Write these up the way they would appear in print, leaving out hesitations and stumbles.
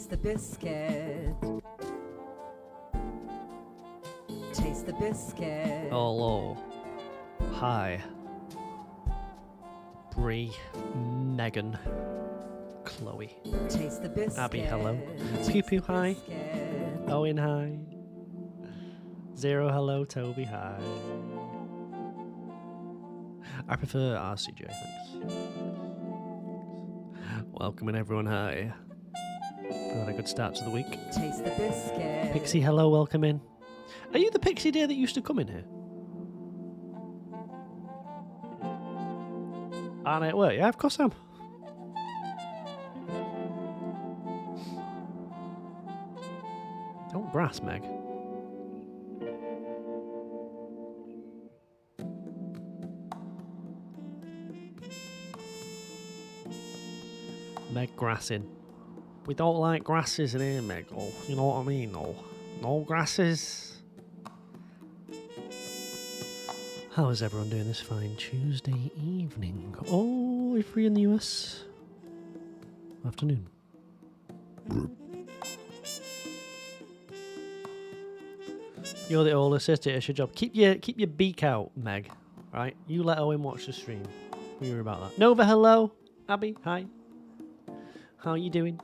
Taste the biscuit. Taste the biscuit. Hello. Hi. Bree, Megan, Chloe. Taste the biscuit. Abby, hello. Taste Pew Pew, the hi. biscuit. Owen, hi. Zero, hello. Toby, hi. I prefer RCJ, thanks. Welcome in, everyone, hi. Got a good start to the week. Taste the biscuit. Pixie, hello, welcome in. Are you the Pixie deer that used to come in here? Aren't it? Well, yeah, of course I am. Don't brass, Meg. Meg grassing. We don't like grasses in here, Meg. Oh, you know what I mean? No grasses. How is everyone doing this fine Tuesday evening? Oh, if you're in the US, afternoon. You're the older sister, it's your job. Keep your beak out, Meg. Right? You let Owen watch the stream. We were about that. Nova, hello. Abby, hi. How are you doing?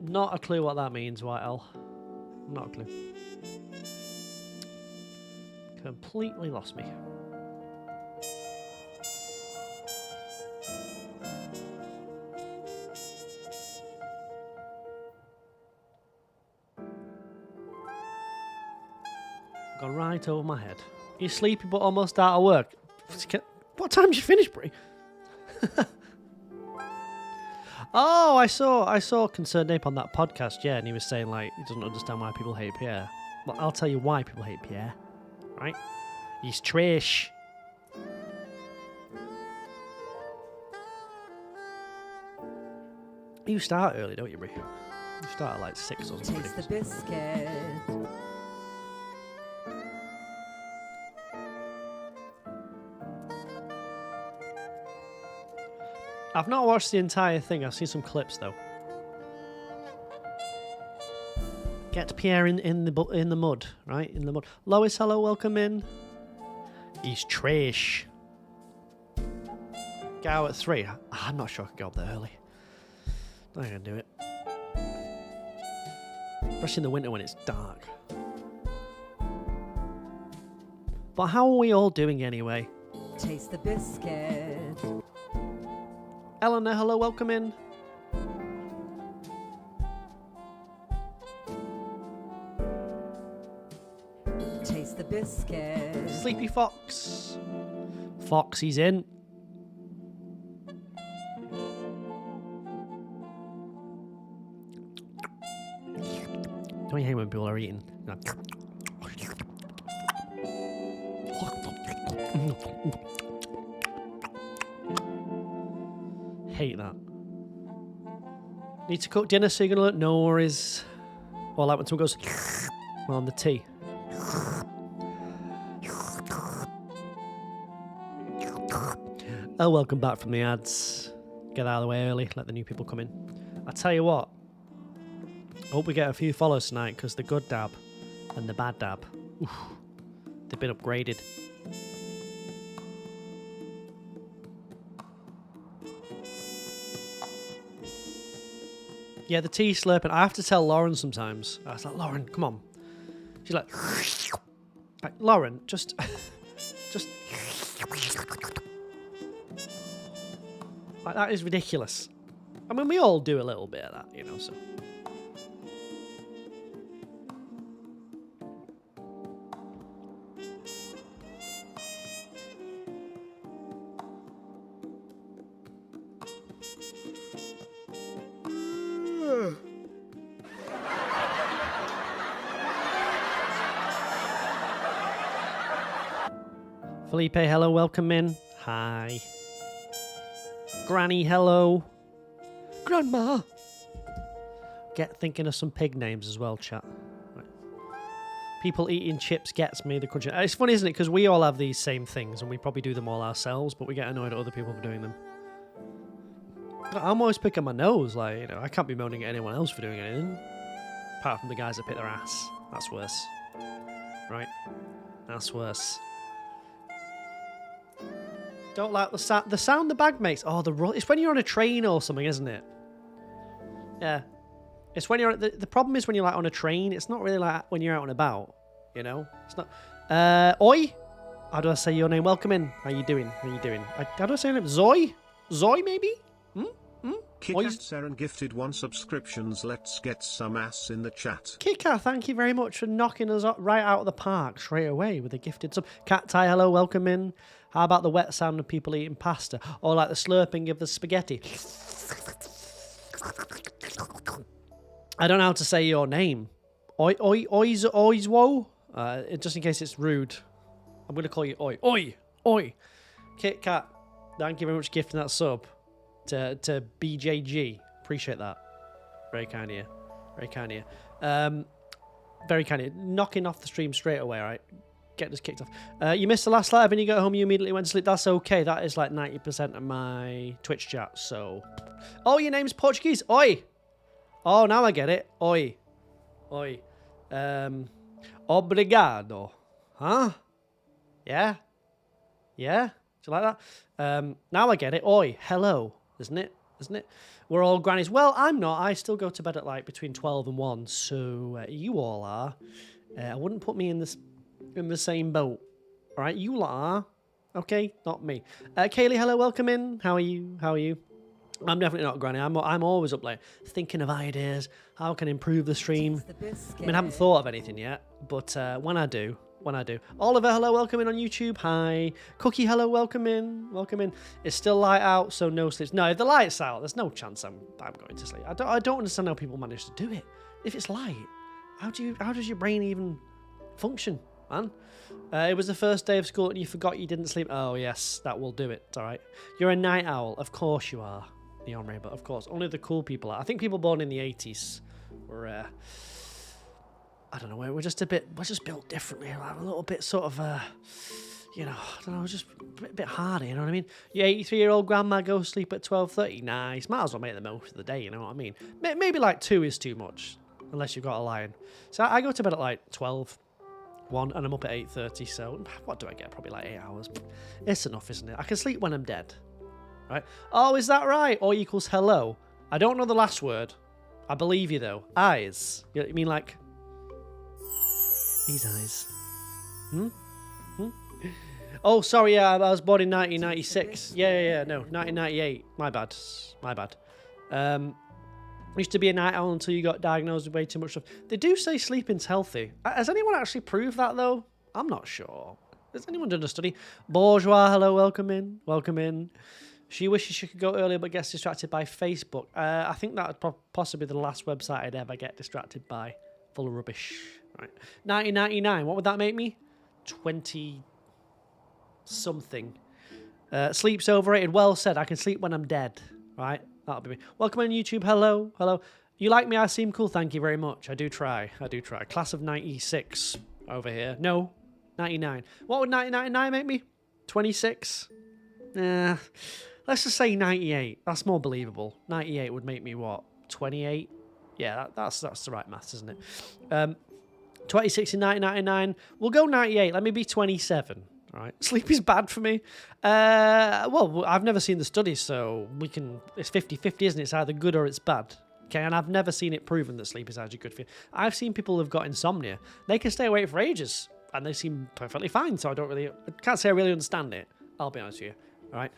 Not a clue what that means, White L. Not a clue. Completely lost me. Gone right over my head. You're sleepy but almost out of work. What time did you finish, Brie? Oh, I saw Concerned Ape on that podcast, yeah, and he was saying, like, he doesn't understand why people hate Pierre. Well, I'll tell you why people hate Pierre, right? He's trash. You start early, don't you, Brie? You start at like 6 or something. Taste the biscuit. I've not watched the entire thing. I've seen some clips though. Get Pierre in the mud, right? In the mud. Lois, hello, welcome in. He's trash. Go out at 3. I'm not sure I can go up there early. Not gonna do it. Especially in the winter when it's dark. But how are we all doing anyway? Taste the biscuit. Eleanor, hello, welcome in. Taste the biscuit. Sleepy Fox. Foxy's in. Don't you hate when people are eating? Hate that. Need to cook dinner, so you're gonna look. No worries. Or like when someone goes on the tea. Oh, welcome back from the ads. Get out of the way early, let the new people come in. I tell you what, I hope we get a few follows tonight, because the good dab and the bad dab, oof, they've been upgraded. Yeah, the tea slurping. I have to tell Lauren sometimes. I was like, Lauren, come on. She's like Lauren, just. Like, that is ridiculous. I mean, we all do a little bit of that, you know, so. Felipe, hello, welcome in. Hi. Granny, hello. Grandma. Get thinking of some pig names as well, chat. Right. People eating chips gets me, the country. It's funny, isn't it? Because we all have these same things and we probably do them all ourselves, but we get annoyed at other people for doing them. I'm always picking my nose, like, you know, I can't be moaning at anyone else for doing anything. Apart from the guys that pick their ass. That's worse. Right? That's worse. Don't like the sound the bag makes. Oh, it's when you're on a train or something, isn't it? Yeah. It's when you're... The problem is when you're, like, on a train. It's not really like when you're out and about, you know? It's not... Oi? How do I say your name? Welcome in. How you doing? How you doing? How do I say your name? Zoe? Zoe, maybe? Kitkat Saren gifted 1 subscriptions. Let's get some ass in the chat. Kitkat, thank you very much for knocking us right out of the park straight away with a gifted sub. Cat Tie, hello, welcome in. How about the wet sound of people eating pasta? Or like the slurping of the spaghetti? I don't know how to say your name. Oizwo? Just in case it's rude. I'm going to call you Oi. Oi! Oi! Kitkat, thank you very much for gifting that sub. To BJG. Appreciate that. Very kind of you. Very kind of you. Very kind of you. Knocking off the stream straight away, right? Getting us kicked off. You missed the last live and you got home, you immediately went to sleep. That's okay. That is like 90% of my Twitch chat, so... Oh, your name's Portuguese. Oi! Oh, now I get it. Oi. Oi. Obrigado. Huh? Yeah? Yeah? Do you like that? Now I get it. Oi. Hello. Isn't it? Isn't it? We're all grannies. Well, I'm not. I still go to bed at like between 12 and 1, so you all are. I wouldn't put me in the same boat. All right, you lot are. Okay, not me. Kaylee, hello, welcome in. How are you? How are you? I'm definitely not a granny. I'm always up late thinking of ideas. How can I improve the stream? I mean, I haven't thought of anything yet, but when I do. Oliver, hello, welcome in on YouTube. Hi. Cookie, hello, welcome in. Welcome in. It's still light out, so no sleep. No, if the light's out, there's no chance I'm going to sleep. I don't understand how people manage to do it. If it's light, how does your brain even function, man? It was the first day of school and you forgot you didn't sleep. Oh yes, that will do it. All right. You're a night owl, of course you are, Neon Ray, but of course only the cool people are. I think people born in the 80s were. I don't know, we're just built differently, like a little bit sort of, you know, I don't know, just a bit harder, you know what I mean? Your 83-year-old grandma goes to sleep at 12:30, nice, might as well make the most of the day, you know what I mean? Maybe like 2 is too much, unless you've got a lion. So I go to bed at like 12, 1, and I'm up at 8:30, so what do I get? Probably like 8 hours. It's enough, isn't it? I can sleep when I'm dead, right? Oh, is that right? Or equals hello. I don't know the last word. I believe you, though. Eyes. You mean like... These eyes. Oh, sorry, yeah, I was born in 1996. Yeah, no, 1998. My bad. Used to be a night owl until you got diagnosed with way too much stuff. They do say sleeping's healthy. Has anyone actually proved that, though? I'm not sure. Has anyone done a study? Bourgeois, hello, welcome in. She wishes she could go earlier but gets distracted by Facebook. I think that would possibly be the last website I'd ever get distracted by. Full of rubbish. Right. 1999, what would that make me? 20-something. Sleep's overrated. Well said. I can sleep when I'm dead. Right? That'll be me. Welcome on YouTube. Hello. You like me? I seem cool. Thank you very much. I do try. Class of 96 over here. No, 99. What would 1999 make me? 26? Let's just say 98. That's more believable. 98 would make me what? 28? Yeah, that's the right maths, isn't it? 26 in 1999. We'll go 98. Let me be 27. All right. Sleep is bad for me. Well, I've never seen the study, so it's 50-50, isn't it? It's either good or it's bad. Okay, and I've never seen it proven that sleep is actually good for you. I've seen people who've got insomnia. They can stay awake for ages, and they seem perfectly fine, so I can't say I really understand it. I'll be honest with you. All right.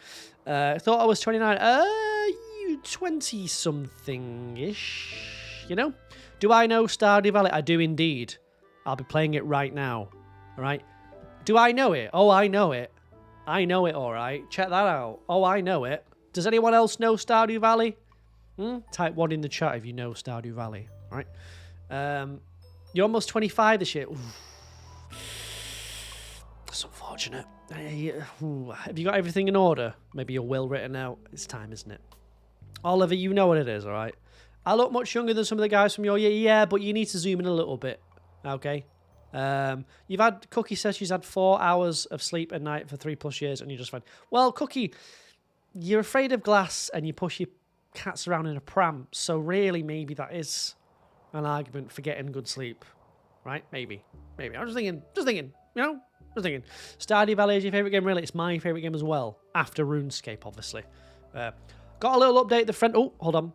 Thought I was 29. You 20-something-ish, you know? Do I know Stardew Valley? I do indeed. I'll be playing it right now. All right. Do I know it? Oh, I know it. I know it, all right. Check that out. Oh, I know it. Does anyone else know Stardew Valley? Type 1 in the chat if you know Stardew Valley. All right. You're almost 25 this year. Oof. That's unfortunate. Have you got everything in order? Maybe your will written out. It's time, isn't it? Oliver, you know what it is, all right? I look much younger than some of the guys from your year. Yeah, but you need to zoom in a little bit. Okay? You've had Cookie says she's had 4 hours of sleep a night for 3+ years, and you're just fine. Well, Cookie, you're afraid of glass, and you push your cats around in a pram. So really, maybe that is an argument for getting good sleep, right? Maybe. I'm just thinking. You know, just thinking. Stardew Valley is your favorite game, really? It's my favorite game as well, after RuneScape, obviously. Got a little update. The friend. Oh, hold on.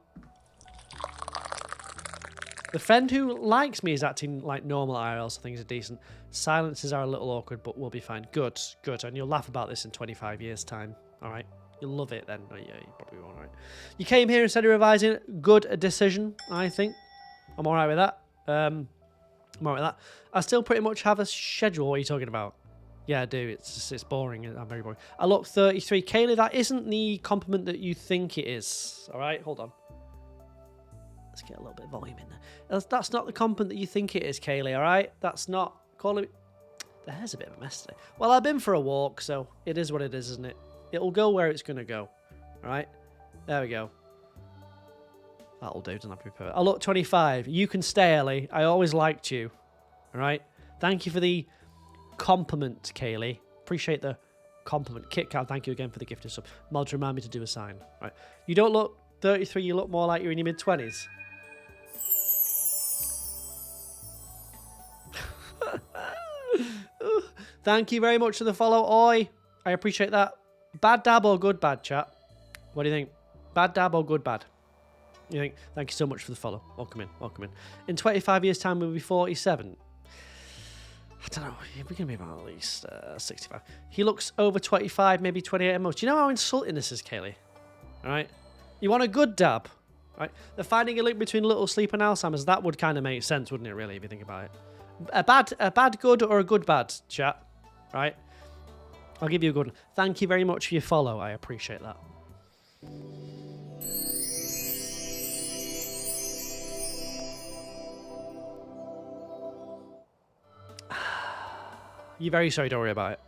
The friend who likes me is acting like normal IRL, so things are decent. Silences are a little awkward, but we'll be fine. Good. And you'll laugh about this in 25 years' time. All right? You'll love it then. Oh, yeah, you probably won't, all right? You came here instead of revising. Good decision, I think. I'm all right with that. I still pretty much have a schedule. What are you talking about? Yeah, I do. It's boring. I'm very boring. I look 33. Kaylee, that isn't the compliment that you think it is. All right? Hold on. Let's get a little bit of volume in there. That's not the compliment that you think it is, Kaylee, all right? That's not... Calling it... The hair's a bit of a mess today. Well, I've been for a walk, so it is what it is, isn't it? It'll go where it's going to go, all right? There we go. That'll do, doesn't have to be perfect. I look 25. You can stay, Ellie. I always liked you, all right? Thank you for the compliment, Kaylee. Appreciate the compliment. Kit Kat, thank you again for the gift of sub. Mods remind me to do a sign. Right. You don't look 33, you look more like you're in your mid-20s. Thank you very much for the follow. Oi, I appreciate that. Bad dab or good bad, chat? What do you think? Bad dab or good bad? You think? Thank you so much for the follow. Welcome in. In 25 years' time, we'll be 47. I don't know. We're going to be about at least 65. He looks over 25, maybe 28 at most. Do you know how insulting this is, Kaylee? All right? You want a good dab? Right? They're finding a link between little sleep and Alzheimer's. That would kind of make sense, wouldn't it, really, if you think about it? A bad good or a good bad, chat? Right? I'll give you a good one. Thank you very much for your follow. I appreciate that. You're very sorry, don't worry about it.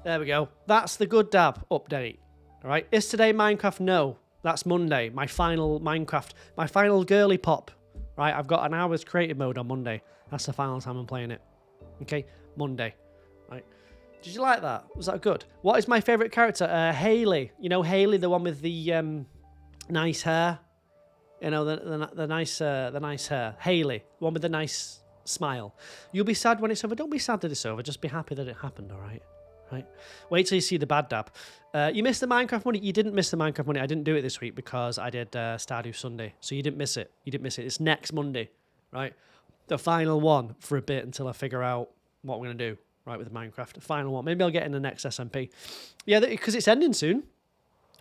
There we go. That's the good dab update. All right. Is today Minecraft? No. That's Monday. My final Minecraft. My final girly pop. Right. I've got an hour's creative mode on Monday. That's the final time I'm playing it. Okay. Monday. Right. Did you like that? Was that good? What is my favourite character? Haley. You know Haley, the one with the nice hair. You know the nice hair. Haley, the one with the nice smile. You'll be sad when it's over. Don't be sad that it's over. Just be happy that it happened. All right. Right. Wait till you see the bad dab. You missed the Minecraft money. You didn't miss the Minecraft money. I didn't do it this week because I did Stardew Sunday. So you didn't miss it. It's next Monday. Right. The final one for a bit until I figure out what we're gonna do. Right, with Minecraft, the final one. Maybe I'll get in the next SMP. Yeah, because it's ending soon.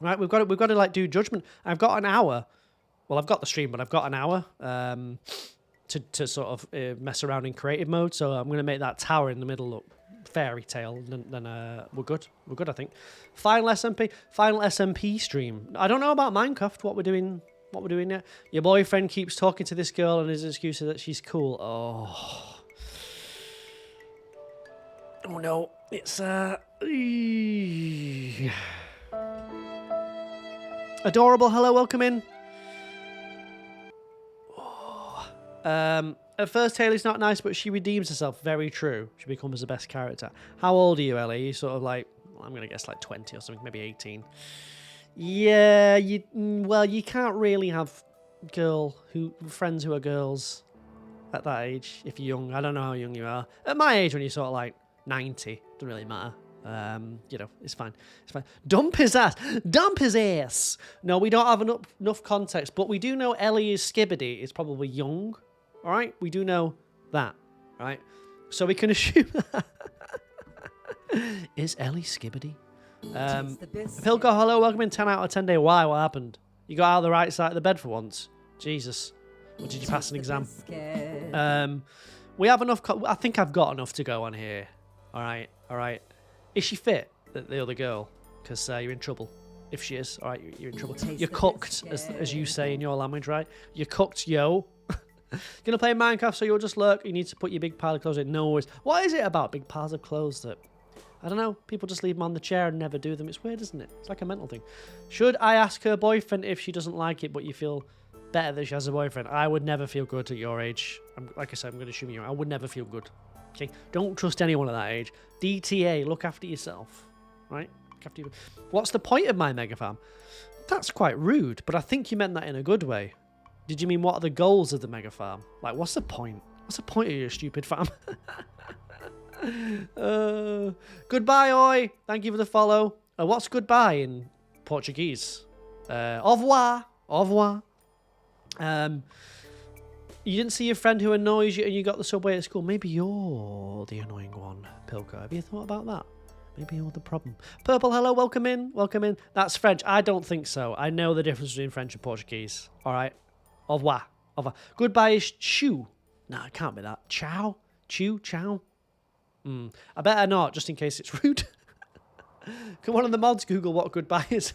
Right, we've got to like do judgment. I've got an hour. Well, I've got the stream, but I've got an hour to sort of mess around in creative mode. So I'm going to make that tower in the middle look fairy tale. Then we're good. We're good, I think. Final SMP stream. I don't know about Minecraft. What we're doing yet? Your boyfriend keeps talking to this girl, and his excuse is that she's cool. Oh no, it's adorable. Hello, welcome in. At first, Haley's not nice, but she redeems herself. Very true. She becomes the best character. How old are you, Ellie? You sort of like, I'm gonna guess like 20 or something, maybe 18. Yeah, you can't really have friends who are girls at that age if you're young. I don't know how young you are. At my age, when you're sort of like 90, doesn't really matter. It's fine. Dump his ass. No, we don't have enough context, but we do know Ellie is Skibbity is probably young. All right, we do know that, right? So we can assume that. Is Ellie Skibbity? Pilko, hello, welcome in. 10 out of 10 day. Why? What happened? You got out of the right side of the bed for once. Jesus. Or did you pass an exam? We have enough. I think I've got enough to go on here. All right. Is she fit, the other girl? Because you're in trouble. If she is, all right, you're in trouble. You're cooked, as you say in your language, right? You're cooked, yo. Gonna play Minecraft, so you'll just lurk. You need to put your big pile of clothes in. No worries. What is it about big piles of clothes that, I don't know, people just leave them on the chair and never do them? It's weird, isn't it? It's like a mental thing. Should I ask her boyfriend if she doesn't like it, but you feel better that she has a boyfriend? I would never feel good at your age. Like I said, I'm going to assume you. I would never feel good. Okay, don't trust anyone at that age. DTA, look after yourself, right? Look after you. What's the point of my mega farm? That's quite rude, but I think you meant that in a good way. Did you mean what are the goals of the mega farm? Like, what's the point? What's the point of your stupid farm? Goodbye, oi. Thank you for the follow. What's goodbye in Portuguese? Au revoir. Au revoir. You didn't see your friend who annoys you and you got the subway at school. Maybe you're the annoying one, Pilko. Have you thought about that? Maybe you're the problem. Purple, hello, welcome in. Welcome in. That's French. I don't think so. I know the difference between French and Portuguese. All right. Au revoir. Au revoir. Goodbye is chou. No, it can't be that. Ciao. Chew. Ciao. I better not, just in case it's rude. Can one of the mods Google what goodbye is?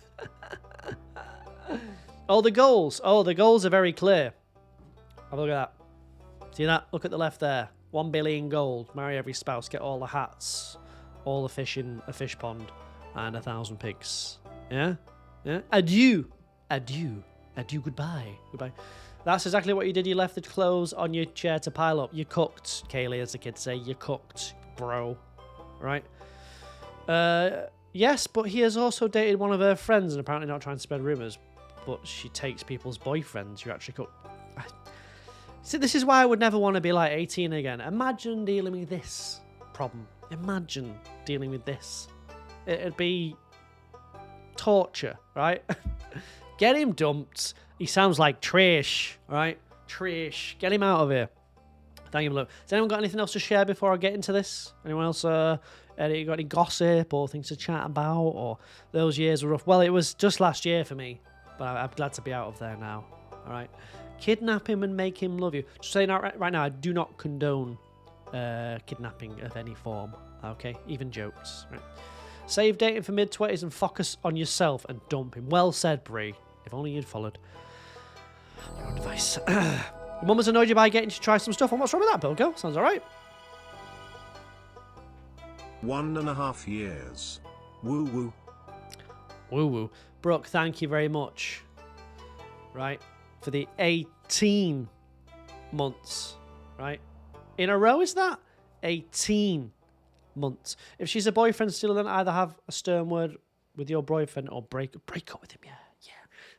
Oh, the goals. Oh, the goals are very clear. Have a look at that. See that? Look at the left there. 1 billion gold. Marry every spouse. Get all the hats. All the fish in a fish pond. And 1,000 pigs. Yeah? Yeah? Adieu. Adieu. Adieu. Goodbye. Goodbye. That's exactly what you did. You left the clothes on your chair to pile up. You cooked, Kaylee, as the kids say. You cooked, bro. Right? Yes, but he has also dated one of her friends and apparently not trying to spread rumours. But she takes people's boyfriends who actually cook. See, this is why I would never want to be like 18 again. Imagine dealing with this problem. Imagine dealing with this. It'd be torture, right? Get him dumped. He sounds like Trish, right? Trish. Get him out of here. Thank you, Blue. Has anyone got anything else to share before I get into this? Anyone else got any gossip or things to chat about? Or those years were rough? Well, it was just last year for me. But I'm glad to be out of there now. All right. Kidnap him and make him love you. Just saying right now, I do not condone kidnapping of any form. Okay? Even jokes. Right? Save dating for mid-20s and focus on yourself and dump him. Well said, Brie. If only you'd followed your own advice. Your mum has annoyed you by getting you to try some stuff. And what's wrong with that, Bilko? Sounds all right. 1.5 years. Woo woo. Woo woo. Brooke, thank you very much. Right? For the 18 months. Right? In a row, is that? 18 months. If she's a boyfriend still, then either have a stern word with your boyfriend or break up with him. Yeah.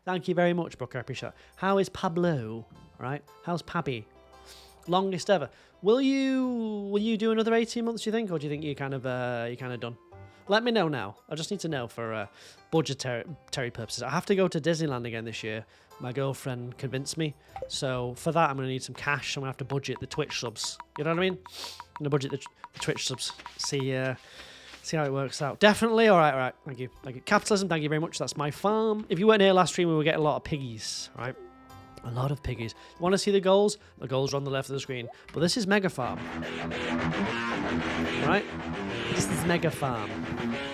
Thank you very much, Brooke. I appreciate that. How is Pablo? Right? How's Pabby? Longest ever. Will you do another 18 months, do you think? Or do you think you're kind of done? Let me know now. I just need to know for budgetary purposes. I have to go to Disneyland again this year. My girlfriend convinced me. So for that, I'm going to need some cash. I'm going to have to budget the Twitch subs. You know what I mean? I'm going to budget the Twitch subs. See how it works out. Definitely. All right. Thank you. Capitalism, thank you very much. That's my farm. If you weren't here last stream, we were getting a lot of piggies, right? A lot of piggies. Want to see the goals? The goals are on the left of the screen. But this is Mega Farm. Right? This is Mega Farm.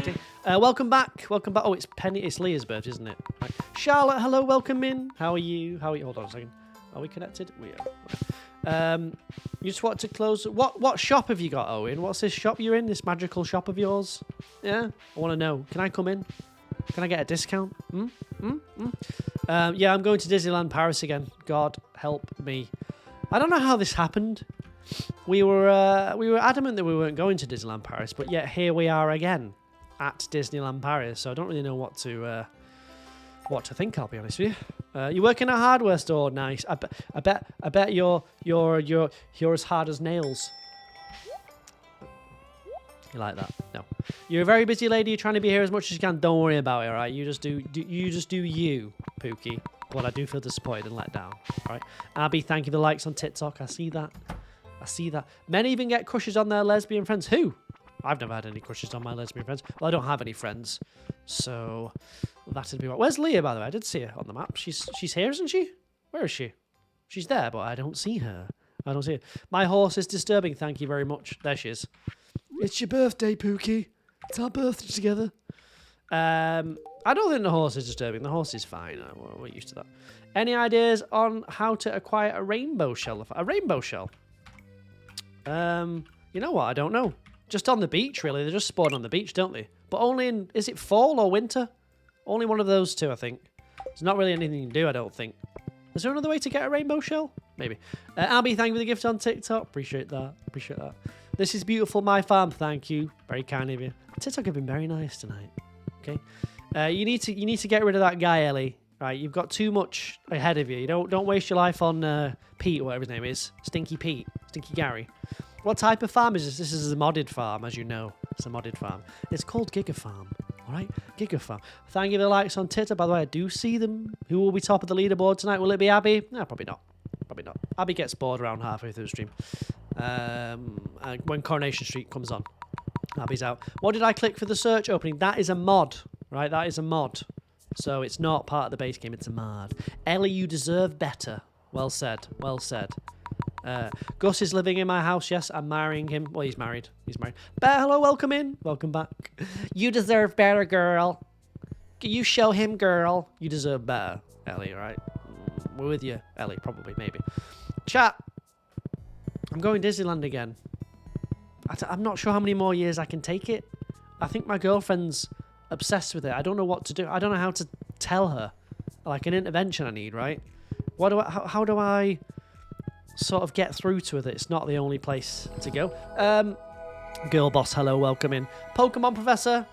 Okay. Welcome back. Oh, it's Leah's birthday, isn't it? Right. Charlotte, hello, welcome in. How are you? Hold on a second. Are we connected? We are. You just want to close. What shop have you got, Owen? What's this shop you're in? This magical shop of yours? Yeah? I want to know. Can I come in? Can I get a discount? Yeah, I'm going to Disneyland Paris again. God help me. I don't know how this happened. We were adamant that we weren't going to Disneyland Paris, but yet here we are again at Disneyland Paris. So I don't really know what to think. I'll be honest with you. You work in a hardware store, nice. I bet you're as hard as nails. You like that? No. You're a very busy lady. You're trying to be here as much as you can. Don't worry about it, all right? You just do you, Pookie. But I do feel disappointed and let down, all right? Abby, thank you for the likes on TikTok. I see that. Many even get crushes on their lesbian friends. Who? I've never had any crushes on my lesbian friends. Well, I don't have any friends. So that'd be right. Where's Leah, by the way? I did see her on the map. She's here, isn't she? Where is she? She's there, but I don't see her. My horse is disturbing. Thank you very much. There she is. It's your birthday, Pookie. It's our birthday together. I don't think the horse is disturbing. The horse is fine. We're used to that. Any ideas on how to acquire a rainbow shell? A rainbow shell? You know what? I don't know. Just on the beach, really. They just spawn on the beach, don't they? But only in... Is it fall or winter? Only one of those two, I think. There's not really anything you can do, I don't think. Is there another way to get a rainbow shell? Maybe. Abby, thank you for the gift on TikTok. Appreciate that. This is beautiful, my farm. Thank you. Very kind of you. TikTok have been very nice tonight. Okay. You need to get rid of that guy, Ellie. Right, you've got too much ahead of you. You don't waste your life on Pete, or whatever his name is. Stinky Pete. Stinky Gary. What type of farm is this? This is a modded farm, as you know. It's a modded farm. It's called Giga Farm. Alright? Giga Farm. Thank you for the likes on Twitter. By the way, I do see them. Who will be top of the leaderboard tonight? Will it be Abby? No, probably not. Probably not. Abby gets bored around halfway through the stream. When Coronation Street comes on. Abby's out. What did I click for the search opening? That is a mod. Right? That is a mod. So it's not part of the base game. It's a mod. Ellie, you deserve better. Well said. Well said. Gus is living in my house. Yes, I'm marrying him. Well, he's married. He's married. Bear, hello, welcome in. Welcome back. You deserve better, girl. You show him, girl. You deserve better, Ellie, right? We're with you, Ellie, probably, maybe. Chat. I'm going Disneyland again. I'm not sure how many more years I can take it. I think my girlfriend's obsessed with it. I don't know what to do. I don't know how to tell her. Like an intervention I need, right? How do I sort of get through to her that it's not the only place to go? Girl boss, hello, welcome in. Pokemon Professor.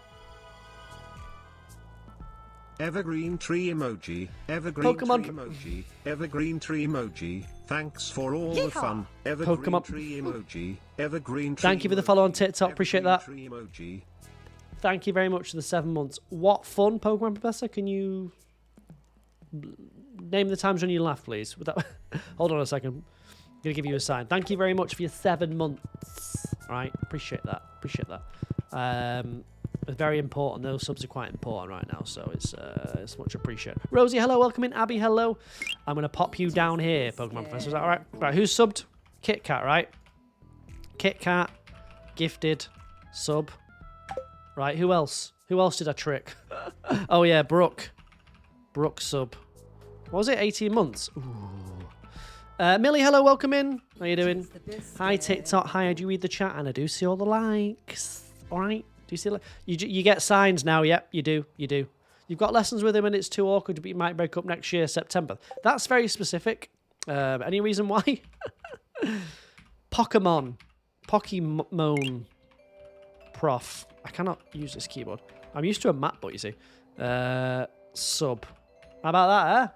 Evergreen tree emoji. Evergreen Pokemon tree emoji. Evergreen tree emoji. Thanks for all the fun. Evergreen Pokemon tree emoji. Evergreen tree. Thank you for the follow on TikTok. Appreciate that. Tree emoji. Thank you very much for the 7 months. What fun, Pokemon Professor? Can you name the times when you laugh, please? Hold on a second. I'm going to give you a sign. Thank you very much for your 7 months. All right. Appreciate that. Appreciate that. It's very important. Those subs are quite important right now, so it's much appreciated. Rosie, hello. Welcome in. Abby, hello. I'm going to pop you down here, Pokemon Professor. Is that all right? Right. Who's subbed? Kit Kat, right? Kit Kat. Gifted. Sub. Right, who else? Who else did I trick? Oh, yeah, Brooke. Brooke sub. What was it? 18 months? Ooh. Millie, hello, welcome in. How you doing? Hi, TikTok. Hi, I do read the chat, and I do see all the likes. All right? Do you see? You get signs now, yep, you do. You do. You've got lessons with him, and it's too awkward, but you might break up next year, September. That's very specific. Any reason why? Pokemon. Pokemon. Prof. I cannot use this keyboard. I'm used to a MacBook, you see. Sub. How about that, huh?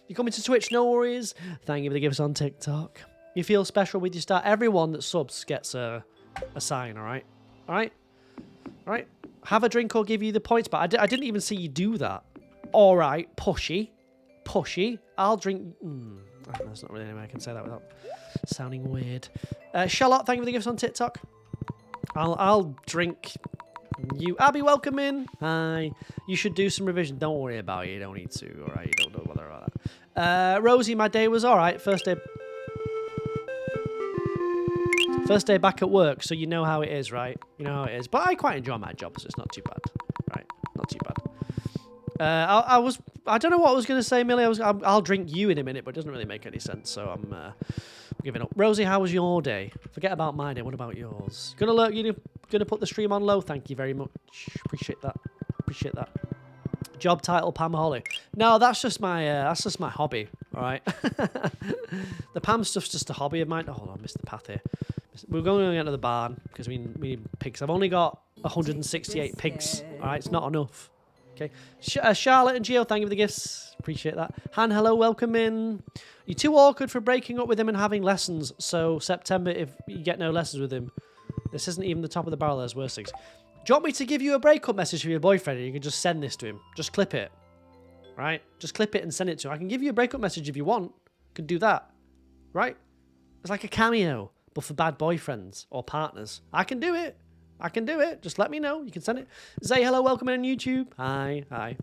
You coming to Twitch? No worries. Thank you for the gifts on TikTok. You feel special with your start. Everyone that subs gets a sign, all right? All right? All right? Have a drink or give you the points, but I didn't even see you do that. All right, pushy. Pushy. I'll drink... That's not really any way I can say that without sounding weird. Charlotte, thank you for the gifts on TikTok. I'll drink you. Abby, welcome in. Hi. You should do some revision. Don't worry about it. You don't need to. All right. You don't bother about that. Rosie, my day was all right. First day back at work, so you know how it is, right? You know how it is. But I quite enjoy my job, so it's not too bad. Right? Not too bad. I don't know what I was going to say, Millie. I'll drink you in a minute, but it doesn't really make any sense, so I'm giving up. Rosie, how was your day? Forget about my day. What about yours? Gonna put the stream on low. Thank you very much. Appreciate that. Appreciate that. Job title Pam Holly. No, that's just my hobby. All right. The Pam stuff's just a hobby of mine. Oh, hold on, I missed the path here. We're going to get to the barn because we need pigs. I've only got 168 pigs. All right, it's not enough. Okay. Charlotte and Gio, thank you for the gifts. Appreciate that. Han, hello, welcome in. You're too awkward for breaking up with him and having lessons. So September, if you get no lessons with him, this isn't even the top of the barrel. There's worse things. Do you want me to give you a breakup message for your boyfriend and you can just send this to him? Just clip it. Right? Just clip it and send it to him. I can give you a breakup message if you want. You can do that. Right? It's like a cameo, but for bad boyfriends or partners. I can do it. I can do it. Just let me know. You can send it. Zay, hello, welcome in on YouTube. Hi, hi.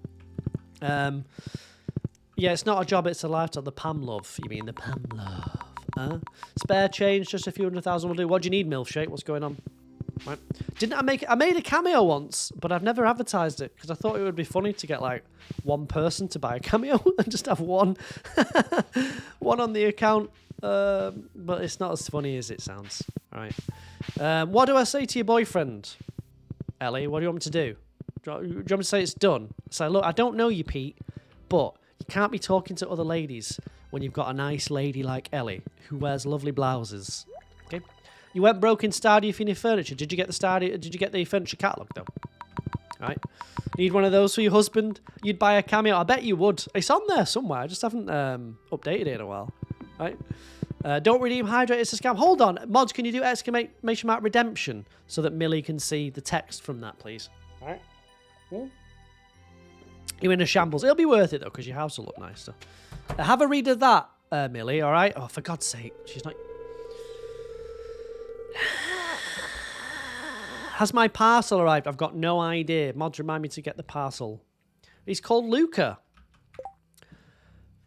Yeah, it's not a job, it's a lifestyle. The Pam love. You mean the Pam love? Spare change, just a few 100,000 will do. What do you need, Milkshake? What's going on? Right. I made a cameo once, but I've never advertised it because I thought it would be funny to get like one person to buy a cameo and just have one on the account. But it's not as funny as it sounds. All right. What do I say to your boyfriend, Ellie? What do you want me to do? Do you want me to say it's done? Say, look, I don't know you, Pete, but you can't be talking to other ladies when you've got a nice lady like Ellie who wears lovely blouses. Okay. You went broke in Stardew for your furniture. Did you get the Stardew? Did you get the furniture catalogue though? Right. Need one of those for your husband? You'd buy a cameo. I bet you would. It's on there somewhere. I just haven't updated it in a while. Right. Don't redeem hydrate. It's a scam. Hold on, mods. Can you do exclamation mark redemption so that Millie can see the text from that, please? All right. You're in a shambles. It'll be worth it though because your house will look nice. So. Have a read of that, Millie. All right. Oh, for God's sake, she's not. Has my parcel arrived? I've got no idea. Mods, remind me to get the parcel. He's called Luca.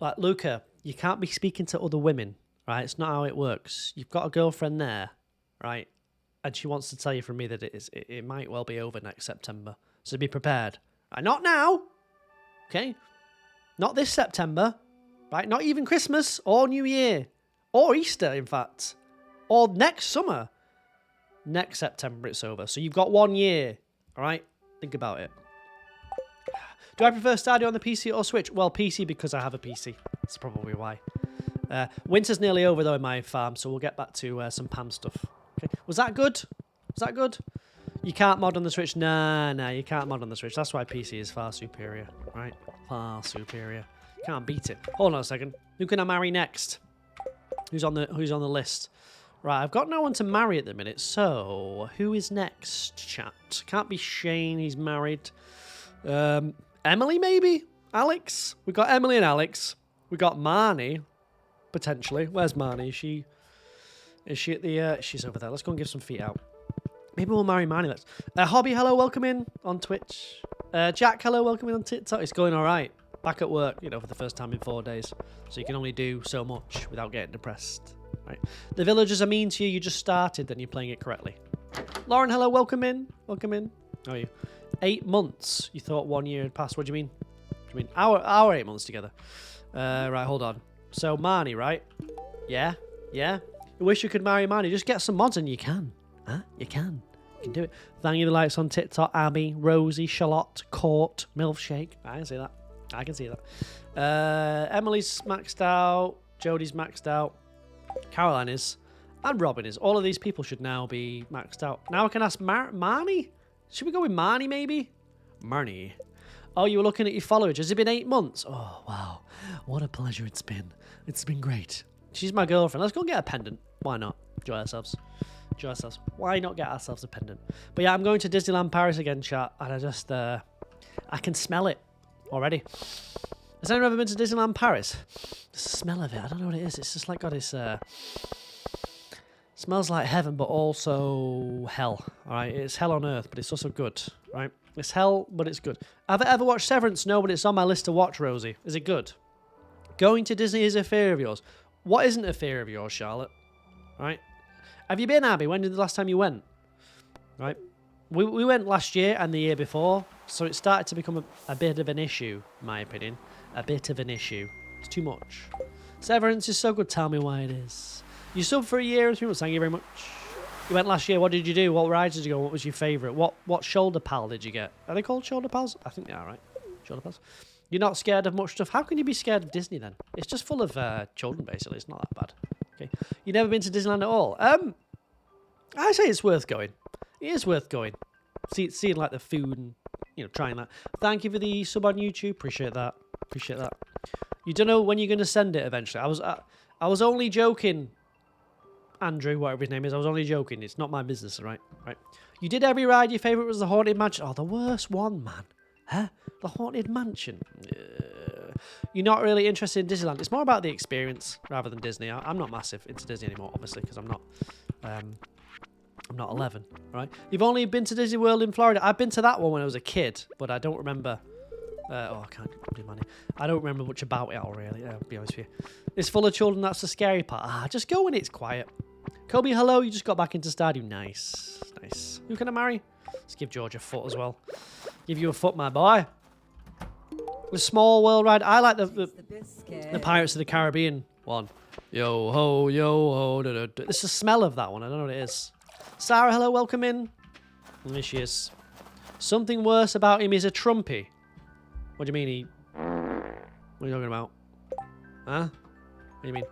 Like, Luca, you can't be speaking to other women, right? It's not how it works. You've got a girlfriend there, right? And she wants to tell you from me that it might well be over next September. So be prepared. Right, not now, okay? Not this September, right? Not even Christmas or New Year or Easter, in fact. Or next summer. Next September it's over. So you've got 1 year. All right? Think about it. Do I prefer Stardew on the PC or Switch? Well, PC because I have a PC. That's probably why. Winter's nearly over though in my farm, so we'll get back to some Pam stuff. Okay. Was that good? Was that good? You can't mod on the Switch. Nah, you can't mod on the Switch. That's why PC is far superior. Right? Far superior. Can't beat it. Hold on a second. Who can I marry next? Who's on the list? Right, I've got no one to marry at the minute, so who is next, chat? Can't be Shane, he's married. Emily, maybe? Alex? We've got Emily and Alex. We got Marnie, potentially. Where's Marnie? Is she at the... she's over there. Let's go and give some feet out. Maybe we'll marry Marnie. Let's... Hobby, hello, welcome in on Twitch. Jack, hello, welcome in on TikTok. It's going all right. Back at work, for the first time in 4 days. So you can only do so much without getting depressed. Right. The villagers are mean to you. You just started, then you're playing it correctly. Lauren, hello, welcome in. Welcome in. How are you? 8 months. You thought 1 year had passed. What do you mean? What do you mean? Our 8 months together. Right, hold on. So Marnie, right? Yeah. I wish you could marry Marnie. Just get some mods and you can. Huh? You can. You can do it. Thank you for the likes on TikTok. Abby, Rosie, Charlotte, Court, Milfshake. I can see that. Emily's maxed out. Jodie's maxed out. Caroline is, and Robin is. All of these people should now be maxed out. Now I can ask Marnie? Should we go with Marnie, maybe? Marnie. Oh, you were looking at your followers. Has it been 8 months? Oh, wow. What a pleasure it's been. It's been great. She's my girlfriend. Let's go and get a pendant. Why not? Enjoy ourselves. Why not get ourselves a pendant? But yeah, I'm going to Disneyland Paris again, chat. And I just, I can smell it already. Has anyone ever been to Disneyland Paris? The smell of it, I don't know what it is. It's just like got this, smells like heaven, but also hell. All right, it's hell on earth, but it's also good. Right, it's hell, but it's good. Have I ever watched Severance? No, but it's on my list to watch. Rosie, is it good? Going to Disney is a fear of yours. What isn't a fear of yours, Charlotte? Right? Have you been, Abby? When did the last time you went? Right, we went last year and the year before, so it started to become a bit of an issue, in my opinion. A bit of an issue. It's too much. Severance is so good. Tell me why it is. You subbed for a year and 3 months. Thank you very much. You went last year. What did you do? What rides did you go? What was your favourite? What shoulder pal did you get? Are they called shoulder pals? I think they are, right? Shoulder pals. You're not scared of much stuff. How can you be scared of Disney then? It's just full of children, basically. It's not that bad. Okay. You've never been to Disneyland at all? I say it's worth going. It is worth going. Seeing like the food and trying that. Thank you for the sub on YouTube. Appreciate that. You don't know when you're going to send it eventually. I was only joking, Andrew, whatever his name is. I was only joking. It's not my business, right? You did every ride. Your favourite was the Haunted Mansion. Oh, the worst one, man. Huh? The Haunted Mansion. You're not really interested in Disneyland. It's more about the experience rather than Disney. I'm not massive into Disney anymore, obviously, because I'm not 11, right? You've only been to Disney World in Florida. I've been to that one when I was a kid, but I don't remember. I can't do money. I don't remember much about it all, really. I'll be honest with you. It's full of children. That's the scary part. Just go when it's quiet. Kobe, hello. You just got back into Stardew. Nice. Who can I marry? Let's give George a foot as well. Give you a foot, my boy. The Small World ride. I like the Pirates of the Caribbean one. Yo ho. Da, da, da. It's the smell of that one. I don't know what it is. Sarah, hello. Welcome in. There she is. Something worse about him is a Trumpy. What do you mean what are you talking about? Huh? What do you mean?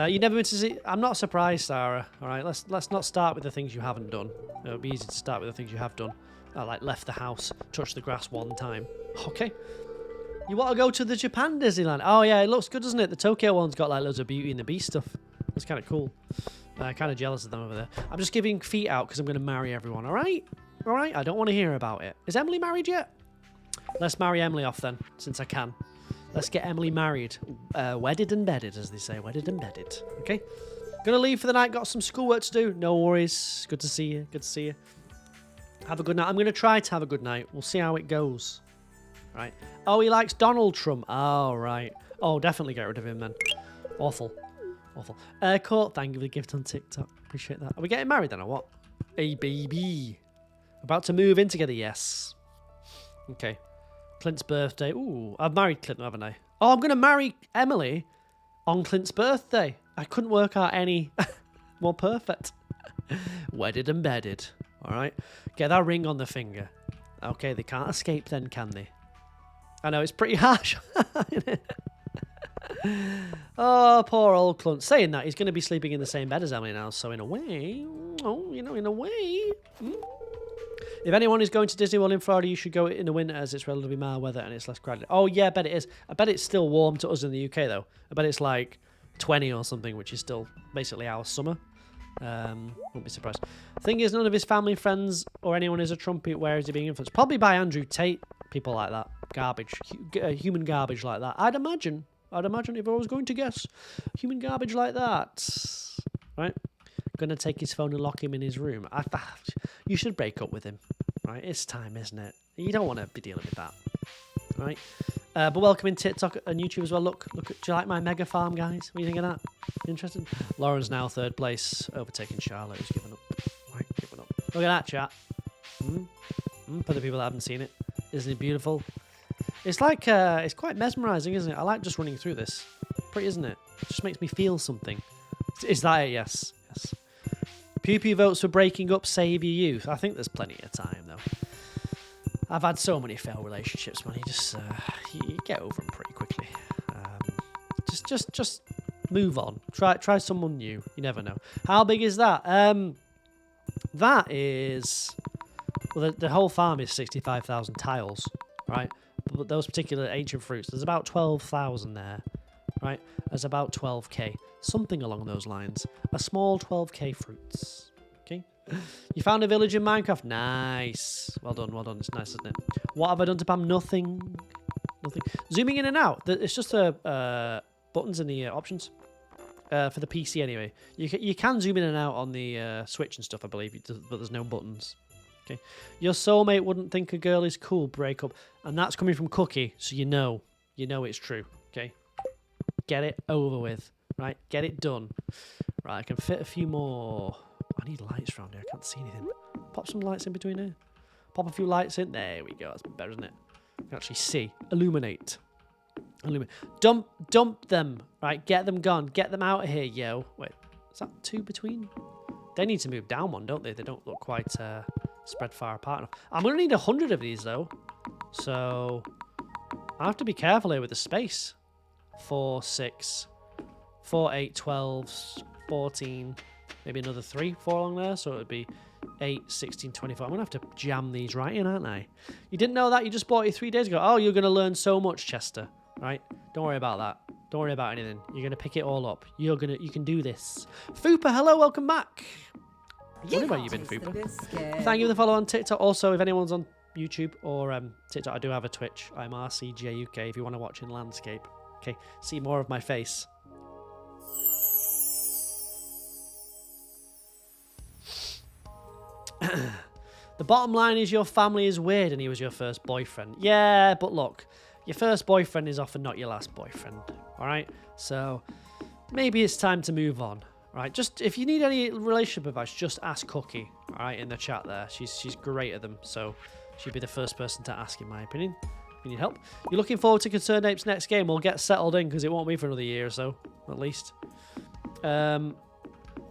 You never been to see... I'm not surprised, Sarah. All right, let's not start with the things you haven't done. It would be easy to start with the things you have done. Like left the house, touched the grass one time. Okay. You want to go to the Japan Disneyland? Oh, yeah, it looks good, doesn't it? The Tokyo one's got like loads of Beauty and the Beast stuff. That's kind of cool. Kind of jealous of them over there. I'm just giving feet out because I'm going to marry everyone, all right? All right? I don't want to hear about it. Is Emily married yet? Let's marry Emily off then, since I can. Let's get Emily married. Wedded and bedded, as they say. Wedded and bedded. Okay? Gonna leave for the night. Got some schoolwork to do. No worries. Good to see you. Good to see you. Have a good night. I'm going to try to have a good night. We'll see how it goes. Right. Oh, he likes Donald Trump. Oh, right. Oh, definitely get rid of him then. Awful. Awful. Court, thank you for the gift on TikTok. Appreciate that. Are we getting married then or what? Hey, baby. About to move in together, yes. Okay. Clint's birthday. Ooh, I've married Clint, haven't I? Oh, I'm going to marry Emily on Clint's birthday. I couldn't work out any more perfect. Wedded and bedded. All right. Get that ring on the finger. Okay, they can't escape then, can they? I know, it's pretty harsh. Oh, poor old Clunt. Saying that, he's going to be sleeping in the same bed as Emily now, so in a way... Oh, you know, in a way... If anyone is going to Disney World in Florida, you should go in the winter as it's relatively mild weather and it's less crowded. Oh, yeah, I bet it is. I bet it's still warm to us in the UK, though. I bet it's like 20 or something, which is still basically our summer. Won't be surprised. Thing is, none of his family, friends, or anyone is a trumpet. Where is he being influenced? Probably by Andrew Tate. People like that. Garbage. Human garbage like that. I'd imagine if I was going to guess. Human garbage like that. Right? Gonna take his phone and lock him in his room. You should break up with him. Right? It's time, isn't it? You don't want to be dealing with that. Right? But welcome in TikTok and YouTube as well. Look, do you like my mega farm, guys? What do you think of that? Interested? Lauren's now third place, overtaking Charlotte, who's given up. Right, giving up. Look at that, chat. For the people that haven't seen it. Isn't it beautiful? It's like, it's quite mesmerising, isn't it? I like just running through this. Pretty, isn't it? It just makes me feel something. Is that it? Yes. Yes. Pew Pew votes for breaking up, save your youth. I think there's plenty of time, though. I've had so many failed relationships, man. You just you get over them pretty quickly. Just move on. Try someone new. You never know. How big is that? That is... Well, the whole farm is 65,000 tiles, right? But those particular ancient fruits, there's about 12,000 there, right? There's about 12k. Something along those lines. A small 12k fruits. Okay? You found a village in Minecraft. Nice. Well done, well done. It's nice, isn't it? What have I done to Pam? Nothing. Nothing. Zooming in and out. It's just buttons in the options. For the PC anyway. You can zoom in and out on the Switch and stuff, I believe, but there's no buttons. Okay. Your soulmate wouldn't think a girl is cool, break up. And that's coming from Cookie, so you know it's true. Okay. Get it over with. Right? Get it done. Right, I can fit a few more. I need lights around here. I can't see anything. Pop some lights in between here. Pop a few lights in. There we go. That's better, isn't it? You can actually see. Illuminate. Dump them. Right, get them gone. Get them out of here, yo. Wait, is that two between? They need to move down one, don't they? They don't look quite spread far apart enough. I'm going to need 100 of these, though. So I have to be careful here with the space. 4, 6, 4, 8, 12, 14, maybe another 3, 4 along there. So it would be 8, 16, 24. I'm going to have to jam these right in, aren't I? You didn't know that? You just bought it 3 days ago. Oh, you're going to learn so much, Chester. Right? Don't worry about that. Don't worry about anything. You're going to pick it all up. You can do this. Fupa, hello, welcome back. Wonder where you've been, Fupa. Thank you for the follow on TikTok. Also, if anyone's on YouTube or TikTok, I do have a Twitch. I'm RCJUK if you want to watch in landscape. Okay, see more of my face. The bottom line is your family is weird and he was your first boyfriend. Yeah, but look, your first boyfriend is often not your last boyfriend. All right, so maybe it's time to move on. Right, just if you need any relationship advice, just ask Cookie. All right, in the chat there, she's great at them, so she'd be the first person to ask, in my opinion. You need help? You're looking forward to Concerned Ape's next game? We'll get settled in because it won't be for another year or so, at least.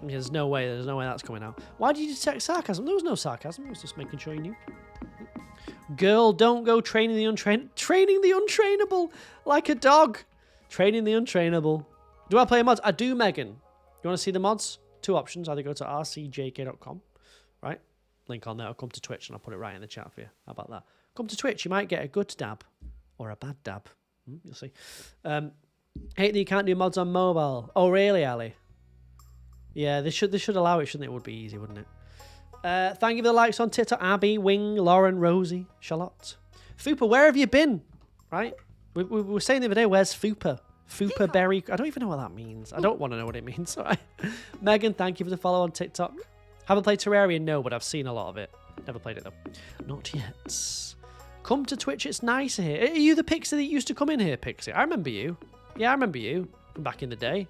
There's no way that's coming out. Why did you detect sarcasm? There was no sarcasm. I was just making sure you knew. Girl, don't go training the untrainable like a dog. Training the untrainable. Do I play mods? I do, Megan. You want to see the mods? 2 options. Either go to rcjk.com, right? Link on there, or come to Twitch, and I'll put it right in the chat for you. How about that? Come to Twitch. You might get a good dab or a bad dab. You'll see. Hate that you can't do mods on mobile. Oh, really, Ali? Yeah, they should allow it, shouldn't it? It would be easy, wouldn't it? Thank you for the likes on TikTok. Abby, Wing, Lauren, Rosie, Charlotte. Fupa, where have you been? Right? We were saying the other day, where's Fupa? Fupa Berry. I don't even know what that means. I don't want to know what it means. All right. Megan, thank you for the follow on TikTok. Haven't played Terraria, no, but I've seen a lot of it. Never played it, though. Not yet. Come to Twitch, it's nicer here. Are you the Pixie that used to come in here, Pixie? I remember you. Yeah, I remember you from back in the day.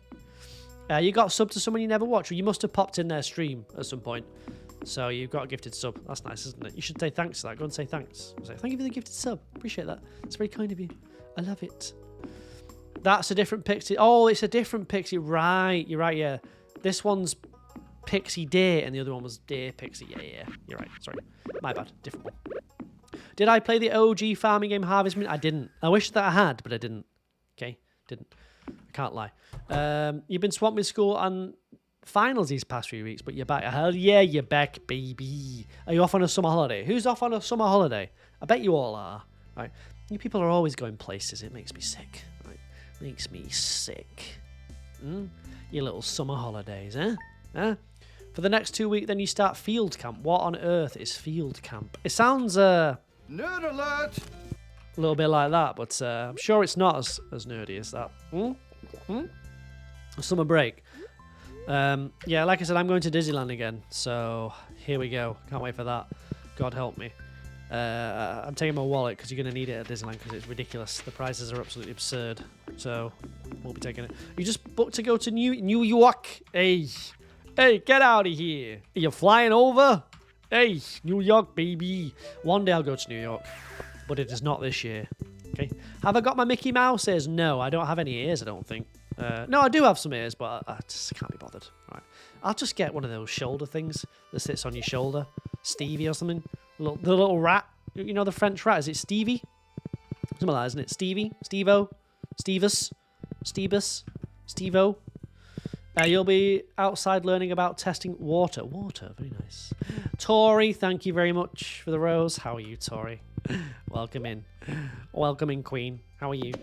You got subbed to someone you never watched. Well, you must have popped in their stream at some point. So you've got a gifted sub. That's nice, isn't it? You should say thanks for that. Go and say thanks. Say, thank you for the gifted sub. Appreciate that. It's very kind of you. I love it. That's a different Pixie. Oh, it's a different Pixie. Right. You're right, yeah. This one's Pixie Deer and the other one was Deer Pixie. Yeah. You're right. Sorry. My bad. Different one. Did I play the OG farming game Harvest Moon? I didn't. I wish that I had, but I didn't. Okay? Didn't. I can't lie. You've been swamped with school and finals these past few weeks, but you're back. Hell yeah, you're back, baby. Are you off on a summer holiday? Who's off on a summer holiday? I bet you all are. Right? You people are always going places. It makes me sick. Right? Makes me sick. Your little summer holidays, eh? Huh? For the next 2 weeks, then you start field camp. What on earth is field camp? It sounds nerd alert. a little bit like that, but I'm sure it's not as nerdy as that. A summer break. Yeah, like I said, I'm going to Disneyland again, so here we go. Can't wait for that. God help me. I'm taking my wallet because you're going to need it at Disneyland because it's ridiculous. The prices are absolutely absurd, so we'll be taking it. You just booked to go to New York? Hey, get out of here. Are you flying over? Hey, New York, baby. One day I'll go to New York, but it is not this year. Okay. Have I got my Mickey Mouse ears? No, I don't have any ears, I don't think. No, I do have some ears, but I just can't be bothered. All right. I'll just get one of those shoulder things that sits on your shoulder. Stevie or something. The little rat. You know the French rat? Is it Stevie? Something like that, isn't it? Stevie? Stevo? Stevus? Stebus? Stevo? You'll be outside learning about testing water. Water, very nice. Tori, thank you very much for the rose. How are you, Tori? Welcome in. Welcome in, Queen. How are you?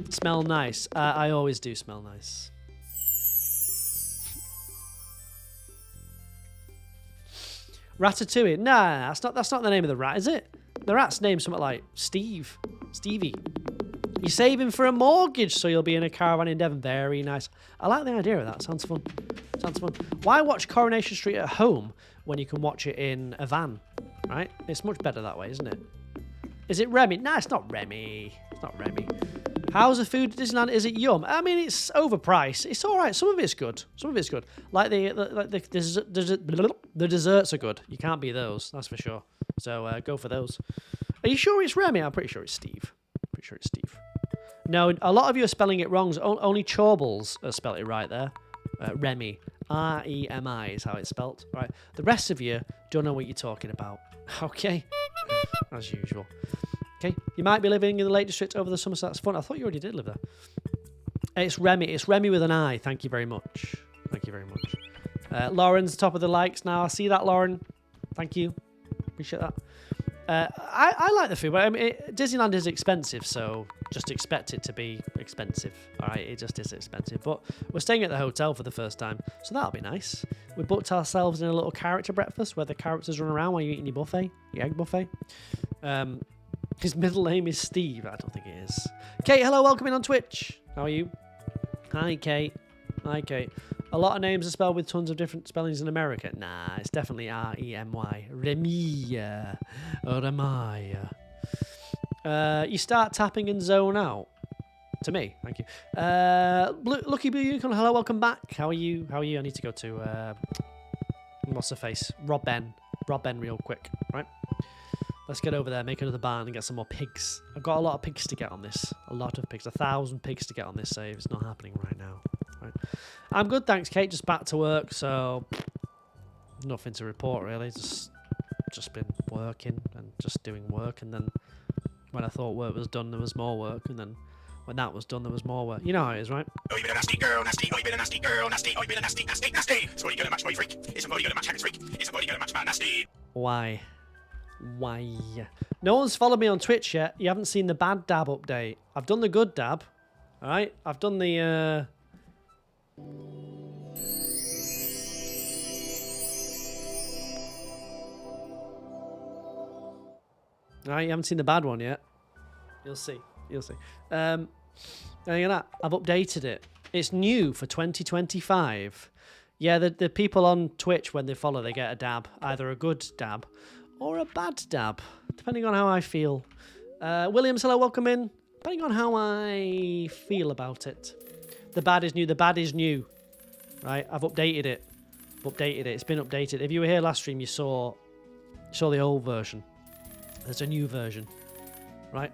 Smell nice. I always do smell nice. Ratatouille. Nah, that's not the name of the rat, is it? The rat's name's something like Stevie. You're saving for a mortgage, so you'll be in a caravan in Devon. Very nice. I like the idea of that. Sounds fun. Why watch Coronation Street at home when you can watch it in a van? Right? It's much better that way, isn't it? Is it Remy? Nah, it's not Remy. How's the food at Disneyland? Is it yum? I mean, it's overpriced. It's all right. Some of it's good. Like the desserts are good. You can't beat those. That's for sure. So go for those. Are you sure it's Remy? I'm pretty sure it's Steve. No, a lot of you are spelling it wrong. Only Chorbles spelled it right there. Remy. R-E-M-I is how it's spelt. Right. The rest of you don't know what you're talking about. Okay. As usual. Okay. You might be living in the Lake District over the summer, so that's fun. I thought you already did live there. It's Remy. It's Remy with an I. Thank you very much. Lauren's top of the likes now. I see that, Lauren. Thank you. Appreciate that. I like the food, but I mean, Disneyland is expensive, so just expect it to be expensive. All right, it just is expensive. But we're staying at the hotel for the first time, so that'll be nice. We booked ourselves in a little character breakfast where the characters run around while you're eating your egg buffet. His middle name is Steve. I don't think it is. Kate, hello, welcome in on Twitch. How are you? Hi, Kate. A lot of names are spelled with tons of different spellings in America. Nah, it's definitely R-E-M-Y. Remia. You start tapping and zone out. To me, thank you. Lucky Blue Unicorn, hello, welcome back. How are you? I need to go to, what's the face? Rob Ben real quick, right? Let's get over there, make another barn and get some more pigs. I've got a lot of pigs to get on this. A lot of pigs. 1,000 pigs to get on this save. It's not happening right now. Right. I'm good, thanks, Kate. Just back to work, so nothing to report really. Just been working and just doing work, and then when I thought work was done, there was more work, and then When that was done, there was more work. You know how it is, right? Oh, you been a nasty girl, nasty. Oh, you been a nasty girl, nasty. Oh, you been a nasty, nasty, nasty. Somebody gonna match my freak. Is somebody gonna match Haggard's freak? Is somebody gonna match my nasty? Why? Why? No one's followed me on Twitch yet. You haven't seen the bad dab update. I've done the good dab. All right? I've done the... All right, you haven't seen the bad one yet. You'll see. You'll see. There you go. I've updated it. It's new for 2025. Yeah, the people on Twitch, when they follow, they get a dab. Either a good dab or a bad dab, depending on how I feel. Williams, hello, welcome in. Depending on how I feel about it. The bad is new. The bad is new. Right, I've updated it. It's been updated. If you were here last stream, you saw the old version. There's a new version. Right?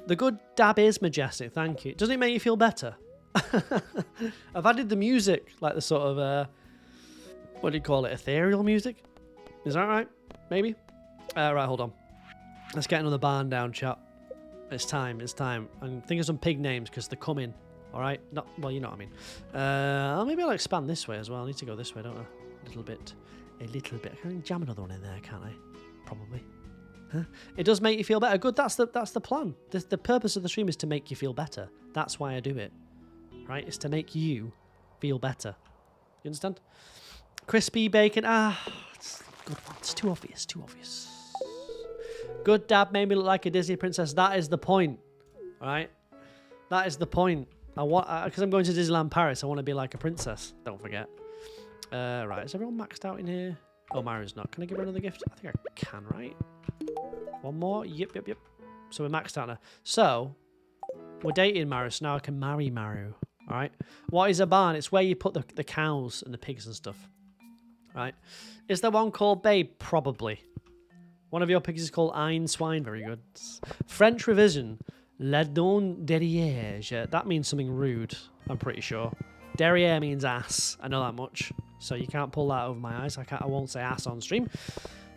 The good dab is majestic, thank you. Doesn't it make you feel better? I've added the music, like the sort of, what do you call it, ethereal music? Is that right? Maybe? Right, hold on. Let's get another barn down, chat. It's time. And think of some pig names, because they're coming. Alright? Well, you know what I mean. Maybe I'll expand this way as well. I need to go this way, don't I? A little bit. I can jam another one in there, can't I? Probably. Huh? It does make you feel better. Good, that's the plan. The purpose of the stream is to make you feel better. That's why I do it. Right? It's to make you feel better. You understand? Crispy bacon. It's good one. It's too obvious. Good dab made me look like a Disney princess. That is the point. Alright? That is the point. Because I'm going to Disneyland Paris, I want to be like a princess. Don't forget. Right, is everyone maxed out in here? Oh, Mario's not. Can I give her another gift? I think I can, right? One more? Yep. So we're maxed out now. So, we're dating Mario, so now I can marry Mario. Alright? What is a barn? It's where you put the cows and the pigs and stuff. Right? Is there one called Babe? Probably. One of your pigs is called Ein Swine. Very good. French revision. La don derrière. That means something rude, I'm pretty sure. Derrière means ass. I know that much. So you can't pull that over my eyes. I won't say ass on stream.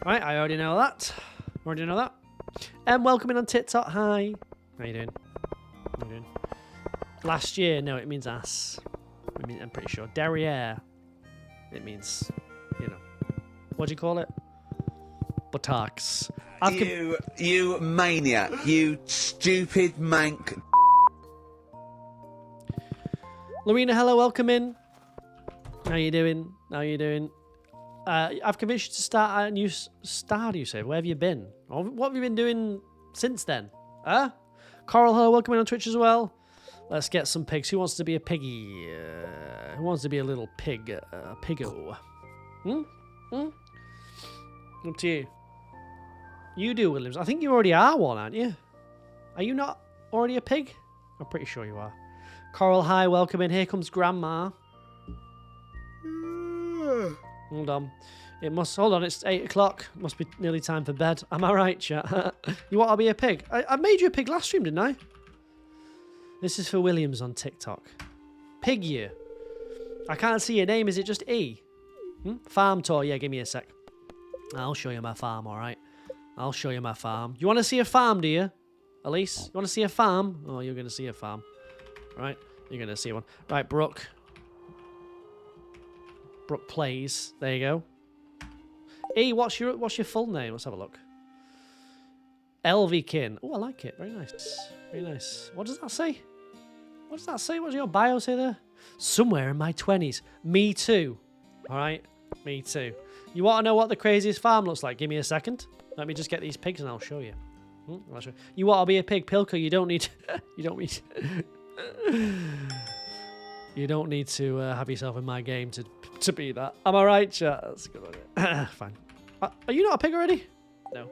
Right, I already know that. Welcome in on TikTok. Hi. How you doing? Last year, no, it means ass. I'm pretty sure. Derrière. It means, what do you call it? Buttocks. You maniac. You stupid mank. Lorena, hello, welcome in. How you doing? I've convinced you to start a new Stardew save. Where have you been? What have you been doing since then? Huh? Coral, hello, welcome in on Twitch as well. Let's get some pigs. Who wants to be a piggy? Who wants to be a little pig? Piggo? Up to you. You do, Williams. I think you already are one, aren't you? Are you not already a pig? I'm pretty sure you are. Coral, hi, welcome in. Here comes Grandma. Hold on. Hold on, it's 8 o'clock. Must be nearly time for bed. Am I right, chat? You want to be a pig? I made you a pig last stream, didn't I? This is for Williams on TikTok. Pig you. I can't see your name. Is it just E? Farm tour. Yeah, give me a sec. I'll show you my farm, all right? I'll show you my farm. You want to see a farm, do you? Elise? You want to see a farm? Oh, you're going to see a farm. Right? You're going to see one. Right, Brooke. Brooke plays. There you go. E, what's your full name? Let's have a look. Elvikin. Oh, I like it. Very nice. Very nice. What does that say? What does that say? What does your bio say there? Somewhere in my 20s. Me too. All right? Me too. You want to know what the craziest farm looks like? Give me a second. Let me just get these pigs and I'll show you. I'll show you. You want to be a pig, Pilker? You don't need. You don't need. You don't need to have yourself in my game to be that. Am I right, chat? That's a good one. Fine. Are you not a pig already? No.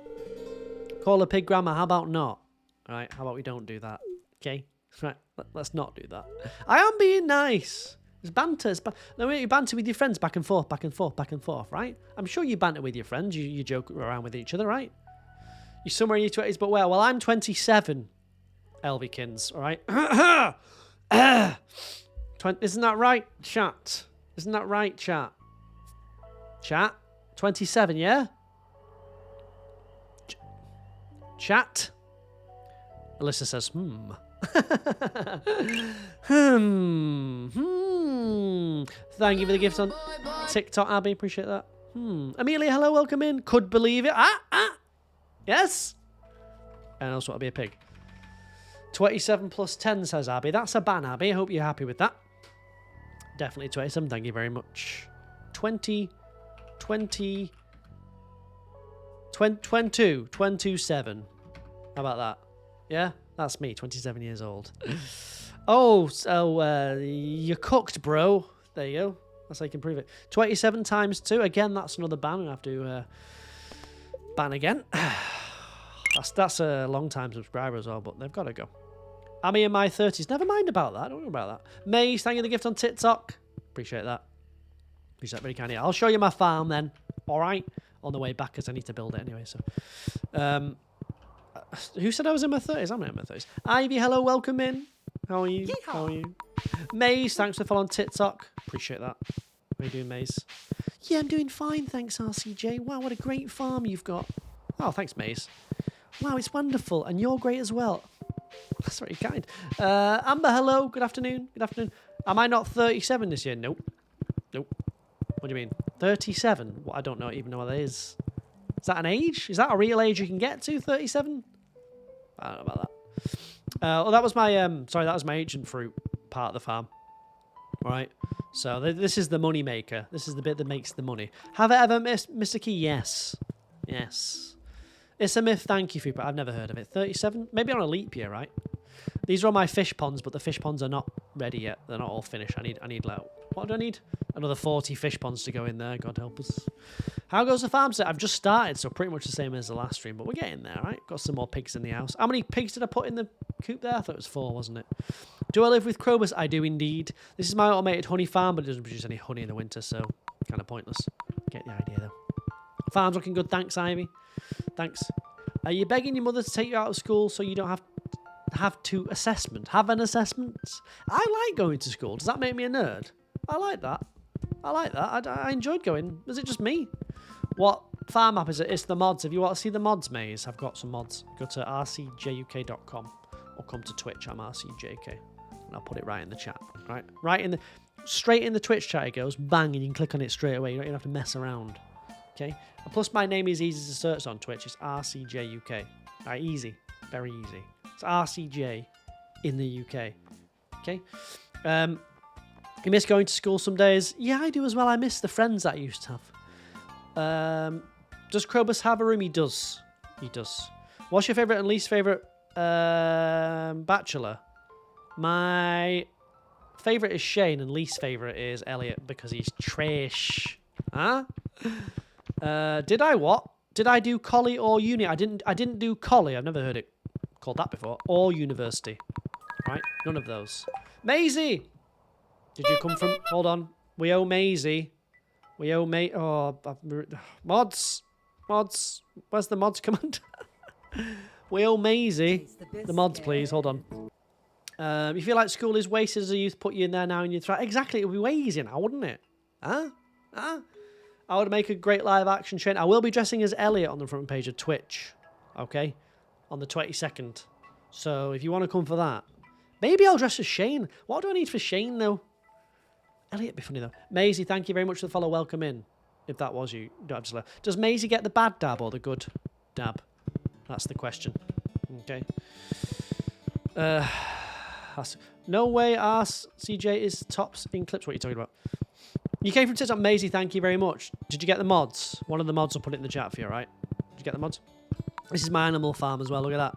Call a pig grandma. How about not? All right. How about we don't do that? Okay. Right. Let's not do that. I am being nice. It's banter. No, you banter with your friends back and forth, right? I'm sure you banter with your friends. You joke around with each other, right? You're somewhere in your 20s, but where? Well, I'm 27, Elvikins, all right? Isn't that right, chat? Isn't that right, chat? Chat? 27, yeah? Chat? Alyssa says, Thank you for the gift on TikTok, Abby. Appreciate that. Amelia, hello, welcome in. Could believe it. Yes. And I also want to be a pig. 27 plus 10, says Abby. That's a ban, Abby. I hope you're happy with that. Definitely 27. Thank you very much. 22, 27. How about that? Yeah, that's me, 27 years old. Oh, so you're cooked, bro. There you go. That's how you can prove it. 27 times 2. Again, that's another ban. We have to ban again. That's a long time subscriber as well, but they've got to go. I'm in my 30s. Never mind about that. Don't worry about that. Maze, thank you for the gift on TikTok. Appreciate that. Appreciate that very kindly. I'll show you my farm then. All right. On the way back, because I need to build it anyway. So, who said I was in my 30s? I'm in my 30s. Ivy, hello, welcome in. How are you? Yeehaw. How are you? Maze, thanks for following TikTok. Appreciate that. How are you doing, Maze? Yeah, I'm doing fine, thanks, RCJ. Wow, what a great farm you've got. Oh, thanks, Maze. Wow, it's wonderful, and you're great as well. That's very kind. Amber, hello. Good afternoon. Good afternoon. Am I not 37 this year? Nope. Nope. What do you mean? 37? What? I don't even know what that is. Is that an age? Is that a real age you can get to? 37? I don't know about that. Oh, that was my sorry, that was my ancient fruit part of the farm. Right. So this is the money maker. This is the bit that makes the money. Have I ever missed a key? Yes. Yes. It's a myth. Thank you, Fupa. I've never heard of it. 37? Maybe on a leap year, right? These are all my fish ponds, but the fish ponds are not ready yet. They're not all finished. I need like, what do I need? Another 40 fish ponds to go in there. God help us. How goes the farm set? I've just started, so pretty much the same as the last stream, but we're getting there, right? Got some more pigs in the house. How many pigs did I put in the coop there? I thought it was 4, wasn't it? Do I live with Krobus? I do indeed. This is my automated honey farm, but it doesn't produce any honey in the winter, so kind of pointless. Get the idea, though. Farm's looking good. Thanks, Ivy. Thanks. Are you begging your mother to take you out of school so you don't have an assessment? I like going to school. Does that make me a nerd? I like that. I enjoyed going. Was it just me? What farm app is it? It's the mods. If you want to see the mods, Maze, I've got some mods. Go to rcjuk.com or come to Twitch. I'm rcjk, and I'll put it right in the chat. Right, straight in the Twitch chat. It goes bang, and you can click on it straight away. You don't even have to mess around. Okay. And plus, my name is easy to search on Twitch. It's rcjuk. Right, easy, very easy. It's RCJ in the UK. Okay. You miss going to school some days? Yeah, I do as well. I miss the friends that I used to have. Does Krobus have a room? He does. He does. What's your favourite and least favourite bachelor? My favourite is Shane and least favourite is Elliot because he's trash. Huh? Did I what? Did I do collie or uni? I didn't do collie. I've never heard it called that before. Or university. Right? None of those. Maisie! Did you come from... Hold on. We owe Maisie. We owe Oh, mods. Mods. Where's the mods command? We owe Maisie. The mods, please. Hold on. You feel like school is wasted as a youth, put you in there now and you try... Exactly. It would be way easier now, wouldn't it? Huh? I would make a great live action train. I will be dressing as Elliot on the front page of Twitch. Okay? On the 22nd. So if you want to come for that. Maybe I'll dress as Shane. What do I need for Shane, though? Elliot be funny, though. Maisie, thank you very much for the follow. Welcome in. If that was you. Don't have to slow. Does Maisie get the bad dab or the good dab? That's the question. Okay. No way RCJ is tops in clips. What are you talking about? You came from TikTok. Maisie, thank you very much. Did you get the mods? One of the mods will put it in the chat for you, right? Did you get the mods? This is my animal farm as well. Look at that.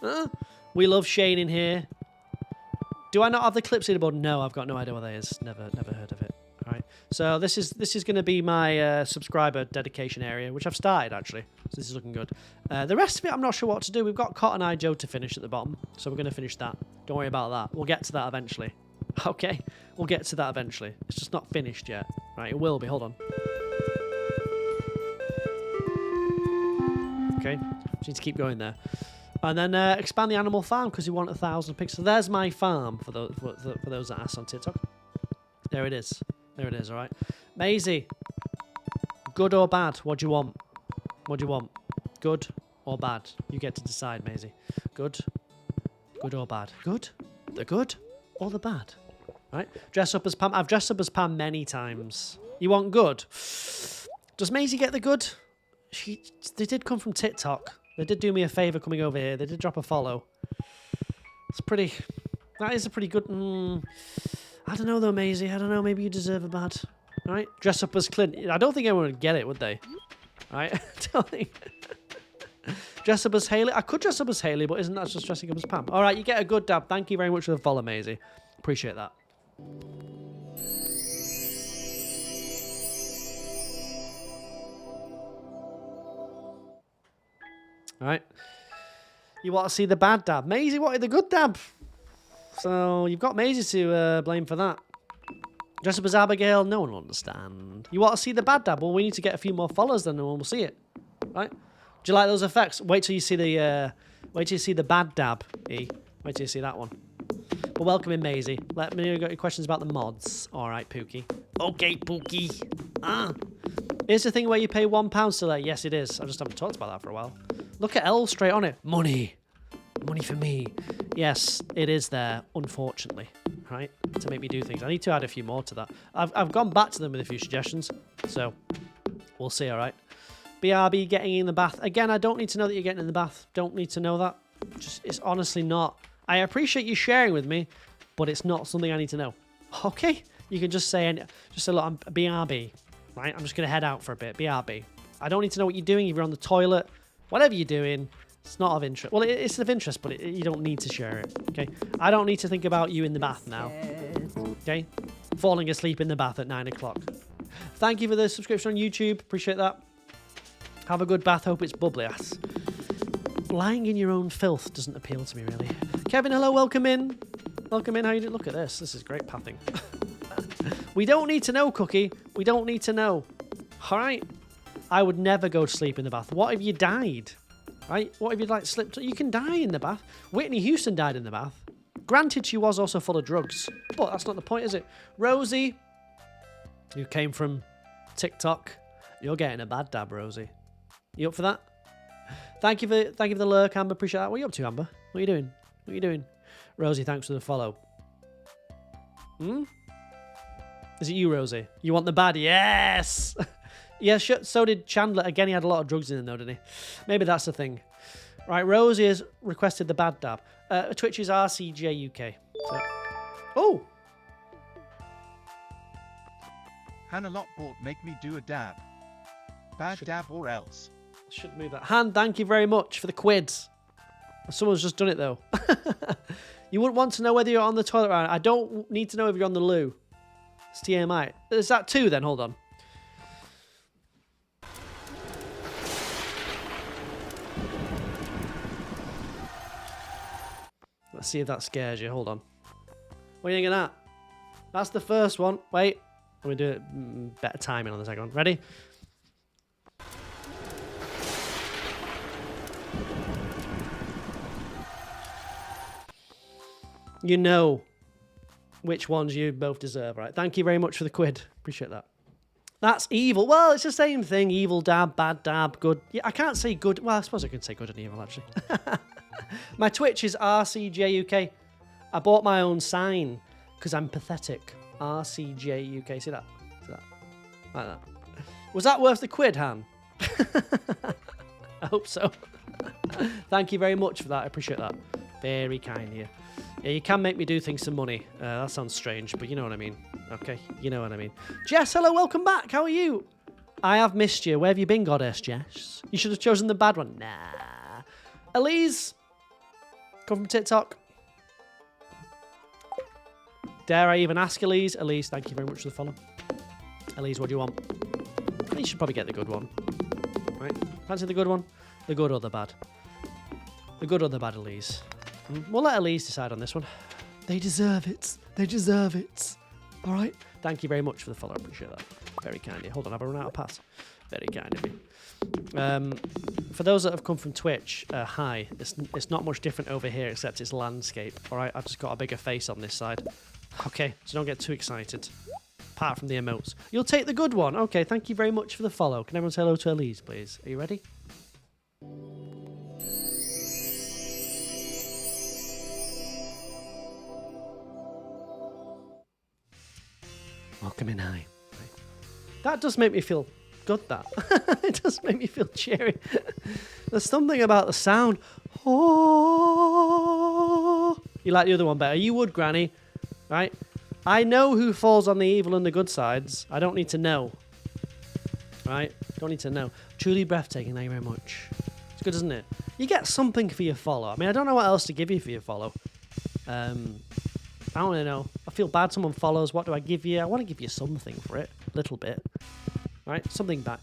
Huh? We love Shane in here. Do I not have the clips leaderboard? No, I've got no idea what that is. Never heard of it. All right. So this is going to be my subscriber dedication area, which I've started actually. So this is looking good. The rest of it, I'm not sure what to do. We've got Cotton Eye Joe to finish at the bottom, so we're going to finish that. Don't worry about that. We'll get to that eventually. Okay, we'll get to that eventually. It's just not finished yet. Right, it will be. Hold on. Okay, just need to keep going there. And then expand the animal farm because we want 1,000 pigs. So there's my farm for those that asked on TikTok. There it is. There it is, all right. Maisie, good or bad? What do you want? What do you want? Good or bad? You get to decide, Maisie. Good? Good or bad? Good? The good or the bad? Right? Dress up as Pam. I've dressed up as Pam many times. You want good? Does Maisie get the good? They did come from TikTok. They did do me a favour coming over here. They did drop a follow. It's pretty... That is a pretty good... I don't know though, Maisie. I don't know. Maybe you deserve a bad. Right? Dress up as Clint. I don't think anyone would get it, would they? Right? I don't think... Dress up as Haley. I could dress up as Haley, but isn't that just dressing up as Pam? All right, you get a good dab. Thank you very much for the follow, Maisie. Appreciate that. All right. You want to see the bad dab? Maisie wanted the good dab. So you've got Maisie to blame for that. Dress up as Abigail. No one will understand. You want to see the bad dab? Well, we need to get a few more followers, then no one will see it. Right? Do you like those effects? Wait till you see the bad dab, E. Wait till you see that one. But welcome in, Maisie. Let me know you got your questions about the mods. All right, Pookie. Okay, Pookie. Is the thing where you pay £1 still there? Yes, it is. I just haven't talked about that for a while. Look at L straight on it. Money. Money for me. Yes, it is there, unfortunately. Right? To make me do things. I need to add a few more to that. I've gone back to them with a few suggestions. So, we'll see, all right? BRB getting in the bath. Again, I don't need to know that you're getting in the bath. Don't need to know that. It's honestly not. I appreciate you sharing with me, but it's not something I need to know. Okay? You can just say, look, I'm BRB. Right? I'm just going to head out for a bit. BRB. I don't need to know what you're doing. If you're on the toilet, whatever you're doing, it's not of interest. Well, it's of interest, but you don't need to share it. Okay? I don't need to think about you in the bath now. Okay? Falling asleep in the bath at 9 o'clock. Thank you for the subscription on YouTube. Appreciate that. Have a good bath. Hope it's bubbly ass. Lying in your own filth doesn't appeal to me, really. Kevin, hello. Welcome in. Welcome in. How you doing? Look at this. This is great pathing. We don't need to know, Cookie. We don't need to know. All right? I would never go to sleep in the bath. What if you died? Right? What if you like slipped? You can die in the bath. Whitney Houston died in the bath. Granted, she was also full of drugs. But that's not the point, is it? Rosie, who came from TikTok. You're getting a bad dab, Rosie. You up for that? Thank you for the lurk, Amber. Appreciate that. What are you up to, Amber? What are you doing? What are you doing? Rosie, thanks for the follow. Is it you, Rosie? You want the bad? Yes! Yeah, so did Chandler. Again, he had a lot of drugs in him, though, didn't he? Maybe that's the thing. Right, Rosie has requested the bad dab. Twitch is RCJ UK. So. Oh! Hannah Lockport, make me do a dab. Bad dab or else. Should move that. Han, thank you very much for the quids. Someone's just done it, though. You wouldn't want to know whether you're on the toilet right now. I don't need to know if you're on the loo. It's TMI. Is that 2 then? Hold on. Let's see if that scares you. Hold on. What do you think of that? That's the first one. Wait. Let me do it better timing on the second one. Ready? You know which ones you both deserve, right? Thank you very much for the quid. Appreciate that. That's evil. Well, it's the same thing. Evil dab, bad dab, good. Yeah, I can't say good. Well, I suppose I could say good and evil, actually. My Twitch is RCJUK. I bought my own sign because I'm pathetic. RCJUK. See that? See that? Like that. Was that worth the quid, Han? I hope so. Thank you very much for that. I appreciate that. Very kind of you. Yeah, you can make me do things for money. That sounds strange, but you know what I mean. Okay, you know what I mean. Jess, hello, welcome back. How are you? I have missed you. Where have you been, Goddess, Jess? You should have chosen the bad one. Nah. Elise, come from TikTok. Dare I even ask Elise? Elise, thank you very much for the follow. Elise, what do you want? You should probably get the good one. Right? Fancy the good one? The good or the bad? The good or the bad, Elise? We'll let Elise decide on this one. They deserve it. They deserve it. All right. Thank you very much for the follow. I appreciate that. Very kind of you. Hold on, have I run out of pass? Very kind of you. For those that have come from Twitch, hi. It's not much different over here except it's landscape. All right. I've just got a bigger face on this side. Okay. So don't get too excited. Apart from the emotes. You'll take the good one. Okay. Thank you very much for the follow. Can everyone say hello to Elise, please? Are you ready? Welcome in high. That does make me feel good, that. It does make me feel cheery. There's something about the sound. Oh. You like the other one better? You would, Granny. Right? I know who falls on the evil and the good sides. I don't need to know. Right? Don't need to know. Truly breathtaking, thank you very much. It's good, isn't it? You get something for your follow. I mean, I don't know what else to give you for your follow. I don't really know. I feel bad someone follows. What do I give you? I want to give you something for it. A little bit. Right? Something back.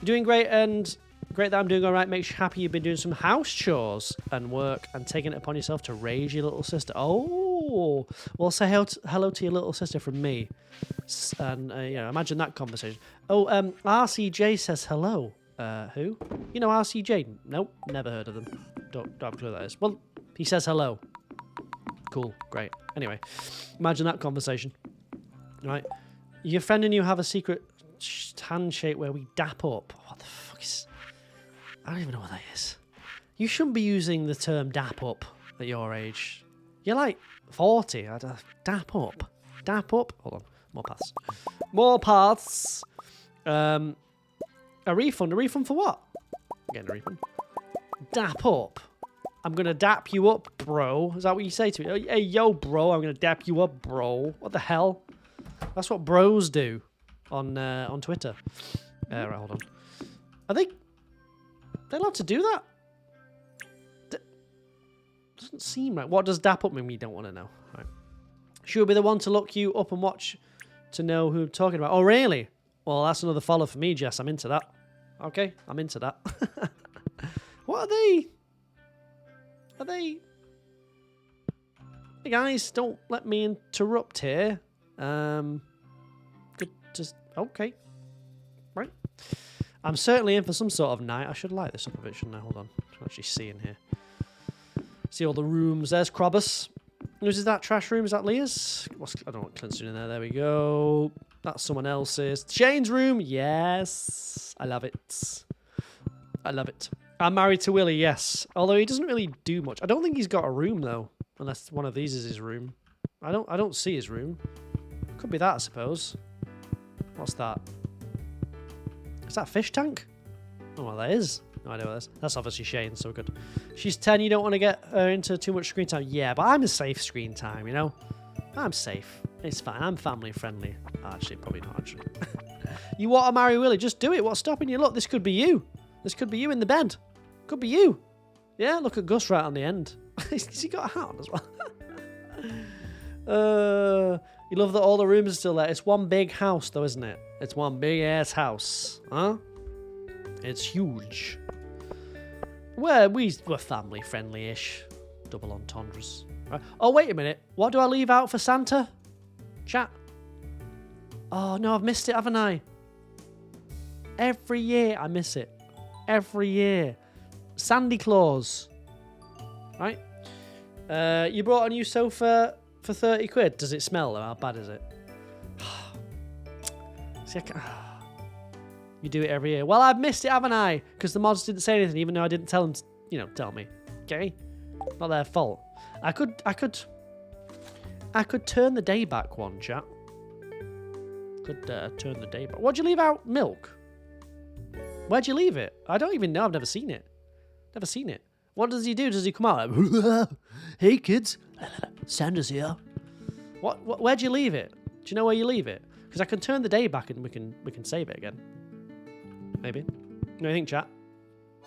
You're doing great, and great that I'm doing all right. Makes you happy you've been doing some house chores and work and taking it upon yourself to raise your little sister. Oh, well, say hello to your little sister from me. And, imagine that conversation. Oh, RCJ says hello. Who? You know RCJ? Nope, never heard of them. Don't have a clue who that is. Well, he says hello. Cool, great. Anyway, imagine that conversation. Right? Your friend and you have a secret handshake where we dap up. What the fuck is... I don't even know what that is. You shouldn't be using the term dap up at your age. You're like 40. Dap up. Dap up. Hold on. More paths. More paths. A refund. A refund for what? I'm getting a refund. Dap up. I'm going to dap you up, bro. Is that what you say to me? Hey, yo, bro. I'm going to dap you up, bro. What the hell? That's what bros do on Twitter. Right, hold on. Are they allowed to do that? Doesn't seem right. What does dap up mean? We don't want to know. Right. She'll be the one to look you up and watch to know who I'm talking about. Oh, really? Well, that's another follow for me, Jess. I'm into that. Okay, I'm into that. What are they? Are they... Hey, guys, don't let me interrupt here. Just... Okay. Right. I'm certainly in for some sort of night. I should light this up a bit, shouldn't I? Hold on. I can actually see in here. See all the rooms. There's Krobus. Whose is that trash room? Is that Leah's? I don't know what Clint's doing in there. There we go. That's someone else's. Shane's room. Yes. I love it. I love it. I'm married to Willie, yes. Although he doesn't really do much. I don't think he's got a room, though. Unless one of these is his room. I don't see his room. Could be that, I suppose. What's that? Is that a fish tank? Oh, well, that is. No idea what that is. That's obviously Shane, so good. She's 10, you don't want to get her into too much screen time. Yeah, but I'm a safe screen time, you know? I'm safe. It's fine. I'm family friendly. Actually, probably not, actually. You want to marry Willie? Just do it. What's stopping you? Look, this could be you. This could be you in the bed. Could be you. Yeah, look at Gus right on the end. Has he got a hat on as well? You love that all the rooms are still there. It's one big house, though, isn't it? It's one big-ass house. Huh? It's huge. We're family-friendly-ish. Double entendres. Right. Oh, wait a minute. What do I leave out for Santa? Chat. Oh, no, I've missed it, haven't I? Every year I miss it. Every year. Sandy Claus. Right? You brought a new sofa for 30 quid. Does it smell? How bad is it? See, you do it every year. Well, I've missed it, haven't I? Because the mods didn't say anything, even though I didn't tell them to, tell me. Okay? Not their fault. I could turn the day back one, chat. Could turn the day back. What'd you leave out? Milk? Where'd you leave it? I don't even know. I've never seen it. Never seen it. What does he do? Does he come out like, hey kids, Santa's here? Where'd you leave it? Do you know where you leave it? Because I can turn the day back and we can save it again. Maybe. No, you think, chat?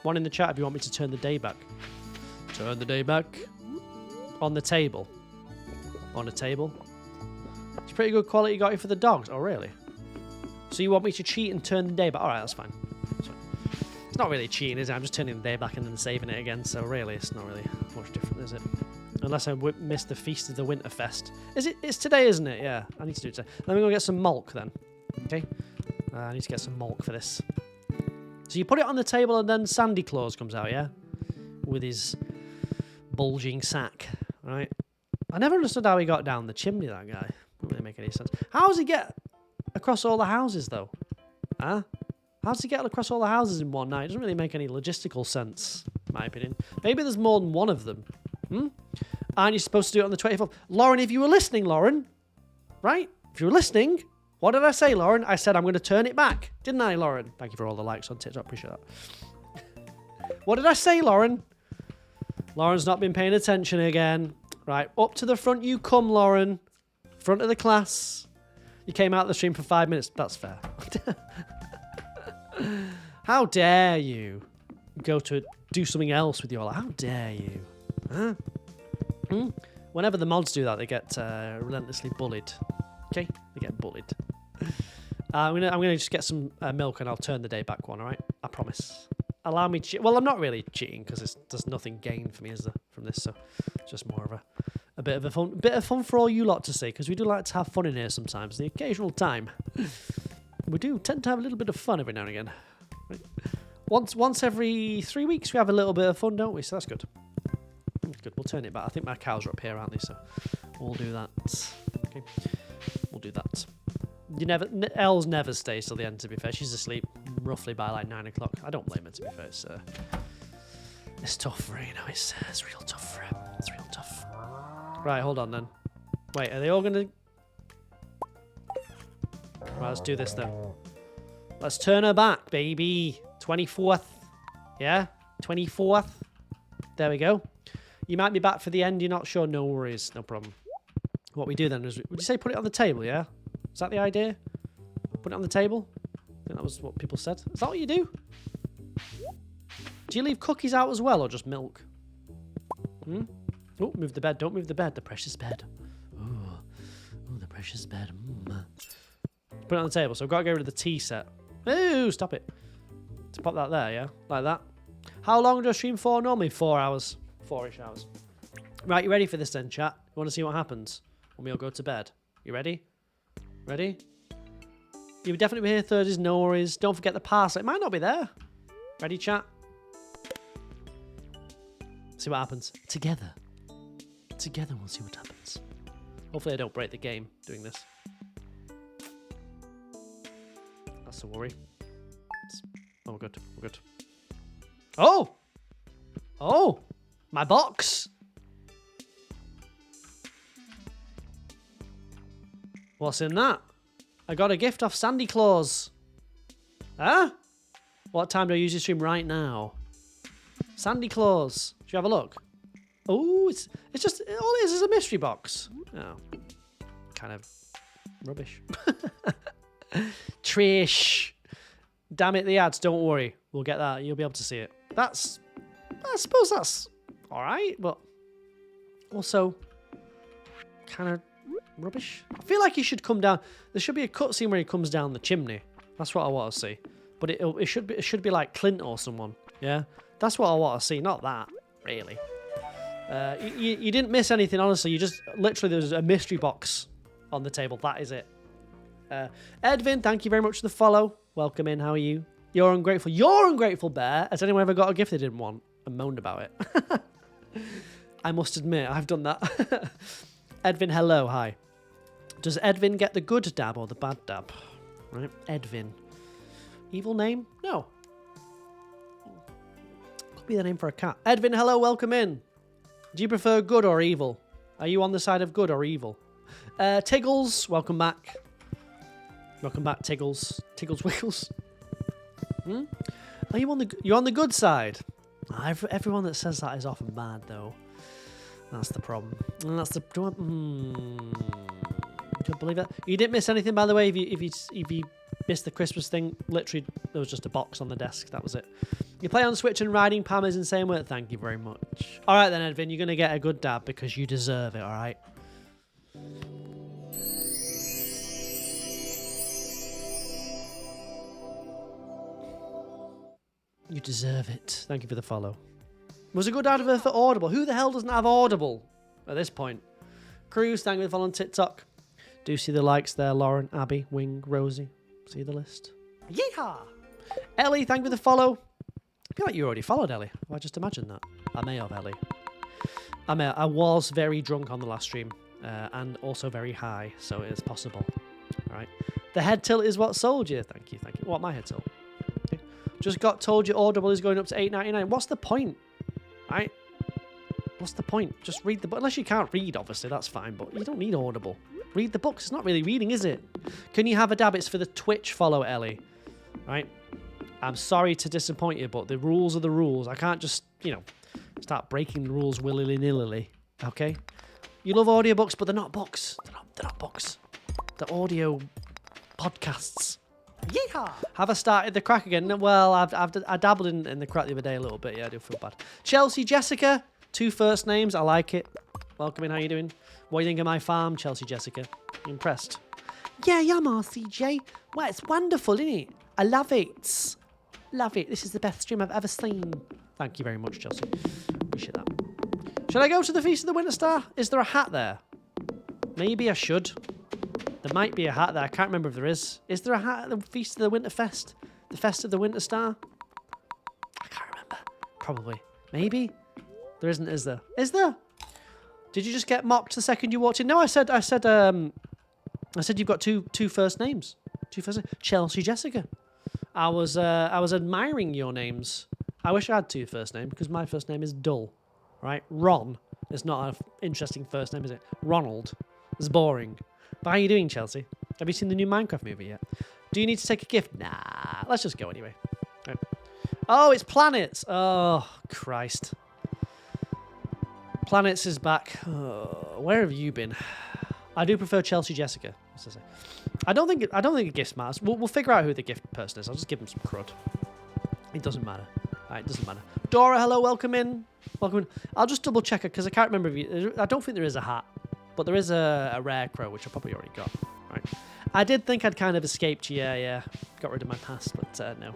One in the chat if you want me to turn the day back. Turn the day back. On the table. On a table. It's pretty good quality got you for the dogs. Oh, really? So you want me to cheat and turn the day back? Alright, that's fine. It's not really cheating, is it? I'm just turning the day back and then saving it again. So really, it's not really much different, is it? Unless I missed the Feast of the Winterfest. It's today, isn't it? Yeah, I need to do it today. Let me go get some milk then. Okay? I need to get some milk for this. So you put it on the table and then Sandy Claus comes out, yeah? With his bulging sack, right? I never understood how he got down the chimney, that guy. Doesn't really make any sense. How does he get across all the houses, though? Huh? How does he get across all the houses in one night? It doesn't really make any logistical sense, in my opinion. Maybe there's more than one of them. Aren't you supposed to do it on the 24th? Lauren, if you were listening, Lauren, right? If you were listening, What did I say, Lauren? I said I'm going to turn it back. Didn't I, Lauren? Thank you for all the likes on TikTok. Appreciate that. What did I say, Lauren? Lauren's not been paying attention again. Right, up to the front you come, Lauren. Front of the class. You came out of the stream for 5 minutes. That's fair. How dare you go to do something else with your life? How dare you? Huh? Whenever the mods do that, they get relentlessly bullied. Okay? They get bullied. I'm gonna just get some milk and I'll turn the day back one, alright? I promise. Allow me to... Well, I'm not really cheating because there's nothing gained for me, is there, from this, so it's just more of a bit of fun for all you lot to see, because we do like to have fun in here sometimes, the occasional time. We do tend to have a little bit of fun every now and again. Right? Once every 3 weeks we have a little bit of fun, don't we? So that's good. Good, we'll turn it back. I think my cows are up here, aren't they? So we'll do that. Okay, we'll do that. Els never stays till the end, to be fair. She's asleep roughly by like 9 o'clock. I don't blame her, to be fair. It's tough for her, you know. It's real tough for her. It's real tough. Right, hold on then. Wait, are they all going to... Right, let's do this then. Let's turn her back, baby. 24th. Yeah? 24th. There we go. You might be back for the end. You're not sure. No worries. No problem. What we do then is... Would you say put it on the table, yeah? Is that the idea? Put it on the table? I think that was what people said. Is that what you do? Do you leave cookies out as well, or just milk? Oh, move the bed. Don't move the bed. The precious bed. Ooh, the precious bed. Put it on the table. So I've got to get rid of the tea set. Ooh, stop it. To pop that there, yeah? Like that. How long do I stream for normally? 4 hours. 4-ish hours. Right, you ready for this then, chat? You want to see what happens when we all go to bed? You ready? Ready? You'll definitely be here Thursdays, no worries. Don't forget the parcel. It might not be there. Ready, chat? See what happens. Together. Together we'll see what happens. Hopefully I don't break the game doing this. That's a worry. Oh, we're good. We're good. Oh! Oh! My box! What's in that? I got a gift off Sandy Claus. Huh? What time do I usually stream right now? Sandy Claus. Should you have a look? Oh, it's just... All it is a mystery box. Oh. Kind of rubbish. Trish. Damn it, the ads. Don't worry. We'll get that. You'll be able to see it. That's... I suppose that's alright, but also kind of rubbish. I feel like he should come down. There should be a cutscene where he comes down the chimney. That's what I want to see. But it should be like Clint or someone. Yeah, that's what I want to see. Not that really. You didn't miss anything, honestly. You just literally there's a mystery box on the table. That is it. Edvin, thank you very much for the follow. Welcome in. How are you? You're ungrateful. You're ungrateful, Bear. Has anyone ever got a gift they didn't want and moaned about it? I must admit, I've done that. Edvin, hello, hi. Does Edvin get the good dab or the bad dab? Right, Edvin. Evil name? No. Could be the name for a cat. Edvin, hello, welcome in. Do you prefer good or evil? Are you on the side of good or evil? Tiggles, welcome back. Welcome back, Tiggles. Tiggles Wiggles. Are you on the good side? Everyone that says that is often bad, though. That's the problem. And that's the... Don't believe it. You didn't miss anything, by the way. If you missed the Christmas thing, literally there was just a box on the desk. That was it. You play on Switch and riding Pam is insane with it. Thank you very much. All right then, Edvin, you're gonna get a good dab because you deserve it. All right. You deserve it. Thank you for the follow. Was a good advert for Audible. Who the hell doesn't have Audible at this point? Cruz, thank you for the follow on TikTok. Do see the likes there, Lauren, Abby, Wing, Rosie. See the list. Yeehaw! Ellie, thank you for the follow. I feel like you already followed Ellie. I just imagined that. I may have, Ellie. I was very drunk on the last stream and also very high, so it is possible. All right. The head tilt is what sold you. Thank you, thank you. What, my head tilt? Okay. Just got told you Audible is going up to $8.99. What's the point? Right? What's the point? Just read the book. Unless you can't read, obviously, that's fine, but you don't need Audible. Read the books. It's not really reading, is it? Can you have a dab? It's for the Twitch follow, Ellie. Right? I'm sorry to disappoint you, but the rules are the rules. I can't just, start breaking the rules willy-nilly. Okay? You love audiobooks, but they're not books. They're not books. They're audio podcasts. Yeehaw! Have I started the crack again? Well, I dabbled in the crack the other day a little bit. Yeah, I do feel bad. Chelsea Jessica, 2 first names. I like it. Welcome in. How you doing? What do you think of my farm, Chelsea Jessica? You impressed? Yeah, CJ. Well, it's wonderful, isn't it? I love it. Love it. This is the best stream I've ever seen. Thank you very much, Chelsea. Appreciate that. Should I go to the Feast of the Winter Star? Is there a hat there? Maybe I should. There might be a hat there. I can't remember if there is. Is there a hat at the Feast of the Winter Fest? The Fest of the Winter Star? I can't remember. Probably. Maybe? There isn't, is there? Is there? Did you just get mocked the second you walked in? No, I said you've got two first names. 2 first names. Chelsea Jessica. I was admiring your names. I wish I had 2 first names because my first name is dull. Right? Ron is not an interesting first name, is it? Ronald. It's boring. But how are you doing, Chelsea? Have you seen the new Minecraft movie yet? Do you need to take a gift? Nah. Let's just go anyway. Right. Oh, it's Planets. Oh, Christ. Planets is back. Oh, where have you been? I do prefer Chelsea Jessica. I don't think a gift matters. We'll figure out who the gift person is. I'll just give him some crud. It doesn't matter. Alright, it doesn't matter. Dora, hello, welcome in. Welcome in. I'll just double check it because I can't remember if you... I don't think there is a hat. But there is a rare crow, which I probably already got. Right. I did think I'd kind of escaped. Yeah. Got rid of my past, but no.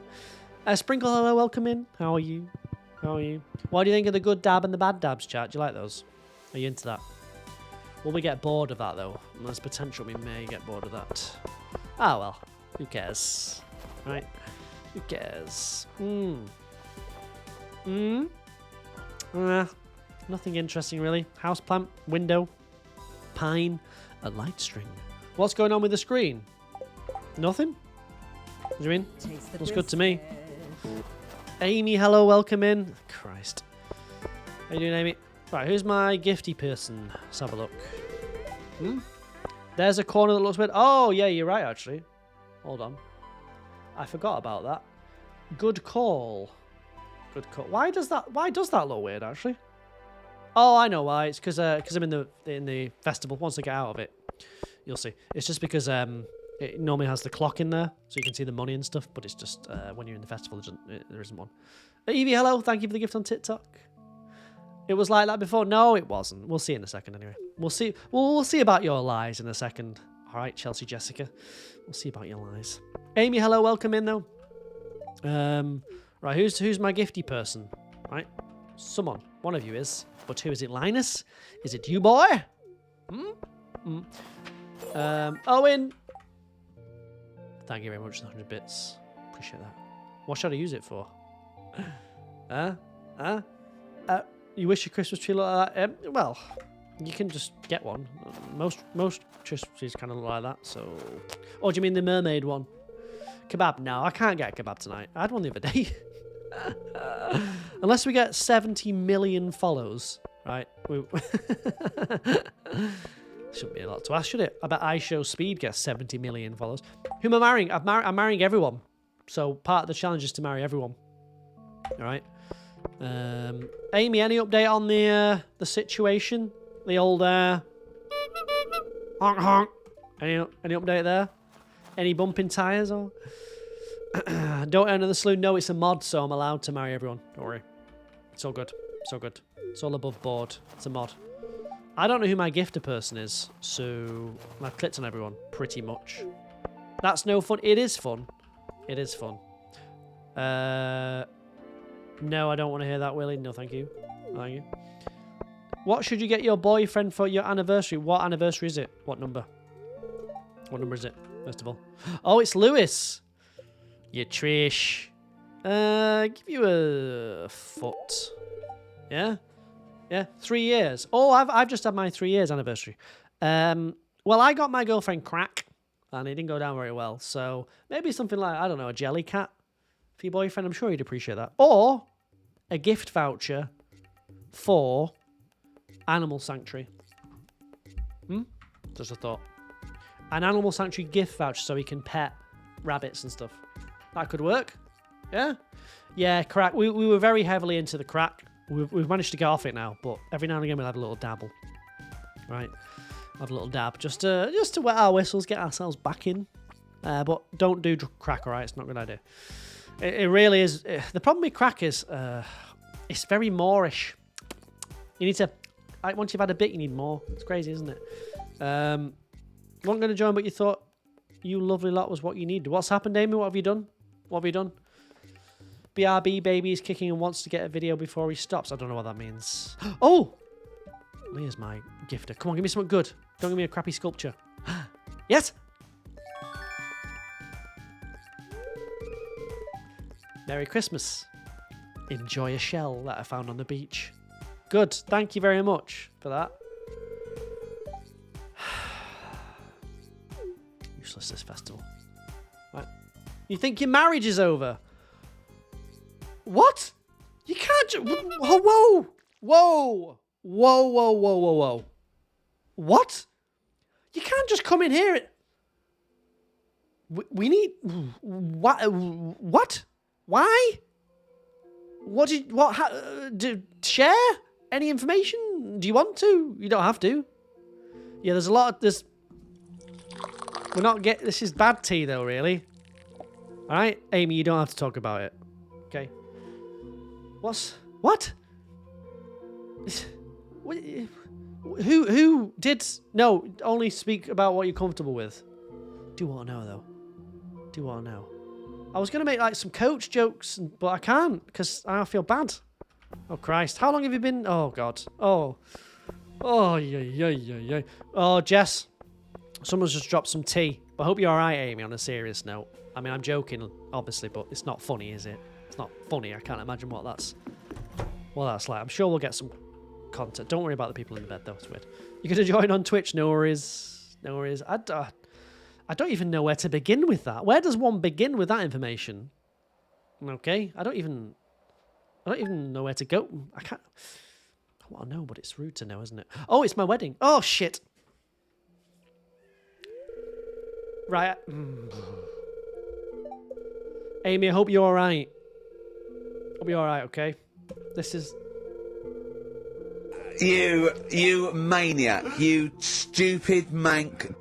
Sprinkle, hello, welcome in. How are you? What do you think of the good dab and the bad dabs, chat? Do you like those? Are you into that? Will we get bored of that, though? There's potential we may get bored of that. Ah, well. Who cares? Right? Who cares? Nothing interesting, really. Houseplant, window, pine, a light string. What's going on with the screen? Nothing? What do you mean? Looks good to me. Amy, hello, welcome in. Christ. How you doing, Amy? Right, who's my gifty person? Let's have a look. There's a corner that looks weird. Oh, yeah, you're right, actually. Hold on. I forgot about that. Good call. Good call. Why does that look weird, actually? Oh, I know why. It's because I'm in the festival. Once I get out of it, you'll see. It's just because it normally has the clock in there, so you can see the money and stuff. But it's just when you're in the festival, there isn't one. Evie, hello. Thank you for the gift on TikTok. It was like that before. No, it wasn't. We'll see in a second anyway. We'll see. We'll see about your lies in a second. All right, Chelsea Jessica. We'll see about your lies. Amy, hello. Welcome in though. Right, who's my gifty person? Right, someone. One of you is. But who is it? Linus? Is it you, boy? Owen. Thank you very much for the 100 bits. Appreciate that. What should I use it for? You wish your Christmas tree looked like that? Well, you can just get one. Most Christmas trees kind of look like that. So, oh, do you mean the mermaid one? Kebab? No, I can't get a kebab tonight. I had one the other day. Unless we get 70 million follows, right? Shouldn't be a lot to ask, should it? I bet iShowSpeed gets 70 million followers. Who am I marrying? I'm marrying everyone. So part of the challenge is to marry everyone. All right. Amy, any update on the situation? The old honk honk. Any update there? Any bumping tires or? Don't enter the saloon. No, it's a mod, so I'm allowed to marry everyone. Don't worry. It's all good. It's all good. It's all above board. It's a mod. I don't know who my gifter person is, so I've clicked on everyone, pretty much. That's no fun. It is fun. It is fun. No, I don't want to hear that, Willie. No, thank you. Thank you. What should you get your boyfriend for your anniversary? What anniversary is it? What number? What number is it, first of all? Oh, it's Lewis. You Trish. Give you a foot. Yeah? Yeah, 3 years. Oh, I've just had my 3 years anniversary. Well, I got my girlfriend crack, and it didn't go down very well. So maybe something like, I don't know, a jelly cat for your boyfriend. I'm sure he'd appreciate that. Or a gift voucher for Animal Sanctuary. Just a thought. an animal sanctuary gift voucher so he can pet rabbits and stuff. That could work. Yeah? Yeah, crack. We were very heavily into the crack. We've managed to get off it now, but every now and again we'll have a little dabble. Right? Have a little dab. Just to wet our whistles, get ourselves back in. But don't do crack, alright? It's not a good idea. It really is. The problem with crack is it's very moreish. You need to... once you've had a bit, you need more. It's crazy, isn't it? You weren't going to join, but you thought you lovely lot was what you needed. What's happened, Amy? What have you done? What have you done? BRB baby is kicking and wants to get a video before he stops. I don't know what that means. Oh! Here's my gifter. Come on, give me something good. Don't give me a crappy sculpture. Yes! Merry Christmas. Enjoy a shell that I found on the beach. Good. Thank you very much for that. Useless, this festival. Right. You think your marriage is over? What? You can't just... Whoa, whoa, whoa, whoa, whoa, whoa, whoa, whoa. What? You can't just come in here. We need... What? Why? Share any information? Do you want to? You don't have to. Yeah, there's a lot of... This is bad tea, though, really. All right? Amy, you don't have to talk about it. Okay? What? Who did... No, only speak about what you're comfortable with. Do want to know, though. Do want to know. I was going to make, like, some coach jokes, but I can't, because I feel bad. Oh, Christ. How long have you been... Oh, God. Oh, yeah. Oh, Jess. Someone's just dropped some tea. But I hope you're all right, Amy, on a serious note. I mean, I'm joking, obviously, but it's not funny, is it? It's not funny. I can't imagine what that's like. I'm sure we'll get some content. Don't worry about the people in the bed, though. It's weird. You're going to join on Twitch? No worries. No worries. I don't even know where to begin with that. Where does one begin with that information? Okay. I don't even know where to go. I want to know, but it's rude to know, isn't it? Oh, it's my wedding. Oh, shit. Right. Amy, I hope you're all right. Hope you're all right, okay? This is... You maniac. You stupid mank.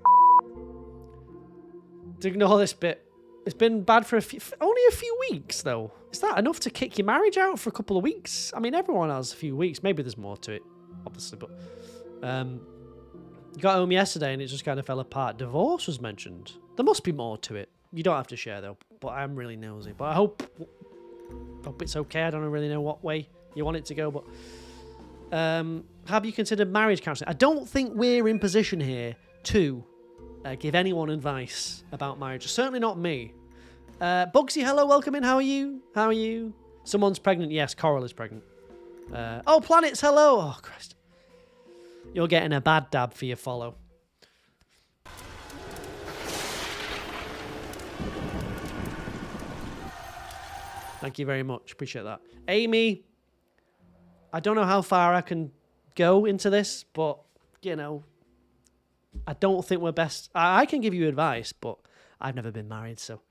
To ignore this bit. It's been bad for only a few weeks, though. Is that enough to kick your marriage out for a couple of weeks? I mean, everyone has a few weeks. Maybe there's more to it, obviously, but... You got home yesterday and it just kind of fell apart. Divorce was mentioned. There must be more to it. You don't have to share, though, but I'm really nosy. But I hope it's okay. I don't really know what way you want it to go, but... have you considered marriage counselling? I don't think we're in position here to give anyone advice about marriage. Certainly not me. Bugsy, hello, welcome in. How are you? How are you? Someone's pregnant. Yes, Coral is pregnant. Oh, Planets, hello. Oh, Christ. You're getting a bad dab for your follow. Thank you very much. Appreciate that. Amy, I don't know how far I can go into this, but, you know, I don't think we're best. I can give you advice, but I've never been married, so.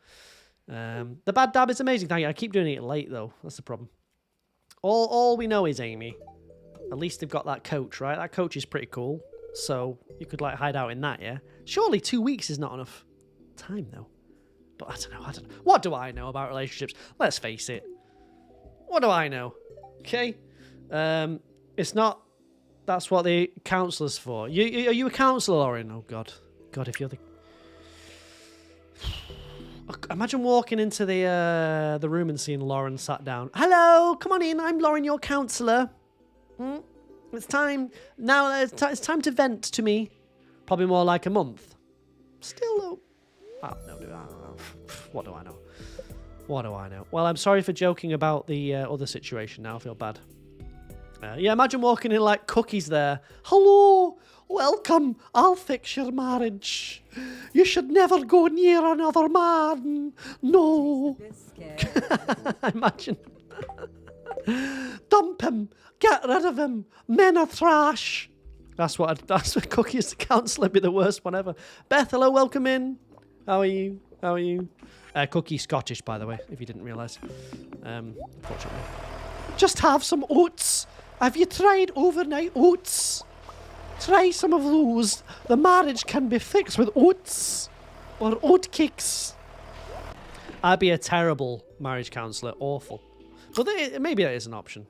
The bad dab is amazing. Thank you. I keep doing it late, though. That's the problem. All we know is, Amy, at least they've got that coach, right? That coach is pretty cool. So you could, like, hide out in that, yeah? Surely 2 weeks is not enough time, though. But I don't know. What do I know about relationships? Let's face it. What do I know? Okay? It's not... That's what the counsellor's for. Are you a counsellor, Lauren? Oh, God. God, if you're the... Imagine walking into the room and seeing Lauren sat down. Hello, come on in. I'm Lauren, your counsellor. It's time. Now it's time to vent to me. Probably more like a month. Still, though. I don't know. What do I know? What do I know? Well, I'm sorry for joking about the other situation now. I feel bad. Yeah, imagine walking in like cookies there. Hello, welcome. I'll fix your marriage. You should never go near another man. No. Imagine. Dump him. Get rid of him. Men are trash. That's what Cookie as the counsellor would be the worst one ever. Beth, hello, welcome in. How are you? How are you? Cookie Scottish, by the way, if you didn't realise. Unfortunately. Just have some oats. Have you tried overnight oats? Try some of those. The marriage can be fixed with oats. Or oat cakes. I'd be a terrible marriage counsellor. Awful. But maybe that is an option.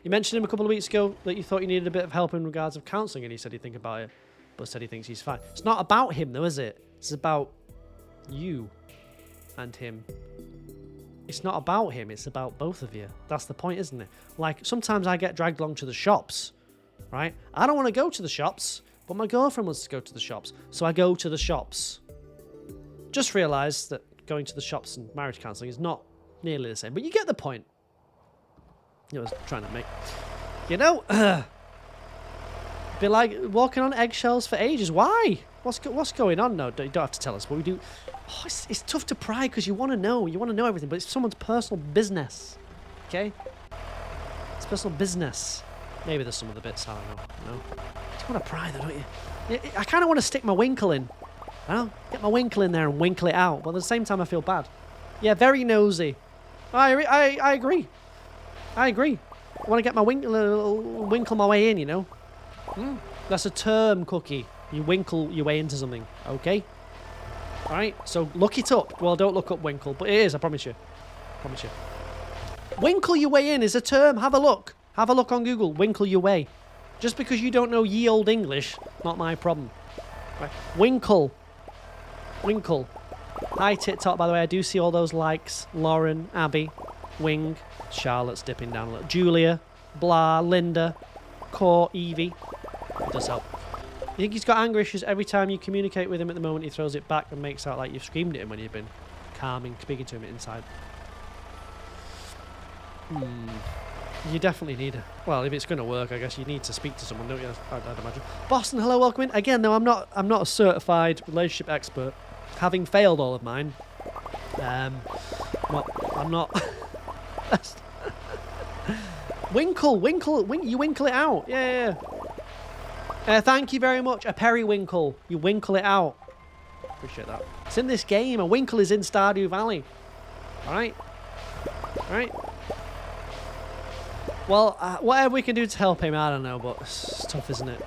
You mentioned him a couple of weeks ago that you thought you needed a bit of help in regards of counselling, and he said he'd think about it, but said he thinks he's fine. It's not about him, though, is it? It's about you and him. It's not about him, it's about both of you. That's the point, isn't it? Like, sometimes I get dragged along to the shops, right? I don't want to go to the shops, but my girlfriend wants to go to the shops, so I go to the shops. Just realised that going to the shops and marriage counselling is not nearly the same, but you get the point. I was trying to make, you know, be like walking on eggshells for ages. Why? What's going on? No, you don't have to tell us. But we do. Oh, it's tough to pry because you want to know. You want to know everything, but it's someone's personal business. Okay? It's personal business. Maybe there's some of the bits I don't know. No, you want to pry, though, don't you? I kind of want to stick my winkle in. Get my winkle in there and winkle it out. But at the same time, I feel bad. Yeah, very nosy. I agree. I agree. I want to get my winkle my way in, you know. That's a term, Cookie. You winkle your way into something, okay? All right. So look it up. Well, don't look up winkle, but it is. I promise you. Promise you. Winkle your way in is a term. Have a look. Have a look on Google. Winkle your way. Just because you don't know ye old English, not my problem. Right. Winkle. Winkle. Hi TikTok, by the way. I do see all those likes. Lauren, Abby, Wing. Charlotte's dipping down a little. Julia, Blah, Linda, Core, Evie. It does help. You think he's got anger issues every time you communicate with him at the moment he throws it back and makes out like you've screamed at him when you've been calming, speaking to him inside. You definitely need well, if it's going to work, I guess you need to speak to someone, don't you? I'd imagine. Boston, hello, welcome in. Again, no, I'm not a certified relationship expert, having failed all of mine. I'm not. Winkle, you winkle it out. Yeah. Thank you very much. A periwinkle. You winkle it out. Appreciate that. It's in this game. A winkle is in Stardew Valley. Alright? Well, whatever we can do to help him, I don't know, but it's tough, isn't it?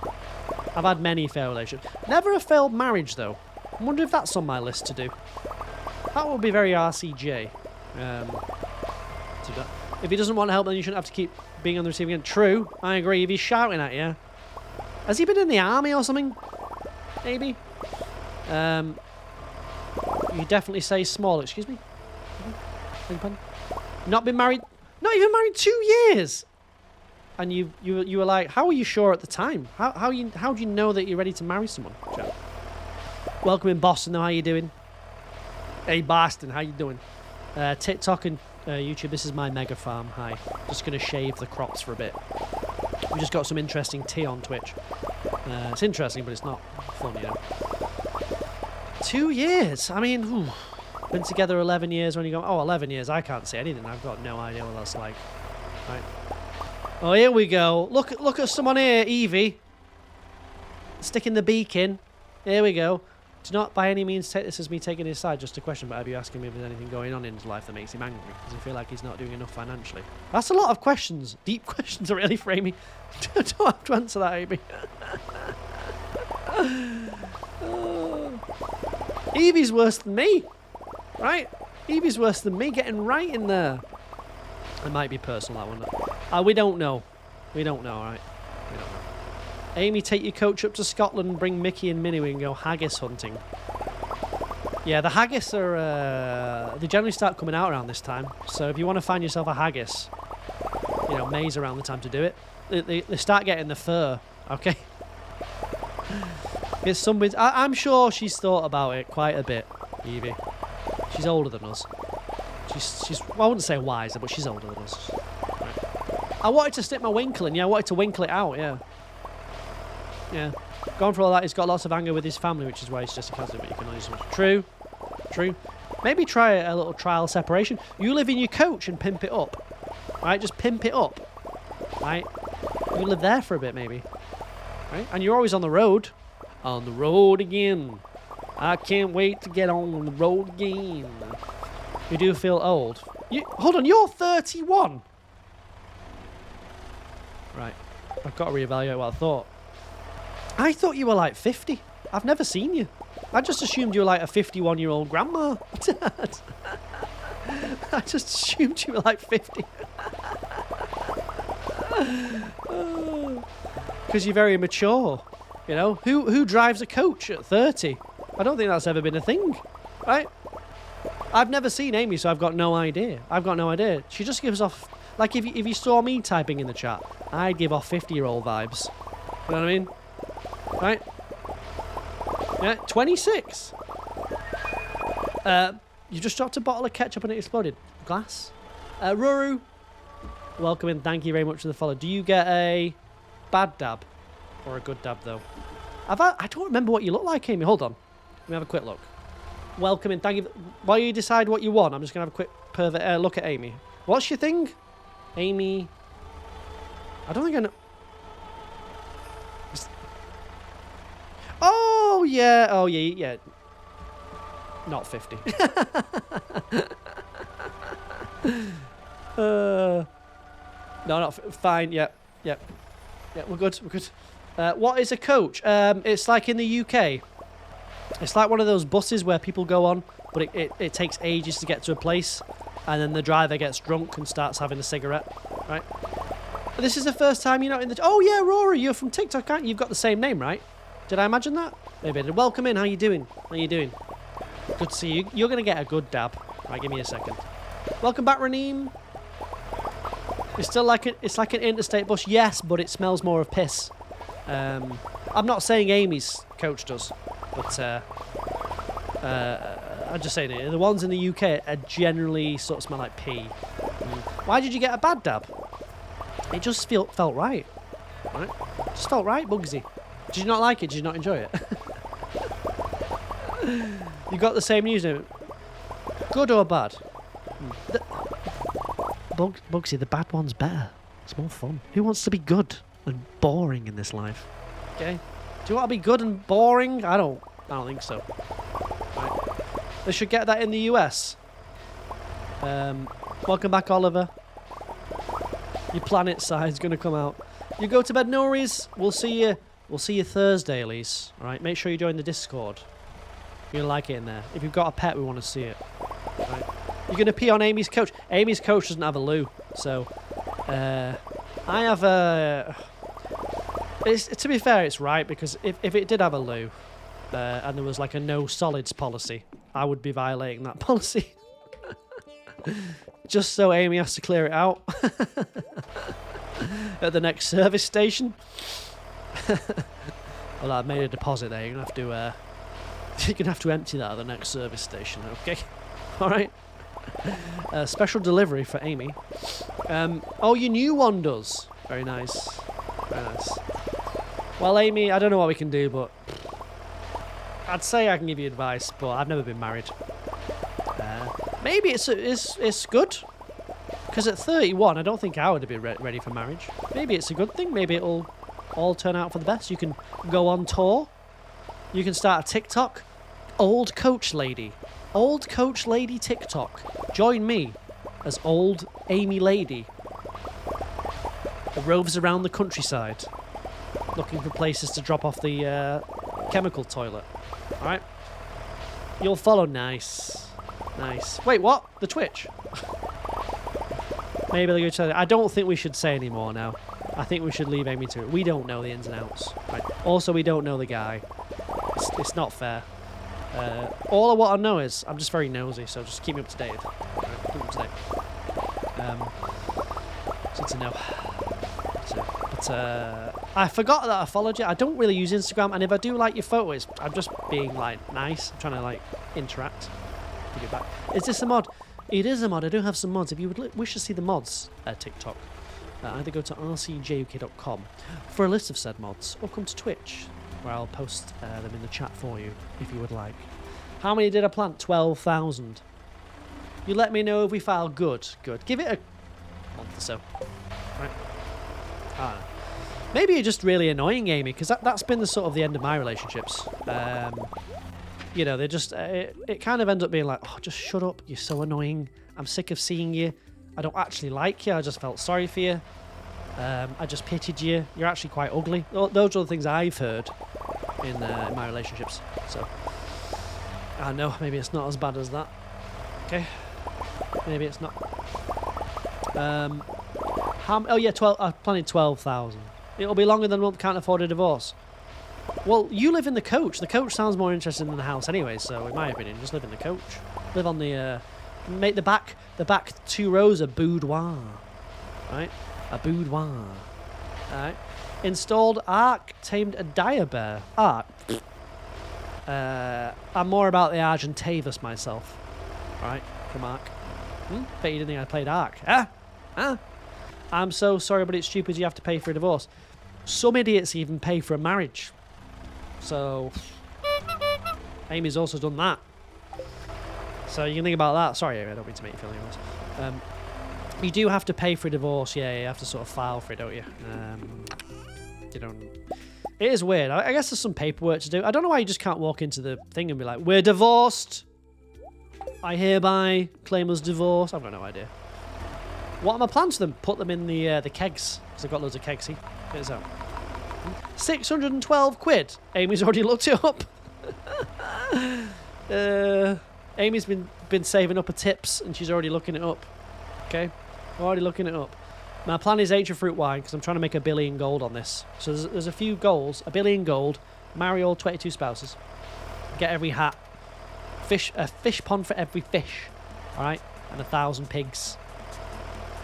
I've had many failed relationships. Never a failed marriage, though. I wonder if that's on my list to do. That would be very RCJ. If he doesn't want help, then you shouldn't have to keep being on the receiving end. True, I agree. If he's shouting at you. Has he been in the army or something? Maybe. You definitely say small. Excuse me? Not been married. Not even married 2 years. And you were like, how were you sure at the time? How do you know that you're ready to marry someone? Joe. Welcome in Boston. How you doing? Hey Boston, how you doing? TikTok and YouTube. This is my mega farm. Hi. Just gonna shave the crops for a bit. We just got some interesting tea on Twitch. It's interesting, but it's not fun, you know. 2 years. I mean, been together 11 years. When you go, 11 years, I can't say anything. I've got no idea what that's like. Right. Oh, here we go. Look at someone here, Evie. Sticking the beak in. Here we go. Do not by any means take this as me taking his side, just a question, but have you asking me if there's anything going on in his life that makes him angry? Does he feel like he's not doing enough financially? That's a lot of questions. Deep questions, really, for Amy. Don't have to answer that, Amy. Evie's worse than me, right? Evie's worse than me, getting right in there. It might be personal, that one. We don't know. We don't know, right? We don't know. Amy, take your coach up to Scotland and bring Mickey and Minnie. We can go haggis hunting. Yeah, the haggis are... they generally start coming out around this time. So if you want to find yourself a haggis, you know, May's around the time to do it. They start getting the fur, okay? It's somebody... I'm sure she's thought about it quite a bit, Evie. She's older than us. She's well, I wouldn't say wiser, but she's older than us. Right. I wanted to stick my winkle in. Yeah, I wanted to winkle it out, yeah. Yeah. Gone for all that, he's got lots of anger with his family, which is why he's just a cousin, but you can only use True. True. Maybe try a little trial separation. You live in your coach and pimp it up. Right? Just pimp it up. Right? You live there for a bit, maybe. right? And you're always on the road. On the road again. I can't wait to get on the road again. You do feel old. Hold on, you're 31. Right. I've got to reevaluate what I thought. I thought you were like 50. I've never seen you. I just assumed you were like a 51-year-old grandma. I just assumed you were like 50. Because you're very mature. You know? Who drives a coach at 30? I don't think that's ever been a thing. Right? I've never seen Amy, so I've got no idea. She just gives off... Like, if you saw me typing in the chat, I'd give off 50-year-old vibes. You know what I mean? Right? Yeah, 26. You just dropped a bottle of ketchup and it exploded. Glass. Ruru, welcome in. Thank you very much for the follow. Do you get a bad dab? Or a good dab, though? I don't remember what you look like, Amy. Hold on. Let me have a quick look. Welcome in. Thank you. While you decide what you want, I'm just going to have a quick look at Amy. What's your thing? Amy. I don't think I know. Oh, yeah. Oh, yeah. Not 50. No, not fine. Yeah, we're good. What is a coach? It's like in the UK. It's like one of those buses where people go on, but it takes ages to get to a place, and then the driver gets drunk and starts having a cigarette, right? But this is the first time you're not in the... Oh, yeah, Rory, you're from TikTok, aren't you? You've got the same name, right? Did I imagine that? Maybe I did. Welcome in. How you doing? Good to see you. You're going to get a good dab. Right, give me a second. Welcome back, Raneem. It's still like it's like an interstate bus, yes, but it smells more of piss. I'm not saying Amy's coach does, but I'm just saying it. The ones in the UK are generally sort of smell like pee. Why did you get a bad dab? It just felt right. Right? Just felt right, Bugsy. Did you not like it? Did you not enjoy it? You got the same news. Good or bad? Bugsy, the bad one's better. It's more fun. Who wants to be good and boring in this life? Okay. Do you want to be good and boring? I don't think so. Right. They should get that in the US. Welcome back, Oliver. Your planet side's gonna come out. You go to bed, no worries. We'll see you Thursday, Elise. All right. Make sure you join the Discord. You're gonna like it in there. If you've got a pet, we want to see it. Right. You're gonna pee on Amy's coach. Amy's coach doesn't have a loo, so I have a. To be fair, it's right, because if it did have a loo, and there was like a no solids policy, I would be violating that policy. Just so Amy has to clear it out at the next service station. Well, I've made a deposit there. You're gonna have to empty that at the next service station. Okay, all right. Special delivery for Amy. Oh, your new one does. Very nice. Very nice. Well, Amy, I don't know what we can do, but I'd say I can give you advice, but I've never been married. Maybe it's good, because at 31, I don't think I would be ready for marriage. Maybe it's a good thing. Maybe it'll all turn out for the best. You can go on tour. You can start a TikTok. Old Coach Lady TikTok. Join me as old Amy Lady. Who roves around the countryside, looking for places to drop off the chemical toilet. All right. You'll follow. Nice. Wait, what? The Twitch? Maybe they'll go to... I don't think we should say any more now. I think we should leave Amy to it. We don't know the ins and outs. Right. Also, we don't know the guy. It's not fair. All I want to know is... I'm just very nosy, so just keep me up to date. Right, keep me up to date. Good to know. But I forgot that I followed you. I don't really use Instagram, and if I do like your photos, I'm just being, like, nice. I'm trying to, like, interact. Give it back. Is this a mod? It is a mod. I do have some mods. If you would wish to see the mods at TikTok, either go to rcjuk.com for a list of said mods, or come to Twitch, where I'll post them in the chat for you, if you would like. How many did I plant? 12,000. You let me know if we file good. Good. Give it a month or so. Right. Maybe you're just really annoying, Amy, because that's been the sort of the end of my relationships. You know, they just it kind of ends up being like, oh, just shut up, you're so annoying. I'm sick of seeing you. I don't actually like you. I just felt sorry for you. I just pitied you. You're actually quite ugly. Those are the things I've heard in my relationships. So I know maybe it's not as bad as that. Okay, maybe it's not. Oh yeah, 12. I planted 12,000. It'll be longer than a month. Can't afford a divorce. Well, you live in the coach. The coach sounds more interesting than the house anyway. So, in my opinion, just live in the coach. Live on the make the back 2 rows a boudoir, right? A boudoir. All right. Installed Ark. Tamed a dire bear. Ark. I'm more about the Argentavis myself. All right, from Ark. Bet you didn't think I played Ark. Huh? I'm so sorry, but it's stupid you have to pay for a divorce. Some idiots even pay for a marriage. So, Amy's also done that. So you can think about that. Sorry, Amy, I don't mean to make you feel any worse. You do have to pay for a divorce. Yeah, you have to sort of file for it, don't you? You don't. It is weird. I guess there's some paperwork to do. I don't know why you just can't walk into the thing and be like, "We're divorced. I hereby claim us divorce." I've got no idea. What are my plans for them? Put them in the kegs. Because I've got loads of kegs. See? Get this out. 612 quid. Amy's already looked it up. Amy's been saving up her tips and she's already looking it up. Okay? Already looking it up. My plan is ancient fruit wine because I'm trying to make $1 billion gold on this. So there's a few goals. $1 billion gold. Marry all 22 spouses. Get every hat. A fish pond for every fish. Alright? And 1,000 pigs.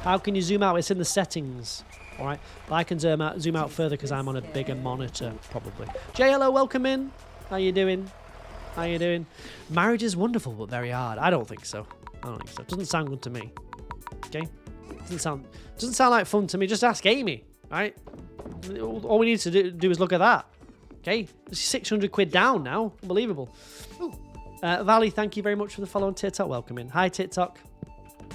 How can you zoom out? It's in the settings. Alright? I can zoom out further because I'm on a bigger monitor, probably. JLO, welcome in. How you doing? How you doing? Marriage is wonderful, but very hard. I don't think so. I don't think so. It doesn't sound good to me. Okay? Doesn't sound like fun to me. Just ask Amy. Right? All we need to do is look at that. Okay? It's 600 quid down now. Unbelievable. Valley, thank you very much for the follow on TikTok. Welcome in. Hi, TikTok.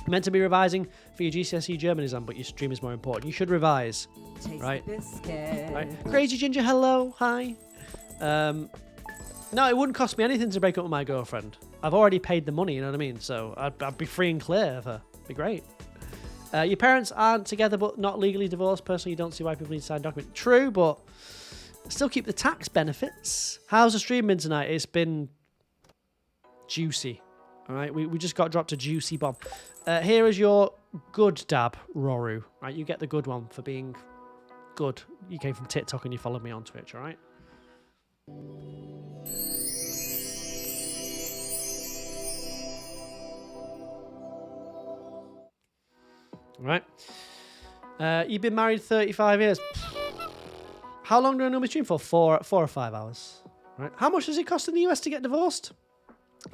Meant to be revising for your GCSE German exam, but your stream is more important. You should revise. Taste Right? the biscuit. Right. Crazy Ginger, hello. Hi. No, it wouldn't cost me anything to break up with my girlfriend. I've already paid the money, you know what I mean? So I'd be free and clear of her. It'd be great. Your parents aren't together but not legally divorced. Personally, you don't see why people need to sign a document. True, but still keep the tax benefits. How's the stream been tonight? It's been juicy. All right, we just got dropped a juicy bomb. Here is your good dab, Roru. Right, you get the good one for being good. You came from TikTok and you followed me on Twitch, all right? All right. You've been married 35 years. How long do I normally stream for? 4 or 5 hours. Right. How much does it cost in the US to get divorced?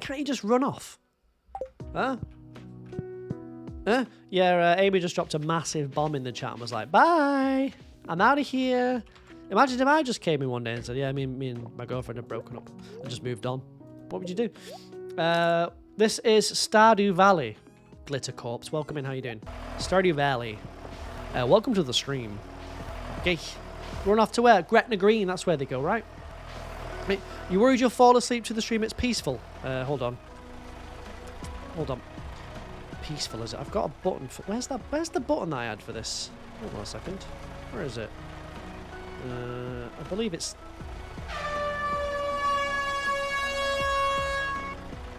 Can't you just run off? Huh? Yeah, Amy just dropped a massive bomb in the chat and was like, bye, I'm out of here. Imagine if I just came in one day and said, yeah, me and my girlfriend have broken up and just moved on. What would you do? This is Stardew Valley. Glitter Corpse, welcome in, how you doing? Stardew Valley. Welcome to the stream. Okay, run off to where? Gretna Green, that's where they go, right? You worried you'll fall asleep to the stream? It's peaceful. Hold on. Peaceful, is it? I've got a button for... Where's the button that I had for this? Hold on a second. Where is it? I believe it's...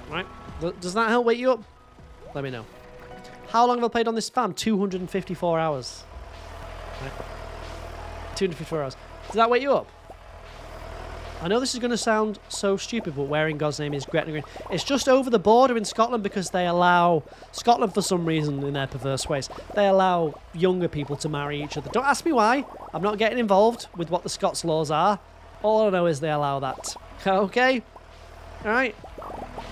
Right. Does that help wake you up? Let me know. How long have I played on this farm? 254 hours. Right. 254 hours. Does that wake you up? I know this is going to sound so stupid, but where in God's name is Gretna Green? It's just over the border in Scotland because they allow... Scotland, for some reason, in their perverse ways, they allow younger people to marry each other. Don't ask me why. I'm not getting involved with what the Scots laws are. All I know is they allow that. Okay? Alright?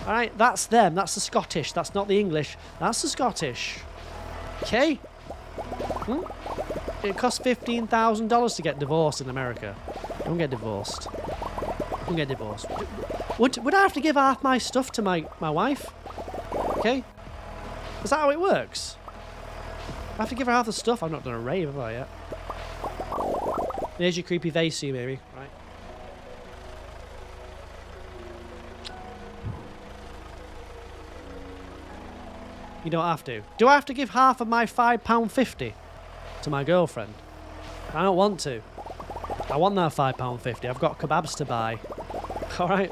Alright, that's them. That's the Scottish. That's not the English. That's the Scottish. Okay? It costs $15,000 to get divorced in America. Don't get divorced. Don't get divorced. Would I have to give half my stuff to my wife? Okay? Is that how it works? I have to give her half the stuff? I've not done a rave, have I, yet? There's your creepy vase, you maybe. Right. You don't have to. Do I have to give half of my £5.50 to my girlfriend? I don't want to. I want that £5.50. I've got kebabs to buy. Alright.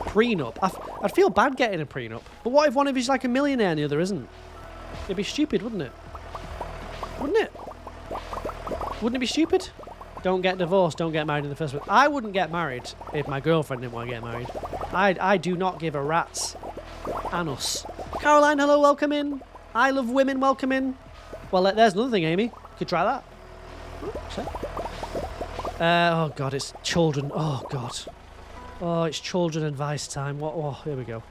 Prenup. I'd feel bad getting a prenup. But what if one of you's like a millionaire and the other isn't? It'd be stupid, wouldn't it? Wouldn't it? Wouldn't it be stupid? Don't get divorced, don't get married in the first place. I wouldn't get married if my girlfriend didn't want to get married. I do not give a rat's anus. Caroline, hello, welcome in. I love women, welcome in. Well, there's another thing, Amy. Could try that. Oh, God, it's children. Oh, God. Oh, it's children advice time. What? Oh, here we go.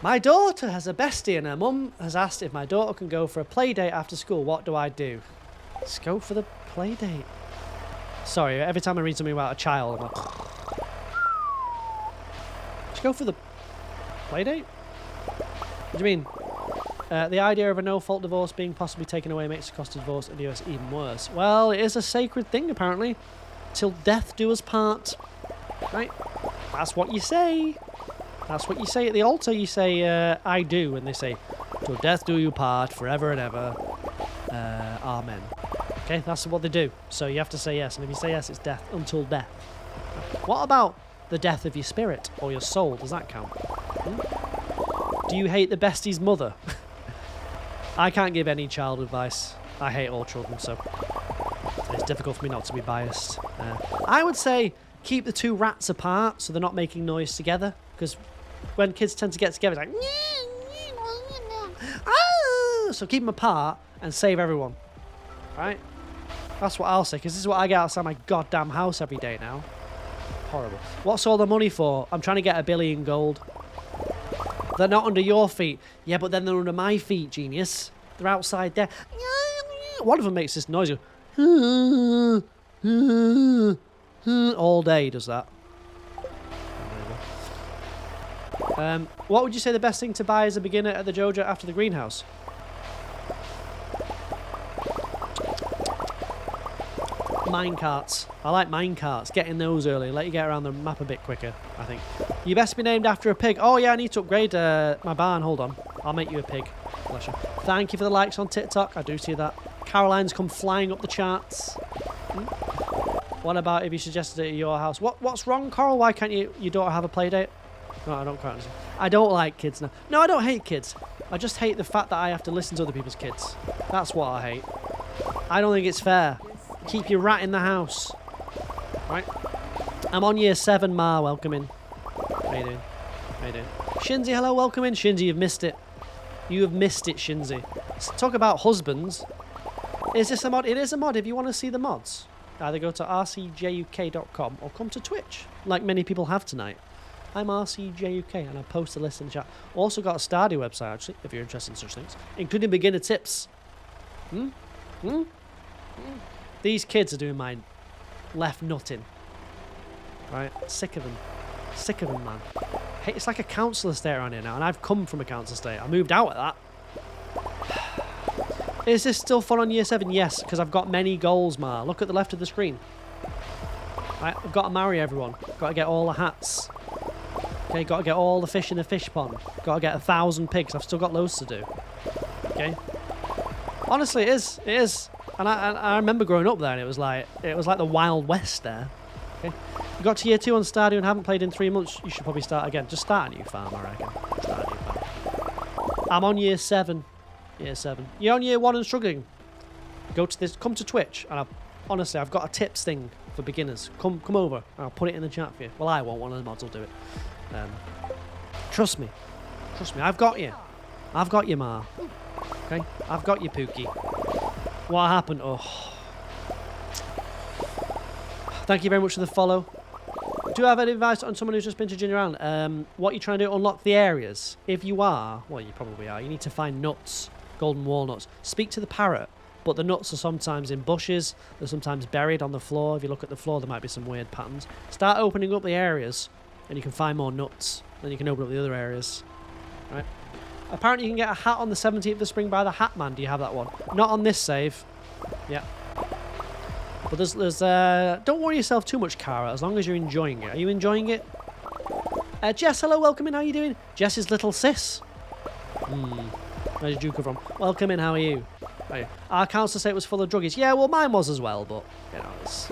My daughter has a bestie and her mum has asked if my daughter can go for a play date after school. What do I do? Let's go for the play date. Sorry, every time I read something about a child, I'm like... Let's go for the play date? What do you mean? The idea of a no-fault divorce being possibly taken away makes the cost of divorce in the US even worse. Well, it is a sacred thing, apparently. Till death do us part. Right? That's what you say. That's what you say at the altar. You say, I do, and they say, till death do you part, forever and ever. Amen. Okay, that's what they do. So you have to say yes, and if you say yes, it's death, until death. What about the death of your spirit, or your soul? Does that count? Do you hate the bestie's mother? I can't give any child advice. I hate all children, so it's difficult for me not to be biased. I would say keep the two rats apart so they're not making noise together, because when kids tend to get together, it's like... So keep them apart and save everyone. Right? That's what I'll say, because this is what I get outside my goddamn house every day now. Horrible. What's all the money for? I'm trying to get $1 billion gold. They're not under your feet. Yeah, but then they're under my feet, genius. They're outside there. One of them makes this noise. All day does that. What would you say the best thing to buy as a beginner at the Jojo after the greenhouse? Minecarts. I like minecarts. Getting those early. Let you get around the map a bit quicker, I think. You best be named after a pig. Oh, yeah, I need to upgrade my barn. Hold on. I'll make you a pig. Bless you. Thank you for the likes on TikTok. I do see that. Caroline's come flying up the charts. What about if you suggested it at your house? What's wrong, Coral? Why can't your daughter have a play date? No, I don't quite understand. I don't like kids now. No, I don't hate kids. I just hate the fact that I have to listen to other people's kids. That's what I hate. I don't think it's fair. Keep your rat in the house. Right? I'm on year 7, Ma. Welcome in. How you doing? How you doing? Shinzi, hello. Welcome in. Shinzi, you've missed it. You have missed it, Shinzi. Let's talk about husbands. Is this a mod? It is a mod. If you want to see the mods, either go to rcjuk.com or come to Twitch, like many people have tonight. I'm RCJUK and I post a list in the chat. Also got a Stardew website, actually, if you're interested in such things, including beginner tips. These kids are doing my left nutting. Right? Sick of them. Sick of them, man. Hey, it's like a council estate around here now, and I've come from a council estate. I moved out of that. Is this still fun on year 7? Yes, because I've got many goals, Ma. Look at the left of the screen. Right, I've got to marry everyone. Got to get all the hats. Okay, got to get all the fish in the fish pond. Got to get 1,000 pigs. I've still got loads to do. Okay. Honestly, it is. It is. And I remember growing up there, and it was like the Wild West there. Okay. You got to year 2 on Stardew and haven't played in 3 months. You should probably start again. Just start a new farm, I reckon. Start a new farm. I'm on year 7. Year 7. You're on year 1 and struggling. Go to this. Come to Twitch, and honestly, I've got a tips thing for beginners. Come over, and I'll put it in the chat for you. Well, I won't. One of the mods will do it. Trust me. Trust me. I've got you. I've got you, Ma. Okay. I've got you, Pookie. What happened? Oh. Thank you very much for the follow. Do you have any advice on someone who's just been to Junior Island? What you're trying to do, unlock the areas? If you are, well, you probably are, you need to find nuts, golden walnuts. Speak to the parrot, but the nuts are sometimes in bushes, they're sometimes buried on the floor. If you look at the floor, there might be some weird patterns. Start opening up the areas, and you can find more nuts. Then you can open up the other areas. Right? Apparently you can get a hat on the 17th of spring by the Hat Man. Do you have that one? Not on this save. Yeah. But there's don't worry yourself too much, Cara, as long as you're enjoying it. Are you enjoying it? Jess, hello, welcome in. How are you doing? Jess's little sis. Where did you come from? Welcome in. How are you? Our council say it was full of druggies. Yeah, well, mine was as well, but you know, it's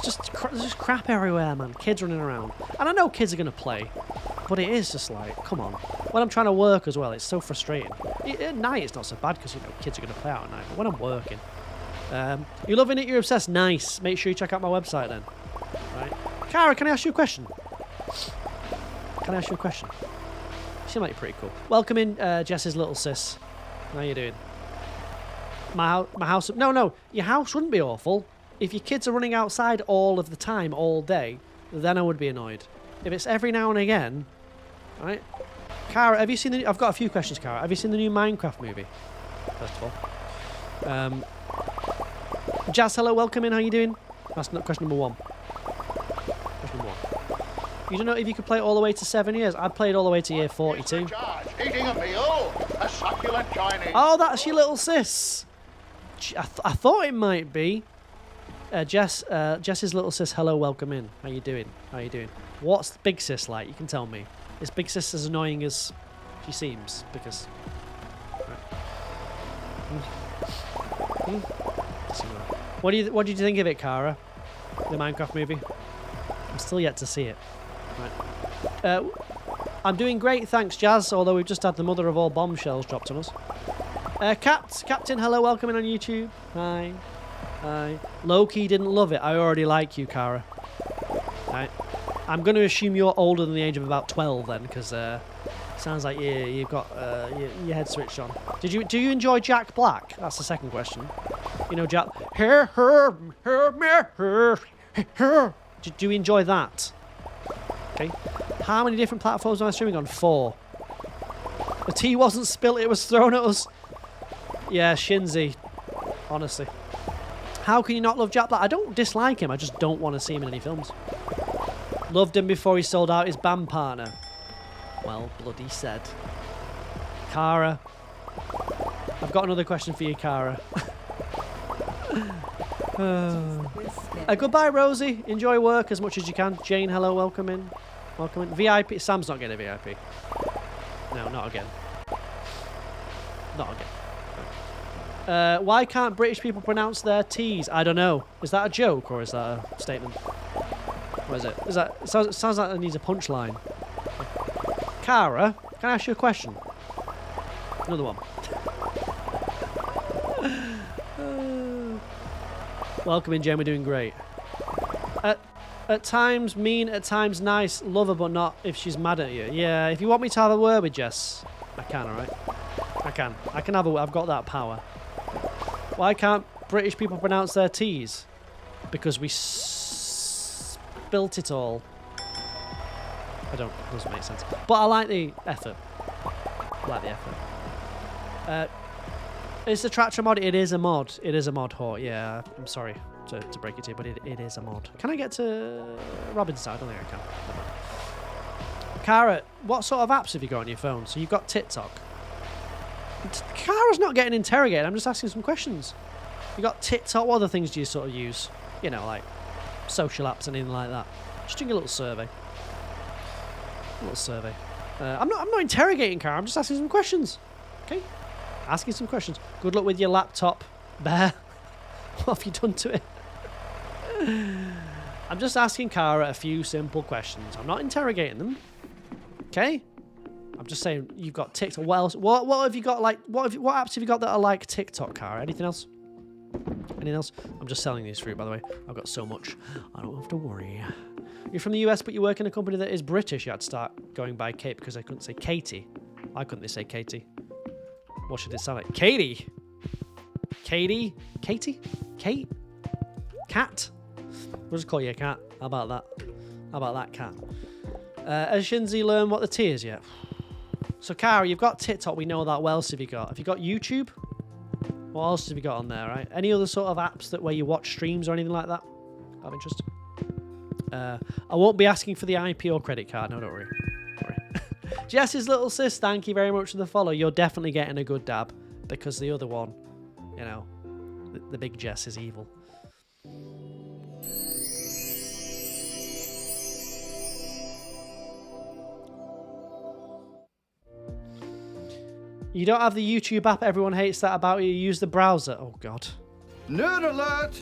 just there's just crap everywhere, man. Kids running around, and I know kids are gonna play, but it is just like, come on. When I'm trying to work as well, it's so frustrating. At night, it's not so bad because you know kids are gonna play out at night. But when I'm working, you're loving it. You're obsessed. Nice. Make sure you check out my website then. Right, Cara, can I ask you a question? Can I ask you a question? She might be pretty cool. Welcome in, Jess's little sis. How you doing? My house... No, your house wouldn't be awful. If your kids are running outside all of the time, all day, then I would be annoyed. If it's every now and again, right? Cara, have you seen the... I've got a few questions, Cara. Have you seen the new Minecraft movie? First of all. Jazz, hello, welcome in. How you doing? That's not question number one. Question number one. You don't know if you could play it all the way to 7 years? I'd play it all the way to year 42. Eating a meal, a succulent Chinese. Oh, that's your little sis. I thought it might be. Jess's little sis, hello, welcome in. How you doing? How you doing? What's big sis like? You can tell me. Is big sis as annoying as she seems? Because... What did you think of it, Cara? The Minecraft movie? I'm still yet to see it. Right. I'm doing great, thanks, Jazz. Although we've just had the mother of all bombshells dropped on us. Captain, hello, welcome in on YouTube. Hi. Loki didn't love it. I already like you, Cara. Right. I'm going to assume you're older than the age of about 12 then, because sounds like you've got your head switched on. Do you enjoy Jack Black? That's the second question. You know Jack. Do you enjoy that? Okay. How many different platforms am I streaming on? 4. The tea wasn't spilt, it was thrown at us. Yeah, Shinzi. Honestly. How can you not love Jack Black? I don't dislike him, I just don't want to see him in any films. Loved him before he sold out his band partner. Well, bloody said. Cara. I've got another question for you, Cara. Goodbye, Rosie. Enjoy work as much as you can. Jane, hello, welcome in. Welcome in. VIP. Sam's not getting a VIP. No, not again. Not again. Why can't British people pronounce their T's? I don't know. Is that a joke or is that a statement? What is it? It sounds like it needs a punchline. Cara, can I ask you a question? Another one. Welcome in, Jen. We're doing great. At times mean, at times nice. Love her, but not if she's mad at you. Yeah, if you want me to have a word with Jess, I can, alright? I can have a word. I've got that power. Why can't British people pronounce their T's? Because we spilt it all. It doesn't make sense. But I like the effort. It's the Tractor mod. It is a mod. It is a mod, Hort. Yeah, I'm sorry to break it to you, but it is a mod. Can I get to Robin's side? I don't think I can. Cara, what sort of apps have you got on your phone? So you've got TikTok. Cara's not getting interrogated. I'm just asking some questions. You got TikTok. What other things do you sort of use? You know, like social apps and anything like that. Just doing a little survey. I'm not interrogating Cara. I'm just asking some questions. Okay. Asking some questions. Good luck with your laptop, Bear. What have you done to it? I'm just asking Cara a few simple questions. I'm not interrogating them. Okay? I'm just saying you've got TikTok. What else? What have you got like? What apps have you got that are like TikTok, Cara? Anything else? Anything else? I'm just selling these fruit, by the way. I've got so much. I don't have to worry. You're from the US, but you work in a company that is British. You had to start going by Kate because I couldn't say Katie. Why couldn't they say Katie? What should it sound like? Katie? Katie? Katie? Kate? Cat? We'll just call you a cat. How about that? How about that, cat? Has Shinzi learned what the T is yet? So, Cara, you've got TikTok. We know that. What else have you got? Have you got YouTube? What else have you got on there, right? Any other sort of apps that where you watch streams or anything like that? Of interest? I won't be asking for the IP or credit card. No, don't worry. Jess's little sis, thank you very much for the follow. You're definitely getting a good dab because the other one, you know, the big Jess is evil. You don't have the YouTube app. Everyone hates that about you. You use the browser. Oh, God. Nerd alert!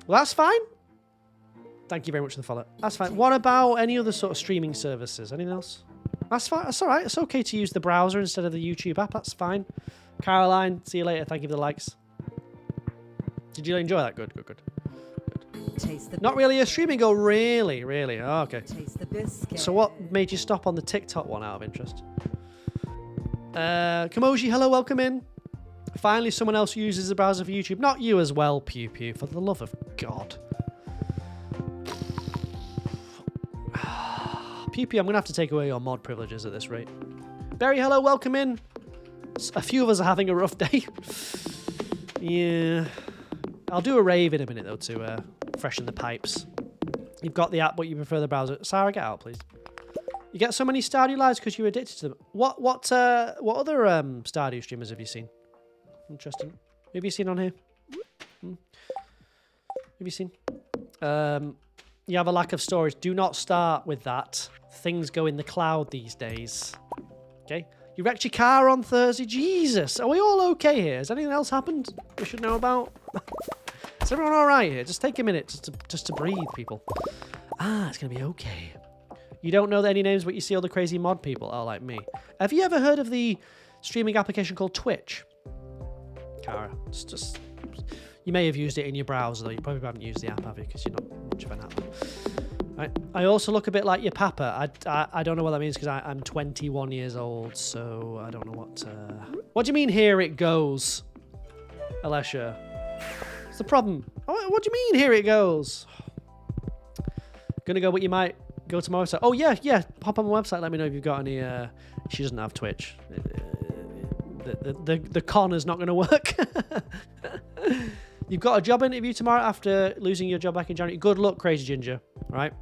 Well, that's fine. Thank you very much for the follow. That's fine. What about any other sort of streaming services? Anything else? That's fine. That's all right. It's okay to use the browser instead of the YouTube app. That's fine. Caroline, see you later. Thank you for the likes. Did you enjoy that? Good, good, good. Taste the Not really a streaming goal, really, really. Oh, okay. Taste the biscuit. So what made you stop on the TikTok one out of interest? Kamoji, hello, welcome in. Finally, someone else uses the browser for YouTube. Not you as well, Pew Pew, for the love of God. Pew Pew, I'm going to have to take away your mod privileges at this rate. Barry, hello, welcome in. A few of us are having a rough day. Yeah. I'll do a rave in a minute, though, to freshen the pipes. You've got the app, but you prefer the browser. Sarah, get out, please. You get so many Stardew lives because you're addicted to them. What other Stardew streamers have you seen? Interesting. Who have you seen on here? Who have you seen? You have a lack of storage. Do not start with that. Things go in the cloud these days. Okay? You wrecked your car on Thursday. Jesus. Are we all okay here? Has anything else happened we should know about? Is everyone all right here? Just take a minute just to breathe, people. It's going to be okay. You don't know any names, but you see all the crazy mod people. Oh, like me. Have you ever heard of the streaming application called Twitch? Cara, it's just... You may have used it in your browser, though. You probably haven't used the app, have you? Because you're not much of an app. Right. I also look a bit like your papa. I don't know what that means because I'm 21 years old, so I don't know what... What do you mean, here it goes? Alessia. What's the problem? What do you mean, here it goes? Gonna go, but you might go to my website. Oh, yeah. Pop on my website. Let me know if you've got any... She doesn't have Twitch. The con is not going to work. You've got a job interview tomorrow after losing your job back in January. Good luck, Crazy Ginger. All right?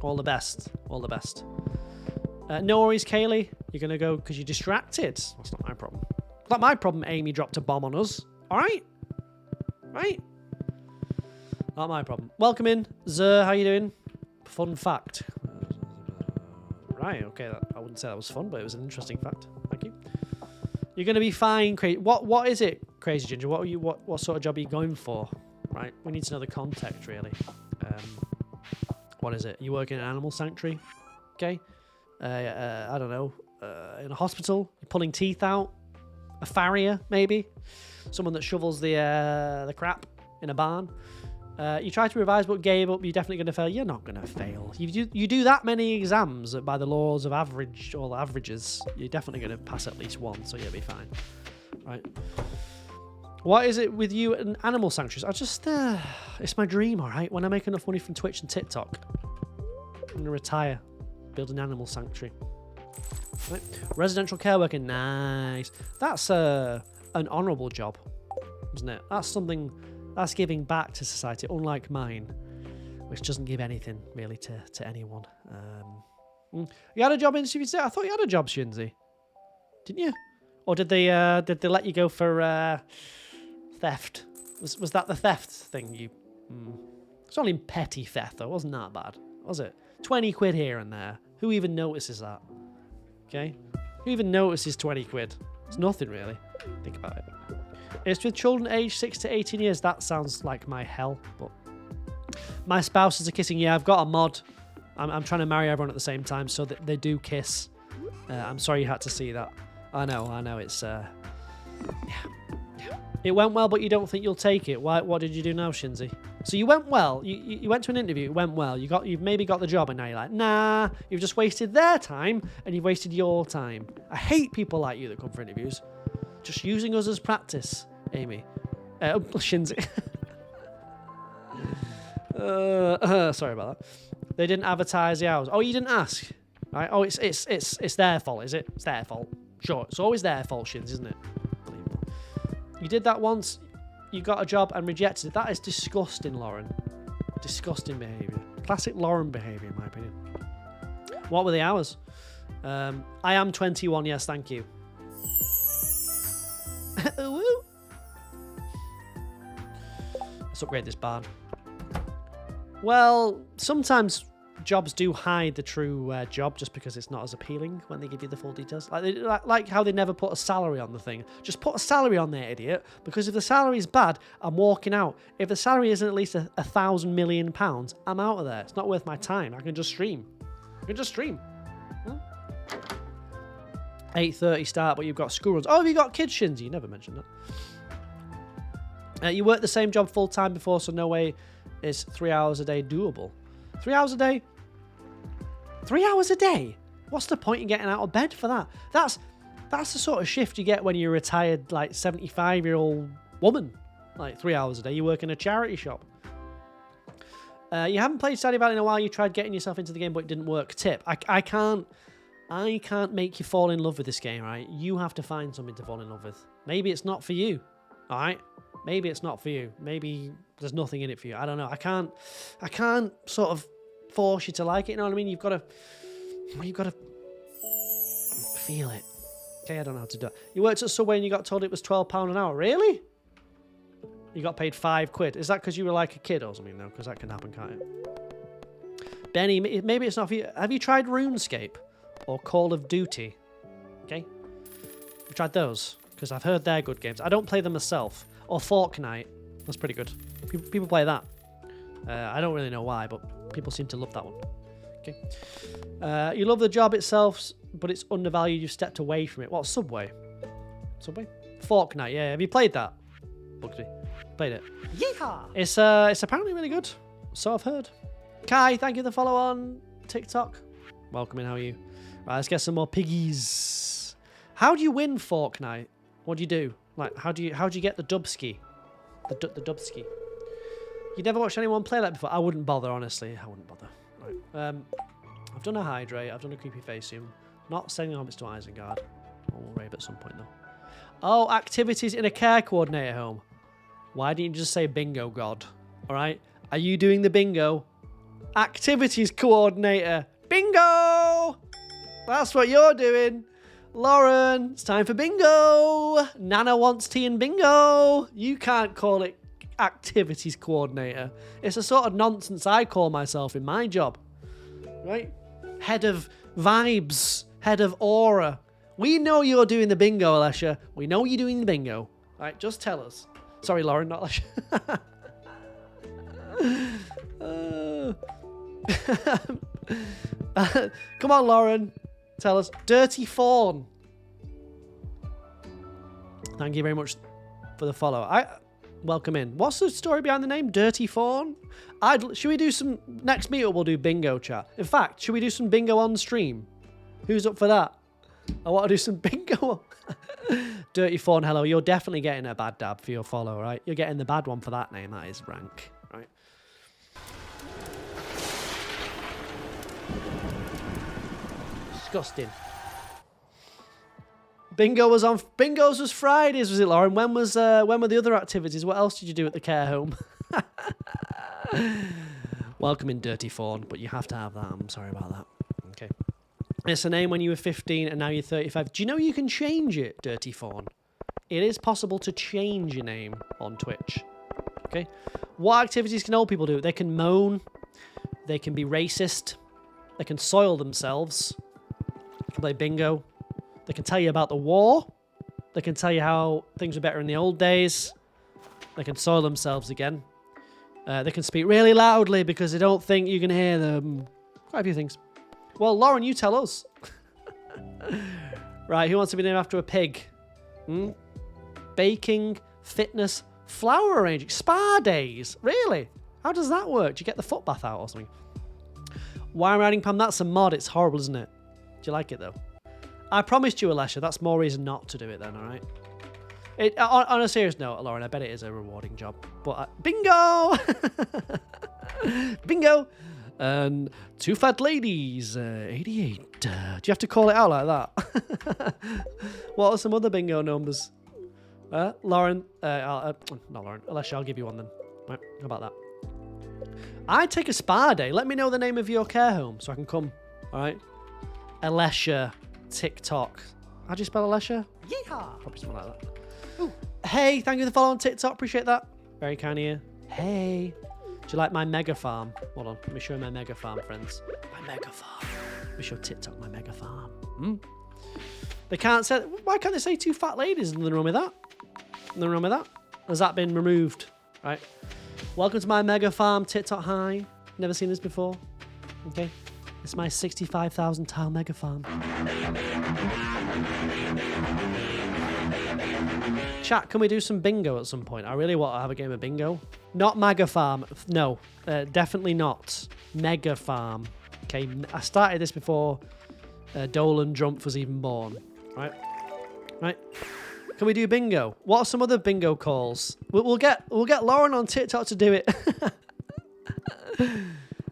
All the best. All the best. No worries, Kaylee. You're going to go because you're distracted. That's not my problem. It's not my problem Amy dropped a bomb on us. All right? Right? Not my problem. Welcome in. Zer, how you doing? Fun fact. Right, okay. I wouldn't say that was fun, but it was an interesting fact. Thank you. You're going to be fine. What is it, Crazy Ginger? What sort of job are you going for? Right? We need to know the context, really. What is it? You work in an animal sanctuary? Okay. I don't know. In a hospital? You're pulling teeth out? A farrier, maybe? Someone that shovels the crap in a barn? You try to revise but gave up. You're definitely going to fail. You're not going to fail. You do that many exams by the laws of average, all averages. You're definitely going to pass at least one, so you'll be fine. Right. What is it with you and animal sanctuaries? It's my dream, all right? When I make enough money from Twitch and TikTok, I'm going to retire, build an animal sanctuary. Right. Residential care worker, nice. That's an honourable job, isn't it? That's something... That's giving back to society, unlike mine, which doesn't give anything really to anyone. You had a job interview today? I thought you had a job, Shinzi. Didn't you? Or did they let you go for theft? Was that the theft thing? It's only petty theft though. It wasn't that bad, was it? 20 quid here and there. Who even notices that? Okay. Who even notices 20 quid? It's nothing really. Think about it. It's with children aged 6 to 18 years. That sounds like my hell, but my spouses are kissing. Yeah, I've got a mod. I'm trying to marry everyone at the same time so that they do kiss. I'm sorry you had to see that. I know. It's yeah. It went well, but you don't think you'll take it. Why? What did you do now, Shinzi? So you went well. You went to an interview. It went well. You've maybe got the job, and now you're like, nah. You've just wasted their time, and you've wasted your time. I hate people like you that come for interviews. Just using us as practice, Amy. Shinzi. Sorry about that. They didn't advertise the hours. Oh, you didn't ask, right? Oh, it's their fault, is it? It's their fault. Sure, it's always their fault, Shins, isn't it? Unbelievable. You did that once. You got a job and rejected it. That is disgusting, Lauren. Disgusting behaviour. Classic Lauren behaviour, in my opinion. What were the hours? I am 21. Yes, thank you. Woo. Let's upgrade this barn. Well, sometimes jobs do hide the true job just because it's not as appealing when they give you the full details. Like how they never put a salary on the thing. Just put a salary on there, idiot. Because if the salary is bad, I'm walking out. If the salary isn't at least £1,000 million, I'm out of there. It's not worth my time. I can just stream. 8:30 start, but you've got school runs. Oh, have you got kids, Shinzy? You never mentioned that. You worked the same job full time before, so no way is 3 hours a day doable. 3 hours a day? 3 hours a day? What's the point in getting out of bed for that? That's the sort of shift you get when you're a retired, like, 75-year-old woman. Like, 3 hours a day. You work in a charity shop. You haven't played Stardew Valley in a while. You tried getting yourself into the game, but it didn't work. Tip. I can't make you fall in love with this game, right? You have to find something to fall in love with. Maybe it's not for you, all right? Maybe it's not for you. Maybe there's nothing in it for you. I don't know. I can't sort of force you to like it. You know what I mean? You've got to feel it. Okay, I don't know how to do it. You worked at Subway and you got told it was £12 an hour. Really? You got paid £5. Is that because you were like a kid or something, though? Because that can happen, can't it? Benny, maybe it's not for you. Have you tried RuneScape or Call of Duty? Okay. You tried those? Because I've heard they're good games. I don't play them myself. Or Fortnite. That's pretty good. People play that. I don't really know why, but people seem to love that one. Okay. You love the job itself, but it's undervalued. You've stepped away from it. What, Subway? Subway? Fortnite, yeah. Have you played that? Bugsy. Played it. Yeehaw! It's apparently really good. So I've heard. Kai, thank you for the follow on TikTok. Welcome in, how are you? Right, let's get some more piggies. How do you win Fortnite? What do you do? Like, how do you get the dubski? The dubski. You never watched anyone play that before? I wouldn't bother, honestly. I wouldn't bother. Right. I've done a hydrate. I've done a creepy face zoom. Not sending homage to Isengard. I will rave at some point though. Oh, activities in a care coordinator home. Why didn't you just say bingo, God? All right. Are you doing the bingo? Activities coordinator. Bingo! That's what you're doing. Lauren, it's time for bingo. Nana wants tea and bingo. You can't call it activities coordinator. It's a sort of nonsense I call myself in my job. Right? Head of vibes. Head of aura. We know you're doing the bingo, Alessia. We know you're doing the bingo. All right, just tell us. Sorry, Lauren, not Alessia. Come on, Lauren. Tell us. Dirty Fawn. Thank you very much for the follow. Welcome in. What's the story behind the name? Dirty Fawn? Should we do some... Next meetup, we'll do bingo chat. In fact, should we do some bingo on stream? Who's up for that? I want to do some bingo. Dirty Fawn, hello. You're definitely getting a bad dab for your follow, right? You're getting the bad one for that name. That is rank, right? Disgusting. Bingos was Fridays, was it, Lauren? When were the other activities? What else did you do at the care home? Welcome in, Dirty Fawn, but you have to have that. I'm sorry about that. Okay. It's a name when you were 15 and now you're 35. Do you know you can change it, Dirty Fawn? It is possible to change your name on Twitch. Okay. What activities can old people do? They can moan. They can be racist. They can soil themselves. They can play bingo. They can tell you about the war. They can tell you how things were better in the old days. They can soil themselves again. They can speak really loudly because they don't think you can hear them. Quite a few things. Well, Lauren, you tell us. Right, who wants to be named after a pig? Baking, fitness, flower arranging, spa days. Really? How does that work? Do you get the foot bath out or something? Wine riding Pam, that's a mod. It's horrible, isn't it? Do you like it, though? I promised you, Alessia. That's more reason not to do it then, all right? On a serious note, Lauren, I bet it is a rewarding job. But bingo! Bingo! And two fat ladies, 88. Do you have to call it out like that? What are some other bingo numbers? Lauren, not Lauren, Alessia, I'll give you one then. Right, how about that? I'd take a spa day. Let me know the name of your care home so I can come. All right? Alessia TikTok. How do you spell Alessia? Yeehaw! Probably something like that. Ooh. Hey, thank you for the follow on TikTok. Appreciate that. Very kind of you. Hey. you like my mega farm? Hold on, let me show you my mega farm, friends. My mega farm. Let me show TikTok my mega farm. They can't say. Why can't they say 2 fat ladies? Nothing wrong with that. Nothing wrong with that. Has that been removed? Right. Welcome to my mega farm, TikTok high. Never seen this before. Okay. It's my 65,000 tile mega farm. Chat, can we do some bingo at some point? I really want to have a game of bingo. Not mega farm. No, definitely not. Mega farm. Okay, I started this before Dolan Drumpf was even born. Right? Right. Can we do bingo? What are some other bingo calls? We'll get Lauren on TikTok to do it.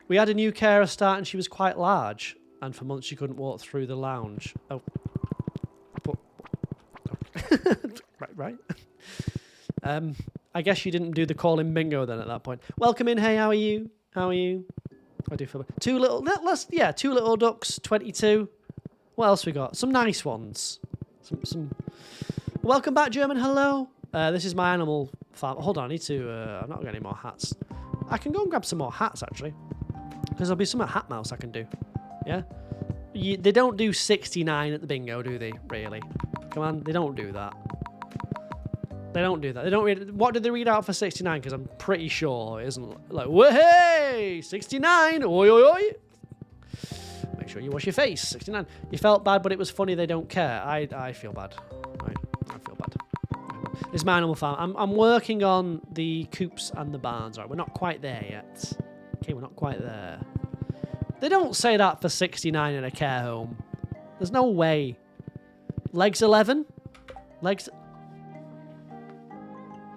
We had a new carer start and she was quite large, and for months she couldn't walk through the lounge. Oh. right. I guess you didn't do the call in bingo then at that point. Welcome in. Hey, how are you? How are you? I do feel bad. Two little ducks. 22. What else we got? Some nice ones. Some. Welcome back, German. Hello. This is my animal farm. Hold on, I need to. I'm not getting any more hats. I can go and grab some more hats actually, because there'll be some at Hat Mouse I can do. Yeah. They don't do 69 at the bingo, do they? Really? Come on, they don't do that. They don't do that. They don't read. What did they read out for 69? Because I'm pretty sure it isn't like, hey, 69, oi, oi, oi. Make sure you wash your face. 69. You felt bad, but it was funny. They don't care. I feel bad. Right? I feel bad. This is my animal farm. I'm working on the coops and the barns. Right, we're not quite there yet. Okay, we're not quite there. They don't say that for 69 in a care home. There's no way. Legs 11? Legs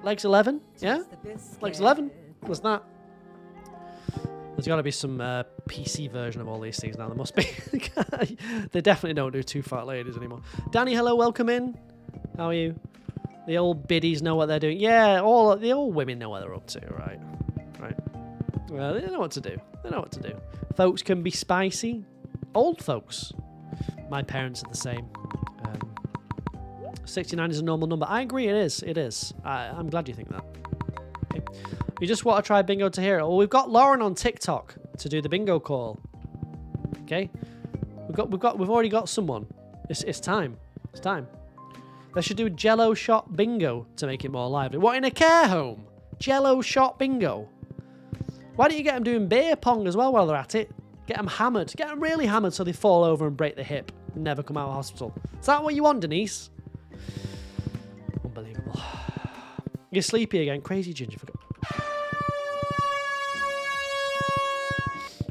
11? Yeah? Legs 11? What's that? There's got to be some PC version of all these things now. There must be. They definitely don't do 2 fat ladies anymore. Danny, hello, welcome in. How are you? The old biddies know what they're doing. Yeah, the old women know what they're up to, right? Right. Well, they know what to do. They know what to do. Folks can be spicy. Old folks. My parents are the same. 69 is a normal number. I agree, it is. It is. I'm glad you think that. Okay. You just want to try bingo to hear it. Well, we've got Lauren on TikTok to do the bingo call. Okay. We've already got someone. It's time. It's time. They should do Jello shot bingo to make it more lively. What, in a care home? Jello shot bingo. Why don't you get them doing beer pong as well while they're at it? Get them hammered. Get them really hammered so they fall over and break the hip and never come out of hospital. Is that what you want, Denise? Unbelievable. You're sleepy again. Crazy Ginger.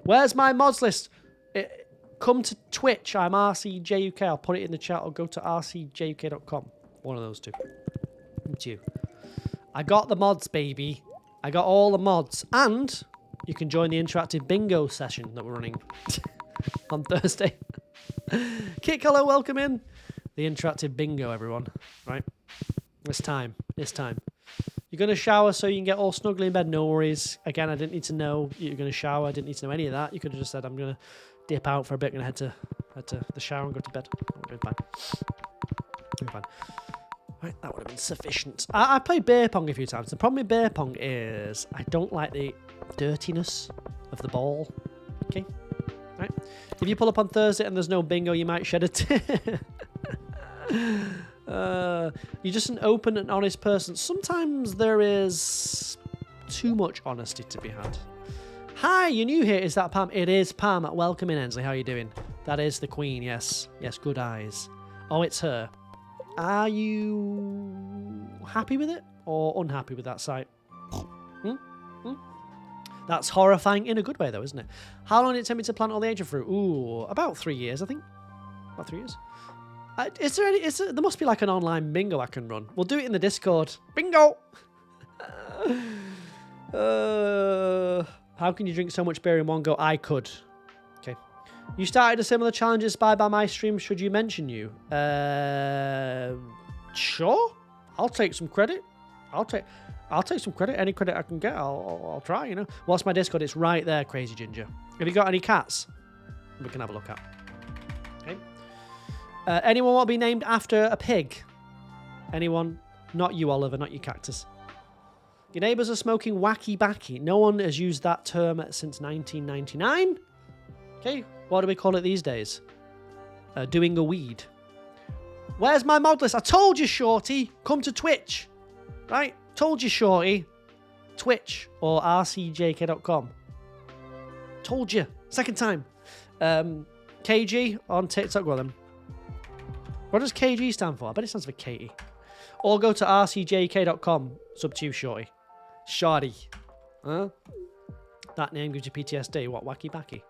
Where's my mods list? Come to Twitch. I'm RCJUK. I'll put it in the chat or go to rcjuk.com. One of those two. It's you. I got the mods, baby. I got all the mods. And you can join the interactive bingo session that we're running on Thursday. Kit Color, welcome in. The interactive bingo, everyone. Right? It's time. It's time. You're going to shower so you can get all snuggly in bed. No worries. Again, I didn't need to know you're going to shower. I didn't need to know any of that. You could have just said, I'm going to dip out for a bit and head to the shower and go to bed. That would have been fine. Right, that would have been sufficient. I played beer pong a few times. The problem with beer pong is I don't like the dirtiness of the ball. Okay? Right? If you pull up on Thursday and there's no bingo, you might shed a tear. You're just an open and honest person. Sometimes there is too much honesty to be had. Hi, you're new here. Is that Pam? It is Pam. Welcome in, Ensley. How are you doing? That is the Queen, yes. Yes, good eyes. Oh, it's her. Are you happy with it or unhappy with that site? That's horrifying in a good way, though, isn't it? How long did it take me to plant all the angel fruit? Ooh, about 3 years, I think. About 3 years. There must be like an online bingo I can run. We'll do it in the Discord. Bingo! How can you drink so much beer in one go? I could. Okay. You started a similar challenge inspired by my stream. Should you mention you? Sure. I'll take some credit. I'll take some credit. Any credit I can get, I'll try, you know. What's my Discord? It's right there, Crazy Ginger. Have you got any cats? We can have a look at. Okay. Anyone want to be named after a pig? Anyone? Not you, Oliver, not you, Cactus. Your neighbours are smoking wacky backy. No one has used that term since 1999. Okay, what do we call it these days? Doing a weed. Where's my mod list? I told you, Shorty. Come to Twitch. Right? Told you, Shorty. Twitch or rcjk.com. Told you. Second time. KG on TikTok. Well, then. What does KG stand for? I bet it stands for Katie. Or go to rcjk.com. Sub to you, Shorty. Shardy. Huh? That name gives you PTSD. What? Wacky backy?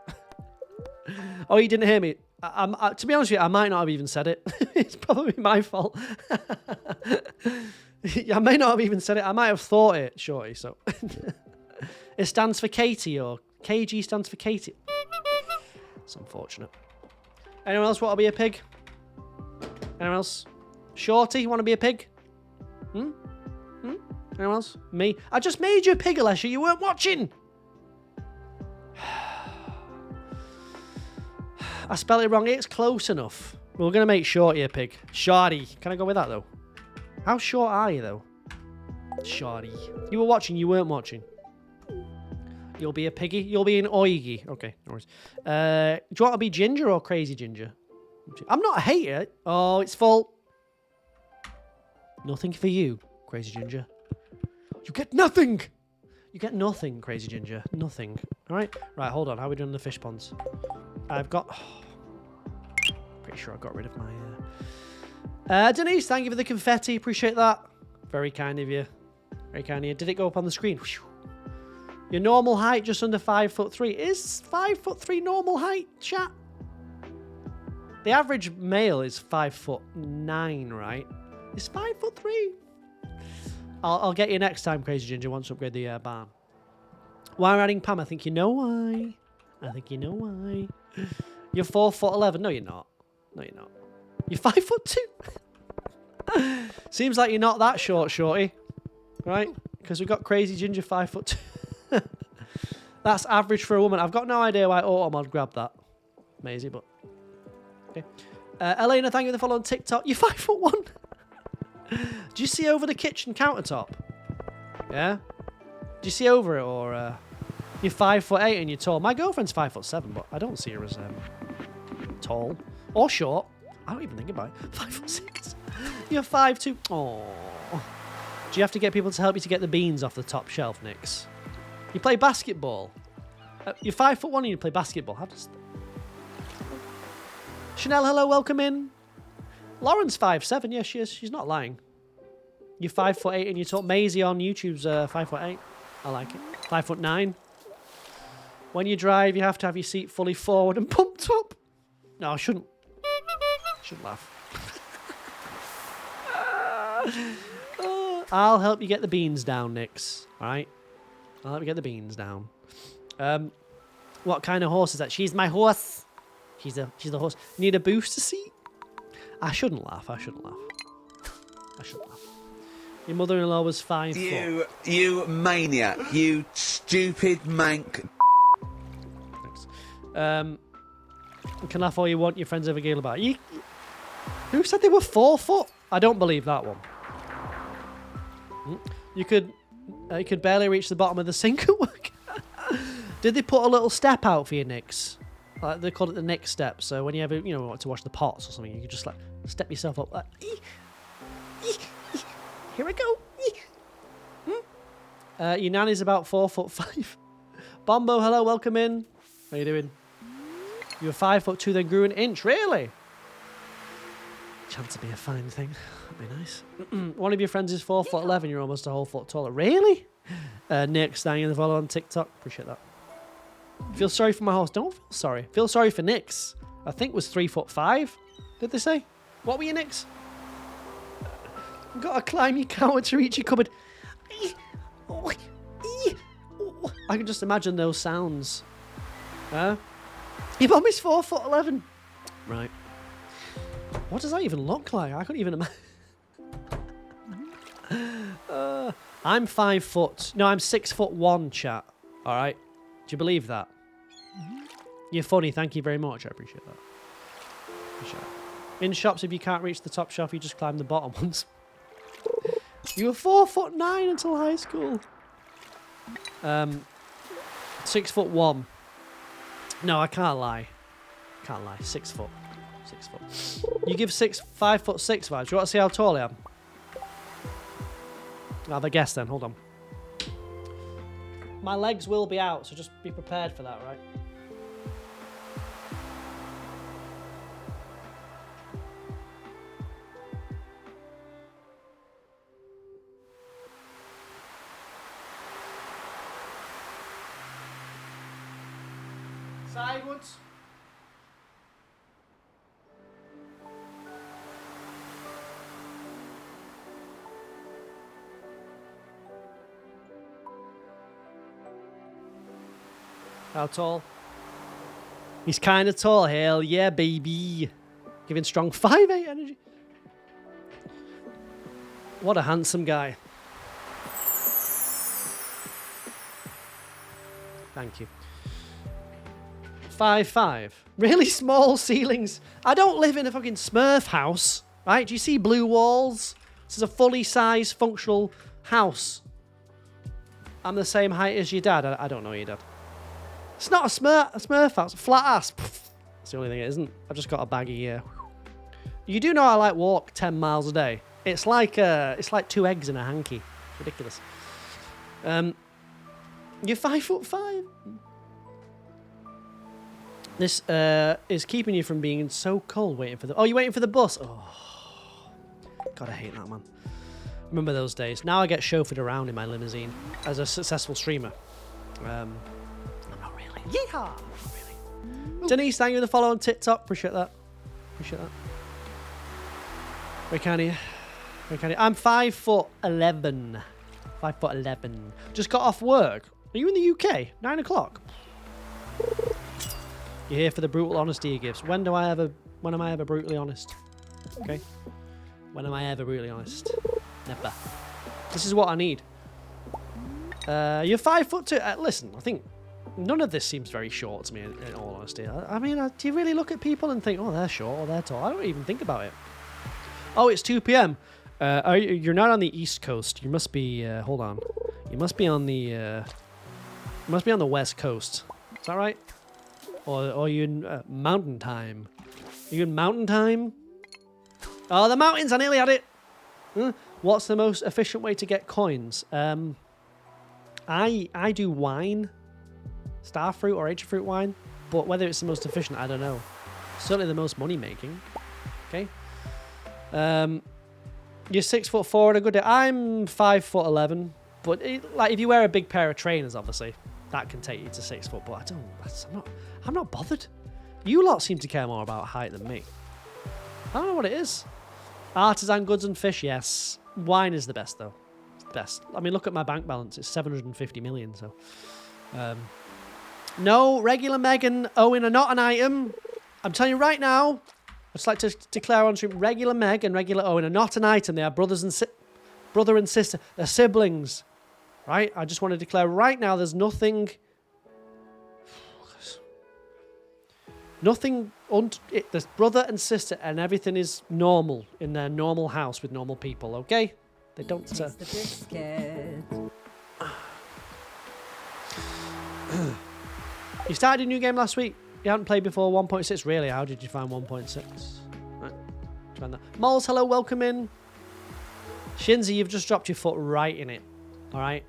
Oh, you didn't hear me. To be honest with you, I might not have even said it. It's probably my fault. I may not have even said it. I might have thought it, Shorty. So it stands for Katie, or KG stands for Katie. It's unfortunate. Anyone else want to be a pig? Anyone else? Shorty, you want to be a pig? Anyone else? Me? I just made you a pig, Alessia. You weren't watching. I spelled it wrong. It's close enough. We're going to make Shorty a pig. Shardy. Can I go with that, though? How short are you, though? Shardy. You were watching. You weren't watching. You'll be a piggy. You'll be an oigi. Okay, no worries. Do you want to be Ginger or Crazy Ginger? I'm not a hater. Oh, it's full. Nothing for you, Crazy Ginger. You get nothing. You get nothing, Crazy Ginger. Nothing. All right? Right, hold on. How are we doing in the fish ponds? I've got... pretty sure I got rid of my... Denise, thank you for the confetti. Appreciate that. Very kind of you. Very kind of you. Did it go up on the screen? Your normal height, just under 5'3". Is 5'3" normal height, chat? The average male is 5'9", right? It's 5'3". I'll get you next time, Crazy Ginger, once I upgrade the barn. Why am I adding Pam? I think you know why. I think you know why. You're 4'11". No, you're not. No, you're not. You're 5'2". Seems like you're not that short, Shorty. Right? Because we've got Crazy Ginger 5'2". That's average for a woman. I've got no idea why Automod grabbed that. Amazing, but... okay. Elena, thank you for the follow on TikTok. You're 5'1". Do you see over the kitchen countertop? Yeah? Do you see over it, or you're 5'8" and you're tall? My girlfriend's 5'7", but I don't see her as tall or short. I don't even think about it. 5'6". You're 5'2". Oh. Do you have to get people to help you to get the beans off the top shelf, Nix? You play basketball. You're 5'1" and you play basketball. How does? Chanel, hello, welcome in. Lauren's 5'7". Yes, she is. She's not lying. You're 5'8" and you talk. Maisie on YouTube's 5'8". I like it. 5'9". When you drive, you have to have your seat fully forward and pumped up. No, I shouldn't. Shouldn't laugh. I'll help you get the beans down, Nix. All right. I'll help you get the beans down. What kind of horse is that? She's my horse. She's the horse. Need a booster seat? I shouldn't laugh. I shouldn't laugh. I shouldn't laugh. Your mother-in-law was 5 foot. You maniac. You stupid mank. Thanks. You can laugh all you want. Your friends ever giggle about it. Who said they were 4 foot? I don't believe that one. You could barely reach the bottom of the sink at work. Did they put a little step out for you, Nix? Like they call it the Nix step. So when you ever want to wash the pots or something, you can just like step yourself up. Like, here I go. Your nanny's about 4'5". Bombo, hello, welcome in. How you doing? You were 5'2", then grew an inch. Really? Chance to be a fine thing. That'd be nice. One of your friends is 4'11". You're almost a whole foot taller. Really? Nick, standing in the follow on TikTok. Appreciate that. Feel sorry for my horse. Don't feel sorry. Feel sorry for Nix. I think was 3'5". Did they say? What were you, Nix? You've got to climb your counter to reach your cupboard. I can just imagine those sounds. Your mum is 4'11". Right. What does that even look like? I couldn't even imagine. I'm 5 foot. No, I'm 6'1", chat. All right. Do you believe that? You're funny. Thank you very much. I appreciate that. In shops, if you can't reach the top shelf, you just climb the bottom ones. You were 4'9" until high school. 6'1". No, I can't lie. Can't lie. 6 foot. 6 foot. You give 5'6" vibes. Do you want to see how tall I am? I'll have a guess then. Hold on. My legs will be out, so just be prepared for that, right? Sidewards. How tall? He's kind of tall. Hell yeah, baby. Giving strong 5'8" energy. What a handsome guy. Thank you. 5'5". Really small ceilings. I don't live in a fucking Smurf house, right? Do you see blue walls? This is a fully sized, functional house. I'm the same height as your dad. I don't know your dad. It's not a Smurf house. Flat ass. That's the only thing it isn't. I've just got a baggy here. You do know I like walk 10 miles a day. It's like 2 eggs in a hanky. Ridiculous. You're 5'5". This is keeping you from being so cold waiting for the... Oh, you're waiting for the bus? Oh. God, I hate that, man. Remember those days. Now I get chauffeured around in my limousine as a successful streamer. I'm not really. Yeehaw! Not really. Denise, thank you for the follow on TikTok. Appreciate that. Appreciate that. Where can you? Where can you? I'm 5'11". 5'11". Just got off work. Are you in the UK? 9 o'clock. You're here for the brutal honesty he gives. When am I ever brutally honest? Okay? When am I ever brutally honest? Never. This is what I need. You're 5'2". Listen, I think none of this seems very short to me, in all honesty. I mean, do you really look at people and think, oh, they're short or they're tall? I don't even think about it. Oh, it's 2 p.m. You're not on the East Coast. You must be. Hold on. You must be on the. You must be on the West Coast. Is that right? Or are you in Mountain Time? Are you in Mountain Time? Oh, the mountains! I nearly had it. What's the most efficient way to get coins? I do wine, starfruit or fruit wine, but whether it's the most efficient, I don't know. Certainly the most money making. Okay. You're 6'4" on a good day. I'm 5'11", but like if you wear a big pair of trainers, obviously that can take you to 6 foot. But I'm not bothered. You lot seem to care more about height than me. I don't know what it is. Artisan goods and fish, yes. Wine is the best though. It's the best. I mean, look at my bank balance. It's 750 million. So, no, regular Meg and Owen are not an item. I'm telling you right now. I'd just like to declare on stream, regular Meg and regular Owen are not an item. They are brother and sister. They're siblings. Right? I just want to declare right now there's nothing... There's brother and sister and everything is normal in their normal house with normal people, okay? They don't... Taste the biscuit. You started a new game last week. You haven't played before 1.6. Really? How did you find 1.6? Right. Find that. Moles, hello, welcome in. Shinzi, you've just dropped your foot right in it. All right.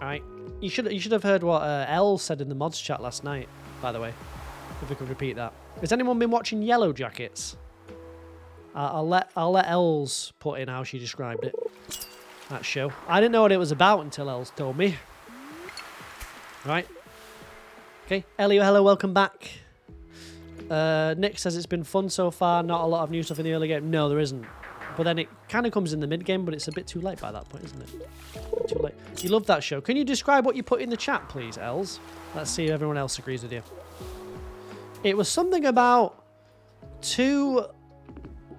All right. You should have heard what Elle said in the mods chat last night. By the way, if we could repeat that. Has anyone been watching Yellow Jackets? I'll let Els put in how she described it. That show. I didn't know what it was about until Els told me. Right. Okay, Elio, hello, welcome back. Nick says it's been fun so far, not a lot of new stuff in the early game. No, there isn't. But then it kind of comes in the mid-game, but it's a bit too late by that point, isn't it? Too late. You love that show. Can you describe what you put in the chat, please, Els? Let's see if everyone else agrees with you. It was something about 2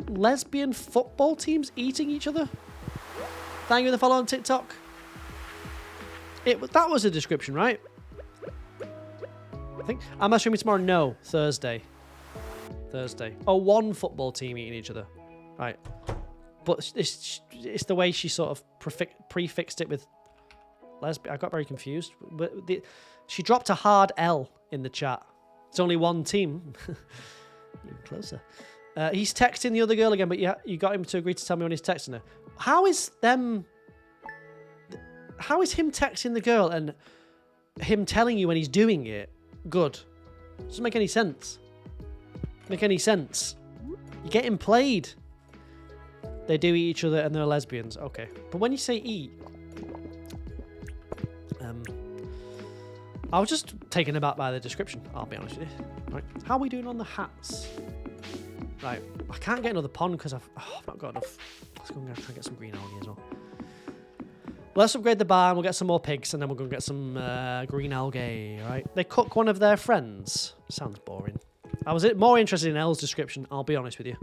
lesbian football teams eating each other. Thank you for the follow on TikTok. That was a description, right? I think. Am I streaming tomorrow? No, Thursday. Oh, 1 football team eating each other. Right. but it's the way she sort of prefixed it with lesbian. I got very confused. But she dropped a hard L in the chat. It's only one team. Even closer. He's texting the other girl again, but yeah, you got him to agree to tell me when he's texting her. How is him texting the girl and him telling you when he's doing it good? Doesn't make any sense. Make any sense. You're getting played. They do eat each other and they're lesbians. Okay. But when you say eat, I was just taken aback by the description, I'll be honest with you. Right. How are we doing on the hats? Right. I can't get another pond because I've not got enough. Let's go and try and get some green algae as well. Let's upgrade the barn, we'll get some more pigs, and then we're going to get some green algae, right? They cook one of their friends. Sounds boring. I was more interested in Elle's description, I'll be honest with you.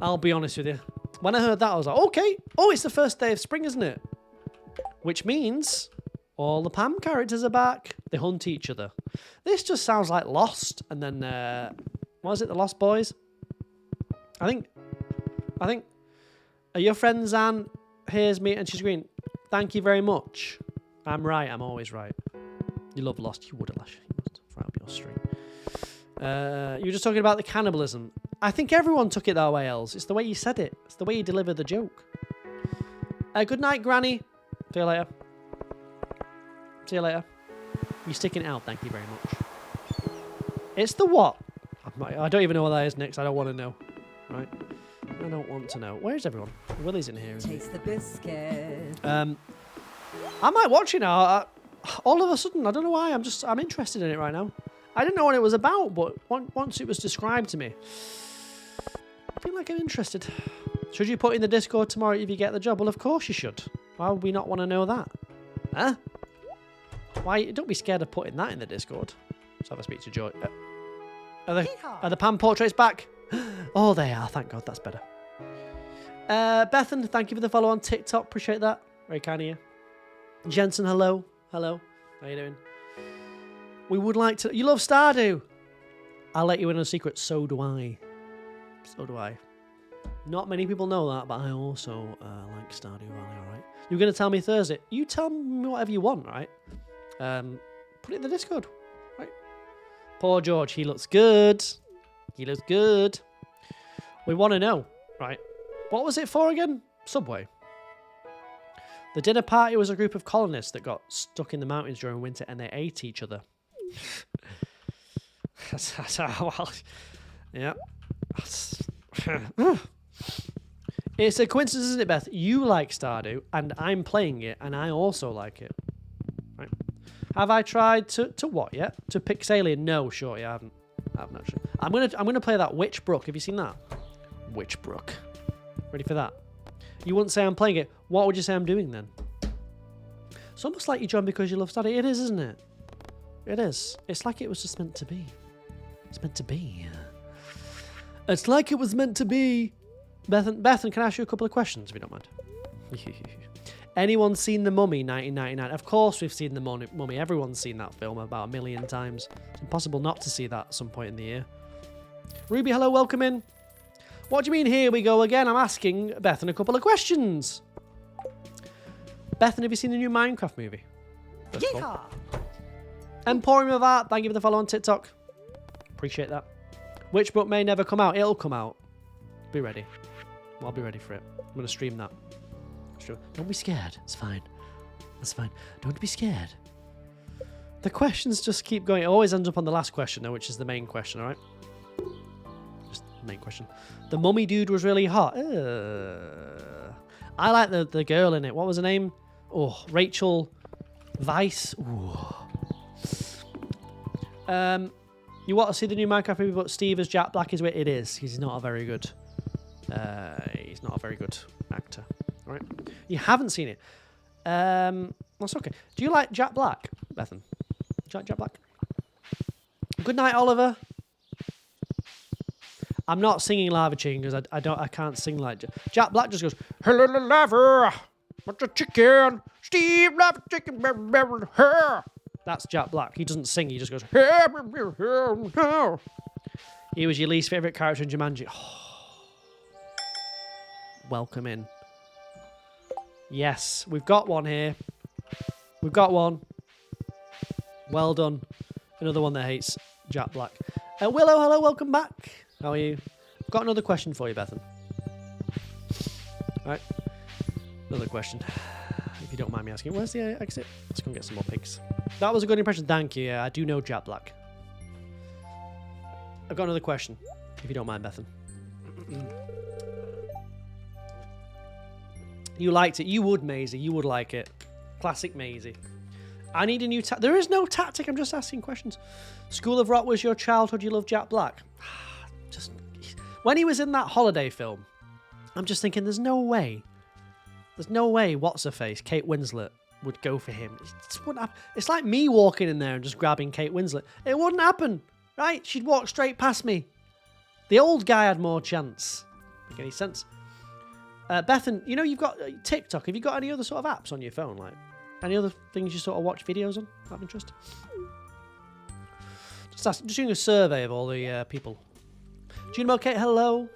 I'll be honest with you. When I heard that, I was like, okay. Oh, it's the first day of spring, isn't it? Which means all the Pam characters are back. They hunt each other. This just sounds like Lost, and then, what was it, the Lost Boys? I think, are your friends, Anne? Here's me, and she's green. Thank you very much. I'm right. I'm always right. You love Lost. You would have, Lash. You must fry up your stream. You were just talking about the cannibalism. I think everyone took it that way, Els. It's the way you said it. It's the way you delivered the joke. Good night, Granny. See you later. See you later. You're sticking it out. Thank you very much. It's the what? I don't even know what that is, Nix. I don't want to know. Right? I don't want to know. Where's everyone? Willie's in here. Taste the biscuit. I might watch it now. All of a sudden, I don't know why. I'm interested in it right now. I didn't know what it was about, but once it was described to me, I feel like I'm interested. Should you put in the Discord tomorrow if you get the job? Well, of course you should. Why would we not want to know that? Huh? Why? Don't be scared of putting that in the Discord. Let's have a speak to Joy. Are the Pam portraits back? Oh, they are. Thank God. That's better. Bethan, thank you for the follow on TikTok. Appreciate that. Very kind of you. Jensen, hello. Hello. How you doing? We would like to... You love Stardew. I'll let you in on a secret. So do I. So do I. Not many people know that, but I also like Stardew Valley, alright? You're going to tell me Thursday. You tell me whatever you want, right? Put it in the Discord. Right? Poor George. He looks good. He looks good. We want to know, right? What was it for again? Subway. The dinner party was a group of colonists that got stuck in the mountains during winter and they ate each other. Yeah. It's a coincidence, isn't it, Beth? You like Stardew and I'm playing it and I also like it. Right? Have I tried to what yet? To Pixalien? No, sure, yeah, I haven't. I haven't actually. I'm gonna play that Witchbrook. Have you seen that? Witchbrook. Ready for that? You wouldn't say I'm playing it. What would you say I'm doing then? It's almost like you joined because you love Stardew. It is, isn't it? It is. It's like it was just meant to be. It's meant to be. It's like it was meant to be. Bethan, can I ask you a couple of questions if you don't mind? Anyone seen The Mummy 1999? Of course we've seen The Mummy. Everyone's seen that film about 1 million times. It's impossible not to see that at some point in the year. Ruby, hello, welcome in. What do you mean, here we go again? I'm asking Bethan a couple of questions. Bethan, have you seen the new Minecraft movie? Yeehaw! Emporium of Art, thank you for the follow on TikTok. Appreciate that. Witchbrook may never come out. It'll come out. Be ready. I'll be ready for it. I'm going to stream that. Don't be scared. It's fine. That's fine. Don't be scared. The questions just keep going. It always ends up on the last question, though, which is the main question, all right? Just the main question. The mummy dude was really hot. I like the girl in it. What was her name? Oh, Rachel Weisz. Ooh. You want to see the new Minecraft movie, but Steve as Jack Black is where it is. He's not a very good. He's not a very good actor. All right, you haven't seen it. That's okay. Do you like Jack Black, Bethan? Do you like Jack Black? Good night, Oliver. I'm not singing Lava Chicken because I can't sing like Jack Black. Just goes, hello, lava, what's a chicken? Steve, lava chicken, her. That's Jack Black. He doesn't sing. He just goes. He was your least favorite character in Jumanji. Oh. welcome in. Yes, we've got one here. We've got one. Well done. Another one that hates Jack Black. Willow, hello, welcome back. How are you? I've got another question for you, Bethan. Right. Another question. If you don't mind me asking. Where's the exit? Let's go and get some more pigs. That was a good impression. Thank you. Yeah, I do know Jack Black. I've got another question. If you don't mind, Bethan. You liked it. You would, Maisie. You would like it. Classic Maisie. I need a new there is no tactic. I'm just asking questions. School of Rock was your childhood. You love Jack Black. Just when he was in that holiday film, I'm just thinking there's no way. There's no way what's her face, Kate Winslet, would go for him. It just wouldn't happen. It's like me walking in there and just grabbing Kate Winslet. It wouldn't happen, right? She'd walk straight past me. The old guy had more chance. Make any sense? Bethan, you know you've got TikTok. Have you got any other sort of apps on your phone? Like any other things you sort of watch videos on? Out of interest? Just doing a survey of all the people. Junimo Kate, hello.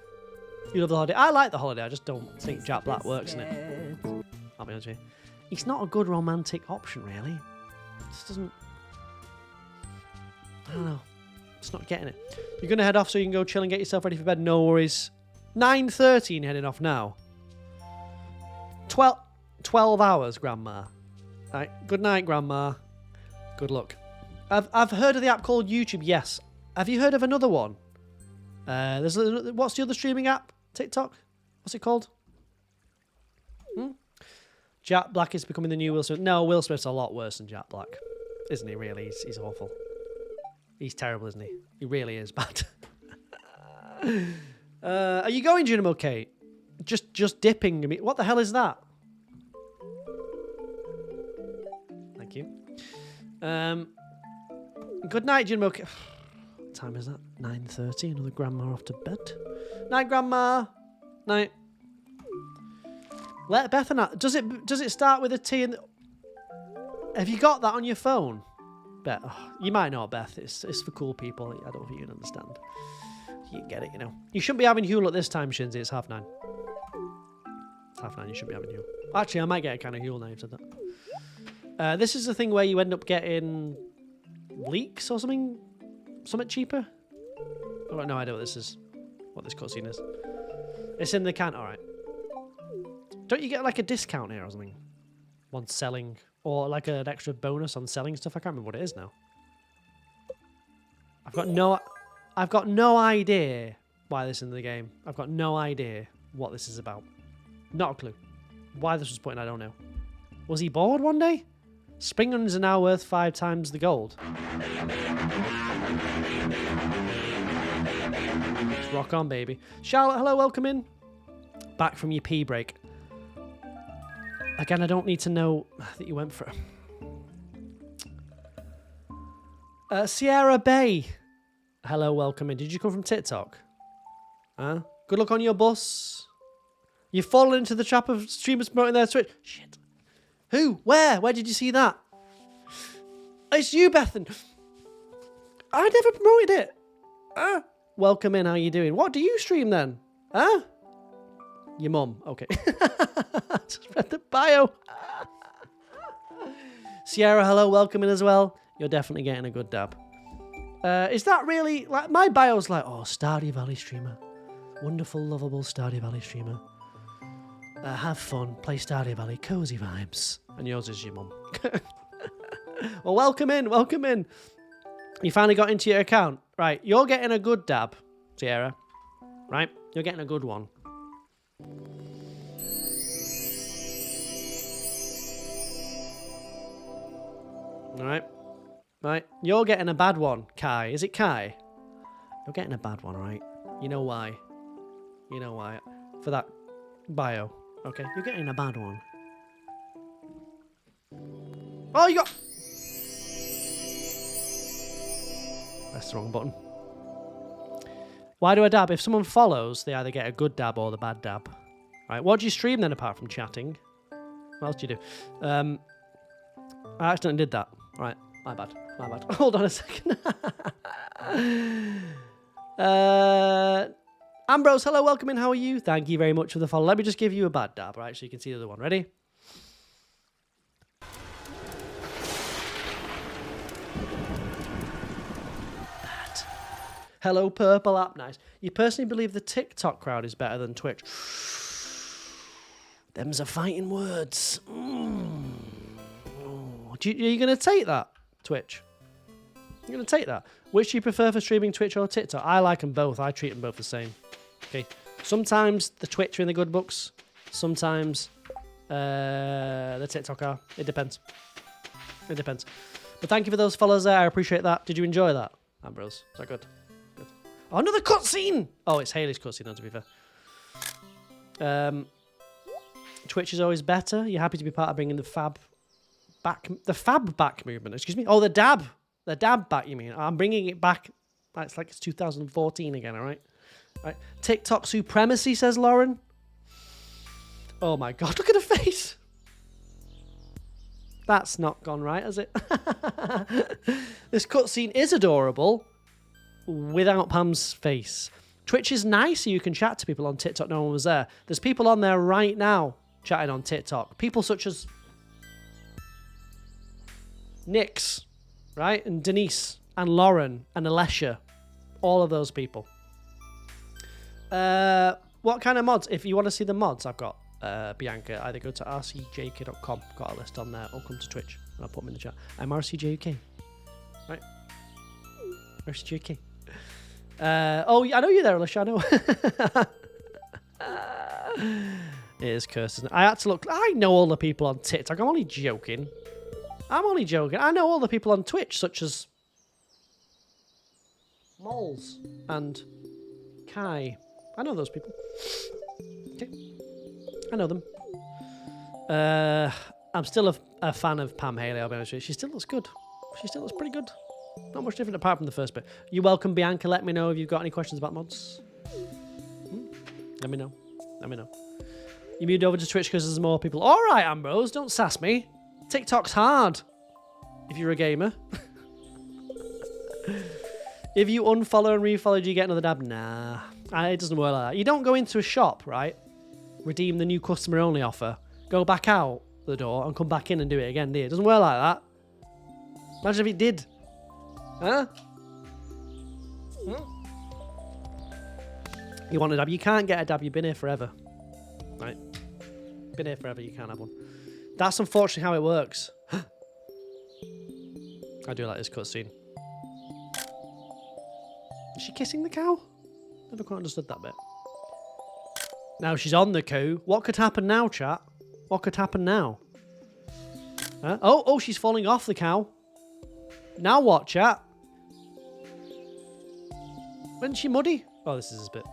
You love the holiday. I like the holiday. I just don't think Jack Black works in it. I'll be honest with you. He's not a good romantic option, really. Just doesn't. I don't know. Just not getting it. You're gonna head off so you can go chill and get yourself ready for bed. No worries. 9:30 and heading off now. 12 hours, Grandma. Right. Good night, Grandma. Good luck. I've heard of the app called YouTube. Yes. Have you heard of another one? What's the other streaming app? TikTok? What's it called? Jack Black is becoming the new Will Smith. No, Will Smith's a lot worse than Jack Black. Isn't he, really? He's awful. He's terrible, isn't he? He really is bad. Are you going, Junimo Kate? Just dipping. What the hell is that? Thank you. Good night, Junimo Kate. What time is that? 9:30. Another grandma off to bed. Night, Grandma. Night. Let Bethan out. Does it start with a T? Have you got that on your phone? Beth, you might know, Beth. It's for cool people. I don't think you can understand. You can get it, you know. You shouldn't be having Huel at this time, Shinzy. It's 9:30. It's 9:30. You shouldn't be having Huel. Actually, I might get a kind of Huel now you've said that. This is the thing where you end up getting leeks or something. Something cheaper. I've got no idea what this is. What this cutscene is. It's in the can. All right. Don't you get like a discount here or something? On selling, or like an extra bonus on selling stuff? I can't remember what it is now. I've got no idea why this is in the game. I've got no idea what this is about. Not a clue. Why this was put in, I don't know. Was he bored one day? Spring onions are now worth 5 times the gold. Let's rock on, baby. Charlotte, hello, welcome in. Back from your pee break. Again, I don't need to know that you went for it. Sierra Bay. Hello, welcome in. Did you come from TikTok? Huh? Good luck on your bus. You've fallen into the trap of streamers promoting their Twitch. Shit. Who? Where? Where did you see that? It's you, Bethan. I never promoted it. Welcome in. How you doing? What do you stream then? Huh? Your mum. Okay. Just read the bio. Sierra, hello. Welcome in as well. You're definitely getting a good dab. Is that really... like my bio's like, oh, Stardew Valley streamer. Wonderful, lovable Stardew Valley streamer. Have fun. Play Stardew Valley. Cozy vibes. And yours is your mum. Well, welcome in. Welcome in. You finally got into your account. Right. You're getting a good dab, Sierra. Right? You're getting a good one. Alright. Right. You're getting a bad one, Kai. Is it Kai? You're getting a bad one, right? You know why? You know why? For that bio. Okay. You're getting a bad one. Oh, you got... That's the wrong button. Why do I dab? If someone follows, they either get a good dab or the bad dab. Right, what do you stream then apart from chatting? What else do you do? I accidentally did that. Right, my bad. My bad. Hold on a second. Ambrose, hello, welcome in. How are you? Thank you very much for the follow. Let me just give you a bad dab, right? So you can see the other one. Ready? Bad. Hello, Purple App. Nice. You personally believe the TikTok crowd is better than Twitch? Them's a fighting words. Are you going to take that, Twitch? You're going to take that? Which do you prefer for streaming, Twitch or TikTok? I like them both. I treat them both the same. Okay. Sometimes the Twitch are in the good books. Sometimes the TikTok are. It depends. It depends. But thank you for those follows there. I appreciate that. Did you enjoy that, Ambrose? Is that good? Good. Oh, another cutscene! Oh, it's Haley's cutscene, though, to be fair. Twitch is always better. You're happy to be part of bringing the fab back movement. Excuse me. Oh, the dab back. You mean? I'm bringing it back. It's like it's 2014 again. All right. Right. TikTok supremacy, says Lauren. Oh my God! Look at her face. That's not gone right, has it? This cutscene is adorable without Pam's face. Twitch is nice, so you can chat to people on TikTok. No one was there. There's people on there right now chatting on TikTok. People such as Nix, right? And Denise, and Lauren, and Alessia. All of those people. What kind of mods? If you want to see the mods I've got, Bianca, either go to rcjk.com, got a list on there, or come to Twitch, and I'll put them in the chat. I'm RCJK. Right? RCJK. Oh, I know you're there, Alicia, I know. It is cursed, isn't it? I had to look. I know all the people on TikTok. I'm only joking. I know all the people on Twitch, such as Moles and Kai. I know those people. Okay. I know them. I'm still a fan of Pam Haley, I'll be honest with you. She still looks good. She still looks pretty good. Not much different apart from the first bit. You're welcome, Bianca. Let me know if you've got any questions about mods. Let me know. You moved over to Twitch because there's more people. All right, Ambrose, don't sass me. TikTok's hard if you're a gamer. If you unfollow and refollow, do you get another dab? Nah, it doesn't work like that. You don't go into a shop, right? Redeem the new customer only offer, go back out the door and come back in and do it again, do you? It doesn't work like that. Imagine if it did. Huh? You want a dab? You can't get a dab. You've been here forever. Right? Been here forever. You can't have one. That's unfortunately how it works. I do like this cutscene. Is she kissing the cow? Never quite understood that bit. Now she's on the cow. What could happen now, chat? What could happen now? Huh? Oh, she's falling off the cow. Now what, chat? Wasn't she muddy? Oh, this is a bit.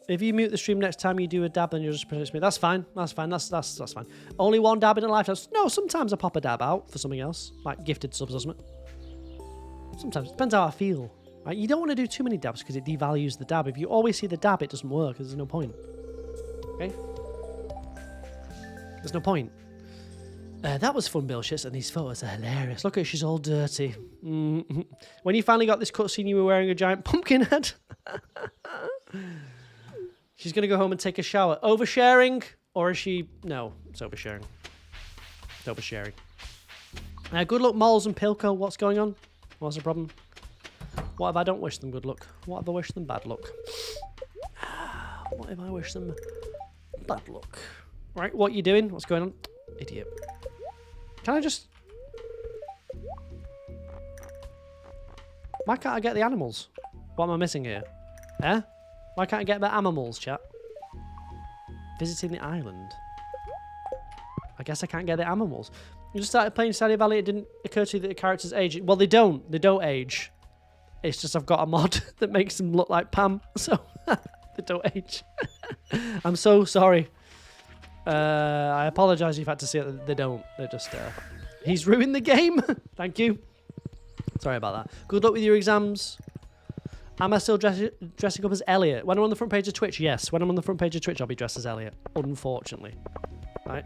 If you mute the stream next time you do a dab, then you'll just protect me. That's fine. That's fine. That's fine. Only one dab in a lifetime. No, sometimes I pop a dab out for something else, like gifted subs or something. Sometimes. Depends how I feel. Right? You don't want to do too many dabs because it devalues the dab. If you always see the dab, it doesn't work. There's no point. Okay? There's no point. That was fun, Bill Shits, and these photos are hilarious. Look at her, she's all dirty. Mm-hmm. When you finally got this cutscene, you were wearing a giant pumpkin head. She's going to go home and take a shower. Oversharing? Or is she... No, it's oversharing. It's oversharing. Good luck, Moles and Pilko. What's going on? What's the problem? What if I don't wish them good luck? What if I wish them bad luck? What if I wish them bad luck? Right, what are you doing? What's going on? Idiot. Can I just... Why can't I get the animals? What am I missing here? Eh? Why can't I get the animals, chat? Visiting the island. I guess I can't get the animals. You just started playing Stardew Valley, it didn't occur to you that the characters age. Well, they don't. They don't age. It's just I've got a mod that makes them look like Pam, so they don't age. I'm so sorry. I apologise if you've had to see it. They don't. They're just... He's ruined the game. Thank you. Sorry about that. Good luck with your exams. Am I still dressing up as Elliot? When I'm on the front page of Twitch, yes. When I'm on the front page of Twitch, I'll be dressed as Elliot. Unfortunately. Right?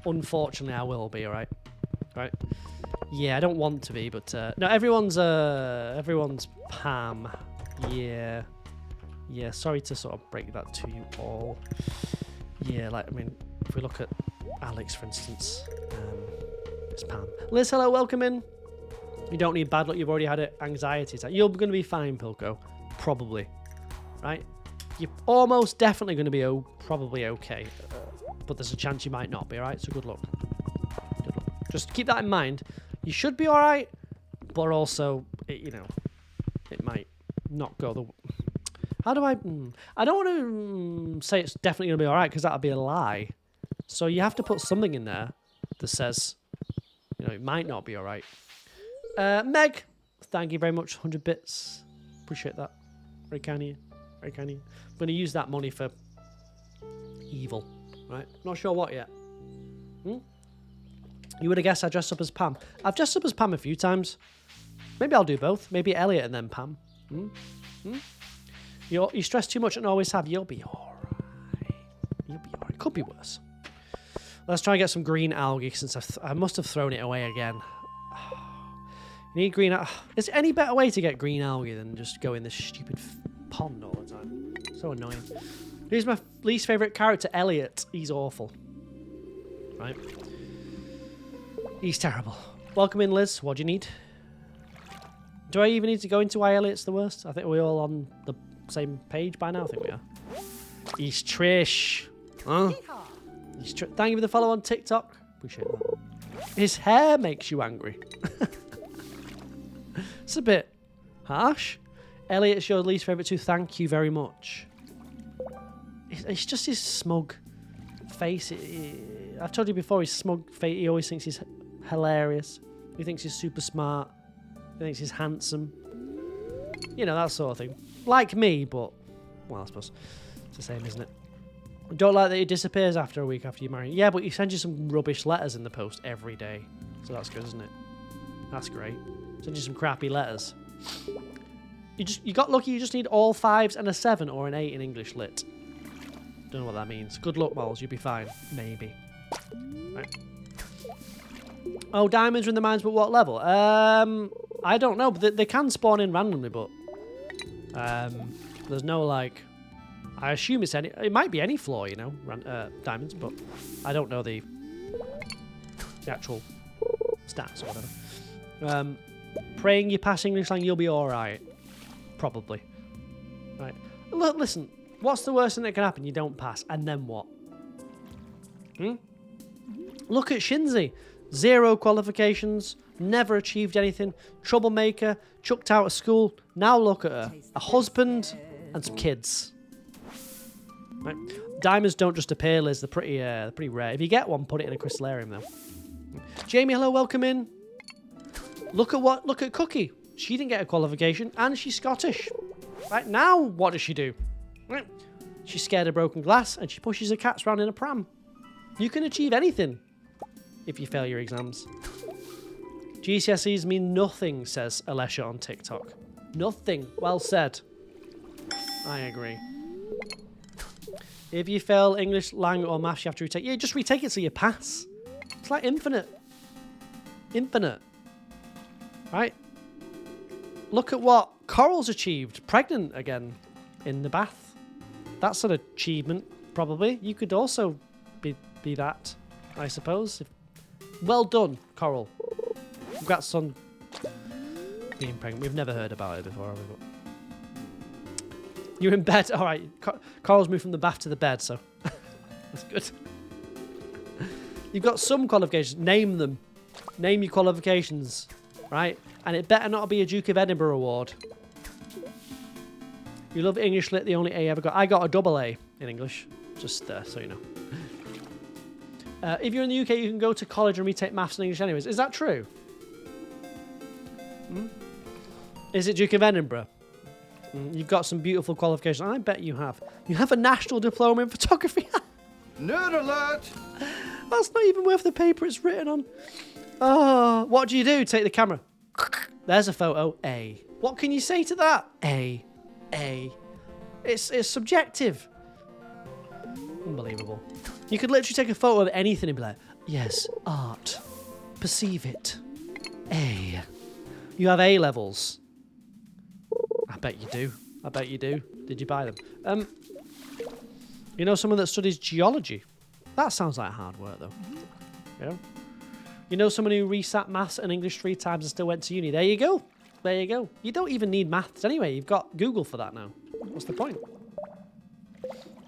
Unfortunately, I will be, alright? Right? Yeah, I don't want to be, but... no, everyone's Pam. Yeah. Yeah, sorry to sort of break that to you all. Yeah, like, I mean, if we look at Alex, for instance, it's Pam. Liz, hello, welcome in. You don't need bad luck, you've already had an anxiety attack. You're going to be fine, Pilko. Probably. Right? You're almost definitely going to be probably okay. But there's a chance you might not be, alright? So good luck. Good luck. Just keep that in mind. You should be alright, but also, it might not go the... How do I... I don't want to say it's definitely going to be alright, because that would be a lie. So you have to put something in there that says, it might not be alright. Meg, thank you very much. 100 bits. Appreciate that. Very kind of you. Very kind of you. I'm going to use that money for evil. Right? Not sure what yet. You would have guessed I dressed up as Pam. I've dressed up as Pam a few times. Maybe I'll do both. Maybe Elliot and then Pam. You stress too much and always have. You'll be alright. You'll be alright. Could be worse. Let's try and get some green algae since I must have thrown it away again. You need green algae. Is there any better way to get green algae than just go in this stupid pond all the time? So annoying. Who's my least favourite character? Elliot. He's awful. Right? He's terrible. Welcome in, Liz. What do you need? Do I even need to go into why Elliot's the worst? I think we're all on the same page by now. I think we are. He's Trish. Huh? Thank you for the follow on TikTok. Appreciate that. His hair makes you angry. It's a bit harsh. Elliot's your least favourite too. Thank you very much. It's just his smug face. I've told you before, his smug face. He always thinks he's hilarious. He thinks he's super smart. He thinks he's handsome. That sort of thing. Like me, but... Well, I suppose it's the same, isn't it? Don't like that he disappears after a week after you marry. Yeah, but he sends you some rubbish letters in the post every day. So that's good, isn't it? That's great. Sends you some crappy letters. You got lucky, you just need all 5s and a 7 or an 8 in English lit. Don't know what that means. Good luck, Moles. You'll be fine. Maybe. Right. Oh, diamonds are in the mines, but what level? I don't know. But they can spawn in randomly, but... there's no, like... I assume it's any... It might be any floor, diamonds, but I don't know the actual stats or whatever. Praying you pass English lang, you'll be alright. Probably. Right. Look, listen. What's the worst thing that can happen? You don't pass. And then what? Look at Shinzi. 0 qualifications. Never achieved anything. Troublemaker. Chucked out of school. Now look at her. A husband and some kids. Right. Diamonds don't just appear, Liz. They're pretty rare. If you get one, put it in a crystallarium, though. Jamie, hello. Welcome in. Look at Cookie. She didn't get a qualification, and she's Scottish. Right, now what does she do? Right. She's scared of broken glass, and she pushes her cats around in a pram. You can achieve anything if you fail your exams. GCSEs mean nothing, says Alessia on TikTok. Nothing. Well said. I agree. If you fail English, lang, or maths, you have to retake. Yeah, just retake it so you pass. It's like infinite. Infinite. Right? Look at what Coral's achieved. Pregnant again in the bath. That's an achievement, probably. You could also be that, I suppose. Well done, Coral. Congrats on being pregnant. We've never heard about it before, have we? You're in bed. All right. Coral's moved from the bath to the bed, so that's good. You've got some qualifications. Name them. Name your qualifications, right? And it better not be a Duke of Edinburgh award. You love English lit, the only A I ever got. I got a double A in English, just so you know. If you're in the UK, you can go to college and retake maths and English anyways. Is that true? Is it Duke of Edinburgh? You've got some beautiful qualifications. I bet you have. You have a national diploma in photography. Nerd alert! That's not even worth the paper it's written on. Oh, what do? Take the camera. There's a photo. A. What can you say to that? A. It's subjective. Unbelievable. You could literally take a photo of anything and be like, yes, art. Perceive it. A. You have A levels. I bet you do. I bet you do. Did you buy them? You know someone that studies geology? That sounds like hard work, though. Yeah. You know someone who resat maths and English 3 times and still went to uni? There you go. There you go. You don't even need maths anyway. You've got Google for that now. What's the point?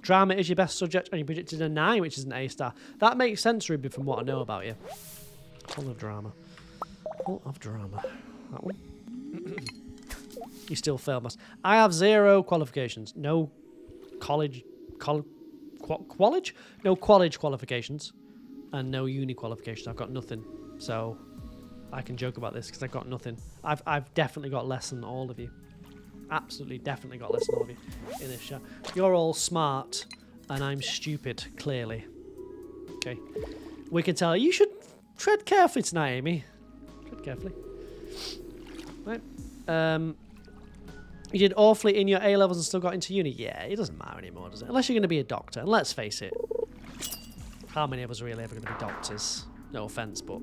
Drama is your best subject and you predicted a 9, which is an A star. That makes sense, Ruby, from what I know about you. Full of drama. Full of drama. That one. You still failed maths. I have 0 qualifications. No college... College? No college qualifications. And no uni qualifications. I've got nothing. So I can joke about this because I've got nothing. I've definitely got less than all of you. Absolutely, definitely got less than all of you in this chat. You're all smart and I'm stupid, clearly. Okay. We can tell you should tread carefully tonight, Amy. Tread carefully. Right. You did awfully in your A-levels and still got into uni. Yeah, it doesn't matter anymore, does it? Unless you're going to be a doctor. And let's face it. How many of us are really ever going to be doctors? No offence, but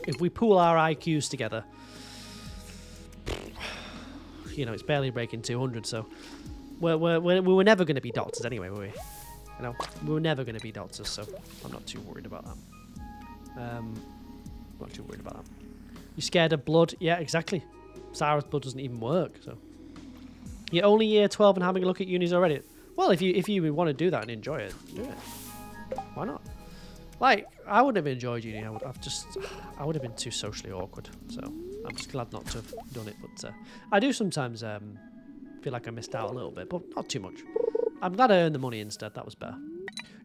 if we pool our IQs together, you know, it's barely breaking 200, so we were never going to be doctors anyway, were we? You know, we were never going to be doctors, so I'm not too worried about that. Not too worried about that. You scared of blood? Yeah, exactly. Sarah's blood doesn't even work, so. You're only year 12 and having a look at unis already. Well, if you want to do that and enjoy it, do it. Why not? Like, I wouldn't have enjoyed uni. I would have been too socially awkward. So I'm just glad not to have done it. But I do sometimes feel like I missed out a little bit, but not too much. I'm glad I earned the money instead. That was better.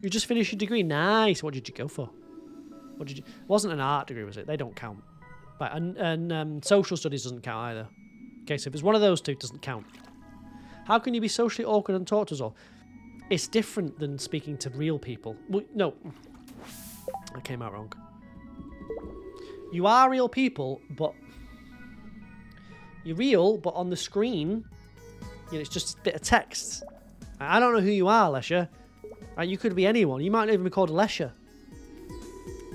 You just finished your degree. Nice. What did you go for? What did you? It wasn't an art degree, was it? They don't count. Right, and social studies doesn't count either. Okay, so if it's one of those two, it doesn't count. How can you be socially awkward and talk to us all? It's different than speaking to real people. Well, no, that came out wrong. You are real people, but you're real, but on the screen, you know, it's just a bit of text. I don't know who you are, Lesha. You could be anyone. You might not even be called Lesha.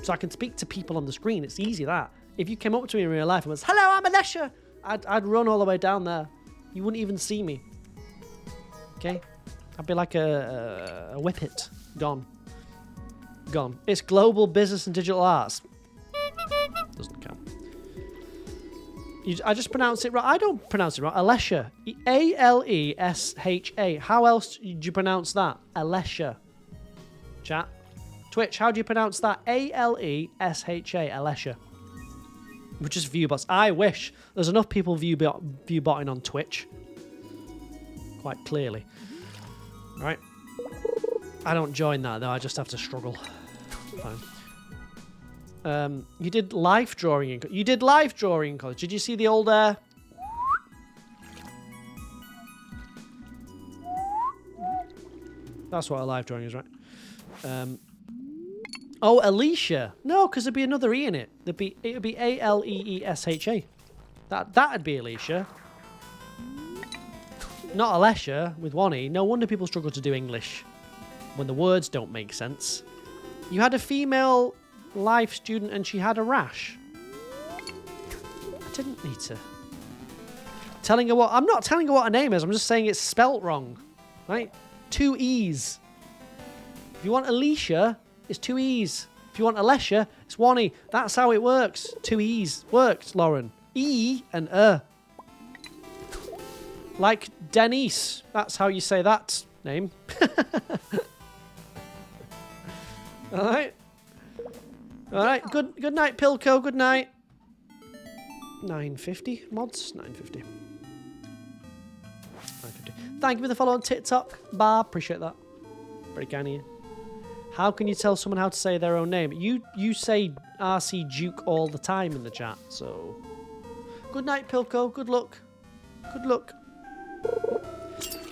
So I can speak to people on the screen. It's easy, that. If you came up to me in real life and was, "Hello, I'm Alessia," I'd run all the way down there. You wouldn't even see me. Okay? I'd be like a whippet. Gone. Gone. It's global business and digital arts. Doesn't count. I just pronounce it right. I don't pronounce it right. Alessia. A-L-E-S-H-A. How else do you pronounce that? Alessia. Chat. Twitch, how do you pronounce that? A-L-E-S-H-A. Alessia. We're just viewbots. I wish. There's enough people viewbotting on Twitch. Quite clearly. Alright. I don't join that though, I just have to struggle. Fine. You did life drawing in college. Did you see the old That's what a life drawing is, right? Oh, Alicia. No, because there'd be another E in it. It would be A-L-E-E-S-H-A. That'd be Alicia. Not Alessia with one E. No wonder people struggle to do English when the words don't make sense. You had a female life student and she had a rash. I didn't need to. Telling her what... I'm not telling her what her name is. I'm just saying it's spelt wrong. Right? 2 E's. If you want Alicia, it's 2 E's. If you want Alessia, it's 1 E. That's how it works. 2 E's. Works, Lauren. E and Like Denise. That's how you say that name. Alright. Alright. Good night, Pilco. Good night. 950 mods? 950. 950. Thank you for the follow on TikTok, Bar. Appreciate that. Very kind of you. How can you tell someone how to say their own name? You say RC Duke all the time in the chat, so... Good night, Pilco. Good luck. Good luck.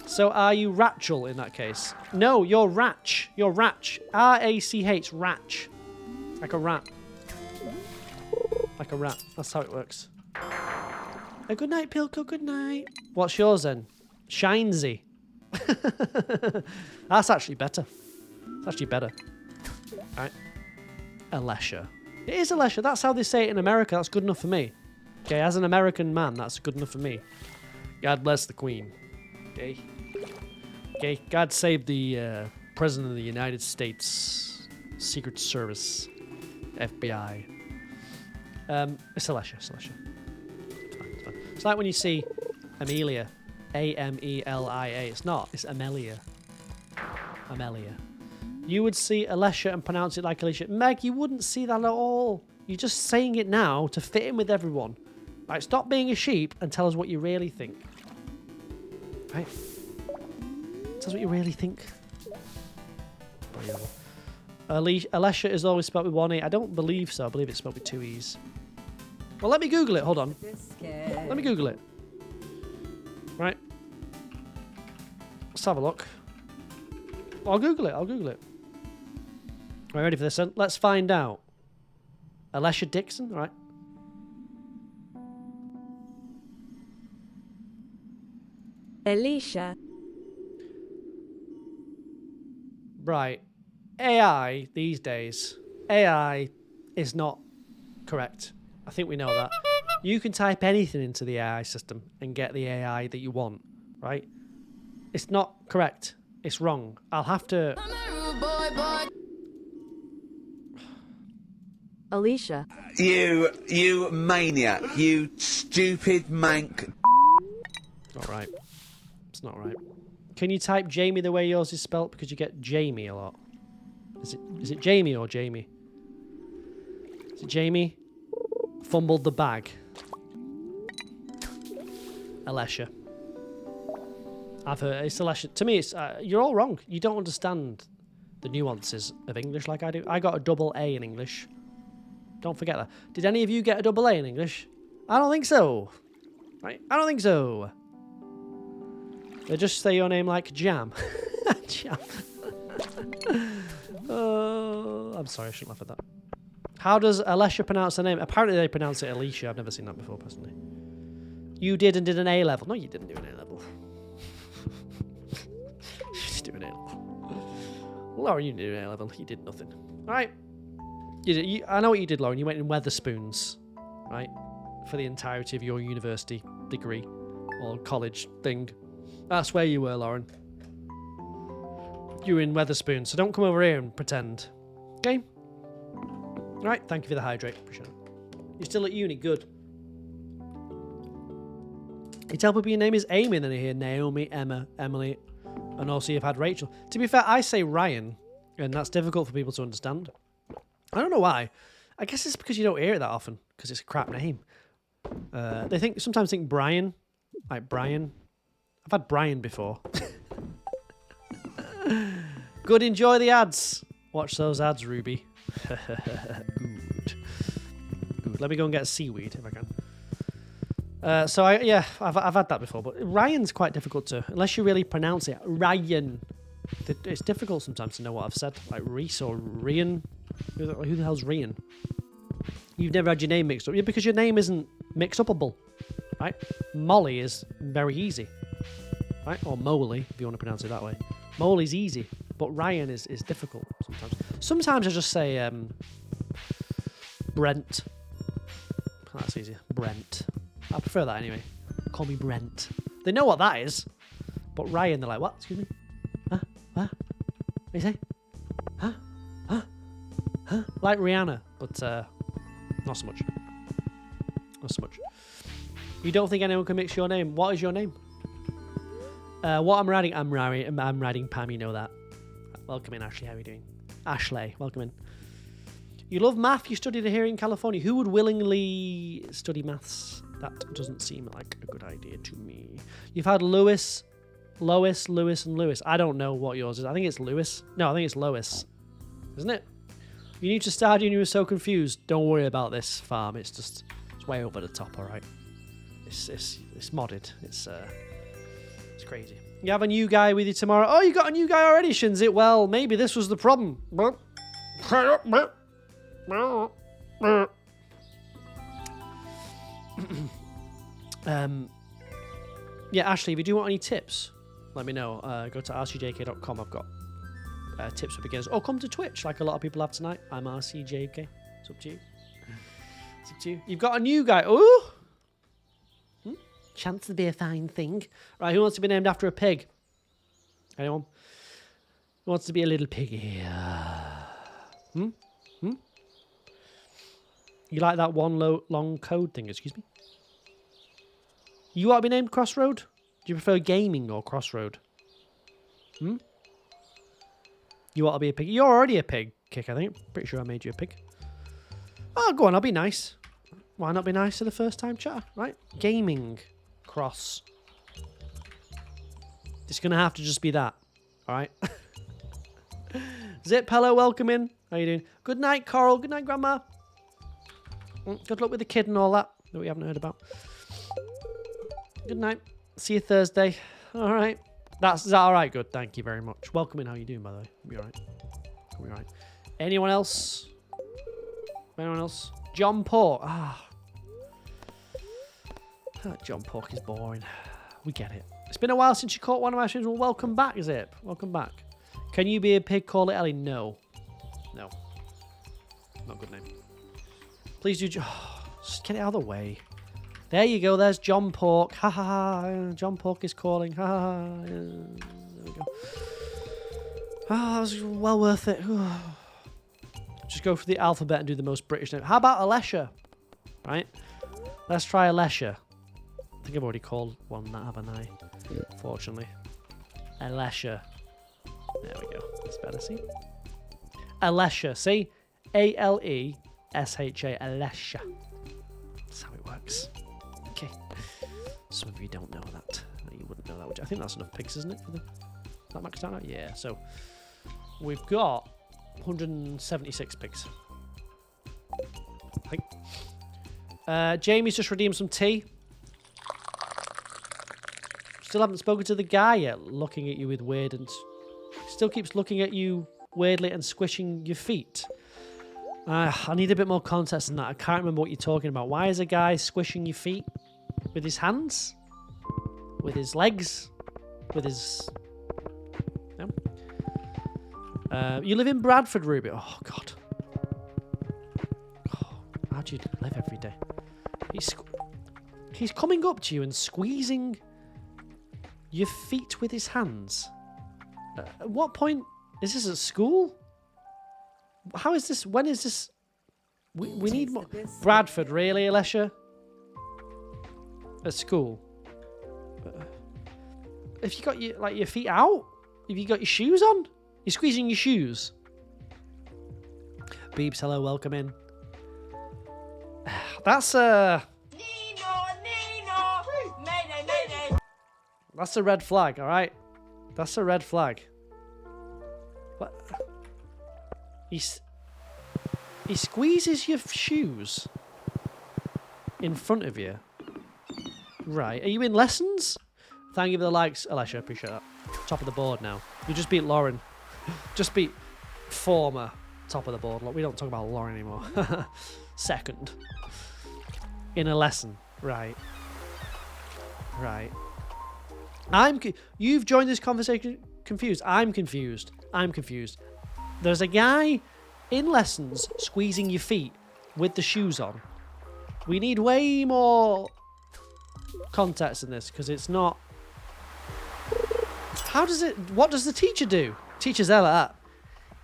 So are you Rachel in that case? No, you're Ratch. You're Ratch. R-A-C-H. Ratch. Like a rat. Like a rat. That's how it works. Good night, Pilco. Good night. What's yours then? Shinesy. That's actually better. It's actually better. Alright. Alessia. It is Alessia. That's how they say it in America. That's good enough for me. Okay, as an American man, that's good enough for me. God bless the Queen. Okay. Okay. God save the President of the United States Secret Service, FBI. It's Alessia. It's fine. It's fine. It's like when you see Amelia, Amelia. It's not. It's Amelia. Amelia. You would see Alessia and pronounce it like Alicia. Meg, you wouldn't see that at all. You're just saying it now to fit in with everyone. Right, stop being a sheep and tell us what you really think. Right? Tell us what you really think. Alessia is always spelled with one E. I don't believe so. I believe it's spelled with two E's. Well, let me Google it. Hold on. Let me Google it. Right. Let's have a look. I'll Google it. Are you ready for this then? Let's find out. Alessia Dixon, all right. Alicia. Right. AI these days. AI is not correct. I think we know that. You can type anything into the AI system and get the AI that you want, right? It's not correct. It's wrong. I'll have to... Alicia. You maniac. You stupid mank. Not right. It's not right. Can you type Jamie the way yours is spelt? Because you get Jamie a lot. Is it Jamie or Jamie? Is it Jamie? Fumbled the bag. Alessia. I've heard it's Alessia. To me, it's you're all wrong. You don't understand the nuances of English like I do. I got a double A in English. Don't forget that. Did any of you get a double A in English? I don't think so. Right? I don't think so. They just say your name like Jam. Jam. Oh, I'm sorry, I shouldn't laugh at that. How does Alessia pronounce her name? Apparently they pronounce it Alicia. I've never seen that before, personally. You did and did an A level. No, you didn't do an A level. You did an A level. Lauren, you did an A level. You did nothing. All right. I know what you did, Lauren. You went in Weatherspoons, right? For the entirety of your university degree or college thing. That's where you were, Lauren. You were in Weatherspoons, so don't come over here and pretend. Okay? Right, thank you for the hydrate. Appreciate it. You're still at uni, good. You tell people your name is Amy, and then you hear Naomi, Emma, Emily, and also you've had Rachel. To be fair, I say Ryan, and that's difficult for people to understand. I don't know why. I guess it's because you don't hear it that often, because it's a crap name. They sometimes think Brian, like Brian. I've had Brian before. Good, enjoy the ads. Watch those ads, Ruby. Good. Let me go and get a seaweed if I can. I've had that before, but Ryan's quite difficult to, unless you really pronounce it. Ryan. It's difficult sometimes to know what I've said, like Reese or Rian. Who the hell's Rian? You've never had your name mixed up. Yeah, because your name isn't mix-upable, right? Molly is very easy, right? Or Moley, if you want to pronounce it that way. Moley's easy, but Ryan is difficult sometimes. Sometimes I just say Brent. That's easier. Brent. I prefer that anyway. Call me Brent. They know what that is, but Ryan, they're like, what? Excuse me? Huh? What? What do you say? Huh? Huh? Huh? Like Rihanna, but not so much. Not so much. You don't think anyone can mix your name? What is your name? What I'm writing? I'm writing Pam, you know that. Welcome in, Ashley. How are you doing? Ashley, welcome in. You love math, you studied it here in California. Who would willingly study maths? That doesn't seem like a good idea to me. You've had Lois, and Lewis. I don't know what yours is. I think it's Lewis. No, I think it's Lois. Isn't it? You need to start and you were so confused. Don't worry about this farm. It's way over the top, alright? It's modded. It's crazy. You have a new guy with you tomorrow. Oh, you got a new guy already, Shinzit. Well, maybe this was the problem. Yeah, Ashley, if you do want any tips, let me know. Go to rcjk.com. I've got tips for beginners. Or come to Twitch, like a lot of people have tonight. I'm RCJK. It's up to you. It's up to you. You've got a new guy. Ooh! Chance to be a fine thing. Right, who wants to be named after a pig? Anyone? Who wants to be a little piggy? Hmm? You like that one long code thing, excuse me? You want to be named Crossroad? Do you prefer gaming or Crossroad? You want to be a pig? You're already a pig, Kick, I think. Pretty sure I made you a pig. Oh, go on, I'll be nice. Why not be nice to the first time chatter, right? Gaming. Cross. It's going to have to just be that, alright? Zip, hello, welcome in. How you doing? Good night, Coral. Good night, Grandma. Good luck with the kid and all that we haven't heard about. Good night. See you Thursday. All right. Is that all right? Good. Thank you very much. Welcome in. How you doing, by the way? Be all right. Be all right. Anyone else? Anyone else? John Pork. John Pork is boring. We get it. It's been a while since you caught one of my streams. Well, welcome back, Zip. Welcome back. Can you be a pig? Call it Ellie. No. No. Not a good name. Please do. Just get it out of the way. There you go. There's John Pork. Ha ha ha. John Pork is calling. Ha ha ha. There we go. That was well worth it. Just go for the alphabet and do the most British name. How about Alessia? Right? Let's try Alessia. I think I've already called one that, haven't I? Fortunately. Alessia. There we go. That's better, see? Alessia. See? Alesha. Alessia. That's how it works. Okay. Some of you don't know that. You wouldn't know that, would you? I think that's enough pigs, isn't it? For the... Is that maxed out now? Yeah, so we've got 176 pigs. I think. Jamie's just redeemed some tea. Still haven't spoken to the guy yet, looking at you with weird and... Still keeps looking at you weirdly and squishing your feet. I need a bit more context than that. I can't remember what you're talking about. Why is a guy squishing your feet? With his hands? With his legs? With his... No? You live in Bradford, Ruby. Oh, God. Oh, how do you live every day? He's coming up to you and squeezing your feet with his hands. At what point? Is this at school? How is this? When is this? We need more. Bradford, really, Alessia? At school? Have you got your feet out? Have you got your shoes on? You're squeezing your shoes. Beeps, hello, welcome in. That's a... That's a red flag, alright? That's a red flag. What? He squeezes your shoes in front of you. Right. Are you in lessons? Thank you for the likes, Alessia. Appreciate that. Top of the board now. You just beat Lauren. Just beat former top of the board. Look, we don't talk about Lauren anymore. Second. In a lesson. Right. Right. You've joined this conversation confused. I'm confused. There's a guy in lessons squeezing your feet with the shoes on. We need way more context in this because it's not... What does the teacher do? Teacher's there like that.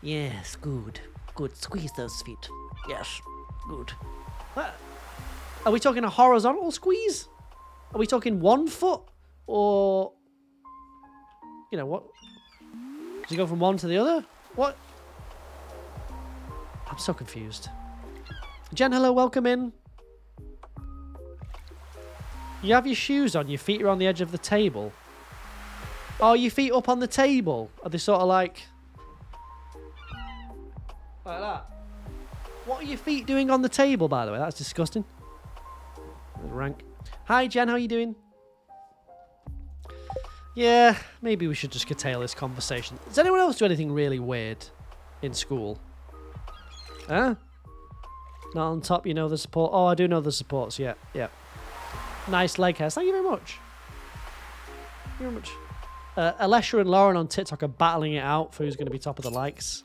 Yes, good. Good. Squeeze those feet. Yes, good. What? Are we talking a horizontal squeeze? Are we talking 1 foot? Or... You know, what? Does he go from one to the other? What? I'm so confused. Jen, hello, welcome in. You have your shoes on, your feet are on the edge of the table. Oh, your feet up on the table? Are they sort of like that? What are your feet doing on the table, by the way? That's disgusting. Rank. Hi, Jen, how are you doing? Yeah, maybe we should just curtail this conversation. Does anyone else do anything really weird in school? Huh? Not on top, you know the support. Oh, I do know the supports, yeah. Nice leg hairs. Thank you very much. Thank you very much. Alessia and Lauren on TikTok are battling it out for who's going to be top of the likes.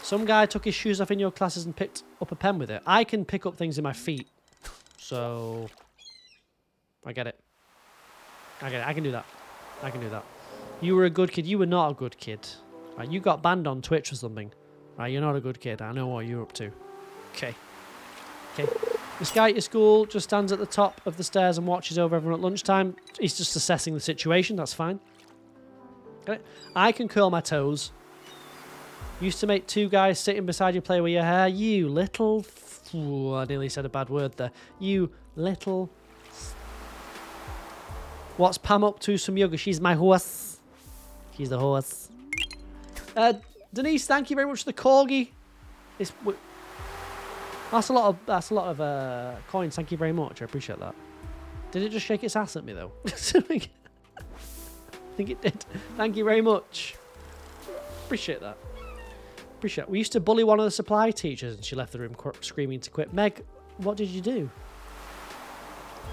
Some guy took his shoes off in your classes and picked up a pen with it. I can pick up things in my feet. So, I get it. I get it. I can do that. I can do that. You were a good kid. You were not a good kid. Right, you got banned on Twitch or something. Right, you're not a good kid. I know what you're up to. Okay. Okay. This guy at your school just stands at the top of the stairs and watches over everyone at lunchtime. He's just assessing the situation. That's fine. Okay. I can curl my toes. Used to make two guys sitting beside you play with your hair. You little... Ooh, I nearly said a bad word there. You little... What's Pam up to? Some yoga. She's my horse. She's the horse. Denise, thank you very much for the corgi. That's a lot of coins. Thank you very much. I appreciate that. Did it just shake its ass at me though? I think it did. Thank you very much. Appreciate that. Appreciate it. We used to bully one of the supply teachers and she left the room screaming to quit. Meg, what did you do?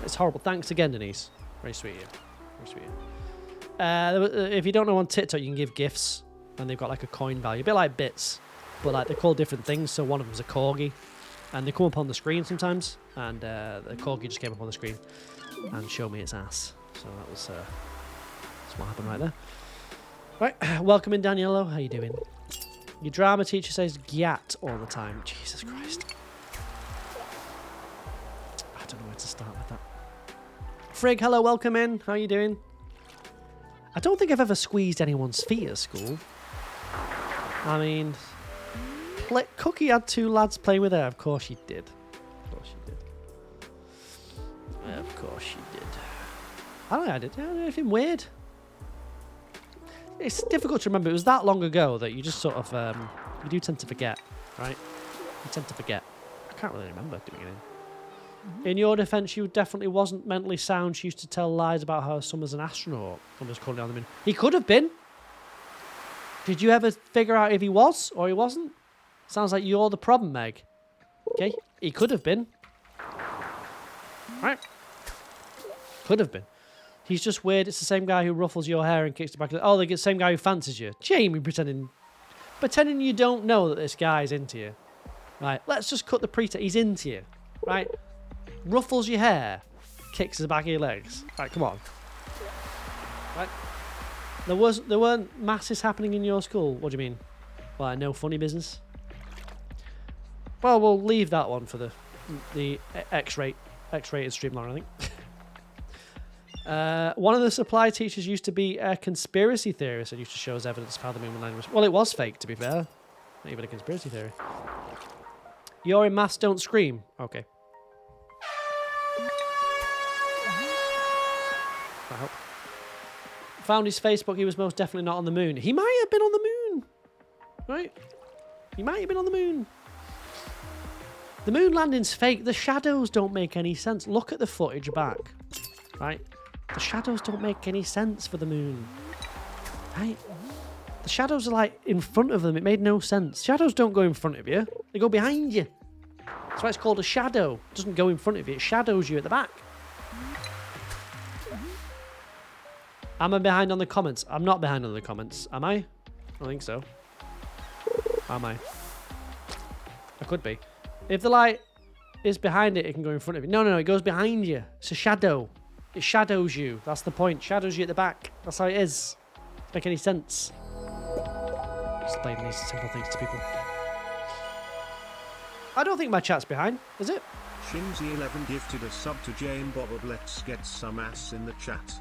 It's horrible. Thanks again, Denise. Very sweet of you. Very sweet of you. If you don't know, on TikTok you can give gifts and they've got like a coin value. A bit like bits. But like they're called different things. So one of them's a corgi. And they come up on the screen sometimes. And the corgi just came up on the screen and showed me its ass. So that was that's what happened right there. Right. Welcome in, Daniello. How you doing? Your drama teacher says gyat all the time. Jesus Christ. I don't know where to start with that. Frig, hello, welcome in. How you doing? I don't think I've ever squeezed anyone's feet at school. I mean, Cookie had two lads playing with her. Of course she did. Of course she did. Of course she did. I don't think I did. Anything weird? It's difficult to remember. It was that long ago that you just sort of, you do tend to forget, right? You tend to forget. I can't really remember doing it. In your defense, she definitely wasn't mentally sound. She used to tell lies about her son as an astronaut. I'm just calling down the moon. He could have been. Did you ever figure out if he was or he wasn't? Sounds like you're the problem, Meg. Okay? He could have been. Right? Could have been. He's just weird. It's the same guy who ruffles your hair and kicks the back of the... Oh, the same guy who fancies you. Jamie pretending you don't know that this guy's into you. Right? Let's just cut the pretext. He's into you. Right? Ruffles your hair. Kicks the back of your legs. Right, come on. Right? There weren't masses happening in your school. What do you mean? Well, no funny business. Well, we'll leave that one for the X-rated streamline, I think. One of the supply teachers used to be a conspiracy theorist and used to show us evidence of how the moon landing was... Well, it was fake, to be fair. Not even a conspiracy theory. You're in maths, don't scream. Okay. I hope. Found his Facebook. He was most definitely not on the moon. He might have been on the moon. Right? He might have been on the moon. The moon landing's fake. The shadows don't make any sense. Look at the footage back. Right? The shadows don't make any sense for the moon. Right? The shadows are like in front of them. It made no sense. Shadows don't go in front of you. They go behind you. That's why it's called a shadow. It doesn't go in front of you. It shadows you at the back. Am I behind on the comments? I'm not behind on the comments. Am I? I don't think so. Am I? I could be. If the light is behind it, it can go in front of you. No, it goes behind you. It's a shadow. It shadows you. That's the point. Shadows you at the back. That's how it is. Doesn't make any sense. Explain these simple things to people. I don't think my chat's behind, is it? Shinzy11 gifted a sub to Jane Bob of Let's Get Some Ass in the chat.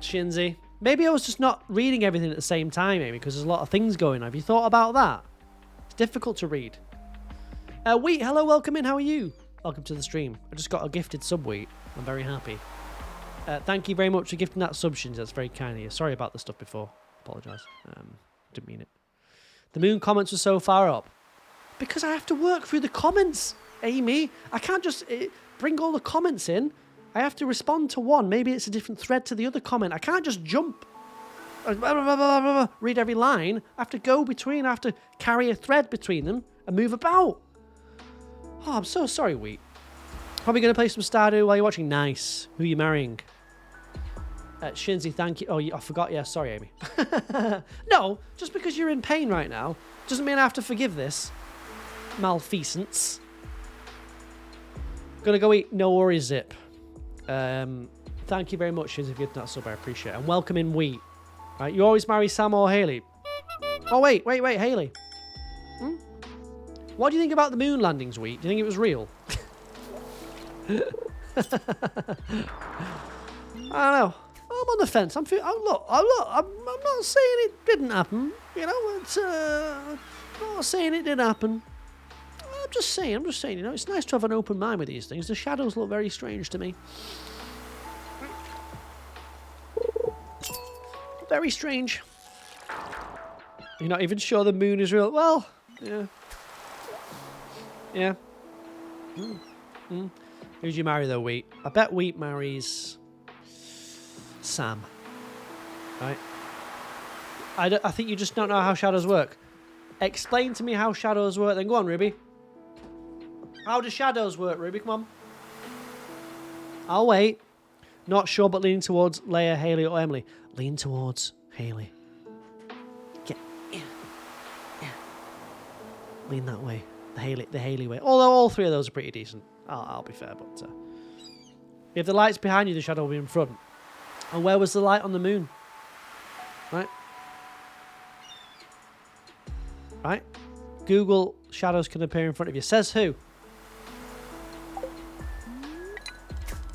Shinzy. Maybe I was just not reading everything at the same time, Amy, because there's a lot of things going on. Have you thought about that? It's difficult to read. Wheat, hello, welcome in. How are you? Welcome to the stream. I just got a gifted sub, Wheat. I'm very happy. Thank you very much for gifting that sub, Shinzy. That's very kind of you. Sorry about the stuff before. Apologise. Didn't mean it. The moon comments were so far up. Because I have to work through the comments, Amy. I can't just bring all the comments in. I have to respond to one. Maybe it's a different thread to the other comment. I can't just jump. Read every line. I have to go between. I have to carry a thread between them and move about. Oh, I'm so sorry, Wheat. Probably going to play some Stardew while you're watching. Nice. Who are you marrying? Shinzy, thank you. Oh, I forgot. Yeah, sorry, Amy. No, just because you're in pain right now doesn't mean I have to forgive this. Malfeasance. Gonna go eat No Worries Zip. Thank you very much, Shiz, if you'd not sub, I appreciate it. And welcome in Wheat. Right, you always marry Sam or Haley? Oh, wait, Haley. What do you think about the moon landings, Wheat? Do you think it was real? I don't know. I'm on the fence. I'm not saying it didn't happen. You know, I'm not saying it did happen. I'm just saying, you know, it's nice to have an open mind with these things. The shadows look very strange to me. Very strange. You're not even sure the moon is real. Well, yeah. Yeah. Who'd you marry though, Wheat? I bet Wheat marries Sam. Right? I think you just don't know how shadows work. Explain to me how shadows work then. Go on, Ruby. How do shadows work, Ruby? Come on. I'll wait. Not sure, but leaning towards Leia, Haley, or Emily. Lean towards Haley. Yeah. Lean that way. The Haley way. Although all three of those are pretty decent. I'll be fair, but if the light's behind you, the shadow will be in front. And where was the light on the moon? Right? Google shadows can appear in front of you. Says who?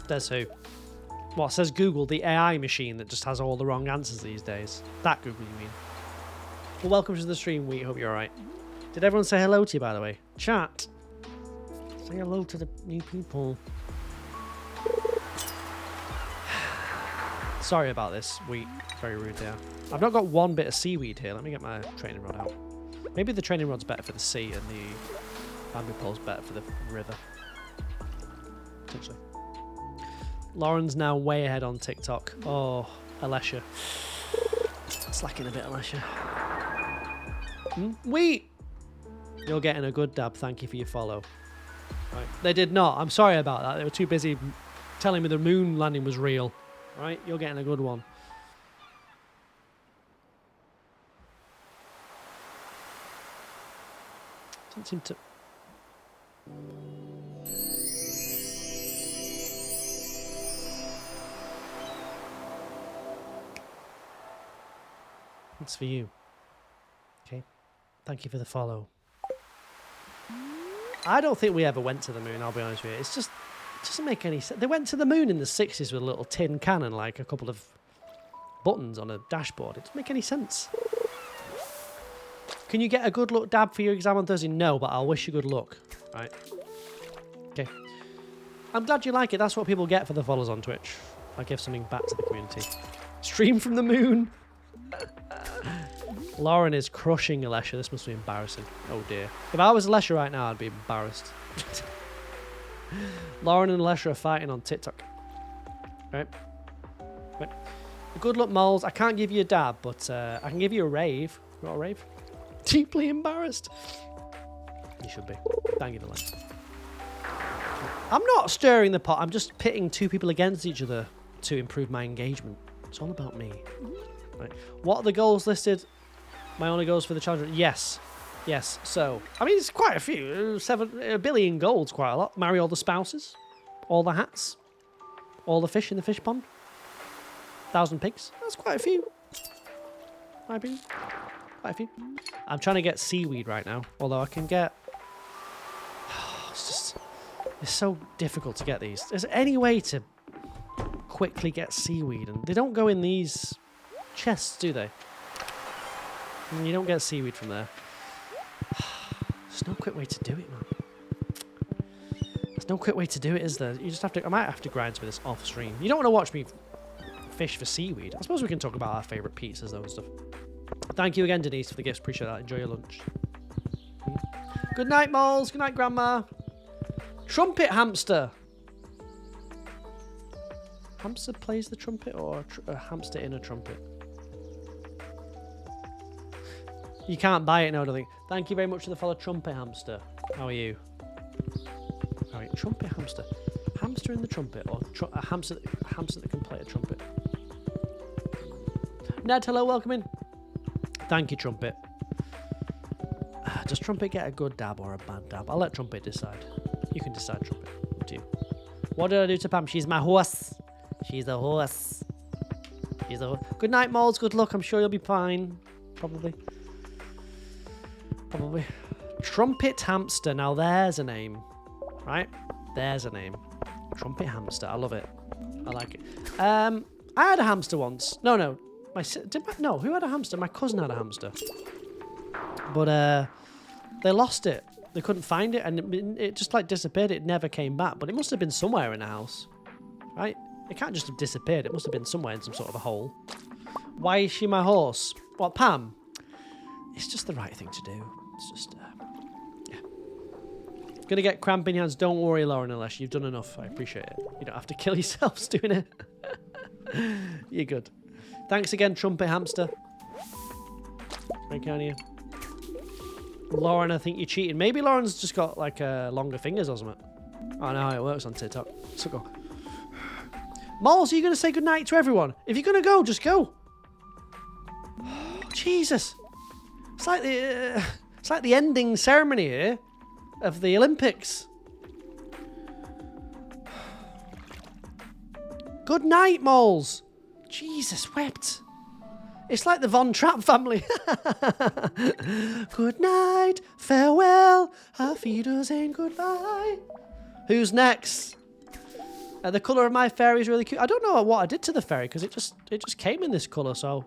Says who? What, says Google, the AI machine that just has all the wrong answers these days? That Google, you mean? Well, welcome to the stream, we hope you're alright. Did everyone say hello to you, by the way? Chat. Say hello to the new people. Sorry about this, Wheat. Very rude there. I've not got one bit of seaweed here. Let me get my training rod out. Maybe the training rod's better for the sea and the bamboo pole's better for the river. Potentially. Lauren's now way ahead on TikTok. Oh, Alessia. Slacking a bit, Alessia. Wheat! You're getting a good dab. Thank you for your follow. Right. They did not. I'm sorry about that. They were too busy telling me the moon landing was real. Right? You're getting a good one. Doesn't seem to... It's for you. Okay. Thank you for the follow. I don't think we ever went to the moon, I'll be honest with you. It's just... It doesn't make any sense. They went to the moon in the 60s with a little tin can and like a couple of buttons on a dashboard. It doesn't make any sense. Can you get a good luck dab for your exam on Thursday? No, but I'll wish you good luck. Right. Okay. I'm glad you like it. That's what people get for the followers on Twitch. I give something back to the community. Stream from the moon. Lauren is crushing Alessia. This must be embarrassing. Oh dear. If I was Alessia right now, I'd be embarrassed. Lauren and Alessia are fighting on TikTok. Right. Good luck, moles. I can't give you a dab, but I can give you a rave. You got a rave? Deeply embarrassed. You should be. Thank you, Delaney. I'm not stirring the pot. I'm just pitting two people against each other to improve my engagement. It's all about me. Right. What are the goals listed? My only goals for the challenge? Yes. Yes. So, I mean, it's quite a few. 1 billion gold's quite a lot. Marry all the spouses. All the hats. All the fish in the fish pond. 1,000 pigs. That's quite a few. My opinion. Quite a few. I'm trying to get seaweed right now. Although I can get... It's so difficult to get these. Is there any way to quickly get seaweed? And they don't go in these chests, do they? And you don't get seaweed from there. There's no quick way to do it, man. There's no quick way to do it, is there? You just have to... I might have to grind some of this off stream. You don't want to watch me fish for seaweed. I suppose we can talk about our favourite pizzas, though, and stuff. Thank you again, Denise, for the gifts. Appreciate that. Enjoy your lunch. Good night, moles. Good night, Grandma. Trumpet hamster. Hamster plays the trumpet, or a hamster in a trumpet? You can't buy it now, I don't think. Thank you very much for the follow, Trumpet Hamster. How are you? Alright, Trumpet Hamster. Hamster in the trumpet, or a hamster that can play a trumpet. Ned, hello, welcome in. Thank you, Trumpet. Does Trumpet get a good dab or a bad dab? I'll let Trumpet decide. You can decide, Trumpet. Up to you. What did I do to Pam? She's my horse. She's a horse. She's a horse. Good night, Moles. Good luck. I'm sure you'll be fine. Probably. Trumpet Hamster. Now there's a name. Right? There's a name. Trumpet Hamster. I love it. I like it. I had a hamster once. No. Who had a hamster? My cousin had a hamster. But they lost it. They couldn't find it, and it just like disappeared. It never came back. But it must have been somewhere in the house, right? It can't just have disappeared. It must have been somewhere in some sort of a hole. Why is she my horse? What, Pam? It's just the right thing to do. It's just, yeah. Gonna get cramp in your hands. Don't worry, Lauren, unless you've done enough. I appreciate it. You don't have to kill yourselves doing it. You're good. Thanks again, Trumpet Hamster. Very kind of you. Lauren, I think you're cheating. Maybe Lauren's just got like longer fingers or something. I know how it works on TikTok. So go. Moles, are you going to say goodnight to everyone? If you're going to go, just go. Oh, Jesus. It's like the ending ceremony here of the Olympics. Good night, Moles. Jesus wept. It's like the Von Trapp family. Good night, farewell, auf Wiedersehen, goodbye. Who's next? The colour of my fairy is really cute. I don't know what I did to the fairy because it just came in this colour. So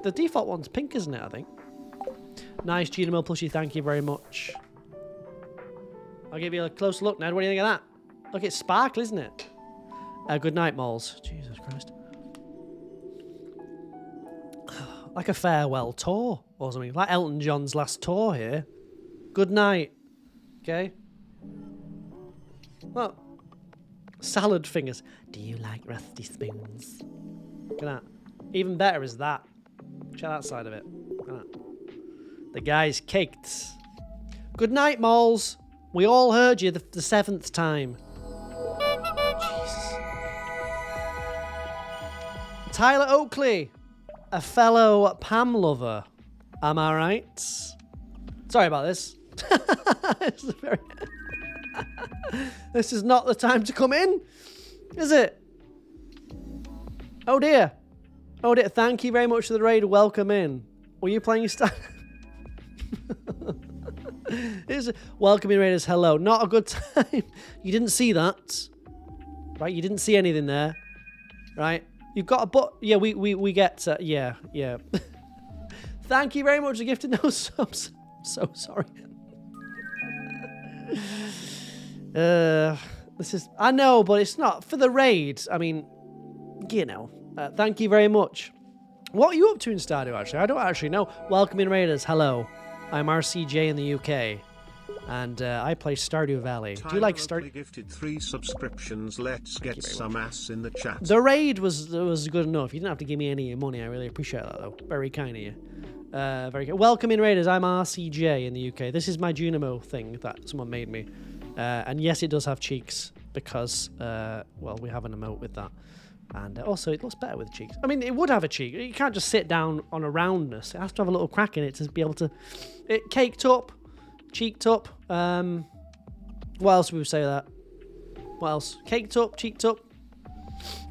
the default one's pink, isn't it? I think. Nice Gina Mill plushie. Thank you very much. I'll give you a close look, Ned. What do you think of that? Look, it's sparkle, isn't it? Good night, Moles. Jesus Christ. Like a farewell tour or something. Like Elton John's last tour here. Good night. Okay. Well, salad fingers. Do you like rusty spoons? Look at that. Even better is that. Check that side of it. Look at that. The guy's caked. Good night, Moles. We all heard you the 7th time. Jesus. Tyler Oakley. A fellow Pam lover. Am I right? Sorry about this. This is not the time to come in, is it? Oh dear. Oh dear. Thank you very much for the raid. Welcome in. Were you playing Stardew? Welcome in, Raiders. Hello. Not a good time. You didn't see that. Right? You didn't see anything there. Right? You've got a but. Yeah, we get. Yeah. Thank you very much for gifting those subs. So sorry. This is. I know, but it's not for the raid. I mean, you know. Thank you very much. What are you up to in Stardew? Actually, I don't actually know. Welcome in, Raiders. Hello. I'm RCJ in the UK. And I play Stardew Valley. Do you like Stardew? Gifted 3 subscriptions. Let's get some ass in the chat. The raid was good enough. You didn't have to give me any money. I really appreciate that, though. Very kind of you. Very good. Welcome in, Raiders. I'm RCJ in the UK. This is my Junimo thing that someone made me. And yes, it does have cheeks because, well, we have an emote with that. And also, it looks better with cheeks. I mean, it would have a cheek. You can't just sit down on a roundness. It has to have a little crack in it to be able to... It caked up. Cheeked up. What else would we say that? What else? Caked up, cheeked up.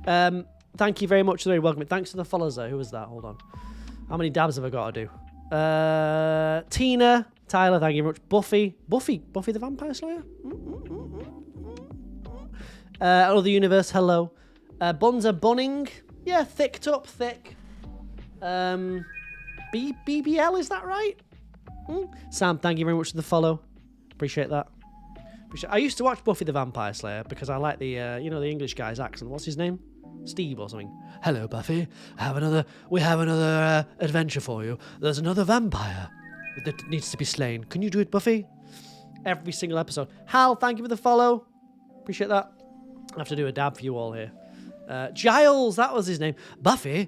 Thank you very much for the welcome. Thanks to the followers there. Who was that? Hold on. How many dabs have I got to do? Tina, Tyler, thank you very much. Buffy the Vampire Slayer. Another universe. Hello. Bunza Bunning. Yeah, thicked up, thick. BBL, is that right? Sam, thank you very much for the follow. Appreciate that. I used to watch Buffy the Vampire Slayer because I like the the English guy's accent. What's his name? Steve or something. Hello, Buffy. We have another adventure for you. There's another vampire that needs to be slain. Can you do it, Buffy? Every single episode. Hal, thank you for the follow. Appreciate that. I have to do a dab for you all here. Giles, that was his name. Buffy,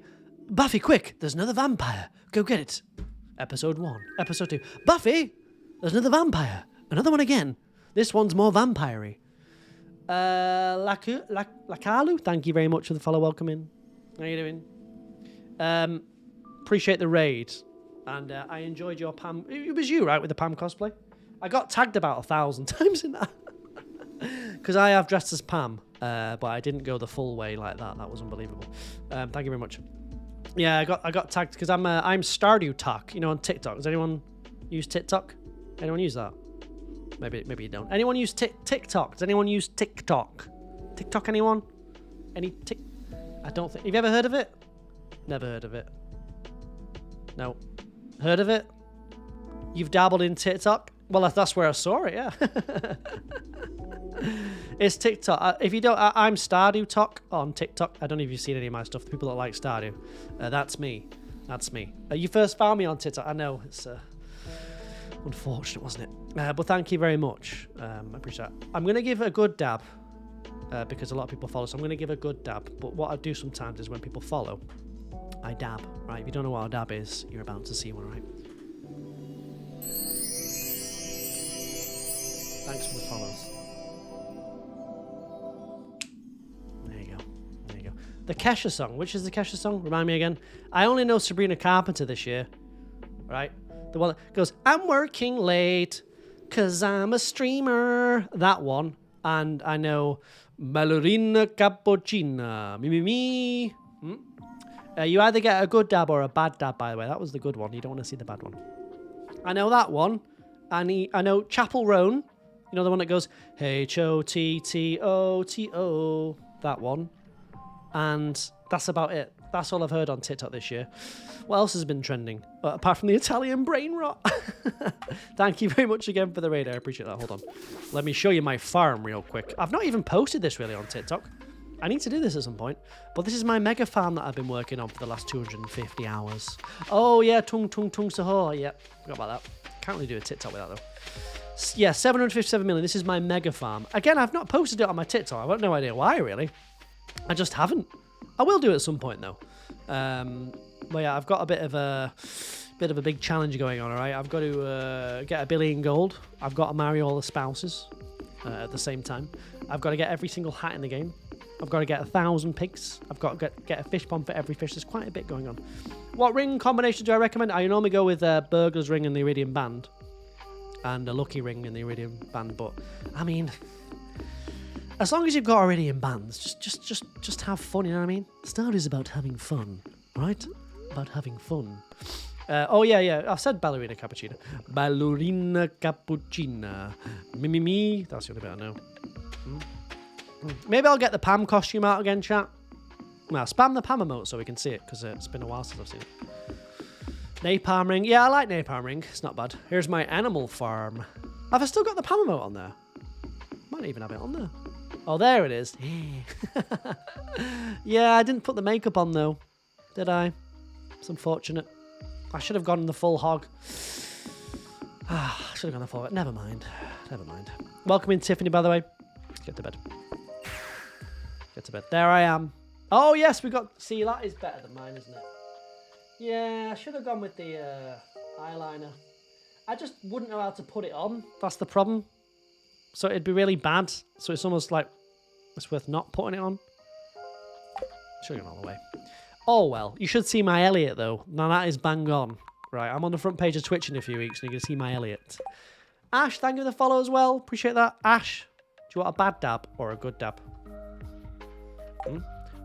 quick. There's another vampire. Go get it. Episode 1. Episode 2. Buffy, there's another vampire. Another one again. This one's more vampire-y. Lakalu, thank you very much for the follow. Welcome in. How you doing? Appreciate the raid. And I enjoyed your Pam. It was you, right, with the Pam cosplay? I got tagged about 1,000 times in that. Because I have dressed as Pam. But I didn't go the full way like that. That was unbelievable. Thank you very much. Yeah, I got tagged because I'm Stardew Talk, you know, on TikTok. Does anyone use TikTok? Anyone use that? Maybe you don't. Anyone use TikTok? Does anyone use TikTok? TikTok, anyone? Any tick? I don't think. Have you ever heard of it? Never heard of it. No. Heard of it? You've dabbled in TikTok? Well, that's where I saw it, yeah. It's TikTok. If you don't, I'm Stardew Talk on TikTok. I don't know if you've seen any of my stuff. The people that like Stardew. That's me. That's me. You first found me on TikTok. I know, it's unfortunate, wasn't it? But thank you very much. I appreciate it. I'm going to give a good dab because a lot of people follow, so I'm going to give a good dab. But what I do sometimes is when people follow, I dab, right? If you don't know what a dab is, you're about to see one, right? Thanks for the follows. There you go. There you go. The Kesha song. Which is the Kesha song? Remind me again. I only know Sabrina Carpenter this year, right? The one that goes, I'm working late because I'm a streamer. That one. And I know Ballerina Cappuccina. Me. You either get a good dab or a bad dab, by the way. That was the good one. You don't want to see the bad one. I know that one. I know Chapel Roan. You know the one that goes, H-O-T-T-O-T-O. That one. And that's about it. That's all I've heard on TikTok this year. What else has been trending? Apart from the Italian brain rot. Thank you very much again for the raid. I appreciate that. Hold on. Let me show you my farm real quick. I've not even posted this really on TikTok. I need to do this at some point. But this is my mega farm that I've been working on for the last 250 hours. Oh, yeah. Tung Sahor. Yeah. Forgot about that. Can't really do a TikTok with that, though. Yeah, 757 million. This is my mega farm. Again, I've not posted it on my TikTok. I've got no idea why, really. I just haven't. I will do it at some point, though. But yeah, I've got a bit of a big challenge going on, all right? I've got to get 1 billion gold. I've got to marry all the spouses at the same time. I've got to get every single hat in the game. I've got to get 1,000 pigs. I've got to get a fish pond for every fish. There's quite a bit going on. What ring combination do I recommend? I normally go with Burglar's Ring and the Iridium Band. And a Lucky Ring and the Iridium Band. But, I mean, as long as you've got Iridium Bands, just have fun, you know what I mean? Star is about having fun, right? About having fun. Oh, yeah. I've said Ballerina Cappuccina. Ballerina Cappuccina. Me. That's the only bit I know. Maybe I'll get the Pam costume out again, chat. Well, spam the Pam emote so we can see it, because it's been a while since I've seen it. Napalm ring. Yeah, I like napalm ring. It's not bad. Here's my animal farm. Have I still got the Pam emote on there? Might even have it on there. Oh, there it is. Yeah, I didn't put the makeup on, though. Did I? It's unfortunate. I should have gone the full hog. I should have gone the full hog. Never mind. Welcome in, Tiffany, by the way. Get to bed. There I am. Oh, yes, we got... See, that is better than mine, isn't it? Yeah, I should have gone with the eyeliner. I just wouldn't know how to put it on. That's the problem. So it'd be really bad. So it's almost like it's worth not putting it on. Should have gone all the way. Oh, well. You should see my Elliot, though. Now, that is bang on. Right, I'm on the front page of Twitch in a few weeks, and you're going to see my Elliot. Ash, thank you for the follow as well. Appreciate that. Ash, do you want a bad dab or a good dab?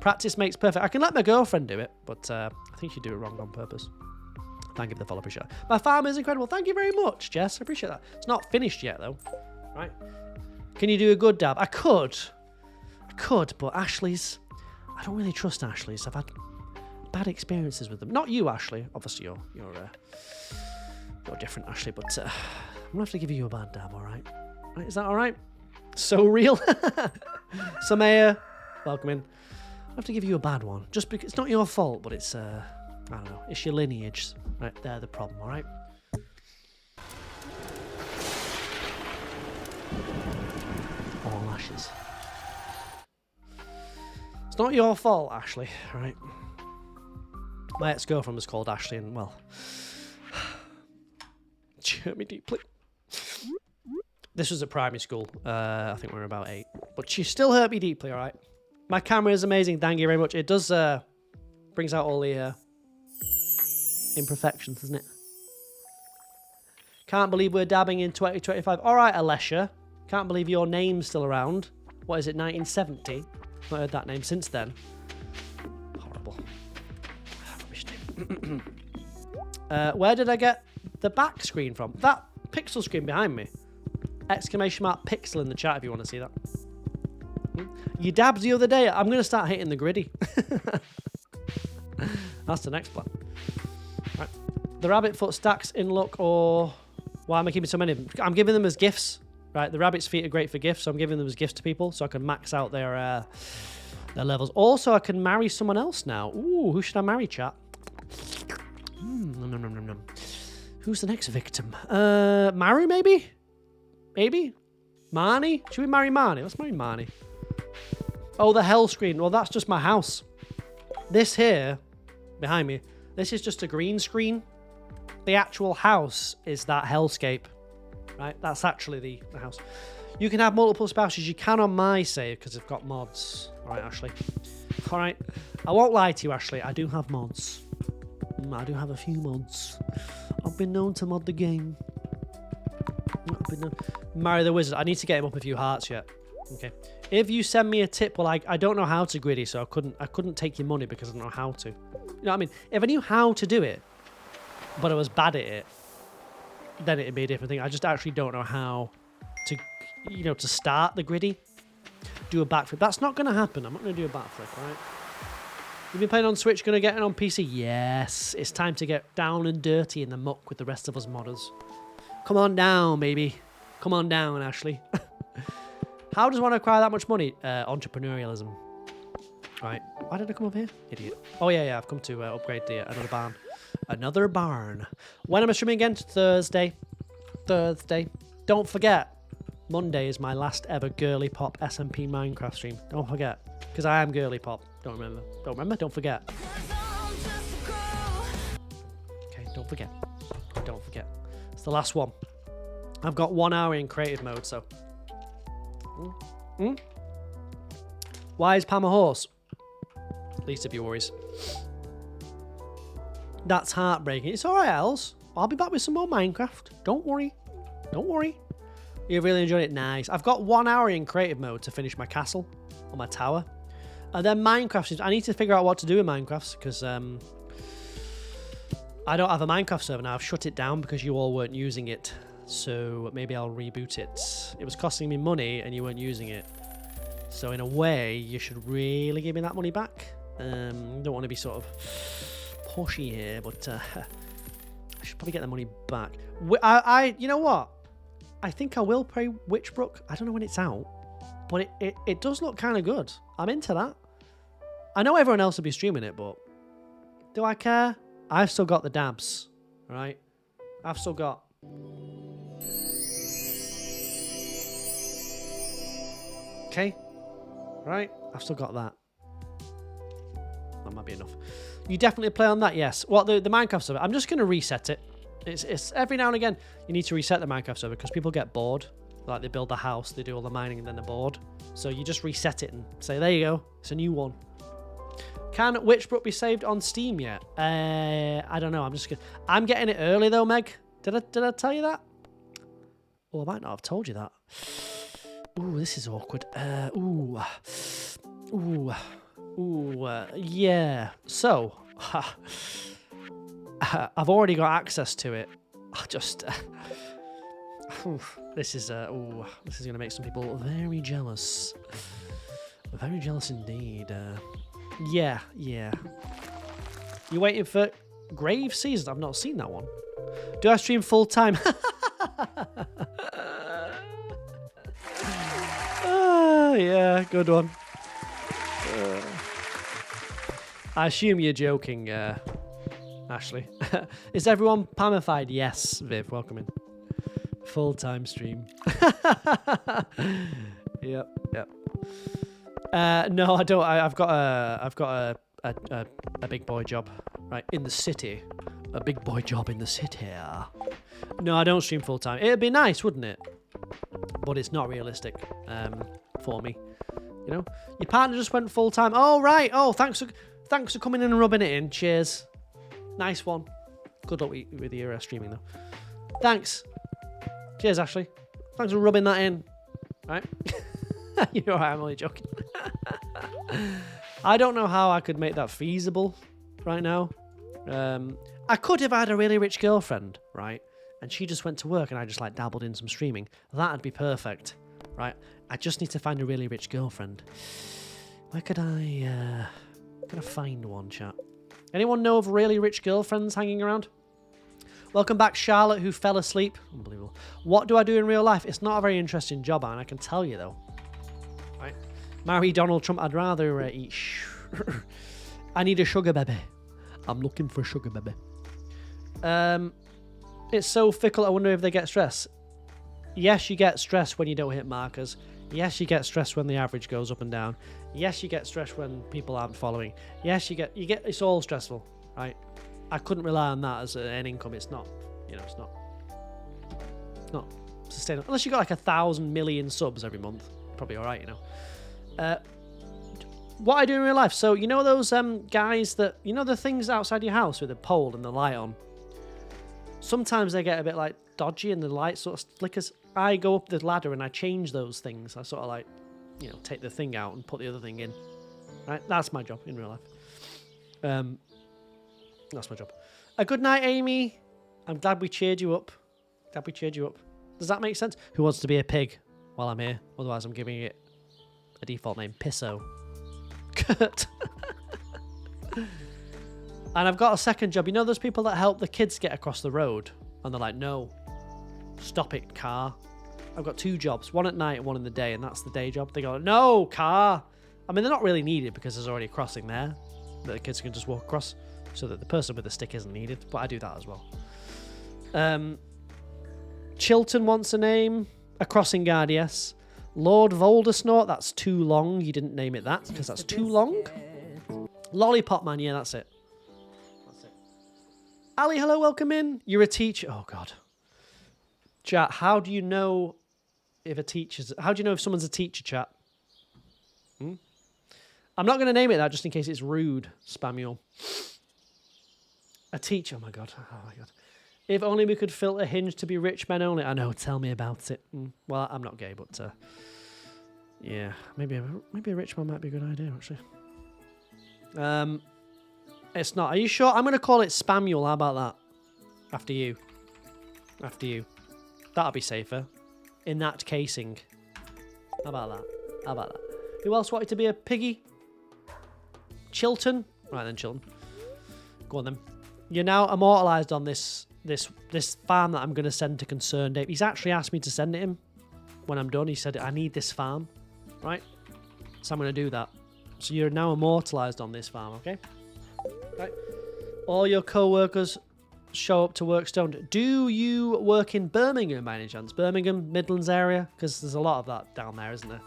Practice makes perfect. I can let my girlfriend do it, but I think she'd do it wrong on purpose. Thank you for the follow, appreciate it. My farm is incredible. Thank you very much, Jess. I appreciate that. It's not finished yet, though. Right. Can you do a good dab? I could, but Ashley's... I don't really trust Ashley's. I've had bad experiences with them. Not you, Ashley. Obviously, you're different, Ashley, but I'm going to have to give you a bad dab, all right? Right, is that all right? So real. Samaya, welcome in. I have to give you a bad one. Just because it's not your fault, but it's, I don't know, it's your lineage. Right, they're the problem, all right? All ashes. It's not your fault, Ashley, right? My ex-girlfriend was called Ashley, and, well, she hurt me deeply. This was at primary school. I think we were about 8. But she still hurt me deeply, all right? My camera is amazing. Thank you very much. It does brings out all the imperfections, doesn't it? Can't believe we're dabbing in 2025. All right, Alessia. Can't believe your name's still around. what is it, 1970? Not heard that name since then. Horrible. Rubbish name. Where did I get the back screen from? That pixel screen behind me. Exclamation mark pixel in the chat if you want to see that. You dabbed the other day. I'm going to start hitting the griddy. That's the next plan. Right. The rabbit foot stacks in luck, or why am I keeping so many of them? I'm giving them as gifts. Right, the rabbit's feet are great for gifts, so I'm giving them as gifts to people so I can max out their levels. Also, I can marry someone else now. Ooh, who should I marry, chat? Who's the next victim? Maru, maybe? Maybe? Marnie? Should we marry Marnie? Let's marry Marnie. Oh, the hell screen. Well, that's just my house. This here, behind me, this is just a green screen. The actual house is that hellscape. Right? That's actually the house. You can have multiple spouses. You can on my save because I've got mods. All right, Ashley. All right. I won't lie to you, Ashley. I do have mods. I do have a few mods. I've been known to mod the game. Marry the wizard. I need to get him up a few hearts yet. Okay. If you send me a tip, well, I don't know how to griddy, so I couldn't take your money because I don't know how to. You know what I mean? If I knew how to do it, but I was bad at it, then it'd be a different thing. I just actually don't know how to, to start the griddy. Do a backflip. That's not going to happen. I'm not going to do a backflip, right? You've been playing on Switch, going to get it on PC? Yes. It's time to get down and dirty in the muck with the rest of us modders. Come on down, baby. Come on down, Ashley. How does one acquire that much money? Entrepreneurialism. Right. Why did I come up here? Idiot. Oh, yeah. I've come to upgrade another barn. Another barn. When am I streaming again? Thursday. Don't forget, Monday is my last ever Girly Pop SMP Minecraft stream. Don't forget. Because I am Girly Pop. Don't remember. Don't forget. Okay, don't forget. It's the last one. I've got 1 hour in creative mode, so. Why is Pam a horse? Least of your worries. That's heartbreaking. It's alright, Els. I'll be back with some more Minecraft. Don't worry. You really enjoyed it? Nice. I've got 1 hour in creative mode to finish my castle or my tower. And then Minecraft. I need to figure out what to do in Minecraft because I don't have a Minecraft server now. I've shut it down because you all weren't using it. So maybe I'll reboot it. It was costing me money and you weren't using it. So in a way, you should really give me that money back. Don't want to be sort of pushy here, but I should probably get the money back. You know what? I think I will play Witchbrook. I don't know when it's out, but it does look kind of good. I'm into that. I know everyone else will be streaming it, but do I care? I've still got the dabs, right? I've still got... Okay, right? I've still got that. That might be enough. You definitely play on that, yes. What, the Minecraft server? I'm just going to reset it. It's every now and again, you need to reset the Minecraft server because people get bored. Like, they build the house, they do all the mining, and then they're bored. So you just reset it and say, there you go. It's a new one. Can Witchbrook be saved on Steam yet? I don't know. I'm getting it early, though, Meg. Did I tell you that? Oh, I might not have told you that. Ooh, this is awkward. Yeah. So, I've already got access to it. This is going to make some people very jealous. Very jealous indeed. Yeah. You waiting for Grave Season? I've not seen that one. Do I stream full time? Yeah, good one. I assume you're joking, Ashley. Is everyone Pamified? Yes, Viv, welcome in. Full-time stream. Yep. No, I don't. I've got a big boy job, right, in the city. A big boy job in the city. No, I don't stream full-time. It'd be nice, wouldn't it? But it's not realistic for me. You know, your partner just went full-time. Oh, right. Oh, thanks for coming in and rubbing it in. Cheers. Nice one. Good luck with your streaming, though. Thanks. Cheers, Ashley. Thanks for rubbing that in. Right? You're right, I'm only joking. I don't know how I could make that feasible right now. I could if I had a really rich girlfriend, right? And she just went to work and I just like dabbled in some streaming. That'd be perfect, right? I just need to find a really rich girlfriend. Where could I find one, chat? Anyone know of really rich girlfriends hanging around? Welcome back, Charlotte, who fell asleep. Unbelievable. What do I do in real life? It's not a very interesting job, and I can tell you, though. Right? Marry Donald Trump. I'd rather eat... I need a sugar baby. I'm looking for a sugar baby. It's so fickle, I wonder if they get stressed. Yes, you get stressed when you don't hit markers. Yes, you get stressed when the average goes up and down. Yes, you get stressed when people aren't following. Yes, you get it's all stressful, right? I couldn't rely on that as an income. It's not, it's not sustainable. Unless you got like 1,000 million subs every month. Probably all right, What I do in real life. So, those guys that, the things outside your house with the pole and the light on. Sometimes they get a bit like dodgy and the light sort of flickers. I go up the ladder and I change those things. I sort of like, take the thing out and put the other thing in. Right? That's my job in real life. That's my job. A good night, Amy. I'm glad we cheered you up. Does that make sense? Who wants to be a pig while I'm here? Otherwise, I'm giving it a default name. Pisso. Kurt. And I've got a second job. Those people that help the kids get across the road? And they're like, no. Stop it, car. I've got 2 jobs. One at night and one in the day. And that's the day job. They go, no, car. I mean, they're not really needed because there's already a crossing there that the kids can just walk across. So that the person with the stick isn't needed. But I do that as well. Chilton wants a name. A crossing guard, yes. Lord Voldesnort, that's too long. You didn't name it that because that's too long. Lollipop Man, yeah, that's it. Ali, hello, welcome in. You're a teacher. Oh, God. Chat, how do you know if someone's a teacher, chat? I'm not going to name it that just in case it's rude, Spamuel. A teacher, oh my god. If only we could filter Hinge to be rich men only. I know, tell me about it. Well, I'm not gay, but yeah, maybe a rich man might be a good idea, actually. It's not. Are you sure? I'm going to call it Spamuel. How about that? After you. That'll be safer. In that casing. How about that? Who else wanted to be a piggy? Chilton? Right then, Chilton. Go on then. You're now immortalised on this farm that I'm going to send to Concerned Ape. He's actually asked me to send it him when I'm done. He said, I need this farm. Right? So I'm going to do that. So you're now immortalised on this farm, okay? Right. All your co-workers show up to work stoned. Do you work in Birmingham by any chance? Birmingham, Midlands area? Because there's a lot of that down there, isn't there?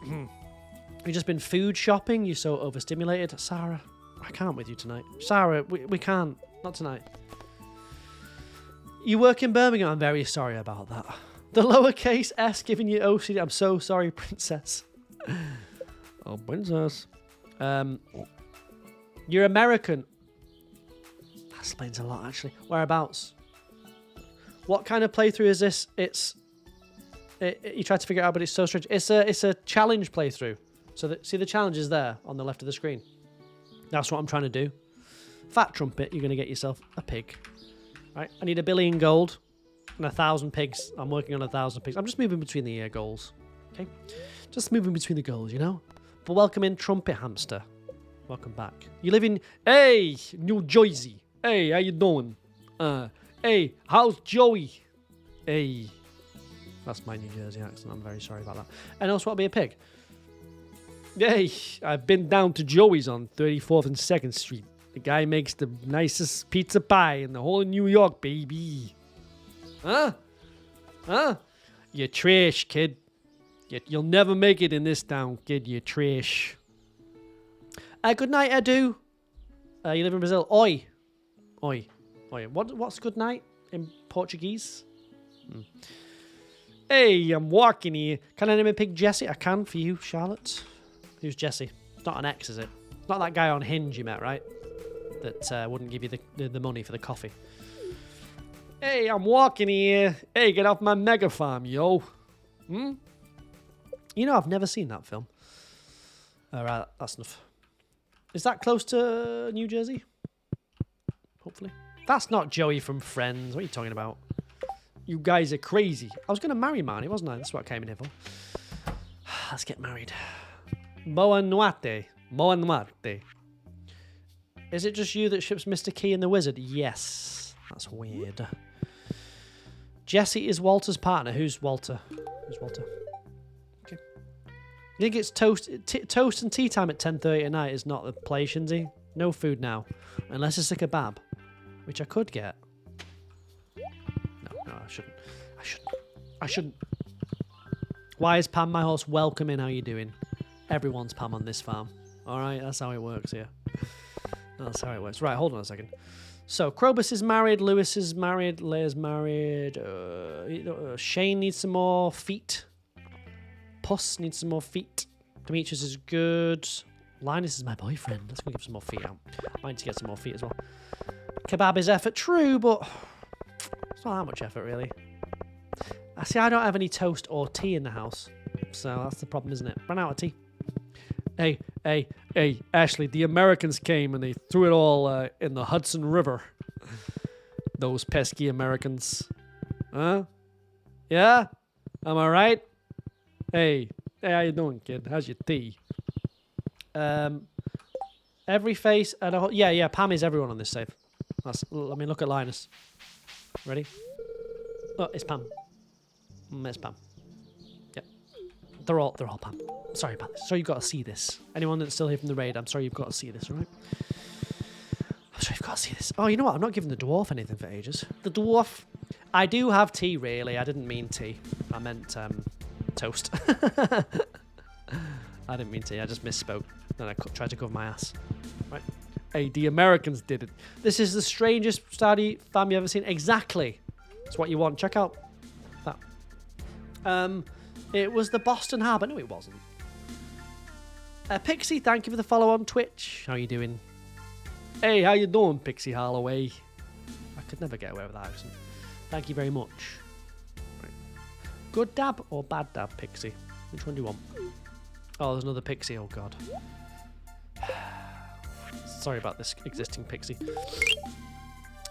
You've just been food shopping? You're so overstimulated. Sarah, I can't with you tonight. Sarah, we can't. Not tonight. You work in Birmingham? I'm very sorry about that. The lowercase s giving you OCD. I'm so sorry, princess. Oh, princess. You're American. That explains a lot, actually. Whereabouts? What kind of playthrough is this? You tried to figure it out, but it's so strange. It's a challenge playthrough. So see the challenge is there on the left of the screen. That's what I'm trying to do. Fat trumpet, you're going to get yourself a pig. Right? I need 1 billion gold and 1,000 pigs. I'm working on 1,000 pigs. I'm just moving between the goals. Okay? Just moving between the goals, But welcome in, Trumpet Hamster. Welcome back. You live in, hey, New Jersey. Hey, how you doing? Hey, how's Joey? Hey. That's my New Jersey accent. I'm very sorry about that. And also, I'll be a pig. Hey, I've been down to Joey's on 34th and 2nd Street. The guy makes the nicest pizza pie in the whole of New York, baby. Huh? You're trash, kid. You'll never make it in this town, kid. You're trash. Good night, Edu. You live in Brazil. Oi. What's good night in Portuguese? Hey, I'm walking here. Can I name a pig Jesse? I can for you, Charlotte. Who's Jesse? It's not an ex, is it? It's not that guy on Hinge you met, right? That wouldn't give you the money for the coffee. Hey, I'm walking here. Hey, get off my mega farm, yo. You know, I've never seen that film. All right, that's enough. Is that close to New Jersey? Hopefully. That's not Joey from Friends. What are you talking about? You guys are crazy. I was going to marry Marnie, wasn't I? That's what I came in here for. Let's get married. Boa Nuate. Boa Nuate. Is it just you that ships Mr. Key and the Wizard? Yes. That's weird. Jesse is Walter's partner. Who's Walter? Who's Walter? Okay. You think it's toast and tea time at 10:30 at night is not the play, Shinzy? No food now. Unless it's a kebab. Which I could get. No, I shouldn't. I shouldn't. Why is Pam, my horse, welcoming? How you doing? Everyone's Pam on this farm. Alright, that's how it works here. That's how it works. Right, hold on a second. So, Krobus is married, Lewis is married, Leia's married, Shane needs some more feet. Puss needs some more feet. Demetrius is good. Linus is my boyfriend. Let's go give some more feet out. I need to get some more feet as well. Kebab is effort, true, but it's not that much effort, really. I see, I don't have any toast or tea in the house, so that's the problem, isn't it? Run out of tea. Hey, Ashley, the Americans came and they threw it all in the Hudson River. Those pesky Americans. Huh? Yeah? Am I right? Hey, how you doing, kid? How's your tea? Every face and a whole... Yeah, Pam is everyone on this save. Let me look at Linus. Ready? Oh, it's Pam. It's Pam. Yep. They're all Pam. Sorry about this. Sorry you've got to see this. Anyone that's still here from the raid, I'm sorry you've got to see this, alright? I'm sorry you've got to see this. Oh, you know what? I'm not giving the dwarf anything for ages. The dwarf... I do have tea, really. I didn't mean tea. I meant toast. I didn't mean tea. I just misspoke. Then I tried to cover my ass. Right. Hey, the Americans did it. This is the strangest Stardew fam you ever seen. Exactly. That's what you want. Check out that. It was the Boston Harbor. No, it wasn't. Pixie, thank you for the follow on Twitch. How you doing? Hey, how you doing, Pixie Holloway? I could never get away with that accent. Thank you very much. Right. Good dab or bad dab, Pixie? Which one do you want? Oh, there's another Pixie. Oh, God. Sorry about this existing Pixie.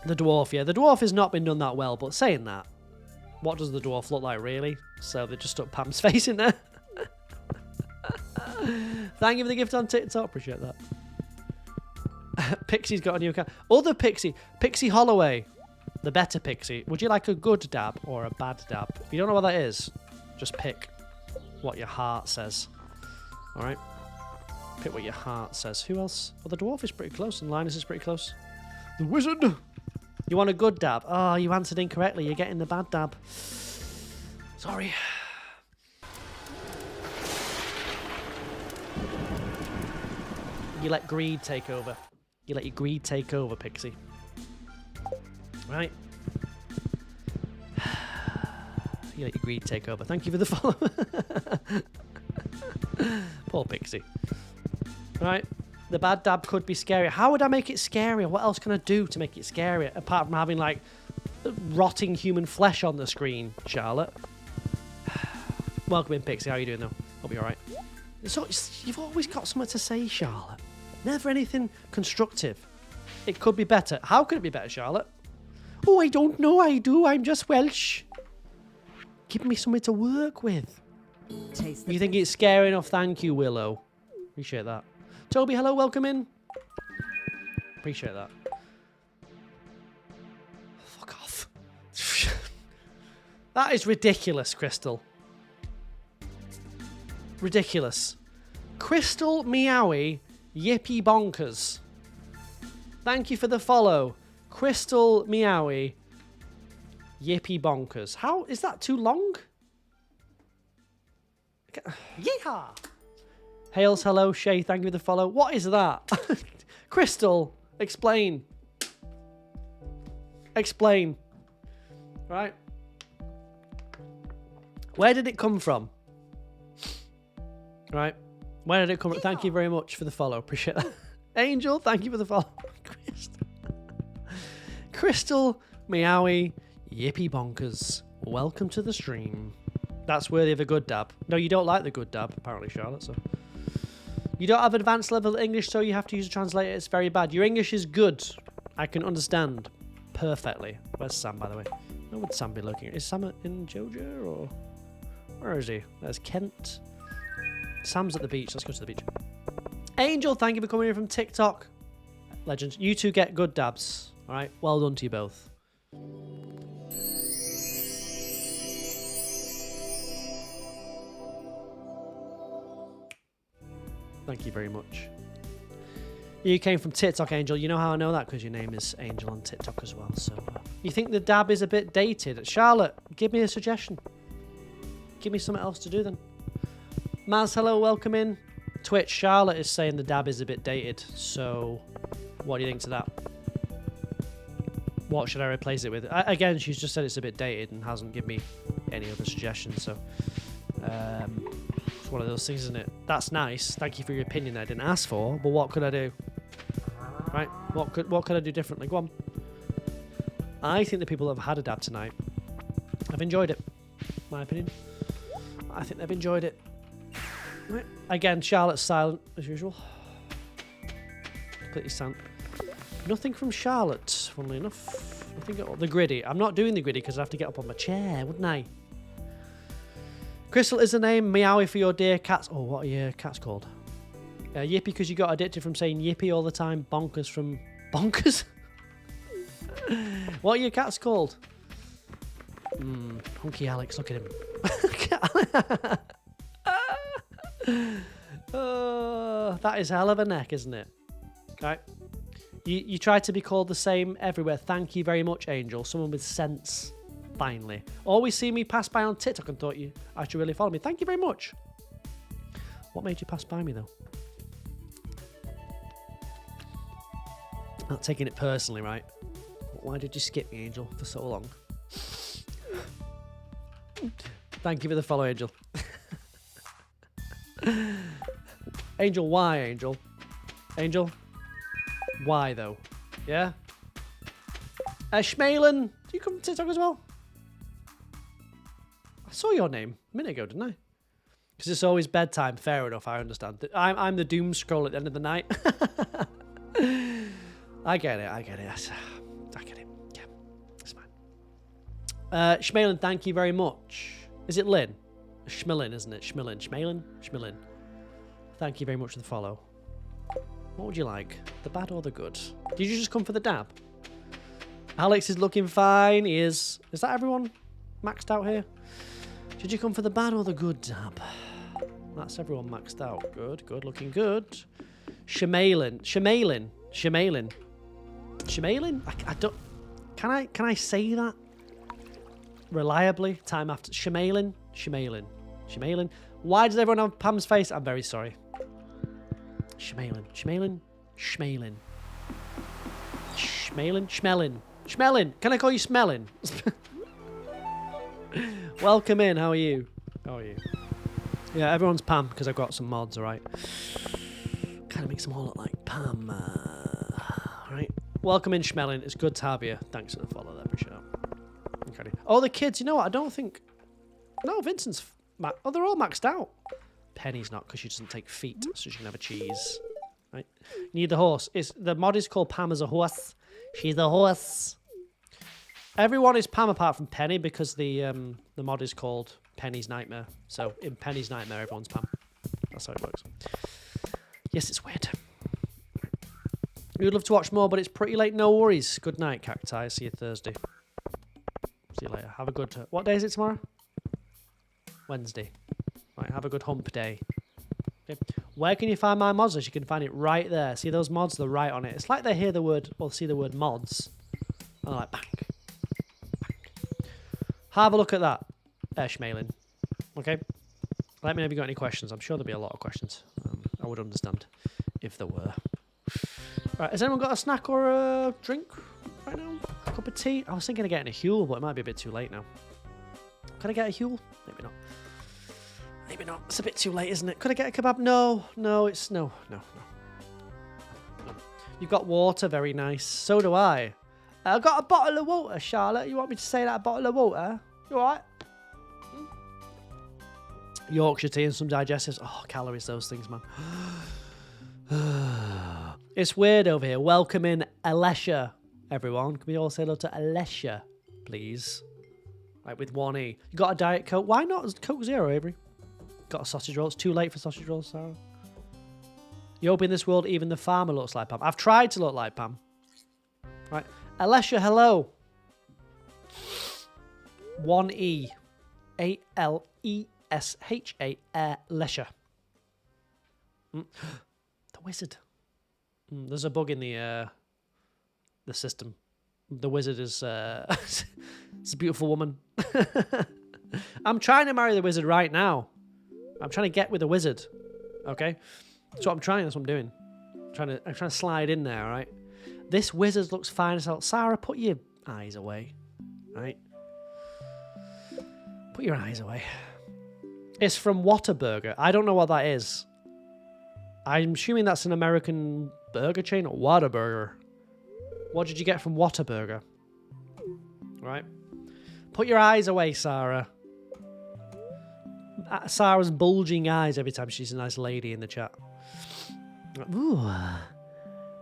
The dwarf, yeah. The dwarf has not been done that well, but saying that, what does the dwarf look like, really? So they just stuck Pam's face in there. Thank you for the gift on TikTok. Appreciate that. Pixie's got a new account. Other Pixie. Pixie Holloway. The better Pixie. Would you like a good dab or a bad dab? If you don't know what that is, just pick what your heart says. Alright? Pick what your heart says. Who else? Well, the dwarf is pretty close and Linus is pretty close. The wizard! You want a good dab? Oh, you answered incorrectly. You're getting the bad dab. Sorry. You let greed take over. You let your greed take over, Pixie. Right? You let your greed take over. Thank you for the follow. Poor Pixie. Right? The bad dab could be scarier. How would I make it scarier? What else can I do to make it scarier? Apart from having, like, rotting human flesh on the screen, Charlotte. Welcome in, Pixie. How are you doing, though? Hope you're alright. So, you've always got something to say, Charlotte. Never anything constructive. It could be better. How could it be better, Charlotte? Oh, I don't know. I do. I'm just Welsh. Give me something to work with. You think it's scary enough? Thank you, Willow. Appreciate that. Toby, hello. Welcome in. Appreciate that. Fuck off. That is ridiculous, Crystal. Ridiculous. Crystal Meowie Yippee Bonkers. Thank you for the follow. Crystal Meowie Yippee Bonkers. How is that too long? Yeehaw! Hales, hello. Shay, thank you for the follow. What is that? Crystal, explain. Explain. Right. Where did it come from? Right. Where did it come from? Thank you very much for the follow. Appreciate that. Angel, thank you for the follow. Crystal Meowie Yippee Bonkers. Welcome to the stream. That's worthy of a good dab. No, you don't like the good dab, apparently, Charlotte. So you don't have advanced level English, so you have to use a translator. It's very bad. Your English is good. I can understand perfectly. Where's Sam, by the way? Where would Sam be looking? Is Sam in Georgia or where is he? There's Kent. Sam's at the beach. Let's go to the beach. Angel, thank you for coming in from TikTok. Legends. You two get good dabs. All right. Well done to you both. Thank you very much. You came from TikTok, Angel. You know how I know that? Because your name is Angel on TikTok as well. So, you think the dab is a bit dated? Charlotte, give me a suggestion. Give me something else to do then. Maz, hello, welcome in. Twitch, Charlotte is saying the dab is a bit dated. So, what do you think to that? What should I replace it with? Again, she's just said it's a bit dated and hasn't given me any other suggestions. So, it's one of those things, isn't it? That's nice. Thank you for your opinion I didn't ask for, but what could I do? Right? What could I do differently? Go on. I think the people that have had a dab tonight have enjoyed it. My opinion. I think they've enjoyed it. Right. Again, Charlotte's silent as usual. Completely silent. Nothing from Charlotte, funnily enough. Nothing at all. The griddy. I'm not doing the griddy because I have to get up on my chair, wouldn't I? Crystal is the name. Meowie for your dear cats. Oh, what are your cats called? Yippee because you got addicted from saying yippee all the time. Bonkers from... Bonkers? What are your cats called? Hunky Alex, look at him. That is a hell of a neck, isn't it? Right. You try to be called the same everywhere. Thank you very much, Angel. Someone with sense. Finally. Always see me pass by on TikTok and thought you actually really follow me. Thank you very much. What made you pass by me, though? Not taking it personally, right? Why did you skip me, Angel, for so long? Thank you for the follow, Angel. Angel, why, Angel? Angel? Why, though? Yeah? Schmalen, do you come to TikTok as well? I saw your name a minute ago, didn't I? Because it's always bedtime. Fair enough, I understand. I'm the doom scroll at the end of the night. I get it. I get it. Yeah, it's fine. Schmalen, thank you very much. Is it Lynn? Schmilin, isn't it? Schmilin. Thank you very much for the follow. What would you like? The bad or the good? Did you just come for the dab? Alex is looking fine. He is. Is that everyone maxed out here? Did you come for the bad or the good dab? That's everyone maxed out. Good. Looking good. Shemailin. I don't... Can I say that? Reliably? Time after... Shemailin. Why does everyone have Pam's face? I'm very sorry. Schmelin. Can I call you Smelling? Welcome in. How are you? Yeah, everyone's Pam because I've got some mods, alright? Kind of makes them all look like Pam. Right. Welcome in, Schmelling. It's good to have you. Thanks for the follow there. Appreciate it. Okay. Oh, the kids. You know what? I don't think... No, Vincent's... Oh, they're all maxed out. Penny's not because she doesn't take feet, so she can have a cheese. Right. You need the horse. The mod is called Pam as a horse. She's a horse. Everyone is Pam apart from Penny because the mod is called Penny's Nightmare. So in Penny's Nightmare, everyone's Pam. That's how it works. Yes, it's weird. We would love to watch more, but it's pretty late. No worries. Good night, Cacti. See you Thursday. See you later. Have a good... What day is it tomorrow? Wednesday. Right, have a good hump day. Okay. Where can you find my mods? You can find it right there. See those mods? They're right on it. It's like they hear the word, or see the word mods. And they're like, bang. Have a look at that, Schmalin. Okay? Let me know if you got any questions. I'm sure there'll be a lot of questions. I would understand if there were. Right, has anyone got a snack or a drink right now? A cup of tea? I was thinking of getting a Huel, but it might be a bit too late now. Can I get a Huel? Maybe not. Maybe not. It's a bit too late, isn't it? Could I get a kebab? No, it's... No. You've got water. Very nice. So do I. I've got a bottle of water, Charlotte. You want me to say that? A bottle of water? You alright? Yorkshire tea and some digestives. Oh, calories, those things, man. It's weird over here. Welcome in Alessia, everyone. Can we all say hello to Alessia, please? Right, with one E. You got a Diet Coke? Why not Coke Zero, Avery? Got a sausage roll. It's too late for sausage rolls, Sarah. You hope in this world even the farmer looks like Pam. I've tried to look like Pam. Right. Alessia, hello. 1E. A-L-E-S-H-A. Alessia. The wizard. There's a bug in the system. The wizard is it's a beautiful woman. I'm trying to marry the wizard right now. I'm trying to get with the wizard. Okay? That's what I'm trying. That's what I'm doing. I'm trying to slide in there, all right? This wizard looks fine as hell. Sarah, put your eyes away. Right? Put your eyes away. It's from Whataburger. I don't know what that is. I'm assuming that's an American burger chain or Whataburger. What did you get from Whataburger? Right? Put your eyes away, Sarah. Sarah's bulging eyes every time she's a nice lady in the chat. Ooh,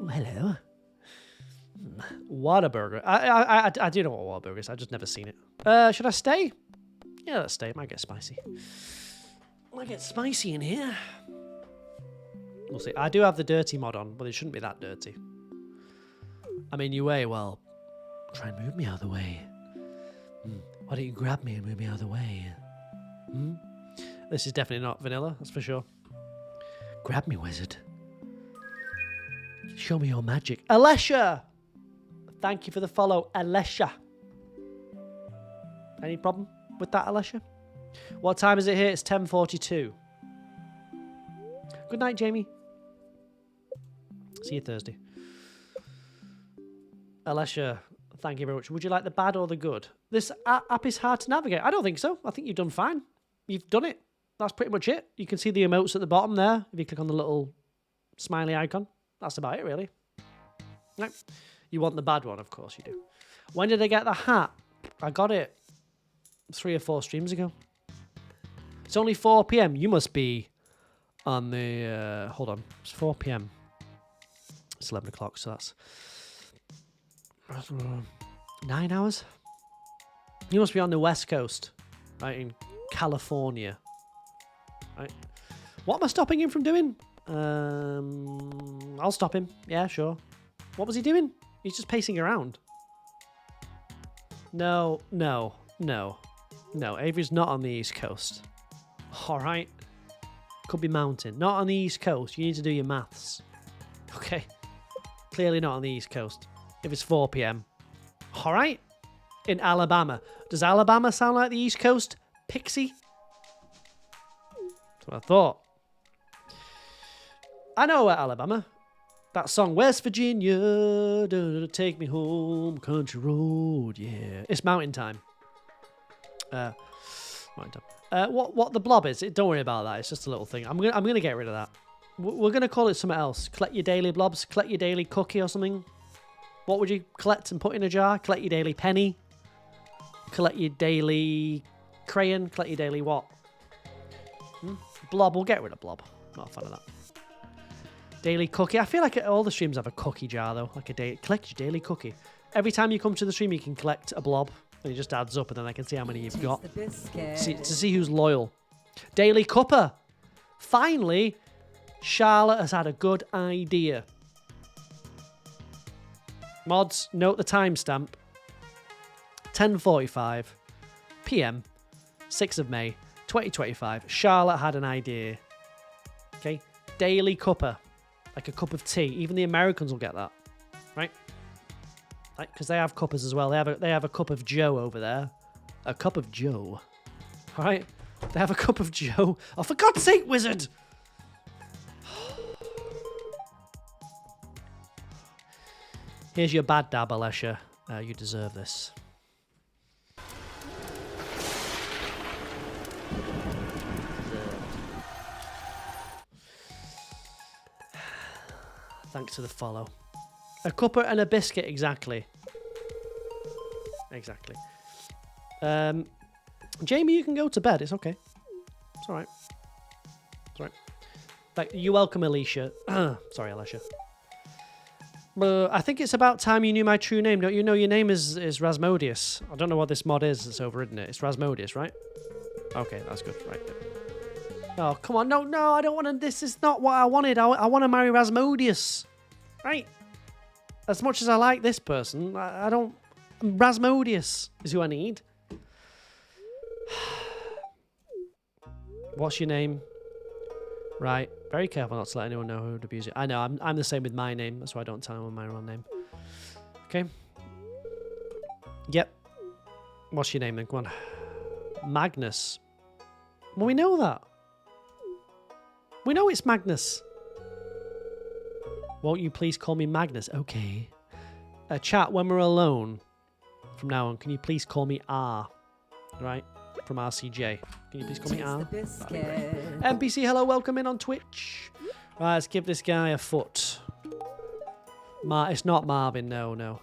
hello. Whataburger. I do know what Whataburger is. I've just never seen it. Should I stay? Yeah, let's stay. It might get spicy. Might get spicy in here. We'll see. I do have the dirty mod on, but it shouldn't be that dirty. I mean, you may well try and move me out of the way. Why don't you grab me and move me out of the way? This is definitely not vanilla, that's for sure. Grab me, wizard. Show me your magic. Alessia! Thank you for the follow, Alessia. Any problem with that, Alessia? What time is it here? It's 10:42. Good night, Jamie. See you Thursday. Alessia, thank you very much. Would you like the bad or the good? This app is hard to navigate. I don't think so. I think you've done fine. You've done it. That's pretty much it. You can see the emotes at the bottom there. If you click on the little smiley icon. That's about it, really. Right. You want the bad one, of course you do. When did I get the hat? I got it 3 or 4 streams ago. It's only 4 p.m. You must be on the... hold on. It's 4 p.m. It's 11 o'clock, so that's... 9 hours? You must be on the West Coast, right, in California. Right. What am I stopping him from doing? I'll stop him. Yeah, sure. What was he doing? He's just pacing around. No. Avery's not on the East Coast. All right. Could be mountain. Not on the East Coast. You need to do your maths. Okay. Clearly not on the East Coast. If it's 4 p.m. All right. In Alabama. Does Alabama sound like the East Coast? Pixie? That's what I thought. I know Alabama. That song, West Virginia, take me home, country road, yeah. It's mountain time. Mountain time. What the blob is? Don't worry about that. It's just a little thing. I'm gonna get rid of that. We're gonna call it something else. Collect your daily blobs. Collect your daily cookie or something. What would you collect and put in a jar? Collect your daily penny. Collect your daily crayon. Collect your daily what? Blob. We'll get rid of blob. Not a fan of that. Daily cookie. I feel like all the streams have a cookie jar though. Like a day. Collect your daily cookie. Every time you come to the stream, you can collect a blob, and it just adds up, and then I can see how many you've got. To see who's loyal. Daily cuppa. Finally, Charlotte has had a good idea. Mods, note the timestamp. 10:45 p.m. 6th of May, 2025. Charlotte had an idea. Okay, daily cuppa. Like a cup of tea. Even the Americans will get that, right? Right, because they have cuppas as well. They have a cup of Joe over there. A cup of Joe. All right, they have a cup of Joe. Oh, for God's sake, wizard! Here's your bad dab, Alessia. You deserve this. Thanks for the follow. A cuppa and a biscuit, exactly. Exactly. Jamie, you can go to bed. It's okay. It's all right. You're welcome, Alicia. Sorry, Alicia. I think it's about time you knew my true name. Don't you know your name is Rasmodius? I don't know what this mod is that's overridden it. It's Rasmodius, right? Okay, that's good. Right. Oh, come on. No, I don't want to. This is not what I wanted. I want to marry Rasmodius. Right? As much as I like this person, I don't... Rasmodius is who I need. What's your name? Right. Very careful not to let anyone know who to abuse it. I know, I'm the same with my name. That's why I don't tell anyone my real name. Okay. Yep. What's your name then? Come on. Magnus. Well, we know that. We know it's Magnus. Won't you please call me Magnus? Okay. Chat, when we're alone, from now on, can you please call me R? Right? From RCJ. Can you please call me R? NPC, hello, welcome in on Twitch. Right, let's give this guy a foot. It's not Marvin, no.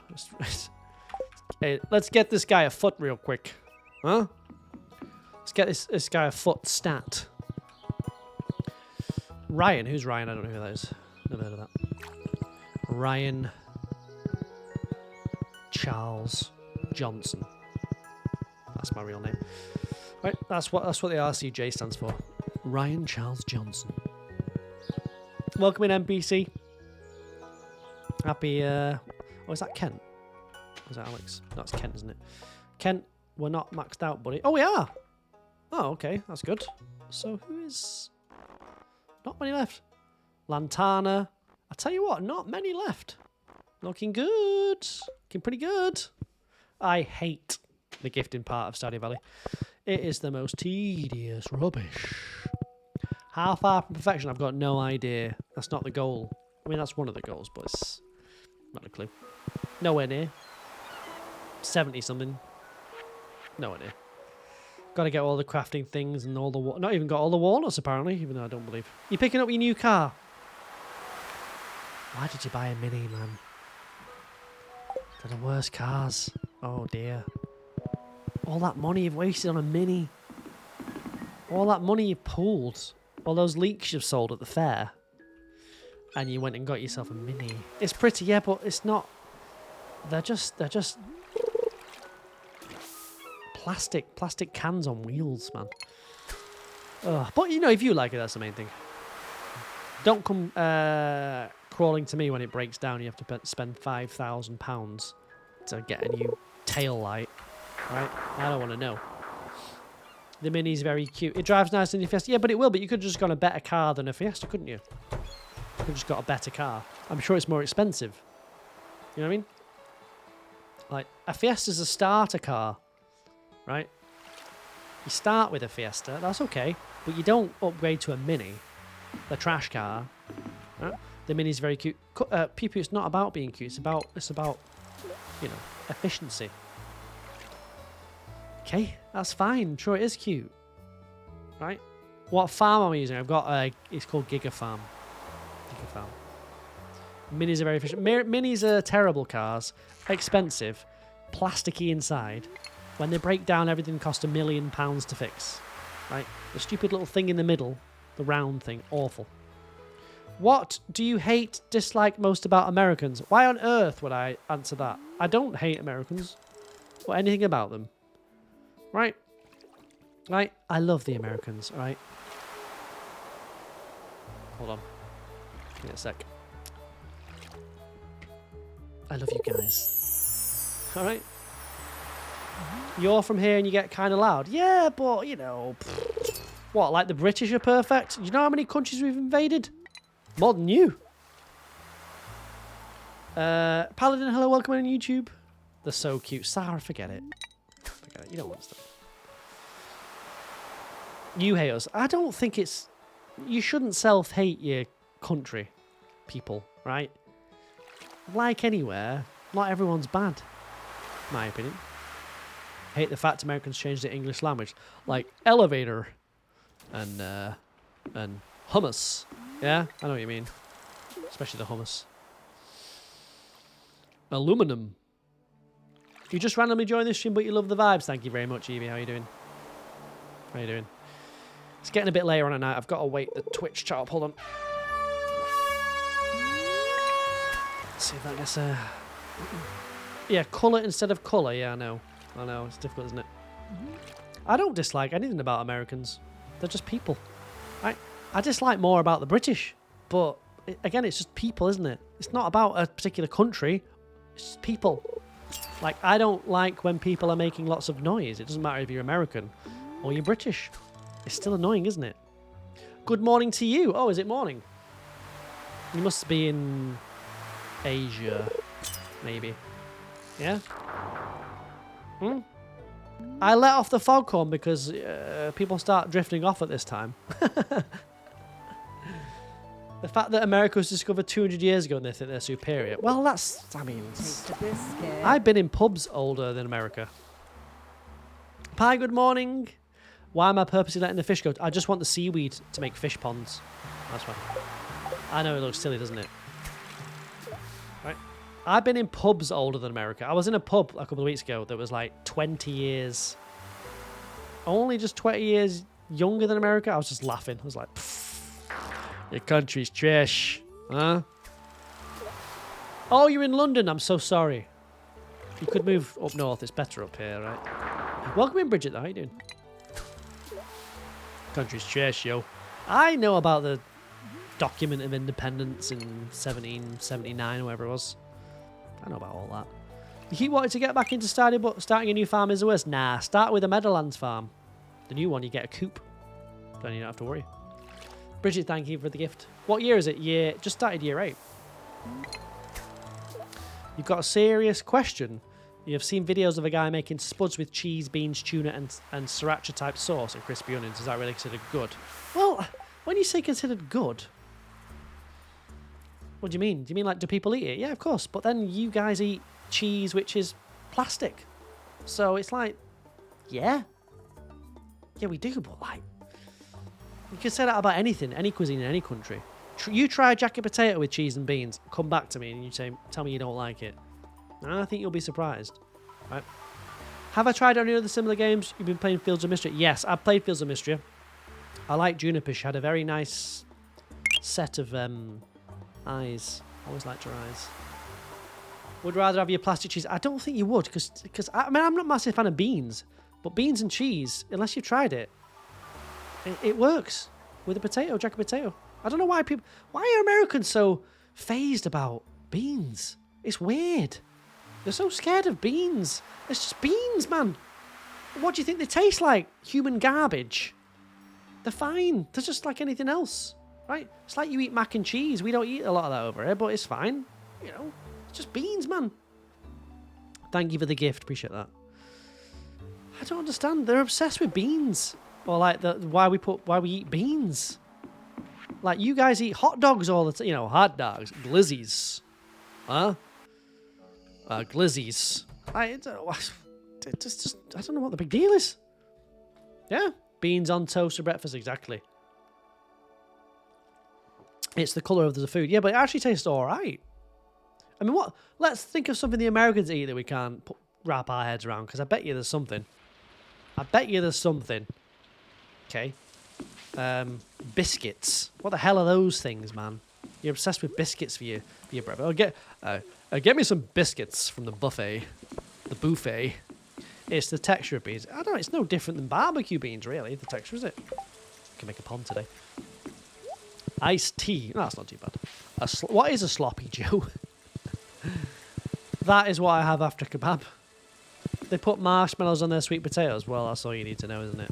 Hey, let's get this guy a foot real quick. Huh? Let's get this guy a foot stat. Ryan, who's Ryan? I don't know who that is. Never heard of that. Ryan Charles Johnson. That's my real name. Right, that's what the RCJ stands for. Ryan Charles Johnson. Welcome in, NPC. Happy. Oh, is that Kent? Or is that Alex? No, it's Kent, isn't it? Kent, we're not maxed out, buddy. Oh, we are. Oh, okay, that's good. So who is? Not many left. Lantana. I tell you what, not many left. Looking good. Looking pretty good. I hate the gifting part of Stardew Valley. It is the most tedious rubbish. How far from perfection? I've got no idea. That's not the goal. I mean, that's one of the goals, but it's not a clue. Nowhere near. 70 something. Nowhere near. Got to get all the crafting things and all the... Not even got all the walnuts, apparently, even though I don't believe. You're picking up your new car. Why did you buy a Mini, man? They're the worst cars. Oh, dear. All that money you've wasted on a Mini. All that money you pulled. All those leeks you've sold at the fair. And you went and got yourself a Mini. It's pretty, yeah, but it's not... They're just plastic cans on wheels, man. Ugh. But, you know, if you like it, that's the main thing. Don't come crawling to me when it breaks down. You have to spend £5,000 to get a new tail light. Right? I don't want to know. The Mini's very cute. It drives nice in your Fiesta. Yeah, but it will. But you could have just got a better car than a Fiesta, couldn't you? You could have just got a better car. I'm sure it's more expensive. You know what I mean? Like, a Fiesta's a starter car. Right? You start with a Fiesta. That's okay. But you don't upgrade to a Mini. The trash car. Right? The Mini's very cute. Pew Pew, it's not about being cute. It's about, you know, efficiency. Okay, that's fine. I'm sure it is cute. Right? What farm am I using? I've got it's called Giga Farm. Giga Farm. Minis are very efficient. Minis are terrible cars. Expensive. Plasticky inside. When they break down, everything costs £1 million to fix. Right? The stupid little thing in the middle. The round thing. Awful. What do you hate, dislike most about Americans? Why on earth would I answer that? I don't hate Americans. Or anything about them. Right? Right? I love the Americans, right? Hold on. Give me a sec. I love you guys. Alright? You're from here and you get kind of loud. Yeah, but, you know... What, like the British are perfect? You know how many countries we've invaded? More than you. Paladin, hello, welcome on YouTube. They're so cute. Sarah, forget it. Forget it. You don't want stuff. You hate us. I don't think it's... You shouldn't self-hate your country, people, right? Like anywhere, not everyone's bad, in my opinion. Hate the fact Americans changed the English language. Like elevator and hummus. Yeah, I know what you mean. Especially the hummus. Aluminum. You just randomly joined this stream, but you love the vibes. Thank you very much, Evie. How you doing? How you doing? It's getting a bit later on at night. I've got to wait the Twitch chat up. Hold on. Let's see if that gets a... Yeah, colour instead of colour. Yeah, I know. It's difficult, isn't it? I don't dislike anything about Americans. They're just people. I dislike more about the British. But, again, it's just people, isn't it? It's not about a particular country. It's just people. Like, I don't like when people are making lots of noise. It doesn't matter if you're American or you're British. It's still annoying, isn't it? Good morning to you. Oh, is it morning? You must be in Asia, maybe. Yeah? I let off the foghorn because people start drifting off at this time. The fact that America was discovered 200 years ago and they think they're superior. Well, that's, I mean... Taste a biscuit. I've been in pubs older than America. Pie, good morning. Why am I purposely letting the fish go? I just want the seaweed to make fish ponds. That's why. I know it looks silly, doesn't it? Right. I've been in pubs older than America. I was in a pub a couple of weeks ago that was like 20 years... Only just 20 years younger than America. I was just laughing. I was like, your country's trash. Huh? Oh, you're in London. I'm so sorry. You could move up north. It's better up here, right? Welcome in, Bridget. How you doing? Country's trash, yo. I know about the document of independence in 1779 or whatever it was. I know about all that. You keep wanting to get back into Stardew, but starting a new farm is the worst. Nah, start with a Meadowlands farm. The new one, you get a coop. Then you don't have to worry. Bridget, thank you for the gift. What year is it? Just started year 8. You've got a serious question. You have seen videos of a guy making spuds with cheese, beans, tuna, and sriracha type sauce and crispy onions. Is that really considered good? Well, when you say considered good, what do you mean? Do you mean like, do people eat it? Yeah, of course. But then you guys eat cheese, which is plastic. So it's like, yeah. Yeah, we do, but like, you can say that about anything, any cuisine in any country. You try a jacket potato with cheese and beans, come back to me and you tell me you don't like it. And I think you'll be surprised. Right? Have I tried any other similar games? You've been playing Fields of Mystery? Yes, I've played Fields of Mystery. I like Juniper. She had a very nice set of eyes. Always liked her eyes. Would rather have your plastic cheese. I don't think you would, because I mean, I'm not a massive fan of beans, but beans and cheese, unless you've tried it, it works with a potato, jacket potato. I don't know why are Americans so phased about beans? It's weird. They're so scared of beans. It's just beans, man. What do you think they taste like? Human garbage. They're fine. They're just like anything else, right? It's like you eat mac and cheese. We don't eat a lot of that over here, but it's fine. You know, it's just beans, man. Thank you for the gift. Appreciate that. I don't understand. They're obsessed with beans. Or like why we eat beans. Like you guys eat hot dogs all the time. You know, hot dogs, glizzies. Huh? Glizzies. I don't know what the big deal is. Yeah, beans on toast for breakfast, exactly. It's the colour of the food. Yeah, but it actually tastes all right. I mean, what? Let's think of something the Americans eat that we can't wrap our heads around, because I bet you there's something. Okay. Biscuits. What the hell are those things, man? You're obsessed with biscuits for your breakfast. Get me some biscuits from the buffet. The buffet. It's the texture of beans. I don't know, it's no different than barbecue beans, really. The texture, is it? I can make a pond today. Iced tea. No, that's not too bad. What is a sloppy Joe? That is what I have after kebab. They put marshmallows on their sweet potatoes. Well, that's all you need to know, isn't it?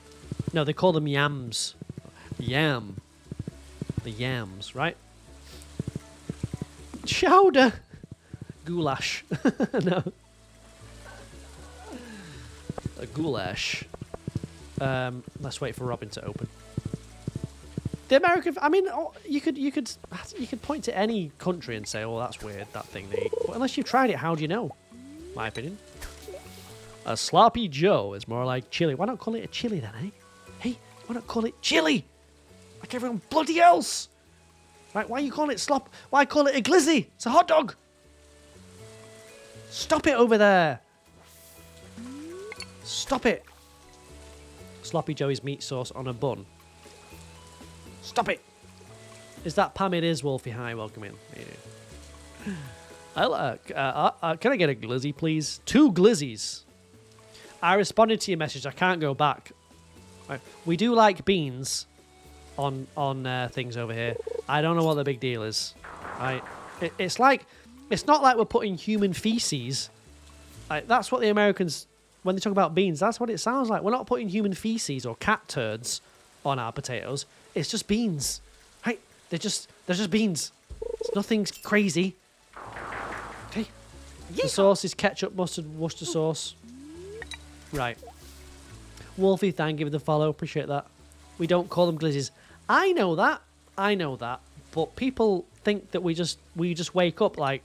No, they call them yams. Yam. The yams, right? Chowder. Goulash. No. A goulash. Let's wait for Robin to open. The American... I mean, you could point to any country and say, oh, that's weird, that thing they eat. But unless you've tried it, how do you know? My opinion. A sloppy Joe is more like chili. Why not call it a chili then, eh? Hey, why not call it chili? Like everyone bloody else. Right, why are you calling it slop? Why call it a glizzy? It's a hot dog. Stop it over there. Stop it. Sloppy Joey's meat sauce on a bun. Stop it. Is that Pam? It is, Wolfie. Hi, welcome in. Can I get a glizzy, please? 2 glizzies. I responded to your message. I can't go back. Right. We do like beans on things over here. I don't know what the big deal is. Right. It's not like we're putting human feces. Like, that's what the Americans, when they talk about beans, that's what it sounds like. We're not putting human feces or cat turds on our potatoes. It's just beans. Right? They're just beans. It's nothing crazy. Okay. The sauce is ketchup, mustard, Worcester sauce. Right. Wolfie, thank you for the follow. Appreciate that. We don't call them glizzies. I know that. But people think that we just wake up, like,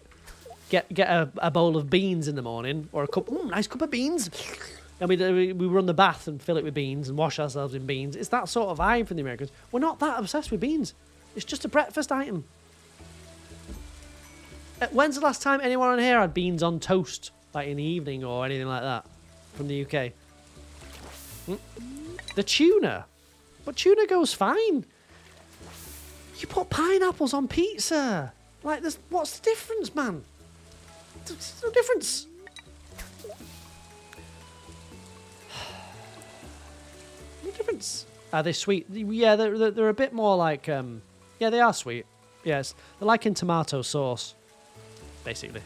get a bowl of beans in the morning, or a cup, nice cup of beans, and we run the bath and fill it with beans and wash ourselves in beans. It's that sort of vibe from the Americans. We're not that obsessed with beans. It's just a breakfast item. When's the last time anyone on here had beans on toast, like in the evening or anything like that, from the UK? The tuna. But tuna goes fine. You put pineapples on pizza. Like, what's the difference, man? There's no difference. No difference. Are they sweet? Yeah, they're a bit more like... yeah, they are sweet. Yes, they're like in tomato sauce, basically.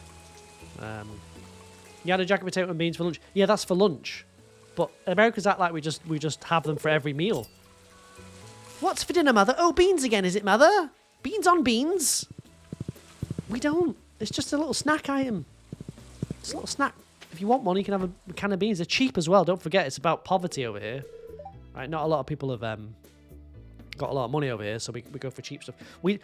You had a jacket potato and beans for lunch. Yeah, that's for lunch. But Americans act like we just have them for every meal. What's for dinner, Mother? Oh, beans again, is it, Mother? Beans on beans? We don't. It's just a little snack item. It's a little snack. If you want one, you can have a can of beans. They're cheap as well. Don't forget, it's about poverty over here. Right? Not a lot of people have got a lot of money over here, so we go for cheap stuff. We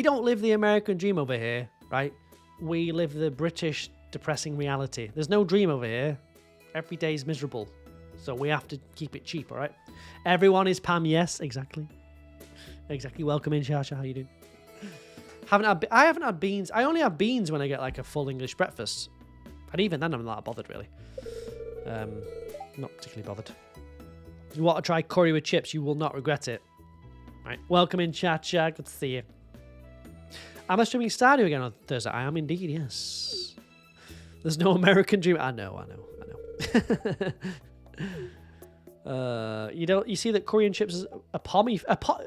don't live the American dream over here, right? We live the British depressing reality. There's no dream over here. Every day is miserable. So we have to keep it cheap, all right? Everyone is Pam, yes, exactly. Exactly. Welcome in, Shasha. How you doing? I haven't had beans. I only have beans when I get like a full English breakfast. And even then, I'm not bothered, really. Not particularly bothered. If you want to try curry with chips, you will not regret it. Right. Welcome in, Chacha. Good to see you. Am I streaming Stardew again on Thursday? I am indeed, yes. There's no American dream. I know. You see that curry and chips is a pommy.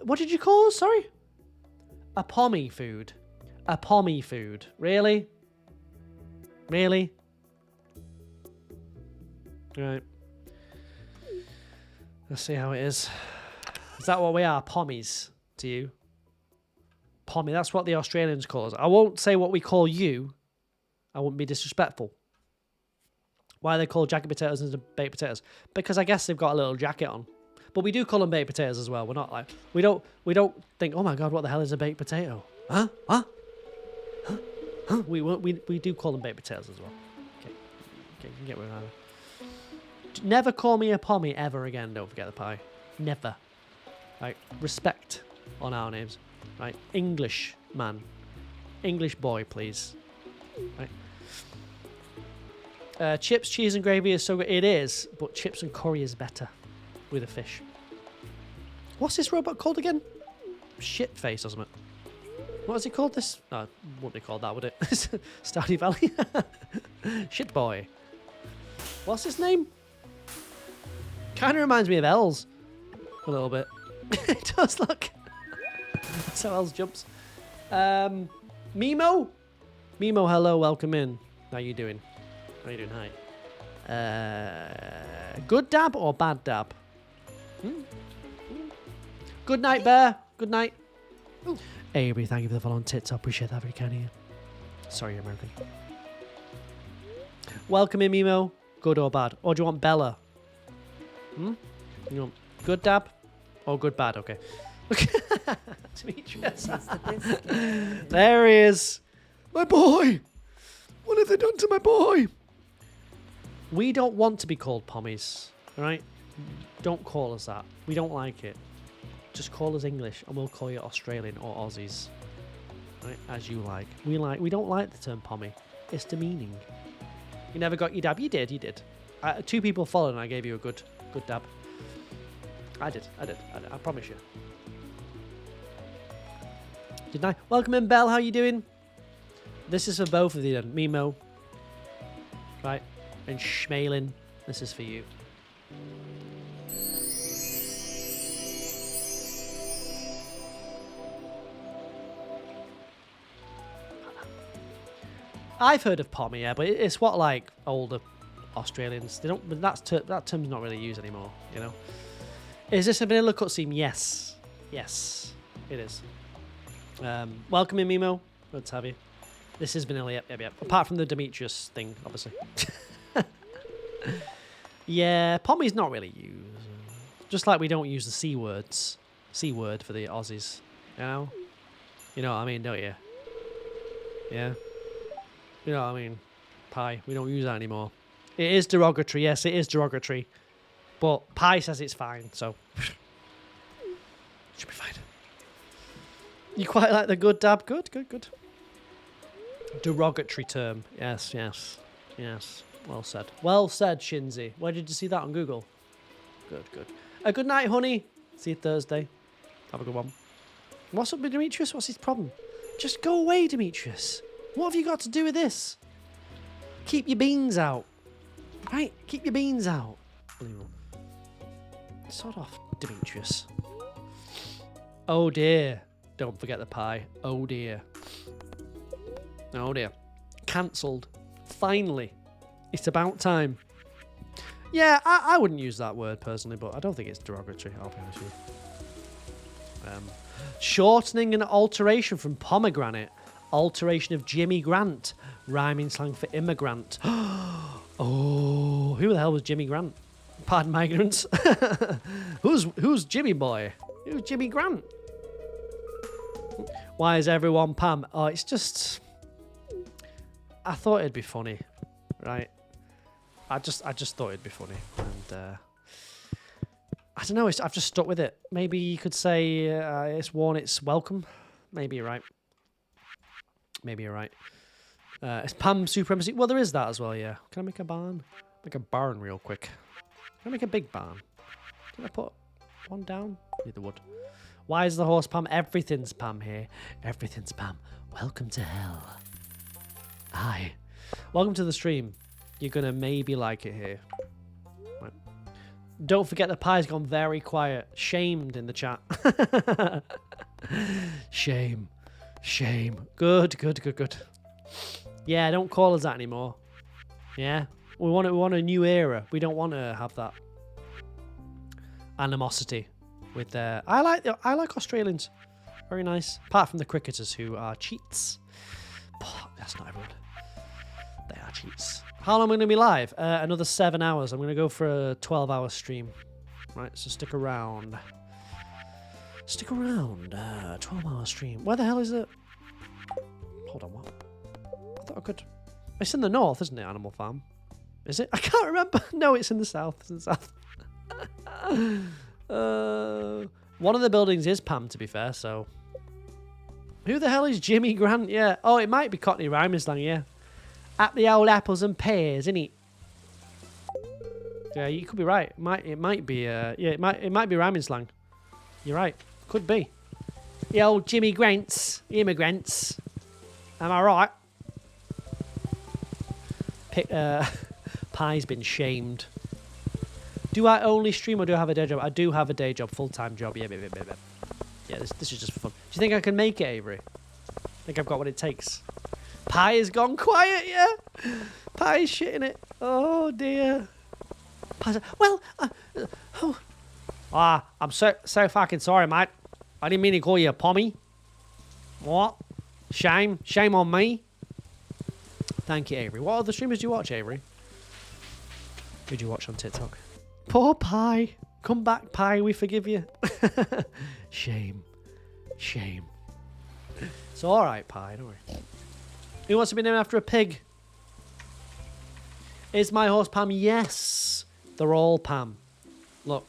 What did you call it? Sorry? A pommy food. A pommy food. Really? Really? Right. Let's see how it is. Is that what we are? Pommies to you? Pommy. That's what the Australians call us. I won't say what we call you. I wouldn't be disrespectful. Why are they called jacket potatoes instead of baked potatoes? Because I guess they've got a little jacket on. But we do call them baked potatoes as well. We're not like we don't think, oh my god, what the hell is a baked potato? Huh? Huh? Huh? Huh? We do call them baked potatoes as well. Okay, you can get rid of that. Never call me a pommy ever again. Don't forget the pie. Never. Right? Respect on our names. Right? English man. English boy, please. Right? Chips, cheese, and gravy is so good. It is, but chips and curry is better with a fish. What's this robot called again? Shit face or something. What is it called? This? No, wouldn't be called that, would it? Stardew Valley. Shit boy. What's his name? Kind of reminds me of Els a little bit. It does look. That's how Els jumps. Mimo. Mimo, hello, welcome in. How you doing? How you doing? Hi. Good dab or bad dab? Good night, Bear. Good night. Avery, thank you for the follow on tits. I appreciate that very kind of you. Sorry, you're American. Welcome in, Mimo. Good or bad? Or do you want Bella? You want good dab or good bad? Okay. Demetrius. There he is. My boy. What have they done to my boy? We don't want to be called pommies, all right? Don't call us that. We don't like it. Just call us English, and we'll call you Australian or Aussies, right? As you like. We don't like the term pommy. It's demeaning. You never got your dab. You did. 2 people followed, and I gave you a good dab. I did. I promise you. Didn't I? Welcome in, Belle. How you doing? This is for both of you then. Mimo. Right. And Schmalin. This is for you. I've heard of pommy, yeah, but it's what like older Australians. They don't. But that term's not really used anymore. You know. Is this a vanilla cutscene? Yes. Yes, it is. Welcome in, Mimo. Good to have you. This is vanilla. Yep. Apart from the Demetrius thing, obviously. Yeah, pommy's not really used. Just like we don't use the C word for the Aussies. You know what I mean, don't you? Yeah. You know what I mean? Pie. We don't use that anymore. It is derogatory. Yes, it is derogatory. But Pie says it's fine, so should be fine. You quite like the good dab? Good. Derogatory term. Yes. Well said. Well said, Shinzi. Where did you see that on Google? Good. A good night, honey. See you Thursday. Have a good one. What's up with Demetrius? What's his problem? Just go away, Demetrius. What have you got to do with this? Keep your beans out. Right? Keep your beans out. Sod off, Demetrius. Oh dear. Don't forget the pie. Oh dear. Cancelled. Finally. It's about time. Yeah, I wouldn't use that word personally, but I don't think it's derogatory, I'll be honest with you. Shortening and alteration from pomegranate. Alteration of Jimmy Grant. Rhyming slang for immigrant. Oh, who the hell was Jimmy Grant? Pardon my ignorance. Who's Jimmy boy? Who's Jimmy Grant? Why is everyone Pam? Oh, it's just... I thought it'd be funny, right? I just thought it'd be funny, and I don't know. I've just stuck with it. Maybe you could say it's worn its welcome. Maybe you're right. It's Pam supremacy. Well, there is that as well. Yeah. Can I make a barn? Make a barn real quick. Can I make a big barn? Can I put one down? Need the wood. Why is the horse Pam? Everything's Pam here. Everything's Pam. Welcome to hell. Hi. Welcome to the stream. You're going to maybe like it here. Right. Don't forget the pie's gone very quiet. Shamed in the chat. Shame. Good. Yeah, don't call us that anymore. Yeah? We want a new era. We don't want to have that animosity with I like Australians. Very nice. Apart from the cricketers who are cheats. Oh, that's not everyone. They are cheats. How long am I going to be live? Another 7 hours. I'm going to go for a 12-hour stream. Right, so stick around. 12-hour stream. Where the hell is it? Hold on, what? I thought I could... It's in the north, isn't it, Animal Farm? Is it? I can't remember. No, it's in the south. One of the buildings is Pam, to be fair, so... Who the hell is Jimmy Grant? Yeah. Oh, it might be Cockney rhyming slang, yeah. At the old apples and pears, innit? Yeah, you could be right. It might be it might be rhyming slang. You're right. Could be. The old Jimmy Grants, immigrants. Am I right? Pie's been shamed. Do I only stream or do I have a day job? I do have a day job, full-time job. Yeah. Yeah, this is just for fun. Do you think I can make it, Avery? I think I've got what it takes. Pie has gone quiet, yeah? Pie is shitting it. Oh, dear. Pie's well, I'm so fucking sorry, mate. I didn't mean to call you a pommy. What? Shame on me. Thank you, Avery. What other streamers do you watch, Avery? Who do you watch on TikTok? Poor Pie. Come back, Pie. We forgive you. Shame. It's all right, Pie. Don't worry. Who wants to be named after a pig? Is my horse Pam? Yes. They're all Pam. Look.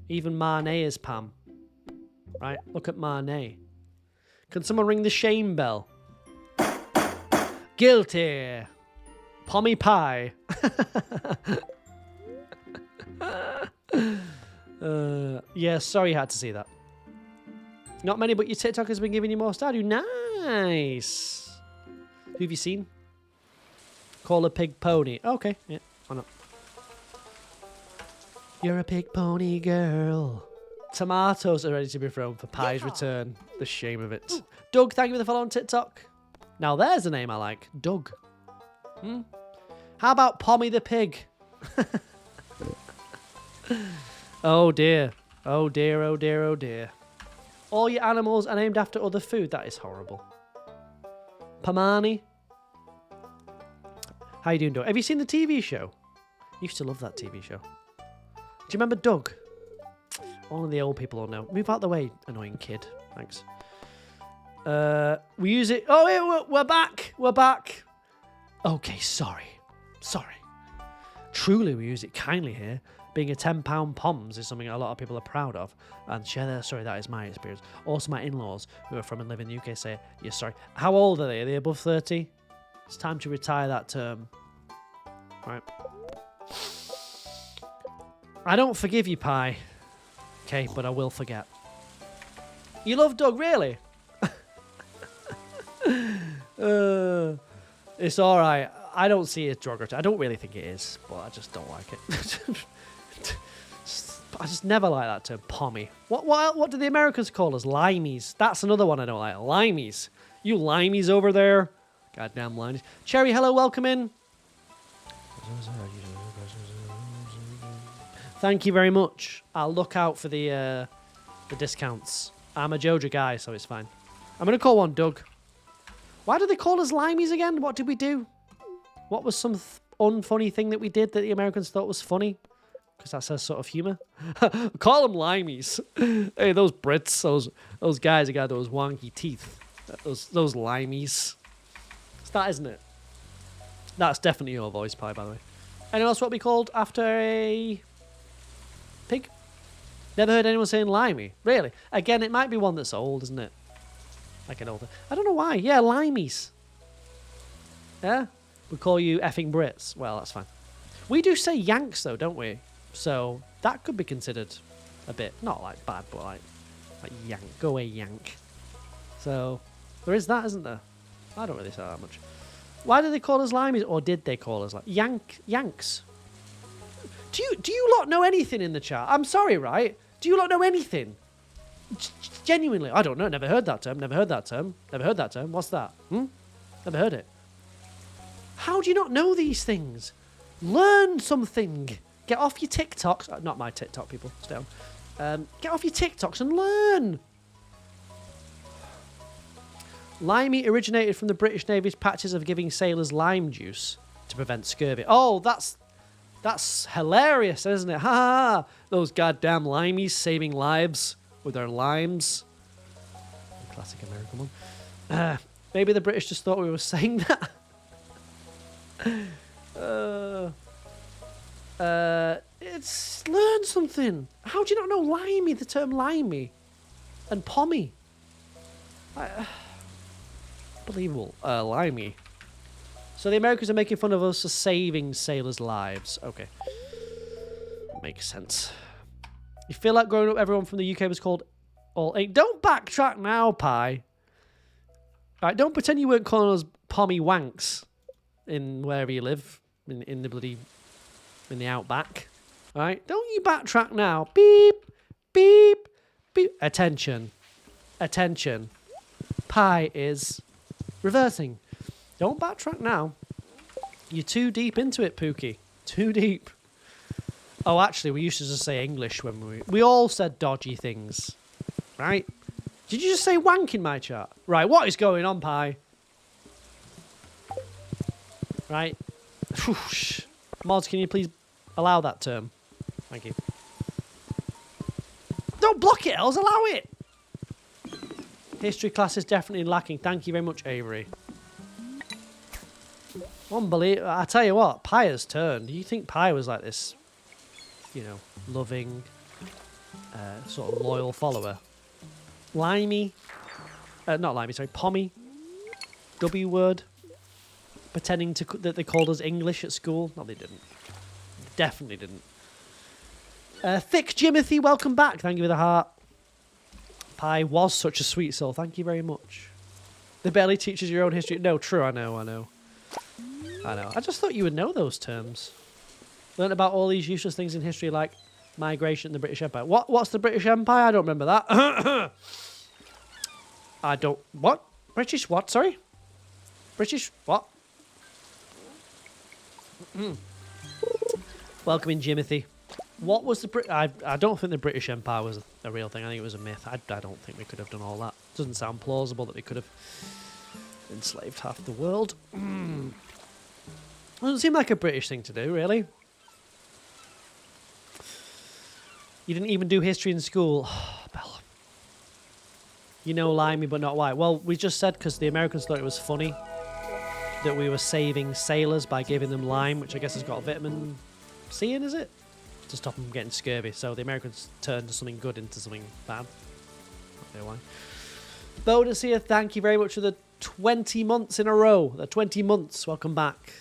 Even Marnay is Pam. Right? Look at Marnay. Can someone ring the shame bell? Guilty. Pommy Pie. Yeah, sorry you had to see that. Not many, but your TikTok has been giving you more Stardew. Nice. Who have you seen? Call a pig pony. Okay, yeah, why not? You're a pig pony girl. Tomatoes are ready to be thrown for Pie's return. The shame of it. Doug, thank you for the follow on TikTok. Now there's a name I like. Doug. How about Pommy the pig? Oh dear. Oh dear, oh dear, oh dear. All your animals are named after other food. That is horrible. Pamani. How you doing, Doug? Have you seen the TV show? Used to love that TV show. Do you remember Doug? Only the old people will know. Move out the way, annoying kid. Thanks. We use it. Oh, yeah, we're back. We're back. Okay, sorry. Sorry. Truly, we use it kindly here. Being a £10 POMS is something a lot of people are proud of and share their story. That is my experience. Also, my in-laws who are from and live in the UK say, you're sorry. How old are they? Are they above 30? It's time to retire that term. Right. I don't forgive you, Pie. Okay, but I will forget. You love Doug, really? It's alright. I don't see it as derogatory. I don't really think it is, but I just don't like it. I just never like that term, pommy. What do the Americans call us? Limeys. That's another one I don't like. Limeys. You limeys over there. Goddamn limeys. Cherry, hello, welcome in. Thank you very much. I'll look out for the discounts. I'm a Joja guy, so it's fine. I'm going to call one Doug. Why do they call us limeys again? What did we do? What was some unfunny thing that we did that the Americans thought was funny? Because that's their sort of humour. Call them limeys. Hey, those Brits, those guys who got those wonky teeth. Those limeys. It's that, isn't it? That's definitely your voice, Pie, by the way. Anyone else what we called after a pig? Never heard anyone saying limey. Really? Again, it might be one that's old, isn't it? Like an older. I don't know why. Yeah, limeys. Yeah? We call you effing Brits. Well, that's fine. We do say Yanks, though, don't we? So that could be considered a bit, not like bad, but like Yank. Go away, Yank. So there is that, isn't there? I don't really say that much. Why do they call us limeys, or did they call us like Yanks? Do you lot know anything in the chat? I'm sorry, right? Do you lot know anything? Genuinely, I don't know. Never heard that term. Never heard that term. Never heard that term. What's that? Never heard it. How do you not know these things? Learn something. Get off your TikToks. Not my TikTok, people. Stay on. Get off your TikToks and learn. Limey originated from the British Navy's practice of giving sailors lime juice to prevent scurvy. Oh, that's hilarious, isn't it? Ha ha ha. Those goddamn limeys saving lives with their limes. Classic American one. Maybe the British just thought we were saying that. It's learn something. How do you not know limey, the term limey and pommy? Unbelievable. Limey. So the Americans are making fun of us for saving sailors' lives. Okay. Makes sense. You feel like growing up everyone from the UK was called all eight. Don't backtrack now, Pie. Alright, don't pretend you weren't calling us pommy wanks in wherever you live. In the outback. Alright? Don't you backtrack now. Beep. Beep. Beep. Attention. Attention. Pie is reversing. Don't backtrack now. You're too deep into it, Pookie. Too deep. Oh, actually, we used to just say English when we all said dodgy things. Right? Did you just say wank in my chat? Right, what is going on, Pie? Right? Whoosh. Mods, can you please allow that term? Thank you. Don't block it, else allow it! History class is definitely lacking. Thank you very much, Avery. Unbelievable. I tell you what, Pie has turned. Do you think Pie was like this, you know, loving, sort of loyal follower? Limey. Not limey, sorry. Pommy. W word. Pretending that they called us English at school. No, they didn't. Definitely didn't. Thick Jimothy, welcome back. Thank you for the heart. Pie was such a sweet soul. Thank you very much. They barely teaches your own history. No, true. I know. I just thought you would know those terms. Learned about all these useless things in history like migration and the British Empire. What's the British Empire? I don't remember that. I don't... What? British what? Sorry? British what? Welcome in, Jimothy. What was the... I don't think the British Empire was a real thing. I think it was a myth. I don't think we could have done all that. Doesn't sound plausible that we could have enslaved half the world. Doesn't seem like a British thing to do, really. You didn't even do history in school. Oh, Bella. You know, limey but not white. Well, we just said because the Americans thought it was funny that we were saving sailors by giving them lime, which I guess has got vitamin C in, is it? To stop them getting scurvy. So the Americans turned something good into something bad. Not know why. Bonus here, thank you very much for the 20 months in a row. The 20 months. Welcome back.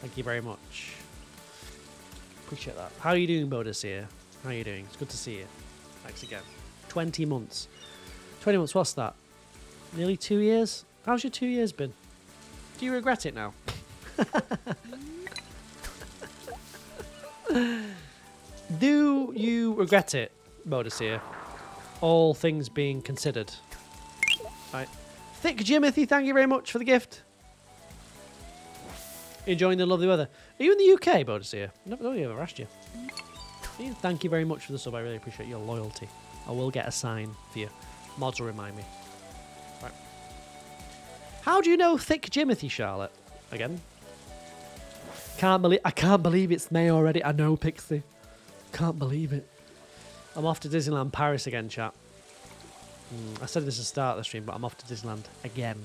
Thank you very much. Appreciate that. How are you doing, Bonus here? How are you doing? It's good to see you. Thanks again. 20 months. 20 months, what's that? Nearly 2 years? How's your 2 years been? Do you regret it now? Do you regret it, Modus here? All things being considered. Right. Thick Jimothy, thank you very much for the gift. Enjoying the lovely weather. Are you in the UK, Modus here? Nobody ever asked you. Thank you very much for the sub. I really appreciate your loyalty. I will get a sign for you. Mods will remind me. Right. How do you know Thick Jimothy, Charlotte? Again. I can't believe it's May already. I know, Pixie. Can't believe it. I'm off to Disneyland Paris again, chat. I said this at the start of the stream, but I'm off to Disneyland again.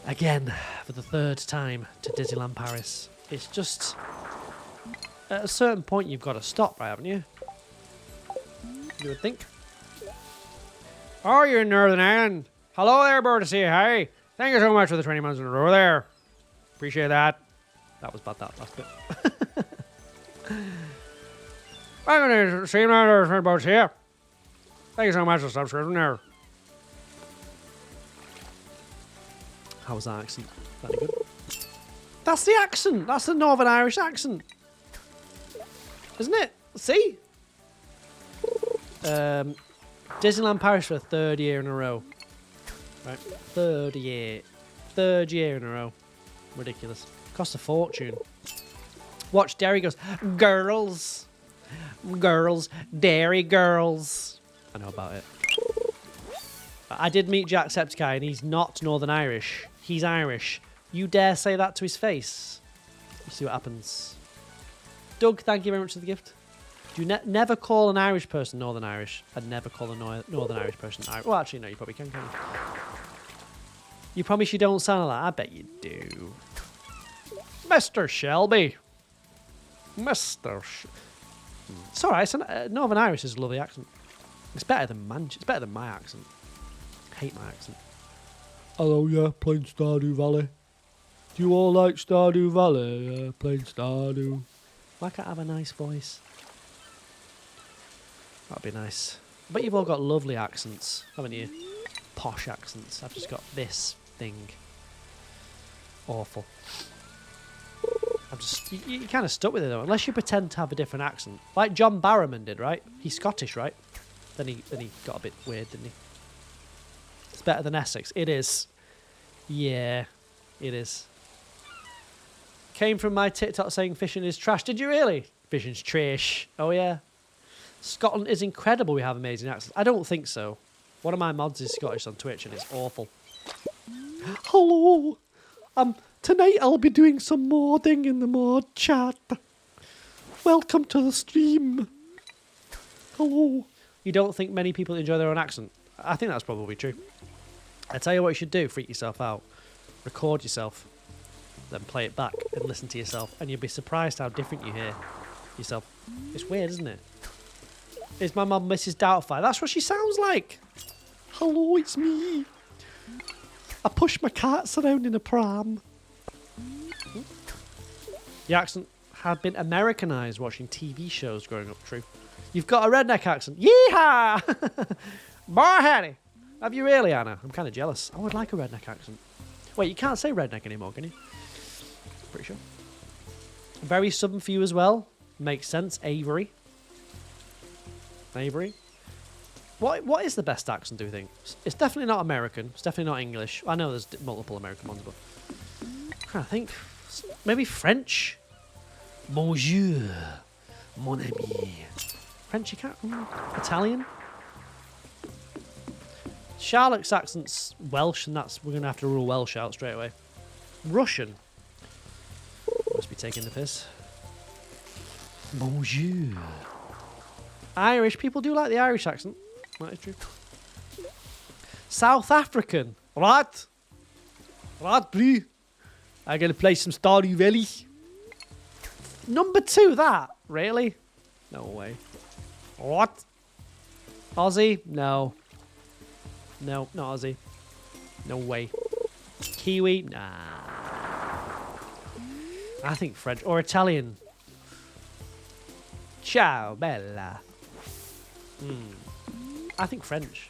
Again, for the third time to Disneyland Paris. It's just... At a certain point, you've got to stop, right, haven't you? You would think. Oh, you're in Northern Ireland. Hello there, bird to see you. Hi. Thank you so much for the 20 months in a row there. Appreciate that. That was bad, that last bit. I'm going to see you now, there's boats here. Thank you so much for subscribing there. How was that accent? Very good. That's the accent. That's the Northern Irish accent. Isn't it? See? Disneyland Paris for a third year in a row. Right. Third year in a row. Ridiculous. Cost a fortune. Watch Derry goes, girls. Girls. Dairy girls. I know about it. I did meet Jacksepticeye and he's not Northern Irish. He's Irish. You dare say that to his face? We'll see what happens. Doug, thank you very much for the gift. Do you never call an Irish person Northern Irish and never call a Northern Irish person Irish? Well, actually, no, you probably can you? You promise you don't sound like that? I bet you do. Mr. Shelby. It's alright. Northern Irish is a lovely accent. It's better than It's better than my accent. I hate my accent. Hello, yeah, playing Stardew Valley. Do you all like Stardew Valley? Yeah, playing Stardew. Why can't I have a nice voice? That'd be nice. But you've all got lovely accents, haven't you? Posh accents. I've just got this thing. Awful. I'm just... You're kind of stuck with it, though. Unless you pretend to have a different accent. Like John Barrowman did, right? He's Scottish, right? Then he got a bit weird, didn't he? It's better than Essex. It is. Yeah, it is. Came from my TikTok saying fishing is trash. Did you really? Fishing's trash. Oh, yeah. Scotland is incredible. We have amazing accents. I don't think so. One of my mods is Scottish on Twitch and it's awful. Hello. Tonight I'll be doing some modding in the mod chat. Welcome to the stream. Hello. You don't think many people enjoy their own accent? I think that's probably true. I tell you what you should do. Freak yourself out. Record yourself. Then play it back and listen to yourself. And you'll be surprised how different you hear yourself. It's weird, isn't it? Is my mum Mrs. Doubtfire? That's what she sounds like. Hello, it's me. I push my cats around in a pram. The accent had been Americanized watching TV shows growing up, true. You've got a redneck accent. Yeehaw! Bar Hattie. Have you really, Anna? I'm kind of jealous. I would like a redneck accent. Wait, you can't say redneck anymore, can you? Pretty sure. Very southern for you as well. Makes sense. Avery. Avery. What is the best accent, do you think? It's definitely not American. It's definitely not English. I know there's multiple American ones, but I'm trying to think. Maybe French? Bonjour, mon ami. French, you can't. Italian? Charlotte's accent's Welsh, and we're going to have to rule Welsh out straight away. Russian. Must be taking the piss. Bonjour. Irish. People do like the Irish accent. That is true. South African. Right. Right, bro. I'm going to play some Stardew Valley. Number 2, that. Really? No way. What? Aussie? No. No, not Aussie. No way. Kiwi? Nah. I think French or Italian. Ciao, bella. I think French.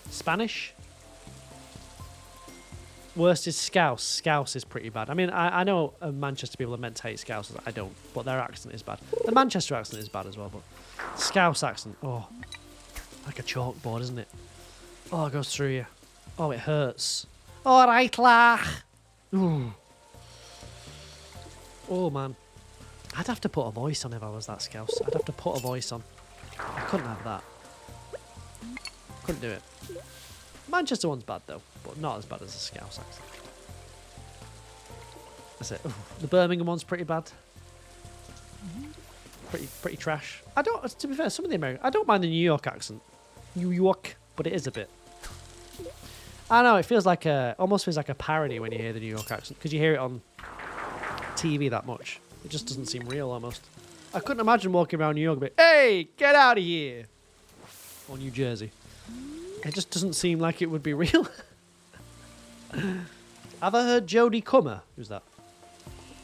Spanish? Worst is Scouse. Scouse is pretty bad. I mean, I know Manchester people are meant to hate Scouse. I don't, but their accent is bad. The Manchester accent is bad as well, but Scouse accent, oh, like a chalkboard, isn't it? Oh, it goes through you. Oh, it hurts. All right, lah. Ooh. Oh, man. I'd have to put a voice on if I was that Scouse. I'd have to put a voice on. I couldn't have that. Couldn't do it. Manchester one's bad, though, but not as bad as the Scouse accent. That's it. Ooh, the Birmingham one's pretty bad. Pretty trash. I don't, to be fair, some of the American, I don't mind the New York accent. New York, but it is a bit. I know, it feels like almost feels like a parody when you hear the New York accent, because you hear it on TV that much. It just doesn't seem real, almost. I couldn't imagine walking around New York and be, hey, get out of here! Or New Jersey. It just doesn't seem like it would be real. Have I heard Jodie Comer? Who's that?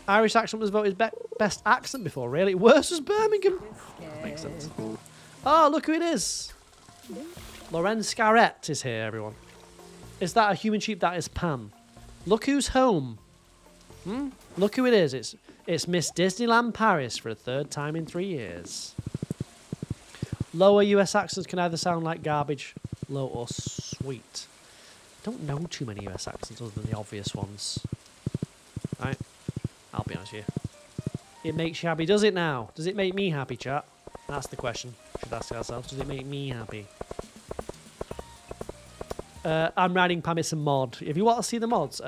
Irish accent was voted best accent before, really? Worse was Birmingham. Makes sense. Oh, look who it is. Lorenz Scarrett is here, everyone. Is that a human sheep? That is Pam. Look who's home. Look who it is. It's Miss Disneyland Paris for a 3rd time in 3 years. Lower US accents can either sound like garbage, low, or sweet. Don't know too many US accents other than the obvious ones. Right? I'll be honest with you. It makes you happy, does it now? Does it make me happy, chat? That's the question. Should ask ourselves. Does it make me happy? I'm writing Pam, it's a mod. If you want to see the mods,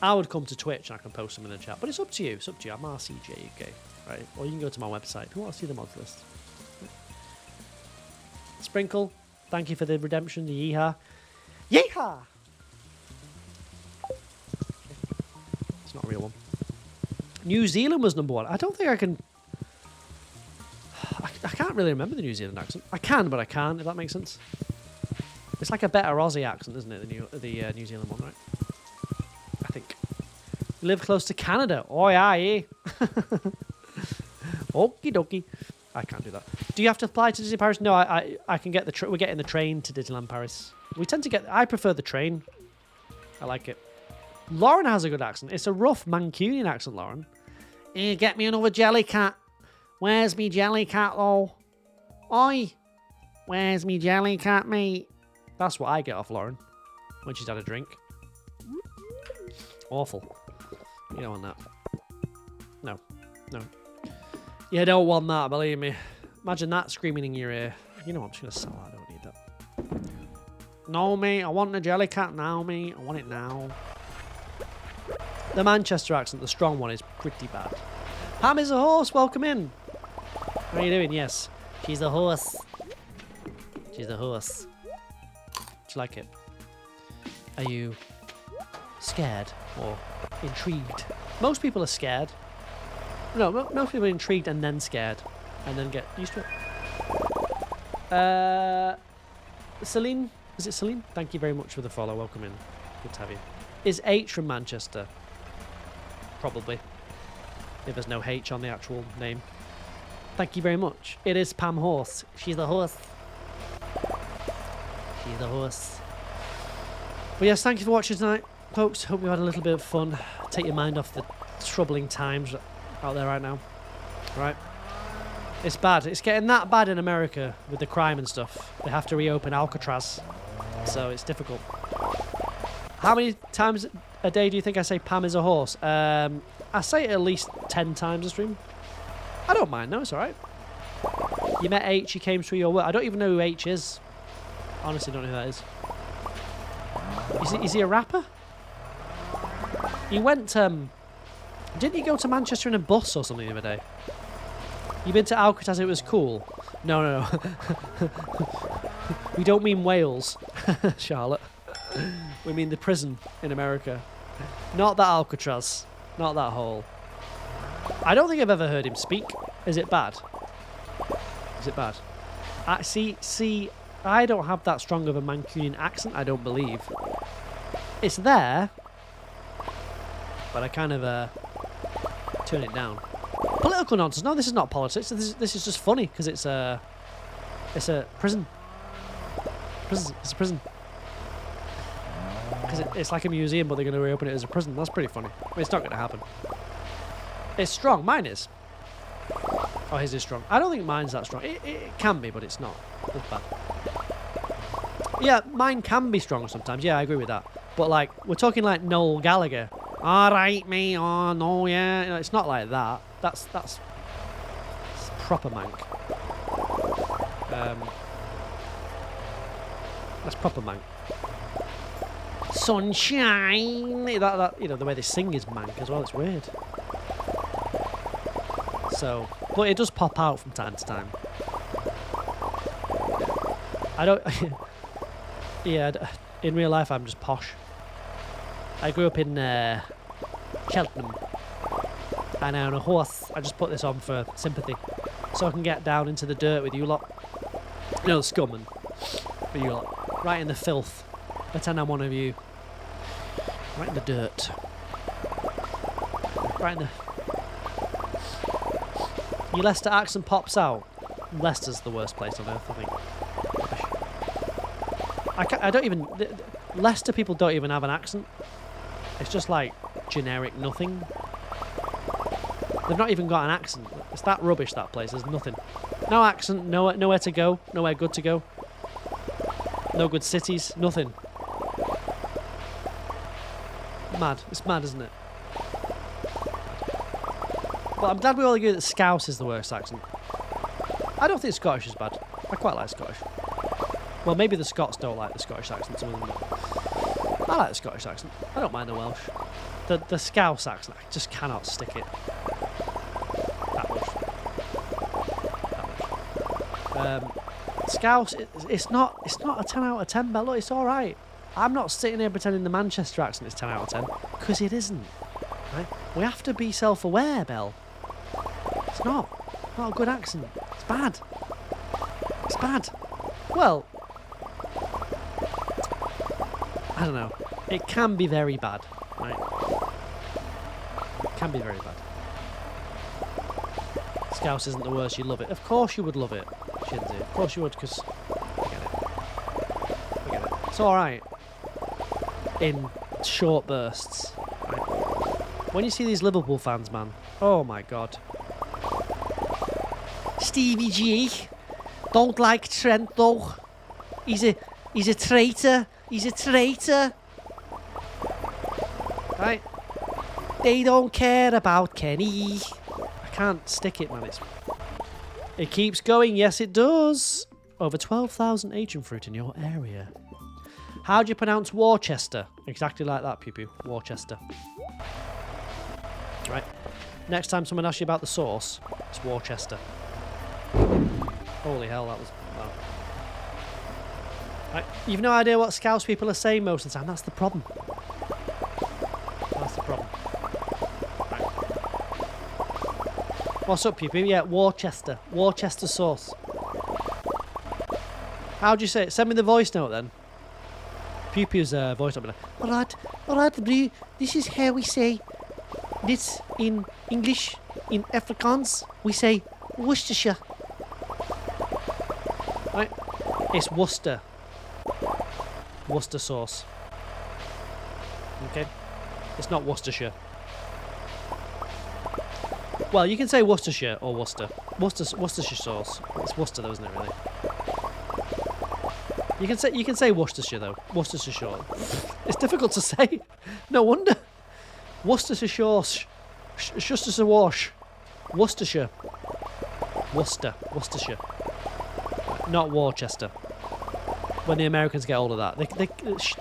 I would come to Twitch and I can post them in the chat. But it's up to you. It's up to you. I'm RCJUK, right? Or you can go to my website if you want to see the mods list. Sprinkle, thank you for the redemption, the yeehaw. Yeehaw! It's not a real one. New Zealand was number 1. I don't think I can... I can't really remember the New Zealand accent. I can, but I can't, if that makes sense. It's like a better Aussie accent, isn't it? The New Zealand one, right? I think. You live close to Canada. Oh, yeah. Okie dokie. I can't do that. Do you have to fly to Disney Paris? No, I can get the we're getting the train to Disneyland Paris. We tend to get... I prefer the train. I like it. Lauren has a good accent. It's a rough Mancunian accent, Lauren. Get me another jelly cat. Where's me jelly cat, though? Oi. Where's me jelly cat, mate? That's what I get off Lauren when she's had a drink. Awful. You don't want that. No. No. You don't want that, believe me. Imagine that screaming in your ear. You know what, I'm just going to sell that. I don't need that. No, mate. I want the jelly cat now, mate. I want it now. The Manchester accent, the strong one, is pretty bad. Pam is a horse. Welcome in. How are you doing? Yes. She's a horse. She's a horse. Do you like it? Are you scared or intrigued? Most people are scared. No, most people are intrigued and then scared. And then get used to it. Celine? Is it Celine? Thank you very much for the follow. Welcome in. Good to have you. Is H from Manchester? Probably. If there's no H on the actual name. Thank you very much. It is Pam Horse. She's the horse. He's a horse. But yes, thank you for watching tonight, folks. Hope you had a little bit of fun. Take your mind off the troubling times out there right now. Right? It's bad. It's getting that bad in America with the crime and stuff. They have to reopen Alcatraz. So it's difficult. How many times a day do you think I say Pam is a horse? I say it at least 10 times a stream. I don't mind, no, it's alright. You met H, he came through your work. I don't even know who H is. Honestly, don't know who that is. Is he a rapper? He went, didn't he go to Manchester in a bus or something the other day? You been to Alcatraz, it was cool? No. We don't mean Wales, Charlotte. We mean the prison in America. Not that Alcatraz. Not that hole. I don't think I've ever heard him speak. Is it bad? Is it bad? See, I don't have that strong of a Mancunian accent, I don't believe. It's there, but I kind of turn it down. Political nonsense. No, this is not politics. This is just funny because it's a prison. It's a prison. Because it's like a museum, but they're going to reopen it as a prison. That's pretty funny. I mean, it's not going to happen. It's strong. Mine is. Oh, his is strong. I don't think mine's that strong. It can be, but it's not. It's bad. Yeah, mine can be strong sometimes. Yeah, I agree with that. But, like, we're talking like Noel Gallagher. All right, me. Oh, no, yeah. You know, it's not like that. That's proper mank. That's proper mank. Sunshine. That you know, the way they sing is mank as well. It's weird. So, but it does pop out from time to time. I don't. Yeah, in real life I'm just posh. I grew up in Cheltenham, and I own a horse. I just put this on for sympathy, so I can get down into the dirt with you lot. You know, the scum and with you lot, right in the filth. Pretend I'm one of you. Right in the dirt. Right in the. Your Leicester accent pops out. Leicester's the worst place on earth, I think. I don't even. Leicester people don't even have an accent. It's just like generic nothing. They've not even got an accent. It's that rubbish, that place. There's nothing. No accent, nowhere to go, nowhere good to go. No good cities, nothing. Mad. It's mad, isn't it? But I'm glad we all agree that Scouse is the worst accent. I don't think Scottish is bad. I quite like Scottish. Well, maybe the Scots don't like the Scottish accent, some of them don't. I like the Scottish accent. I don't mind the Welsh. The Scouse accent, I just cannot stick it. That much. Scouse, it's not a 10 out of 10, but look, it's alright. I'm not sitting here pretending the Manchester accent is 10 out of 10, because it isn't. Right? We have to be self-aware, Belle. It's not a good accent. It's bad. It's bad. Well, I don't know. It can be very bad, right? It can be very bad. Scouse isn't the worst. You love it. Of course you would love it, Shinzi. Of course you would, because I get it. It's all right in short bursts. Right? When you see these Liverpool fans, man, oh my god. Stevie G don't like Trent though. He's a traitor. He's a traitor. Right? They don't care about Kenny. I can't stick it, man. It keeps going. Yes, it does. Over 12,000 Asian fruit in your area. How do you pronounce Worcester? Exactly like that, Pew Pew. Worcester. Right. Next time someone asks you about the sauce, it's Worcester. Holy hell, that was... Wow. Right. You've no idea what Scouse people are saying most of the time. That's the problem. That's the problem. Right. What's up, Pew Pew? Yeah, Worcester. Worcester sauce. How do you say it? Send me the voice note then. Pew Pew's voice note. Alright, Brie. This is how we say this in English. In Afrikaans, we say Worcestershire. Right? It's Worcester. Worcester sauce. Okay? It's not Worcestershire. Well, you can say Worcestershire or Worcester. Worcestershire sauce. It's Worcester though, isn't it, really? You can say Worcestershire though. Worcestershire sauce. It's difficult to say. No wonder. Worcestershire sauce. Worcestershire wash. Worcestershire. Worcestershire. Not Worcester. When the Americans get hold of that,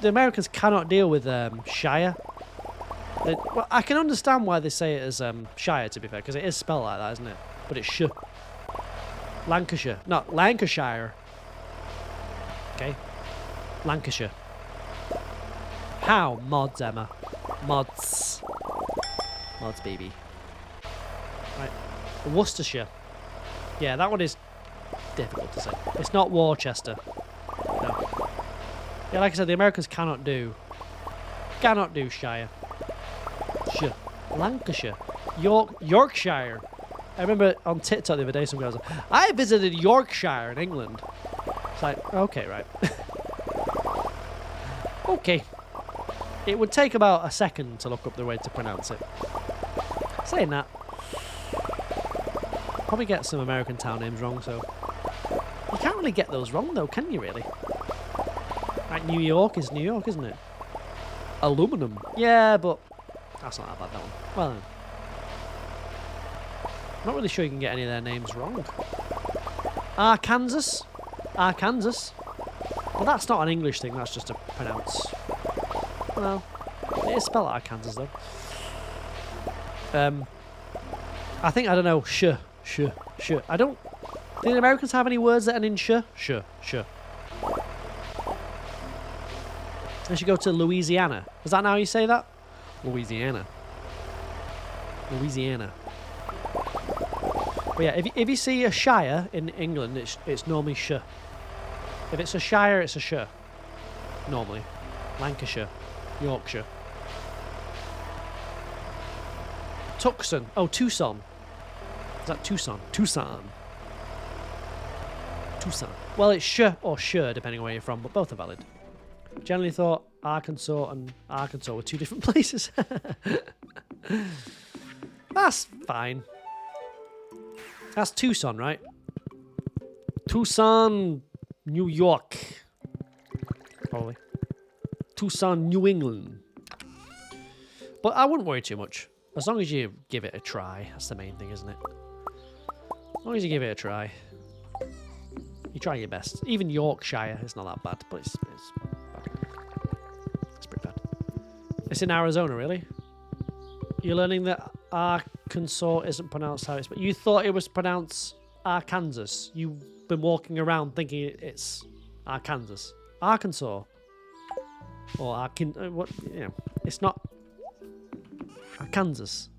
the Americans cannot deal with Shire. Well, I can understand why they say it as Shire, to be fair, because it is spelled like that, isn't it? But it's sh. Lancashire, not Lancashire. Okay, Lancashire. How mods, Emma? Mods, baby. Right, Worcestershire. Yeah, that one is difficult to say. It's not Worcester. No. Yeah, like I said, the Americans cannot do Shire. Lancashire. Yorkshire. I remember on TikTok the other day some guy was like, I visited Yorkshire in England. It's like, okay, right. Okay. It would take about a second to look up the way to pronounce it. Saying that, probably get some American town names wrong, so you can't really get those wrong though, can you really? Like New York is New York, isn't it? Aluminum. Yeah, but that's not that bad, that one. Well, I'm not really sure you can get any of their names wrong. Arkansas. Well, that's not an English thing, that's just a pronounce. Well, it is spelled Arkansas, though. I think, I don't know, I don't... Do the Americans have any words that end in sh? Sh. I should go to Louisiana. Is that how you say that? Louisiana. But yeah, if you see a shire in England, it's normally sh. If it's a shire, it's a sh. Normally. Lancashire. Yorkshire. Tucson. Oh, Tucson. Is that Tucson? Tucson. Well, it's sh or sure, depending on where you're from, but both are valid. Generally thought Arkansas and Arkansas were two different places. That's fine. That's Tucson, right? Tucson, New York. Probably. Tucson, New England. But I wouldn't worry too much. As long as you give it a try. That's the main thing, isn't it? As long as you give it a try. You try your best. Even Yorkshire is not that bad, but it's bad. It's pretty bad. It's in Arizona, really? You're learning that Arkansas isn't pronounced how it's... But you thought it was pronounced Arkansas. You've been walking around thinking it's Arkansas. Arkansas. Or what? You know, it's not Arkansas.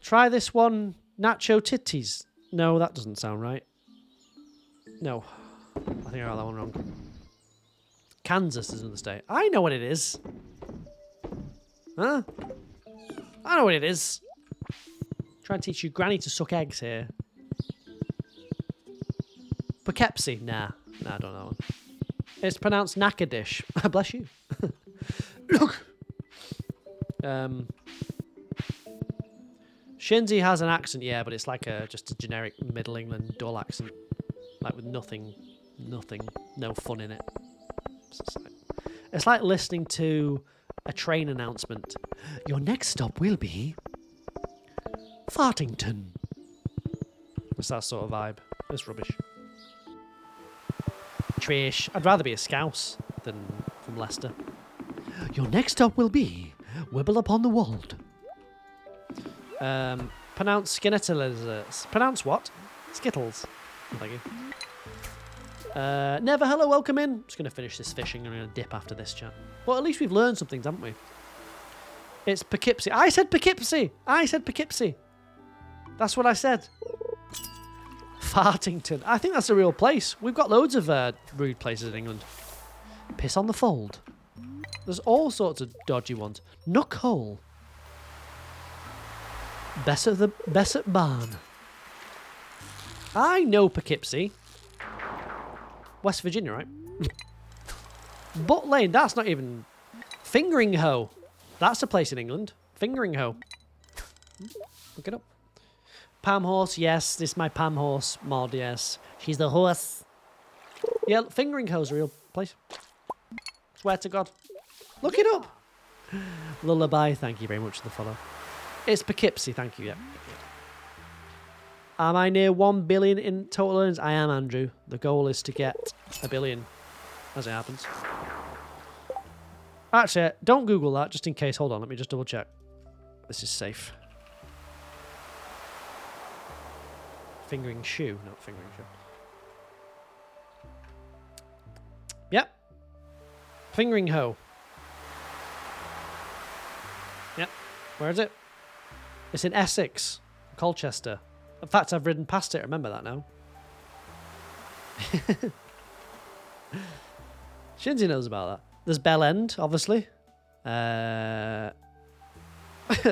Try this one. Nacho titties. No, that doesn't sound right. No. I think I got that one wrong. Kansas is in the state. I know what it is. Huh? I know what it is. Trying to teach your granny to suck eggs here. Poughkeepsie? Nah, I don't know. It's pronounced Nakadish. Bless you. Look. Shinzi has an accent, yeah, but it's like just a generic Middle England dull accent, like with nothing, no fun in it. It's like listening to a train announcement. Your next stop will be Fartington. It's that sort of vibe. It's rubbish. Trish. I'd rather be a Scouse than from Leicester. Your next stop will be Wibble upon the Wold. Pronounce Skittles. Pronounce what? Skittles. Thank you. Never hello, welcome in. I'm just going to finish this fishing and I'm going to dip after this chat. Well, at least we've learned some things, haven't we? It's Poughkeepsie. I said Poughkeepsie. That's what I said. Fartington. I think that's a real place. We've got loads of rude places in England. Piss on the Fold. There's all sorts of dodgy ones. Nook Hole. Bessett Barn. I know Poughkeepsie. West Virginia, right? Butt Lane, that's not even... Fingering Hoe. That's a place in England. Fingering Hoe. Look it up. Palm Horse, yes. This is my Palm Horse mod, yes. She's the horse. Yeah, Fingering Hoe's a real place. Swear to God. Look it up. Lullaby, thank you very much for the follow. It's Poughkeepsie, thank you, yeah. Am I near 1 billion in total earnings? I am, Andrew. The goal is to get 1 billion, as it happens. Actually, don't Google that, just in case. Hold on, let me just double check. This is safe. Fingering shoe, not fingering shoe. Yep. Fingering Hoe. Yep. Where is it? It's in Essex, Colchester. In fact, I've ridden past it. Remember that now. Shinzy knows about that. There's Bell End, obviously.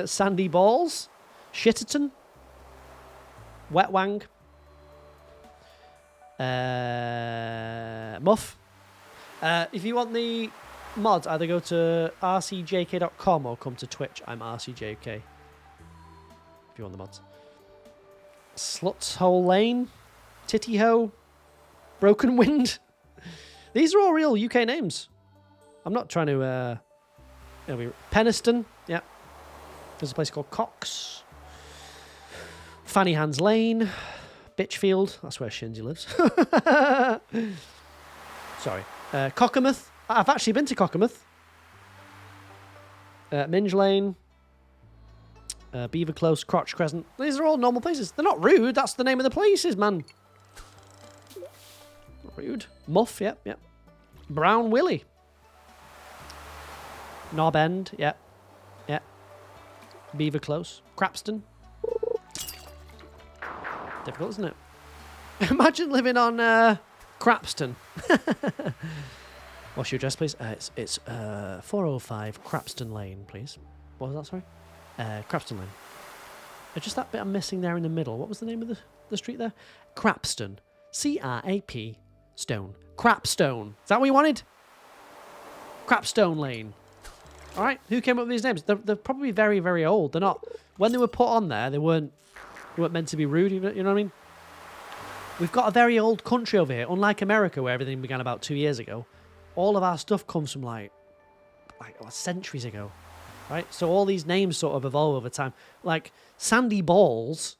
Sandy Balls. Shitterton. Wet Wang. Muff. If you want the mods, either go to rcjk.com or come to Twitch. I'm rcjk. If you want the mods. Sluts Hole Lane. Titty Ho. Broken Wind. These are all real UK names. I'm not trying to... Penistone. Yeah. There's a place called Cox. Fanny Hands Lane. Bitchfield. That's where Shinzy lives. Sorry. Cockermouth. I've actually been to Cockermouth. Minge Lane. Beaver Close. Crotch Crescent. These are all normal places. They're not rude. That's the name of the places, man. Not rude. Muff. Yep, yep. Brown Willie. Knob End. Yep. Yep. Beaver Close. Crapston. Difficult, isn't it? Imagine living on Crapston. What's your address, please? It's 405 Crapston Lane, please. What was that, sorry? Crapston Lane. Just that bit I'm missing there in the middle. What was the name of the street there? Crapston. C-R-A-P Stone. Crapstone. Is that what you wanted? Crapstone Lane. All right. Who came up with these names? They're probably very, very old. They're not... When they were put on there, they weren't meant to be rude. You know what I mean? We've got a very old country over here. Unlike America, where everything began about 2 years ago. All of our stuff comes from like centuries ago. Right? So all these names sort of evolve over time. Like, Sandy Balls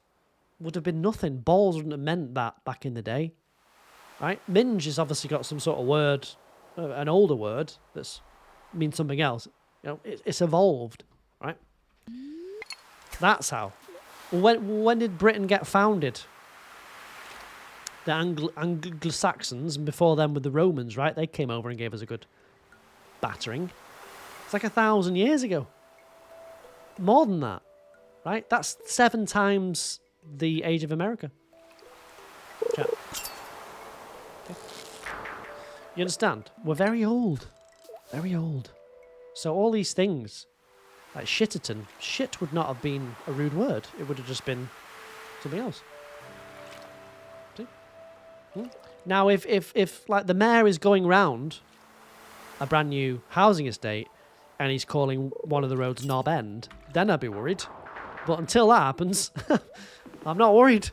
would have been nothing. Balls wouldn't have meant that back in the day. Right? Minge has obviously got some sort of word, an older word that means something else. You know, it's evolved. Right? That's how. When did Britain get founded? The Anglo-Saxons, and before them with the Romans, right? They came over and gave us a good battering. It's like 1,000 years ago. More than that, right? That's 7 times the age of America. Chat. Okay. You understand? We're very old. Very old. So all these things, like Shitterton, shit would not have been a rude word. It would have just been something else. See? Now, if like the mayor is going round a brand new housing estate and he's calling one of the roads Knob End, then I'd be worried. But until that happens, I'm not worried.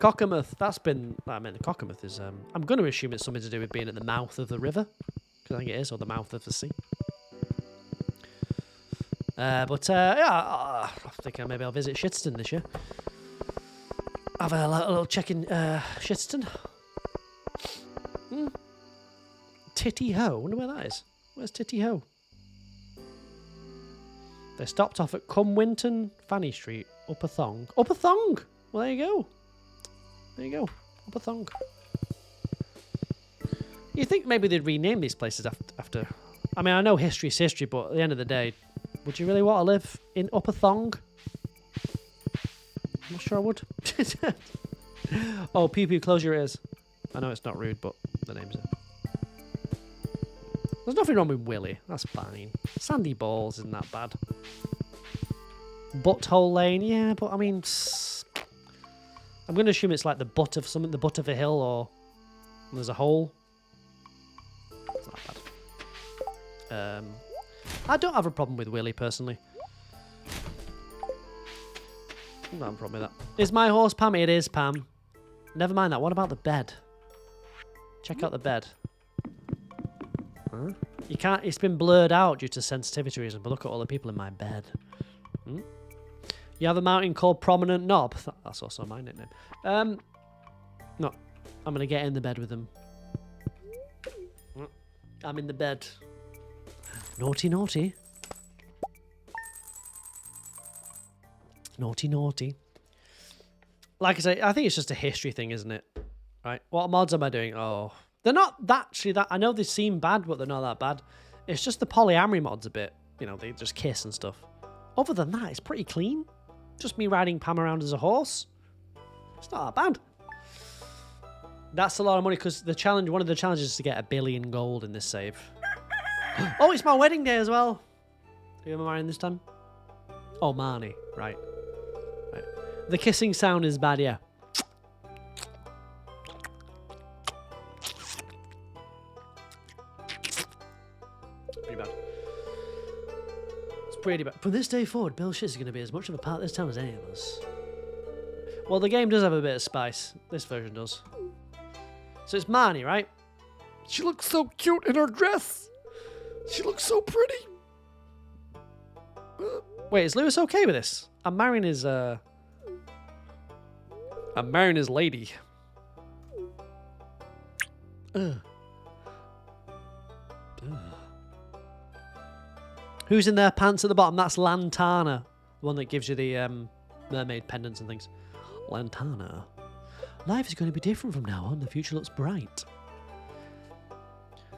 Cockermouth, that's been... I mean, Cockermouth is... I'm going to assume it's something to do with being at the mouth of the river. Because I think it is, or the mouth of the sea. Yeah, I think maybe I'll visit Shitterton this year. Have a little check in Shitterton. Titty Ho, I wonder where that is. Where's Titty Ho? They stopped off at Cumwinton, Fanny Street, Upper Thong. Upper Thong! Well, there you go. There you go. Upper Thong. You think maybe they'd rename these places after... I mean, I know history's history, but at the end of the day, would you really want to live in Upper Thong? I'm not sure I would. Oh, Pew, close your ears. I know it's not rude, but the name's there. There's nothing wrong with Willie. That's fine. Sandy Balls isn't that bad. Butthole Lane, yeah, but I mean... I'm going to assume it's like the butt of something, the butt of a hill, or And there's a hole. It's not bad. I don't have a problem with Willy, personally. I don't have a problem with that. Is my horse Pam? It is, Pam. Never mind that. What about the bed? Check out the bed. Huh? You can't. It's been blurred out due to sensitivity reasons, but look at all the people in my bed. Hmm? You have a mountain called Prominent Knob. That's also my nickname. No. I'm going to get in the bed with them. I'm in the bed. Naughty, naughty. Naughty, naughty. Like I say, I think it's just a history thing, isn't it? Right? What mods am I doing? Oh, they're not actually that. I know they seem bad, but they're not that bad. It's just the polyamory mods a bit. You know, they just kiss and stuff. Other than that, it's pretty clean. Just me riding Pam around as a horse. It's not that bad. That's a lot of money because the challenge. One of the challenges is to get 1 billion gold in this save. Oh, it's my wedding day as well. Who am I marrying this time? Oh, Marnie. Right. The kissing sound is bad, yeah. Pretty bad. It's pretty bad. From this day forward, Bill Shit is going to be as much of a part of this town as any of us. Well, the game does have a bit of spice. This version does. So it's Marnie, right? She looks so cute in her dress. She looks so pretty. Wait, is Lewis okay with this? I'm marrying his lady. Ugh. Ugh. Who's in their pants at the bottom? That's Lantana. The one that gives you the mermaid pendants and things. Lantana. Life is going to be different from now on. The future looks bright.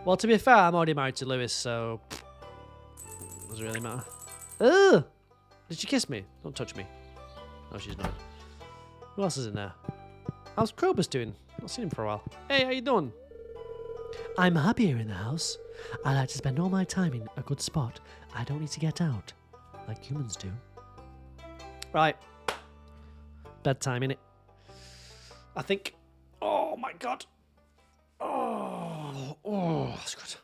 Well, to be fair, I'm already married to Lewis, so... doesn't really matter. Ugh! Did she kiss me? Don't touch me. No, she's not. Who else is in there? How's Krobus doing? Not seen him for a while. Hey, how you doing? I'm happy here in the house. I like to spend all my time in a good spot. I don't need to get out, like humans do. Right. Bedtime, innit? I think... Oh, my God. Oh, that's good.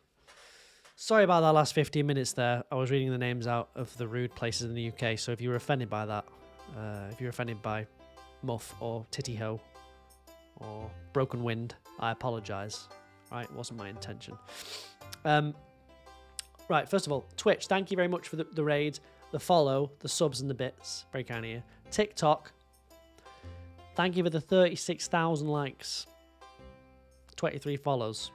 Sorry about that last 15 minutes there. I was reading the names out of the rude places in the UK, so if you were offended by that, if you're offended by Muff or Titty Ho or Broken Wind, I apologise. Right, it wasn't my intention. Right, first of all, Twitch, thank you very much for the raid, the follow, the subs and the bits. Very kind of you. TikTok, thank you for the 36,000 likes. 23 follows.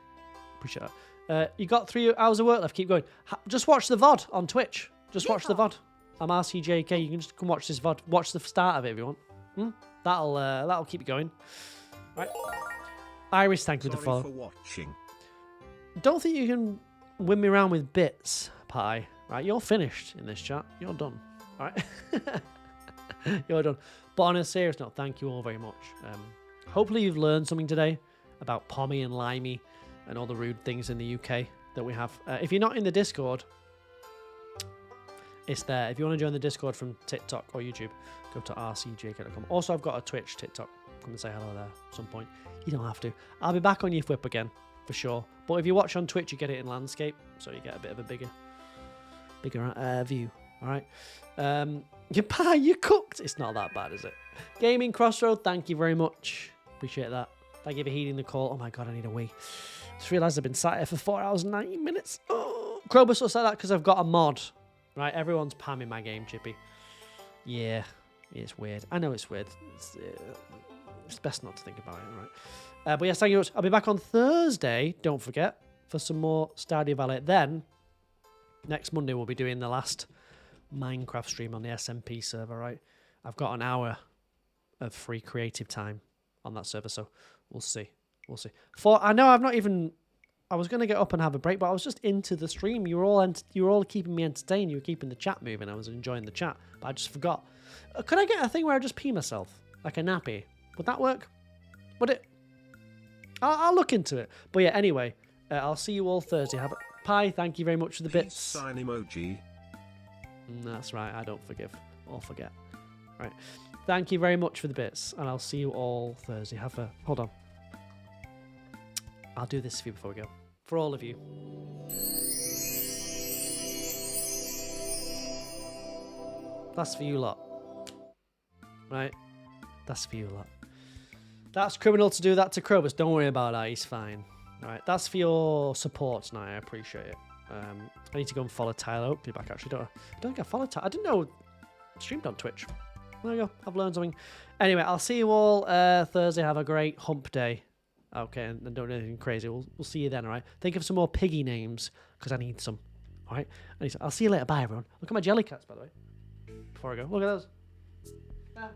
Appreciate that. You got 3 hours of work left. Keep going. Just watch the VOD on Twitch. Just watch the VOD. I'm RCJK. You can just come watch this VOD. Watch the start of it if you want. That'll keep you going. Right. Iris, thank you for the follow. For watching. Don't think you can win me around with bits, Pie. Right, you're finished in this chat. You're done. All right. You're done. But on a serious note, thank you all very much. Hopefully you've learned something today about Pommy and Limey and all the rude things in the UK that we have. If you're not in the Discord, it's there. If you want to join the Discord from TikTok or YouTube, go to rcjk.com. Also, I've got a Twitch, TikTok. Come and say hello there at some point. You don't have to. I'll be back on your Whip again, for sure. But if you watch on Twitch, you get it in landscape, so you get a bit of a bigger view. All right. Your pie, you cooked. It's not that bad, is it? Gaming Crossroad, thank you very much. Appreciate that. Thank you for heeding the call. Oh my God, I need a wee. Just realised I've been sat here for 4 hours and 19 minutes. Oh. Krobus will say that because I've got a mod. Right, everyone's pamming my game, Chippy. Yeah, it's weird. I know it's weird. It's best not to think about it, right? But yes, thank you much. I'll be back on Thursday, don't forget, for some more Stardew Valley. Then, next Monday, we'll be doing the last Minecraft stream on the SMP server, right? I've got an hour of free creative time on that server, so we'll see. We'll see. I know I've not even... I was going to get up and have a break, but I was just into the stream. You were all keeping me entertained. You were keeping the chat moving. I was enjoying the chat, but I just forgot. Could I get a thing where I just pee myself? Like a nappy? Would that work? Would it? I'll look into it. But yeah, anyway, I'll see you all Thursday. Have a pie. Thank you very much for the bits. Sign emoji. That's right. I don't forgive or forget. Right. Thank you very much for the bits, and I'll see you all Thursday. Hold on. I'll do this for you before we go. For all of you. That's for you lot. Right? That's for you lot. That's criminal to do that to Krobus. Don't worry about that. He's fine. Alright, that's for your support tonight. I appreciate it. I need to go and follow Tyler. I'll be back actually. I don't think I followed Tyler. I didn't know I streamed on Twitch. There you go. I've learned something. Anyway, I'll see you all Thursday. Have a great hump day. Okay, and don't do anything crazy. We'll see you then, alright? Think of some more piggy names, because I need some. Alright? I'll see you later. Bye, everyone. Look at my jelly cats, by the way. Before I go. Look at those. Yeah.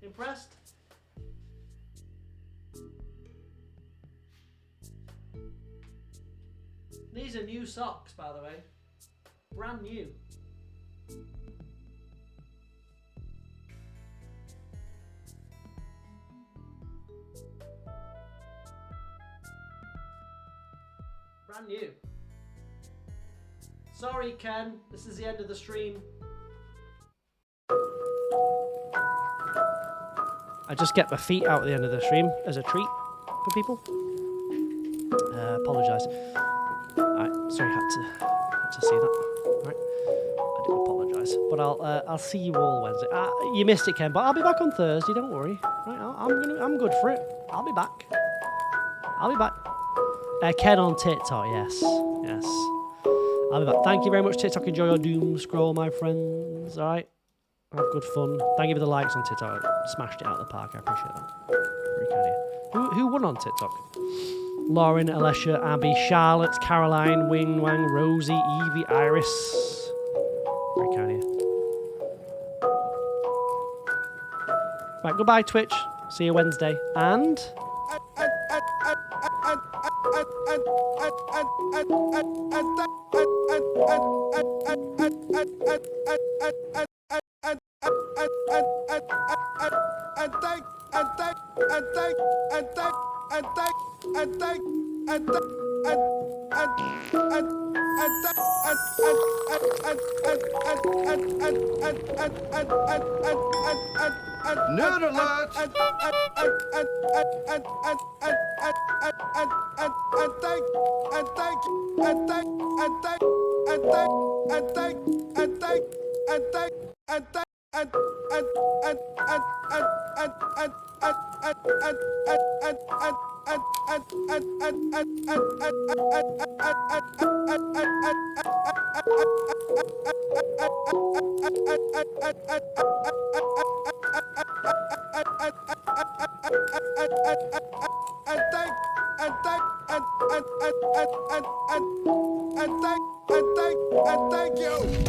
Impressed? These are new socks, by the way. Brand new. Brand new. Sorry, Ken. This is the end of the stream. I just get my feet out at the end of the stream as a treat for people. Apologise. Alright, sorry, had to see that. Alright, I do apologise, but I'll see you all Wednesday. You missed it, Ken, but I'll be back on Thursday. Don't worry. Right, I'm good for it. I'll be back. Ken on TikTok, yes. I'll be back. Thank you very much, TikTok. Enjoy your doom scroll, my friends. Alright, have good fun. Thank you for the likes on TikTok. Smashed it out of the park. I appreciate that. Very kind of you. Who won on TikTok? Lauren, Alessia, Abby, Charlotte, Caroline, Wing Wang, Rosie, Evie, Iris. Very kind of you. Right, goodbye, Twitch. See you Wednesday. And... Nerd alert! And thank you.